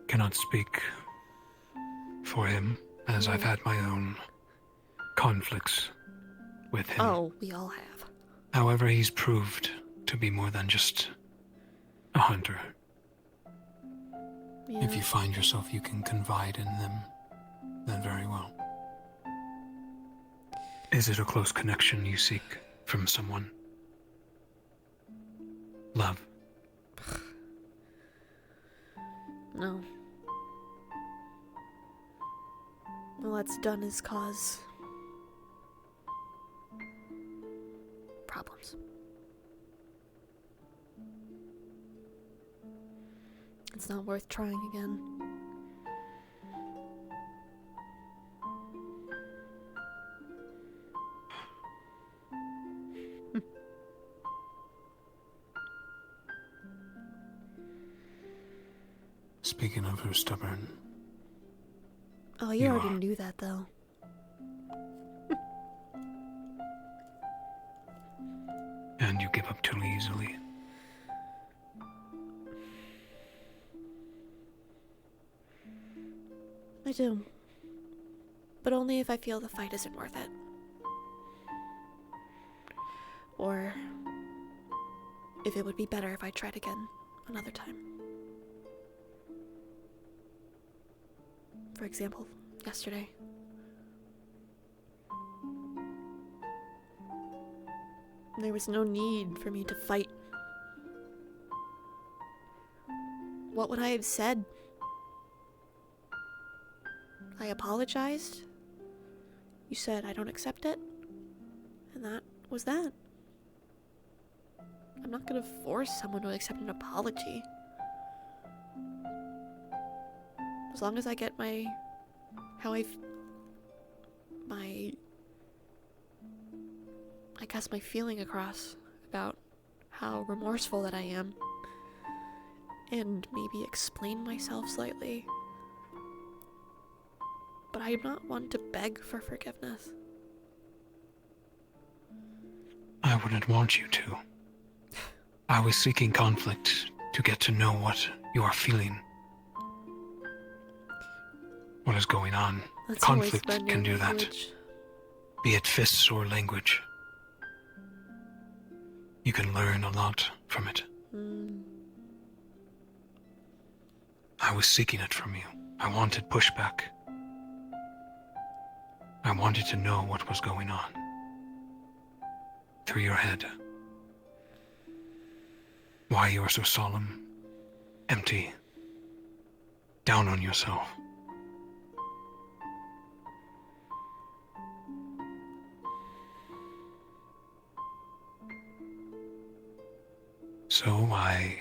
Cannot speak for him, as I've had my own conflicts with him. Oh, we all have. However, he's proved to be more than just a hunter. Yeah. If you find yourself you can confide in them, then very well. Is it a close connection you seek from someone? Love? No. All that's done is cause problems. It's not worth trying again. Speaking of her stubborn, Oh, you already knew that, though. and you give up too easily. I do. But only if I feel the fight isn't worth it. Or if it would be better if I tried again another time. For example, yesterday. There was no need for me to fight. What would I have said? I apologized. You said I don't accept it. And that was that. I'm not gonna force someone to accept an apology. As long as I get my feeling across about how remorseful that I am. and maybe explain myself slightly. But I'm not one to beg for forgiveness. I wouldn't want you to. I was seeking conflict to get to know what you are feeling. What is going on? That's Conflict always been can your do that. language. Be it fists or language. You can learn a lot from it. I was seeking it from you. I wanted pushback. I wanted to know what was going on. Through your head. Why you are so solemn, empty, down on yourself. So I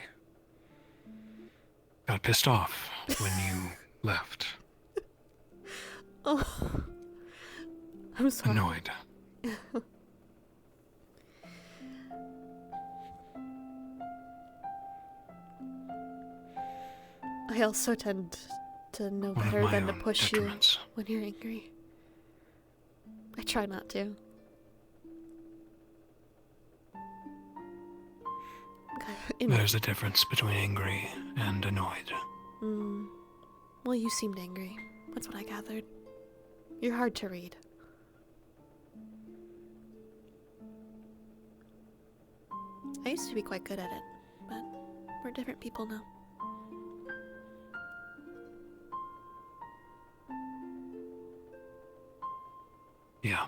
got pissed off when you left. Oh, I'm sorry. Annoyed. I also tend to know One of better my than to own push you detriments. when you're angry. I try not to. There's a difference between angry and annoyed. Well, you seemed angry. That's what I gathered. You're hard to read. I used to be quite good at it, but we're different people now. Yeah.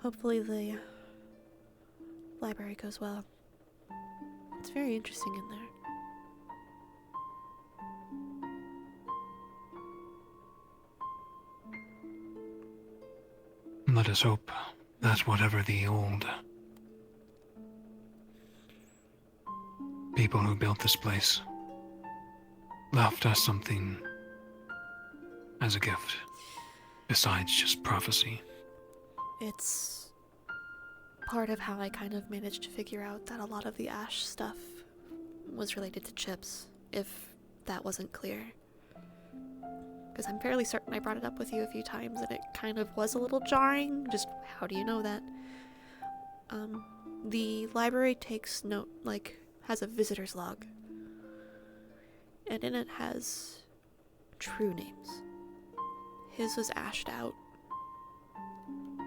Hopefully the library goes well. It's very interesting in there. Let us hope that whatever the old people who built this place left us something as a gift, besides just prophecy. It's part of how I kind of managed to figure out that a lot of the ash stuff was related to chips, if that wasn't clear. Because I'm fairly certain I brought it up with you a few times and it kind of was a little jarring. Just, how do you know that? The library takes note, has a visitor's log. And in it has true names. His was ashed out.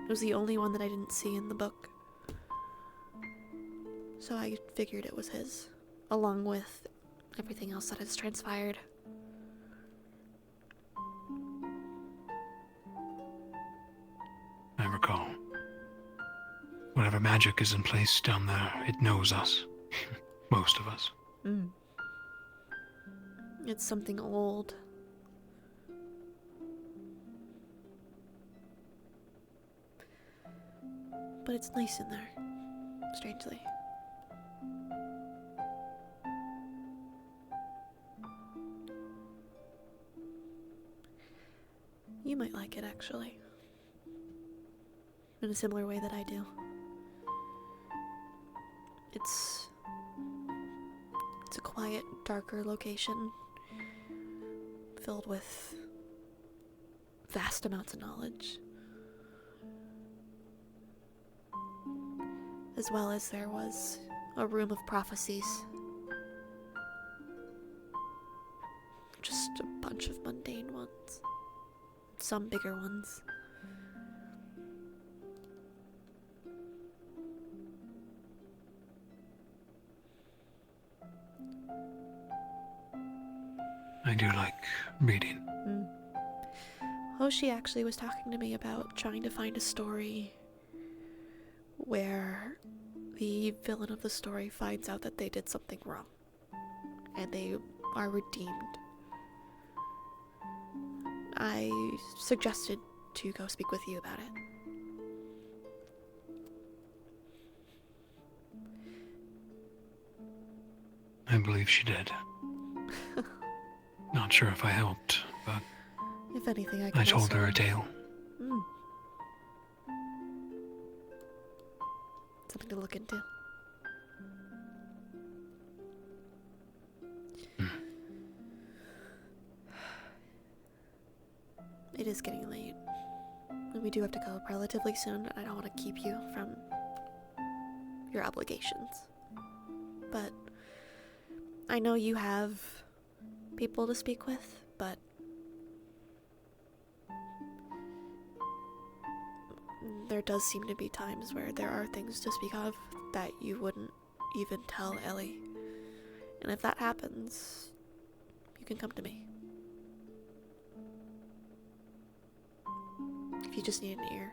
It was the only one that I didn't see in the book. So I figured it was his, along with everything else that has transpired. I recall. Whatever magic is in place down there, it knows us. Most of us. It's something old. But it's nice in there, strangely. You might like it, actually. In a similar way that I do. It's a quiet, darker location filled with vast amounts of knowledge. As well as there was a room of prophecies. Just a bunch of mundane ones. Some bigger ones. I do like reading. Hoshi actually was talking to me about trying to find a story where the villain of the story finds out that they did something wrong and they are redeemed. I suggested to go speak with you about it. I believe she did. Not sure if I helped, but If anything, I can I told also... her a tale. Mm. Something to look into. It is getting late. And we do have to go relatively soon, and I don't want to keep you from your obligations. But I know you have people to speak with, but there does seem to be times where there are things to speak of that you wouldn't even tell Ellie. And if that happens, you can come to me. If you just need an ear.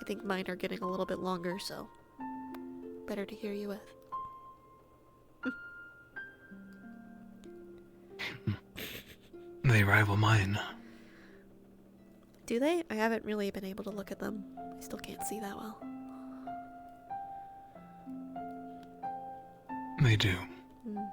I think mine are getting a little bit longer, so better to hear you with. They rival mine. Do they? I haven't really been able to look at them. I still can't see that well. They do. Mm.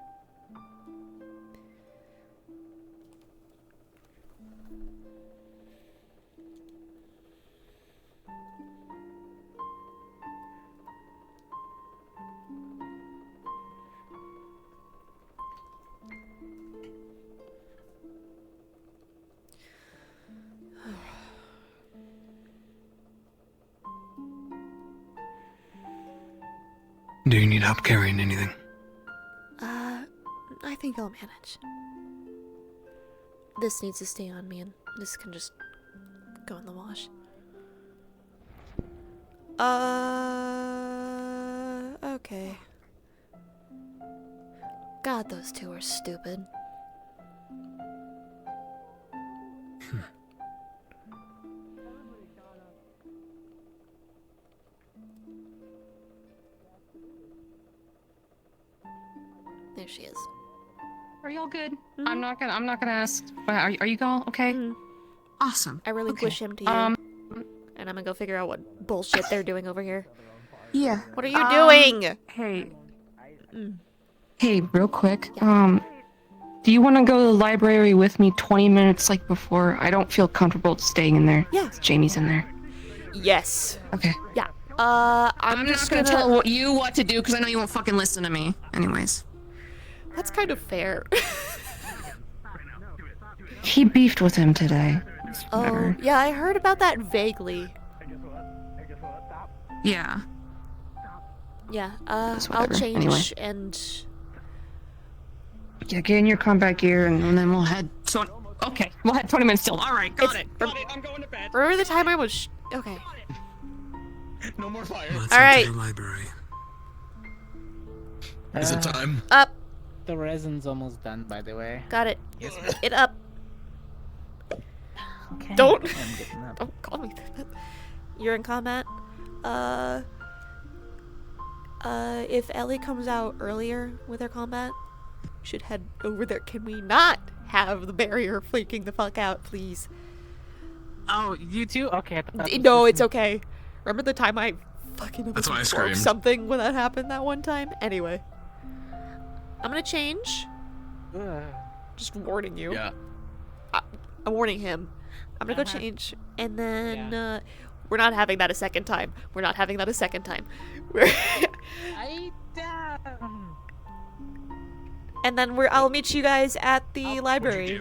Do you need help carrying anything? I think I'll manage. This needs to stay on me, and this can just go in the wash. Okay. God, those two are stupid. There she is. Are y'all good? I'm not gonna ask. But are you all okay? Awesome. I relinquish him to you. And I'm gonna go figure out what bullshit they're doing over here. Yeah. What are you doing? Hey. Hey, real quick. Do you want to go to the library with me 20 minutes like before? I don't feel comfortable staying in there. Yeah. Jamie's in there. Yes. Okay. Yeah. I'm just gonna tell you what to do because I know you won't fucking listen to me. Anyways. That's kind of fair. He beefed with him today. Oh, yeah, I heard about that vaguely. Yeah. Yeah, That's I'll whatever. change Anyway. and... Yeah, get in your combat gear and then we'll head. So, okay, we'll head 20 minutes till. All right, got it. I'm going to bed. Remember the time I was... Okay. No more fire. Let's Alright. enter the library. Is it time? Up. The resin's almost done, by the way. Got it. It up. Okay. Don't... I'm getting up. Don't call me that. You're in combat. If Ellie comes out earlier with her combat, we should head over there. Can we not have the barrier freaking the fuck out, please? Oh, you too? Okay. I thought it was No, just it's me. okay. Remember the time I fucking That's why I broke screamed. something when that happened that one time? Anyway. I'm gonna change. Just warning you. Yeah. I'm warning him. I'm gonna go change. And then, we're not having that a second time. We're not having that a second time. We're and then I'll meet you guys at the library.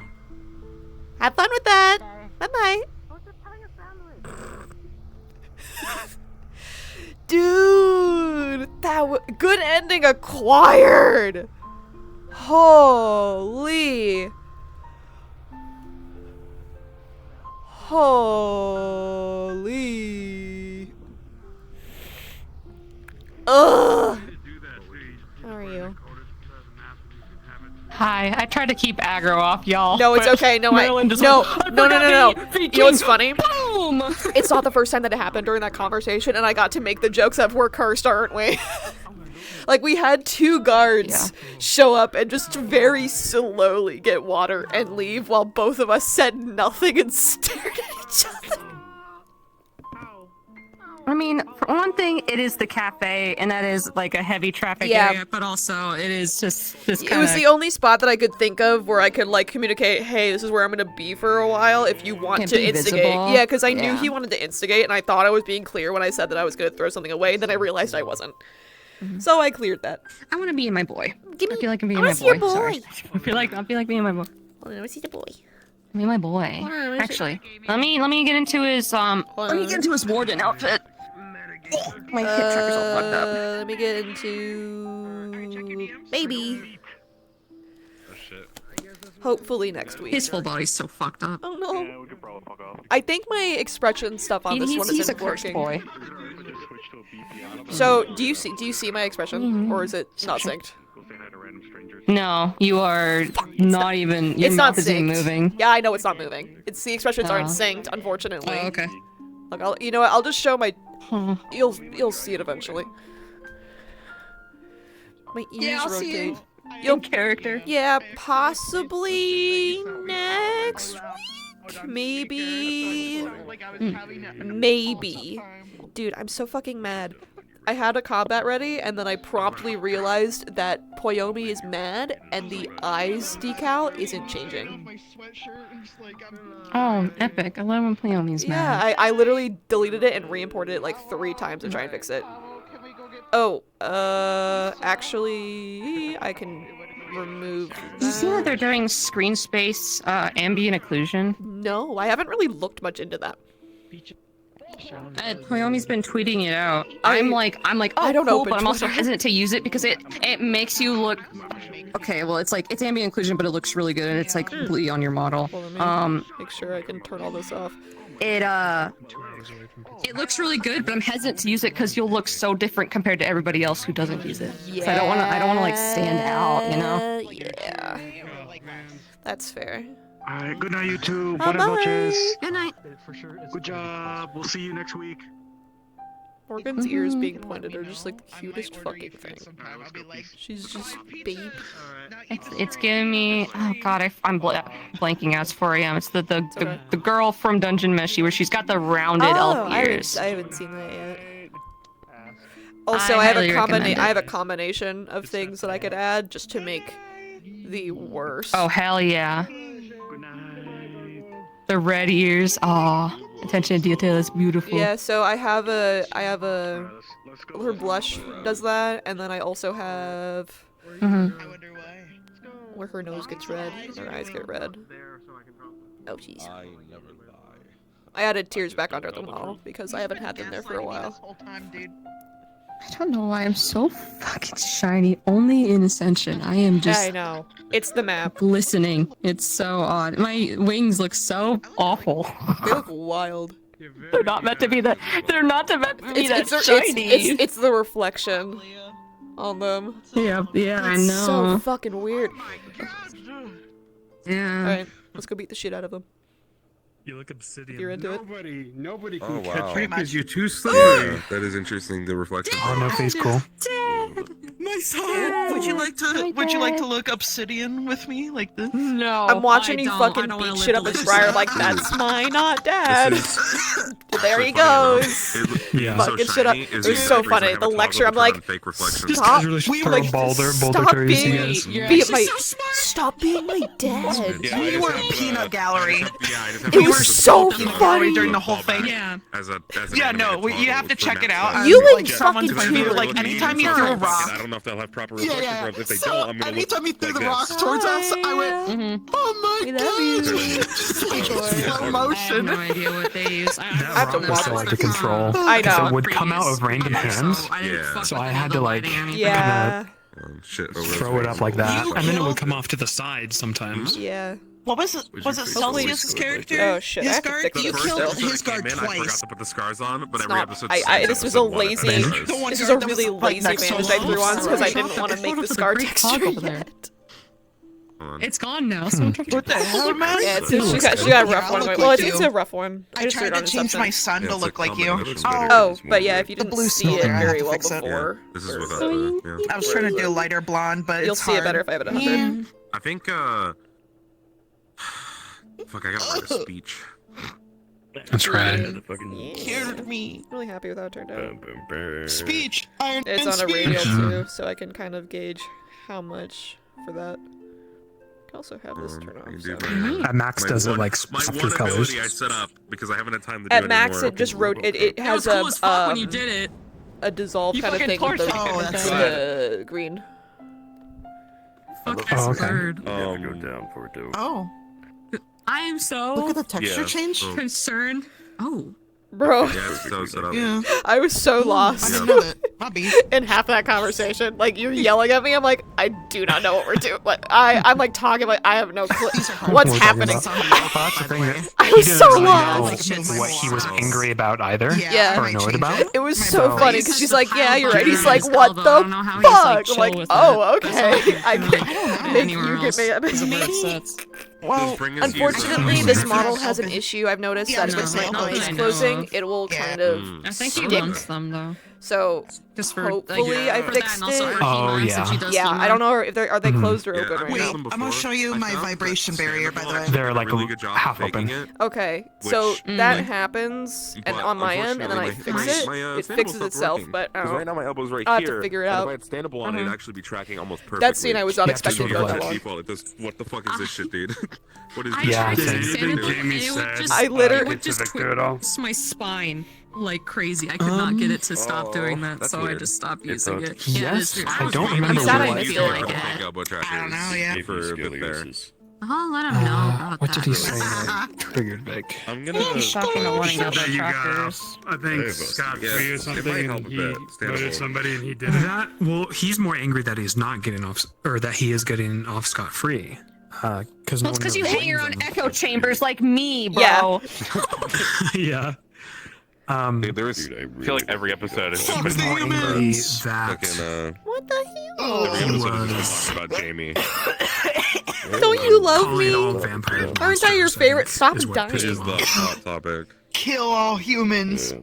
Have fun with that. Bye-bye. Dude, good ending acquired. Holy. Holy. Ugh. How are you? Hi, I tried to keep aggro off y'all. No, it's but okay. No, Marilyn just no, went, no. You know what's Freaking funny? Boom! It's not the first time that it happened during that conversation, and I got to make the jokes of we're cursed, aren't we? Like, we had two guards show up and just very slowly get water and leave while both of us said nothing and stared at each other. I mean, for one thing, it is the cafe, and that is like a heavy traffic Yeah. area, but also it is just this It kind was the only spot that I could think of where I could like communicate, hey, this is where I'm gonna be for a while if you want Can't to be instigate. visible. Yeah, because I knew Yeah. he wanted to instigate, and I thought I was being clear when I said that I was gonna throw something away, then I realized I wasn't. So I cleared that. I want to be my boy. I feel like I'm being I my wanna see your boy. Sorry. boy. I feel like being my boy. Hold on, I see the boy. Be my boy. Actually, let me get into his warden outfit. My hip tracker's all fucked up. Let me get into baby. Oh shit. Hopefully next week. His full body's so fucked up. Oh no. I think my expression stuff on this one He's isn't a cursed working. boy. So do you see my expression, or is it not synced? No, you are not even. Your It's not mouth isn't synced. moving. Yeah, I know it's not moving. It's the expressions aren't Oh. synced, unfortunately. Oh, okay. Look, you know what? I'll just show my. You'll see it eventually. My ears Yeah, I'll rotate. see it. You'll character. Yeah, possibly next week. Maybe. Maybe. Dude, I'm so fucking mad. I had a combat ready, and then I promptly realized that Poyomi is mad, and the eyes decal isn't changing. Oh, epic! I love when Pleomi's Yeah, mad. I literally deleted it and re-imported it like 3 times to try and fix it. Oh, actually, I can remove Did you see that that. they're doing screen space ambient occlusion? No, I haven't really looked much into that. Poyomi's been tweeting it out. I'm like, oh, I don't cool, open but I'm also Twitter. hesitant to use it because it makes you look. Okay, well, it's ambient occlusion, but it looks really good, and it's like completely on your model. Well, let me make sure I can turn all this off. It looks really good, but I'm hesitant to use it because you'll look so different compared to everybody else who doesn't use it. Yeah. So I don't wanna like stand out, you know? Yeah. That's fair. Alright, good night, you two. Bye-bye. Buenas noches. Good night. Good job. We'll see you next week. Morgan's ears being pointed are just like the cutest fucking thing. She's just babe. It's giving me. Oh god, I'm blanking out. It's 4 a.m. It's the girl from Dungeon Meshi where she's got the rounded elf ears. I haven't seen that yet. Also, I have a combination of things that I could add just to make the worst. Oh hell yeah! The red ears. Aw, attention to detail is beautiful. Yeah, so I have a her blush does that, and then I also have where her nose gets red, and her eyes get red. Oh jeez. I added tears back under the model because I haven't had them there for a while. I don't know why I'm so fucking shiny. Only in Ascension. I am just. I know. It's the map. Glistening. It's so odd. My wings look so awful. They look wild. They're not meant to be that. They're not meant to be that It's shiny. it's the reflection on them. Yeah, I It's know. so fucking weird. Yeah. Alright, let's go beat the shit out of them. You look obsidian. If you're into it. Nobody Oh, can wow. catch me because you're too slippery. That is interesting. The reflection. Oh, no face cool. My son, would you like to look obsidian with me like this? No. I'm watching you fucking beat shit up his briar like that's my not dad. There he goes. Yeah. Fucking shit up. It was so funny. The lecture, I'm like, stop. Stop being my dad. We were peanut gallery. It was so funny during the whole thing. Yeah. You have to check it out. You like and someone's fucking point of view, Peter. like anytime you threw a rock. I don't know if they'll have proper reflection from. If they don't, I'm gonna anytime you look threw like the rock this. towards us, I went, oh my god! Just like slow motion. I have no idea what they use. That rock was so hard to control. I know. It would come out of Randy's hands. Yeah. So I had to like Yeah. throw it up like that, and then it would come off to the side sometimes. Yeah. What was it? Was it Celsius's character? Oh shit, I His have to guard? fix You this. killed Episode his I came guard in, I forgot twice. to put the scars on, but It's every not- episode. this was a lazy. This is a really lazy bandage I threw on because I didn't want to make the scar texture yet. It's gone now. So What the hell, man? Yeah, she got a rough one. Well, it's a rough one. I just threw tried it to on change my Inception. son to look like you. Oh, but yeah, if you didn't blue see it smoke, I have very to well fix it. before, This is without the. I was trying to do lighter blonde, but you'll it's see it hard. better if I have it 100. I think. Fuck! I gotta write a speech. That's rad. The fucking Cured me. Really happy with how it turned out. Speech. Iron It's Man on a radio speech. too, so I can kind of gauge how much for that. I can also have this turn off. So. At max does it like my softer one colors. ability I set up because I haven't had time to do At it max, anymore. it just wrote it has It was cool as fuck when you did it. a dissolve You kind of fucking thing with the, torched it. Oh, that's the green. Fuck Oh, this okay. bird. Go down for it, too. Oh. I am so Look at the texture change. concerned. Oh. Bro, Yeah, it's so set up. Yeah. I was so lost I didn't know that. Bobby. in half that conversation. Like, you're yelling at me, I'm like, I do not know what we're doing. Like, I'm like talking, like, I have no clue what's happening. I was so lost. Know what he was angry about either. Yeah. Or annoyed about. It was so funny because she's like, yeah, you're right. He's He's like, what the although I don't know how he's, fuck? chill I'm like, with oh, it. okay. I don't can make you get me. Well, unfortunately, this model has an issue. I've noticed that if it's not always closing, it will kind of I think he stick. wants them though. So Just for hopefully I fixed it. Oh, yeah. Yeah, I don't know if are they closed or open right Wait, now. I'm gonna show you my vibration barrier, by the way. They're like half open. Okay, so Which- that happens, and But on my end, and then I unfortunately, fix it. my It stand fixes stopped itself, working. but I 'Cause don't right now my elbow's right I'll have here. to figure it and out. If I had standable on it, it'd actually be tracking almost perfectly. That scene I was not Yeah, expecting just to go by that long. default, it does. What the fuck is this shit, dude? What is I this? tried shit? to extend it, and it would just, I literally- it would just twist my spine like crazy. I could not get it to stop doing that, that's so I weird. just stopped It's using a- it. Yeah, it is weird. I don't remember I'm sad what I it feel was. like it. I don't know, yeah. For a bit there. I'll let him know about What that. did he say that triggered Vic? I'm gonna. Shocking to wanting to That you got trackers. off, I think, scot-free Yeah, or it something, might help and a he bit. voted Standable. somebody and he did it. That well, he's more angry that he's not getting off, or that he is getting off scot free. Because no Well, it's one because you really hang your own blames echo chambers like me, bro. Yeah. him. Yeah. Dude, there was. I feel like every episode is He was more angry that fucking. What the hell? Every he episode is was just about Jamie. Don't you love calling all me? vampires. Aren't I your monsters, favorite? Stop is what dying. It pissed is him the off. hot topic. Kill all humans.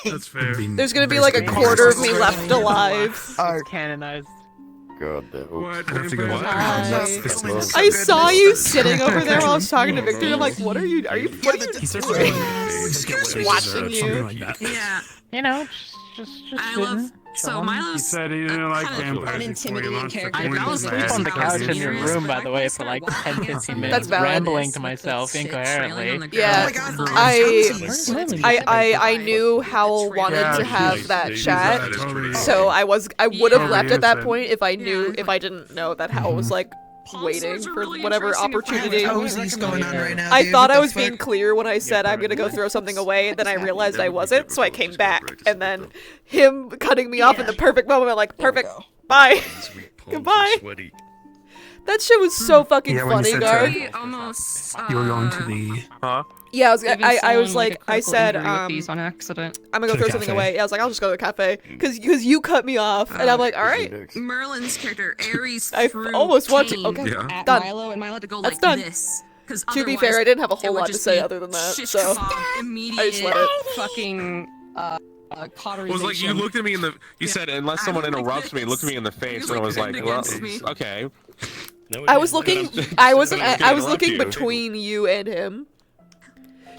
That's fair. There's gonna be like a quarter of me left alive. Canonized. God, that What? I have to go. Vampires? I saw you sitting over there while I was talking to Victor. I'm like, what are you? What are you doing? Just watching you. Something like that. Yeah, You know, just I love. So He Milo's said he didn't like kind of vampires before he unintimidating launched the character. Queen I of was the sleep Bad on the Guys. couch in your Serious, room, by but the I way, guess for I like walk 10, past 15 somebody minutes, That's valid. rambling to with myself shit trailing on incoherently. the ground. Yeah, Oh my God, I knew Howell wanted to have that chat, so I would have left at that point if I didn't know that Howell was like waiting for whatever opportunity. Cozy's going on right now, I dude. thought What I the was being fuck? clear when I said I'm gonna go throw something away, and then I realized I wasn't, so I came back, and then him cutting me off in the perfect moment, like, perfect, bye, goodbye. That shit was so fucking Yeah, when you funny, said Guard. We almost. You were going to the. Yeah, Even I someone was like, a I critical said, injury with these on accident. I'm gonna go To the throw something cafe. away. Yeah, I was like, I'll just go to the cafe, because you cut me off, and I'm like, all right. Merlin's character Ares I threw almost want to. Kane Okay, at done. Milo, and Milo had to go That's like done. this. Because To be fair, I didn't have a whole lot to say other than that, so I just let it. Fucking It was like you looked at me in the. You said unless someone interrupts me, look at me in the face, and I was like, well, okay. I was looking. I was interrupt looking you. between you and him.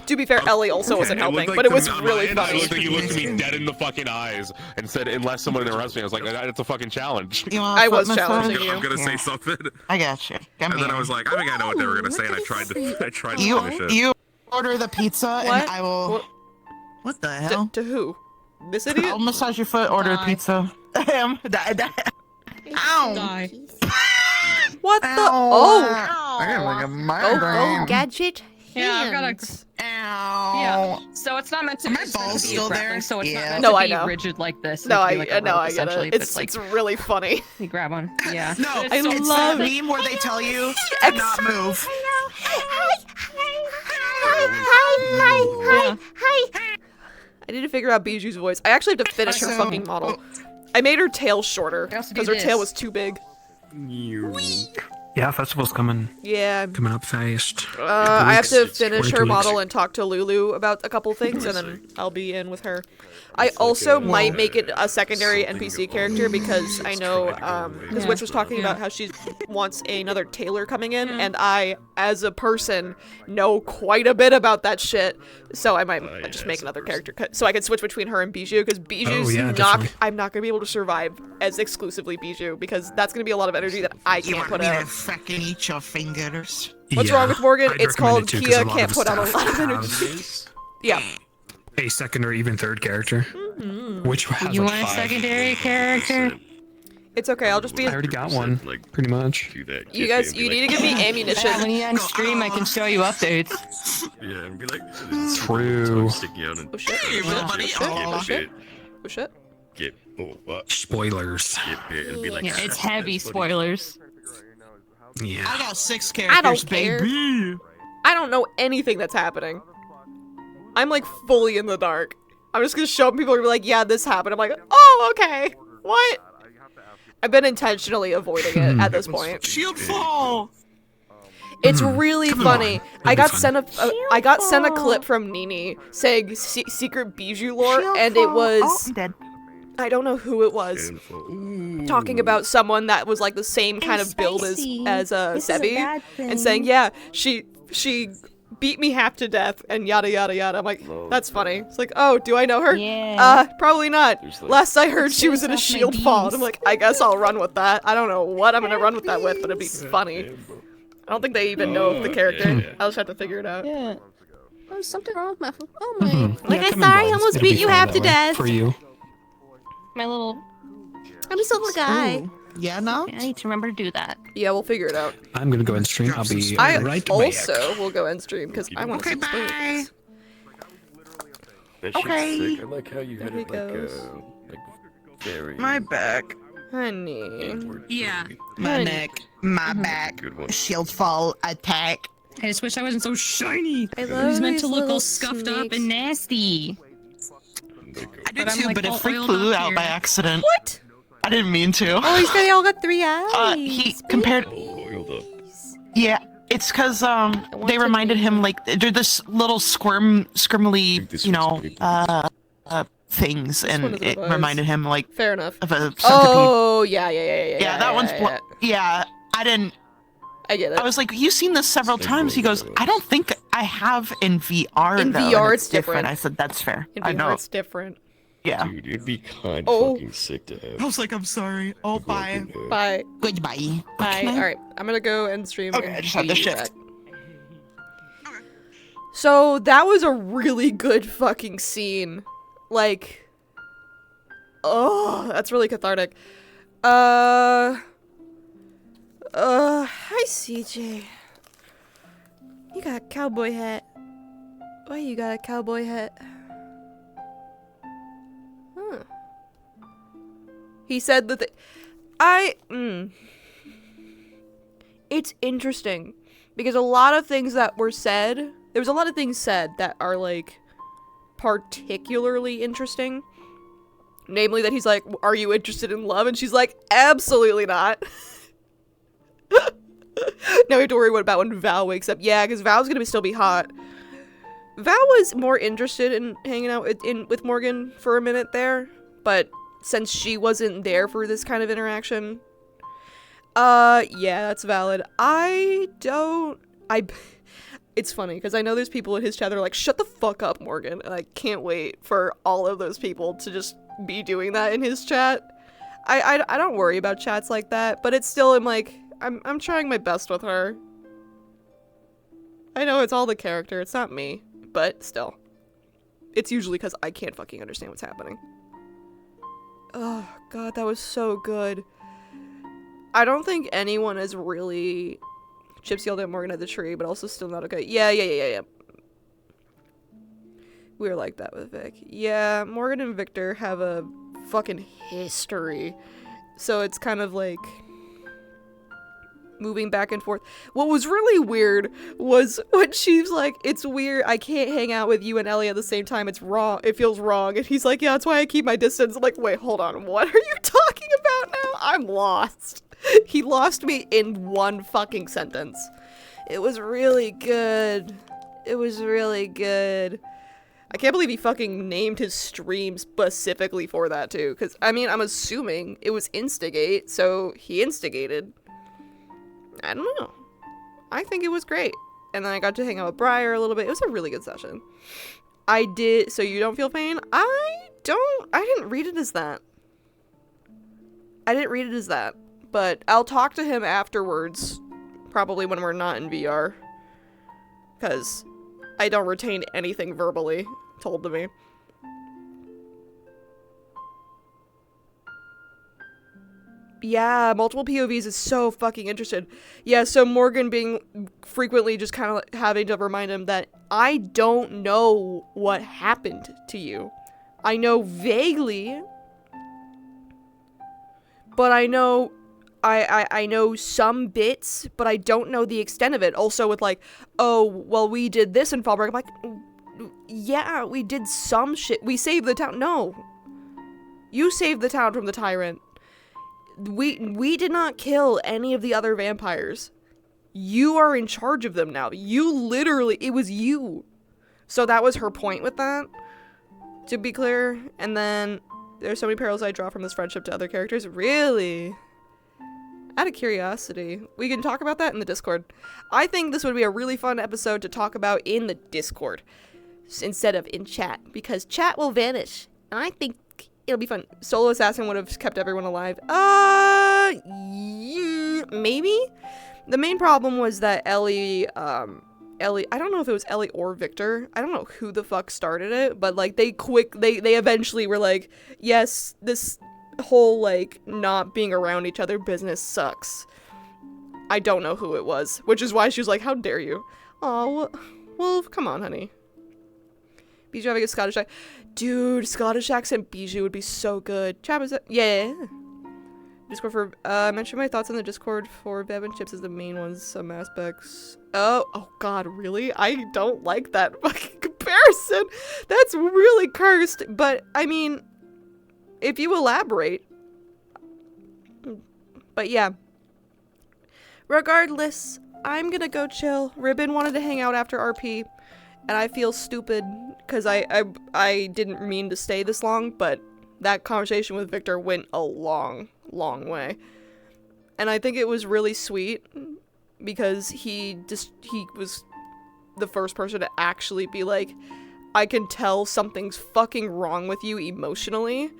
To be fair, Ellie also wasn't It looked helping, like but it to was me- on really my end, funny. It looked like you looked at me dead in the fucking eyes and said, unless someone interrupts me. I was like, that's a fucking challenge. You want I a was foot challenging massage? you. I'm gonna say Yeah. something. I got you. Come And then here. I was like, I think I know what they were gonna say, and I tried to finish it. You order the pizza, What? and I will. What the hell? To who? This idiot? I'll massage your foot. Order the pizza. Ow! What the? Ow. Oh! I got like a Oh, migraine. gadget. Yeah, I've got a. hands. Ow! Yeah. So it's not meant to. Are my it's meant balls to be still grappling, there? So it's Yeah. not meant No, to I be know. rigid like this. No, It'd be like a no, rope, I get essentially, it. but It's like really funny. you grab one. Yeah. No, But it's I so- it's love that it. meme where they tell you to not move. Yeah. I need to figure out Biju's voice. I actually have to finish her So- fucking model. I made her tail shorter I also because do her tail this. was too big. Yeah, festival's coming Yeah. up fast. I have to finish her 22 model weeks. and talk to Lulu about a couple things, and then I'll be in with her. I It's like also a- might make it a secondary NPC character because I know, because Witch was talking about how she wants another tailor coming in, and I, as a person, know quite a bit about that shit. So I might just make another character, so I can switch between her and Bijou, because Bijou's I'm not gonna be able to survive as exclusively Bijou, because that's gonna be a lot of energy that I You can't want put me out. to fucking eat your fingers? What's wrong with Morgan? I'd It's recommend called it too, 'cause Kia a lot can't of put out a staff lot of have energy. Yeah. A second or even third character. Which has You like want a 5. secondary character? It's okay, I'll just be. I already got one, pretty much. You guys, you need to give me ammunition. When you end stream, I can show you updates. Yeah, and be like, True. sticking out and Oh shit. Hey, buddy. Oh shit. Oh shit. Get what? Spoilers. And be like, Yeah, it's heavy spoilers. Yeah. I got 6 I characters, don't care. baby. I don't know anything that's happening. I'm like fully in the dark. I'm just gonna show up, people are gonna be like, yeah, this happened. I'm like, oh, okay. What? I've been intentionally avoiding it at this point. Shield fall. It's really funny. I got sent a fall. clip from Nini saying secret Bijou lore, Shield and fall. it was Oh, I'm dead. I don't know who it was talking about someone that was like the same kind of build as This is a Sebi, bad and thing. saying, yeah, she beat me half to death and yada yada yada. I'm like, that's funny. It's like, oh, do I know her? Yeah. Probably not. like- Last I heard, she was in a off my shield fall. And I'm beams. like, I guess I'll run with that. I don't know what I'm gonna run with that with, but it'd be funny. I don't think they even know the character. I'll just have to figure it out. Yeah. Oh, something wrong with my. Oh my. Like, Yeah, I'm come sorry, I involved. almost It'll be beat you fun half that to way. death. For you. My little. I'm just a little guy. Ooh. Yeah, no? I need to remember to do that. Yeah, we'll figure it out. I'm gonna go and stream. I'll be I right also back. will go end stream because I want to Okay, see bye. spoilers. That shit's Okay. sick. I like how you had There it he like, goes. like very. My back, Honey. Yeah. my Honey. neck, my back. Good one. Shield fall attack. I just wish I wasn't so shiny. I It love was meant these to look all little scuffed up snakes. and nasty. I did But I'm, too, like, but it all freak oiled flew up out here. by accident. What? I didn't mean to. Oh, he's got they all got 3 eyes. He compared. Oiled up. Yeah, it's because want they to reminded be- him like they're this little squirmily, this you one's know, things, This one and is it revised. reminded him like Fair enough. of a centipede. Oh, yeah. yeah, that one's. yeah. Yeah, I didn't. I get it. I was like, you've seen this several times. He goes, I don't think I have in VR. In though, VR, and it's different. I said, that's fair. In I VR, know. it's different. Yeah. Dude, it'd be kind of Oh. fucking sick to have. I was like, I'm sorry. Oh, bye. Bye. Goodbye. Bye. Okay. Alright, I'm gonna go end stream. Okay, and I just had to be shift. back. So, that was a really good fucking scene. Like, oh, that's really cathartic. Hi CJ. You got a cowboy hat. Why you got a cowboy hat? Huh. He said that it's interesting because a lot of things that were said, there was a lot of things said that are like particularly interesting. Namely that he's like, are you interested in love? And she's like, absolutely not. Now we have to worry about when Val wakes up. Yeah, because Val's gonna still be hot. Val was more interested in hanging out with Morgan for a minute there, but since she wasn't there for this kind of interaction, yeah, that's valid. It's funny, because I know there's people in his chat that are like, shut the fuck up, Morgan, and I can't wait for all of those people to just be doing that in his chat. I don't worry about chats like that, but it's still, I'm trying my best with her. I know it's all the character, it's not me, but still. It's usually because I can't fucking understand what's happening. Oh, God, that was so good. I don't think anyone is really... Chips yelled at Morgan at the tree, but also still not okay. Yeah. We were like that with Vic. Yeah, Morgan and Victor have a fucking history. So it's kind of like... moving back and forth. What was really weird was when she's like, it's weird, I can't hang out with you and Ellie at the same time, it's wrong, it feels wrong, and he's like, yeah, that's why I keep my distance. I'm like, wait, hold on, what are you talking about now? I'm lost. He lost me in one fucking sentence. It was really good. It was really good. I can't believe he fucking named his stream specifically for that too. Because, I mean, I'm assuming it was instigate, so he instigated. I don't know. I think it was great. And then I got to hang out with Briar a little bit. It was a really good session. I did, so you don't feel pain? I didn't read it as that. But I'll talk to him afterwards. Probably when we're not in VR. Because I don't retain anything verbally told to me. Yeah, multiple POVs is so fucking interested. Yeah, so Morgan being frequently just kind of having to remind him that I don't know what happened to you. I know vaguely, but I know I know some bits, but I don't know the extent of it. Also with like, oh, well, we did this in Fallbreak. I'm like, yeah, we did some shit. We saved the town. No. You saved the town from the tyrant. We did not kill any of the other vampires. You are in charge of them now. You literally, it was you. So that was her point with that, to be clear. And then there's so many parallels I draw from this friendship to other characters. Really? Out of curiosity, we can talk about that in the Discord. I think this would be a really fun episode to talk about in the Discord instead of in chat, because chat will vanish. And I think it'll be fun. Solo Assassin would have kept everyone alive. Yeah, maybe? The main problem was that Ellie, I don't know if it was Ellie or Victor. I don't know who the fuck started it, but like they eventually were like, yes, this whole like not being around each other business sucks. I don't know who it was, which is why she was like, how dare you? Oh, well, come on, honey. Bijou having a Scottish accent. Dude, Scottish accent Bijou would be so good. Chap, is that? Yeah. Discord for, mention my thoughts on the Discord for Bev and Chips as the main ones, some aspects. Oh god, really? I don't like that fucking comparison. That's really cursed, but, I mean, if you elaborate. But yeah. Regardless, I'm gonna go chill. Ribbon wanted to hang out after RP, and I feel stupid because I didn't mean to stay this long, but that conversation with Victor went a long way. And I think it was really sweet because he was the first person to actually be like, I can tell something's fucking wrong with you emotionally.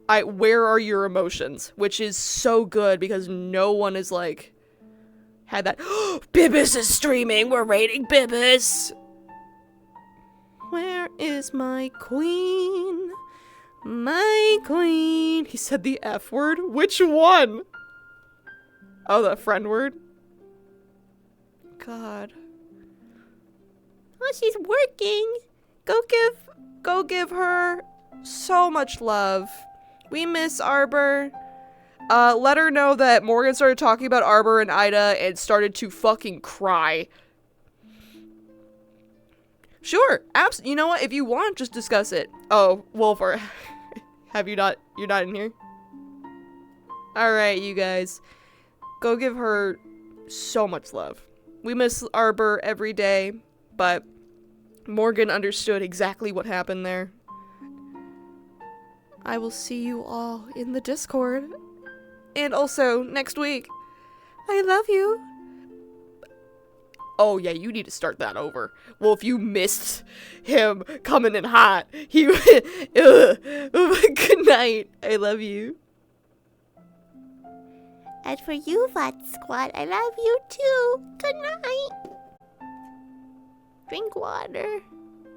Where are your emotions? Which is so good because no one is like had that Bibis is streaming, we're rating Bibis. Where is my queen? My queen. He said the F word? Which one? Oh, the friend word? God. Oh, she's working. Go give her so much love. We miss Arbor. Let her know that Morgan started talking about Arbor and Ida and started to fucking cry. Sure, you know what? If you want, just discuss it. Oh, Wolfer. You're not in here? Alright, you guys. Go give her so much love. We miss Arbor every day, but Morgan understood exactly what happened there. I will see you all in the Discord. And also, next week. I love you. Oh yeah, you need to start that over. Well, if you missed him coming in hot, good night. I love you. And for you, Vat Squad, I love you too. Good night. Drink water.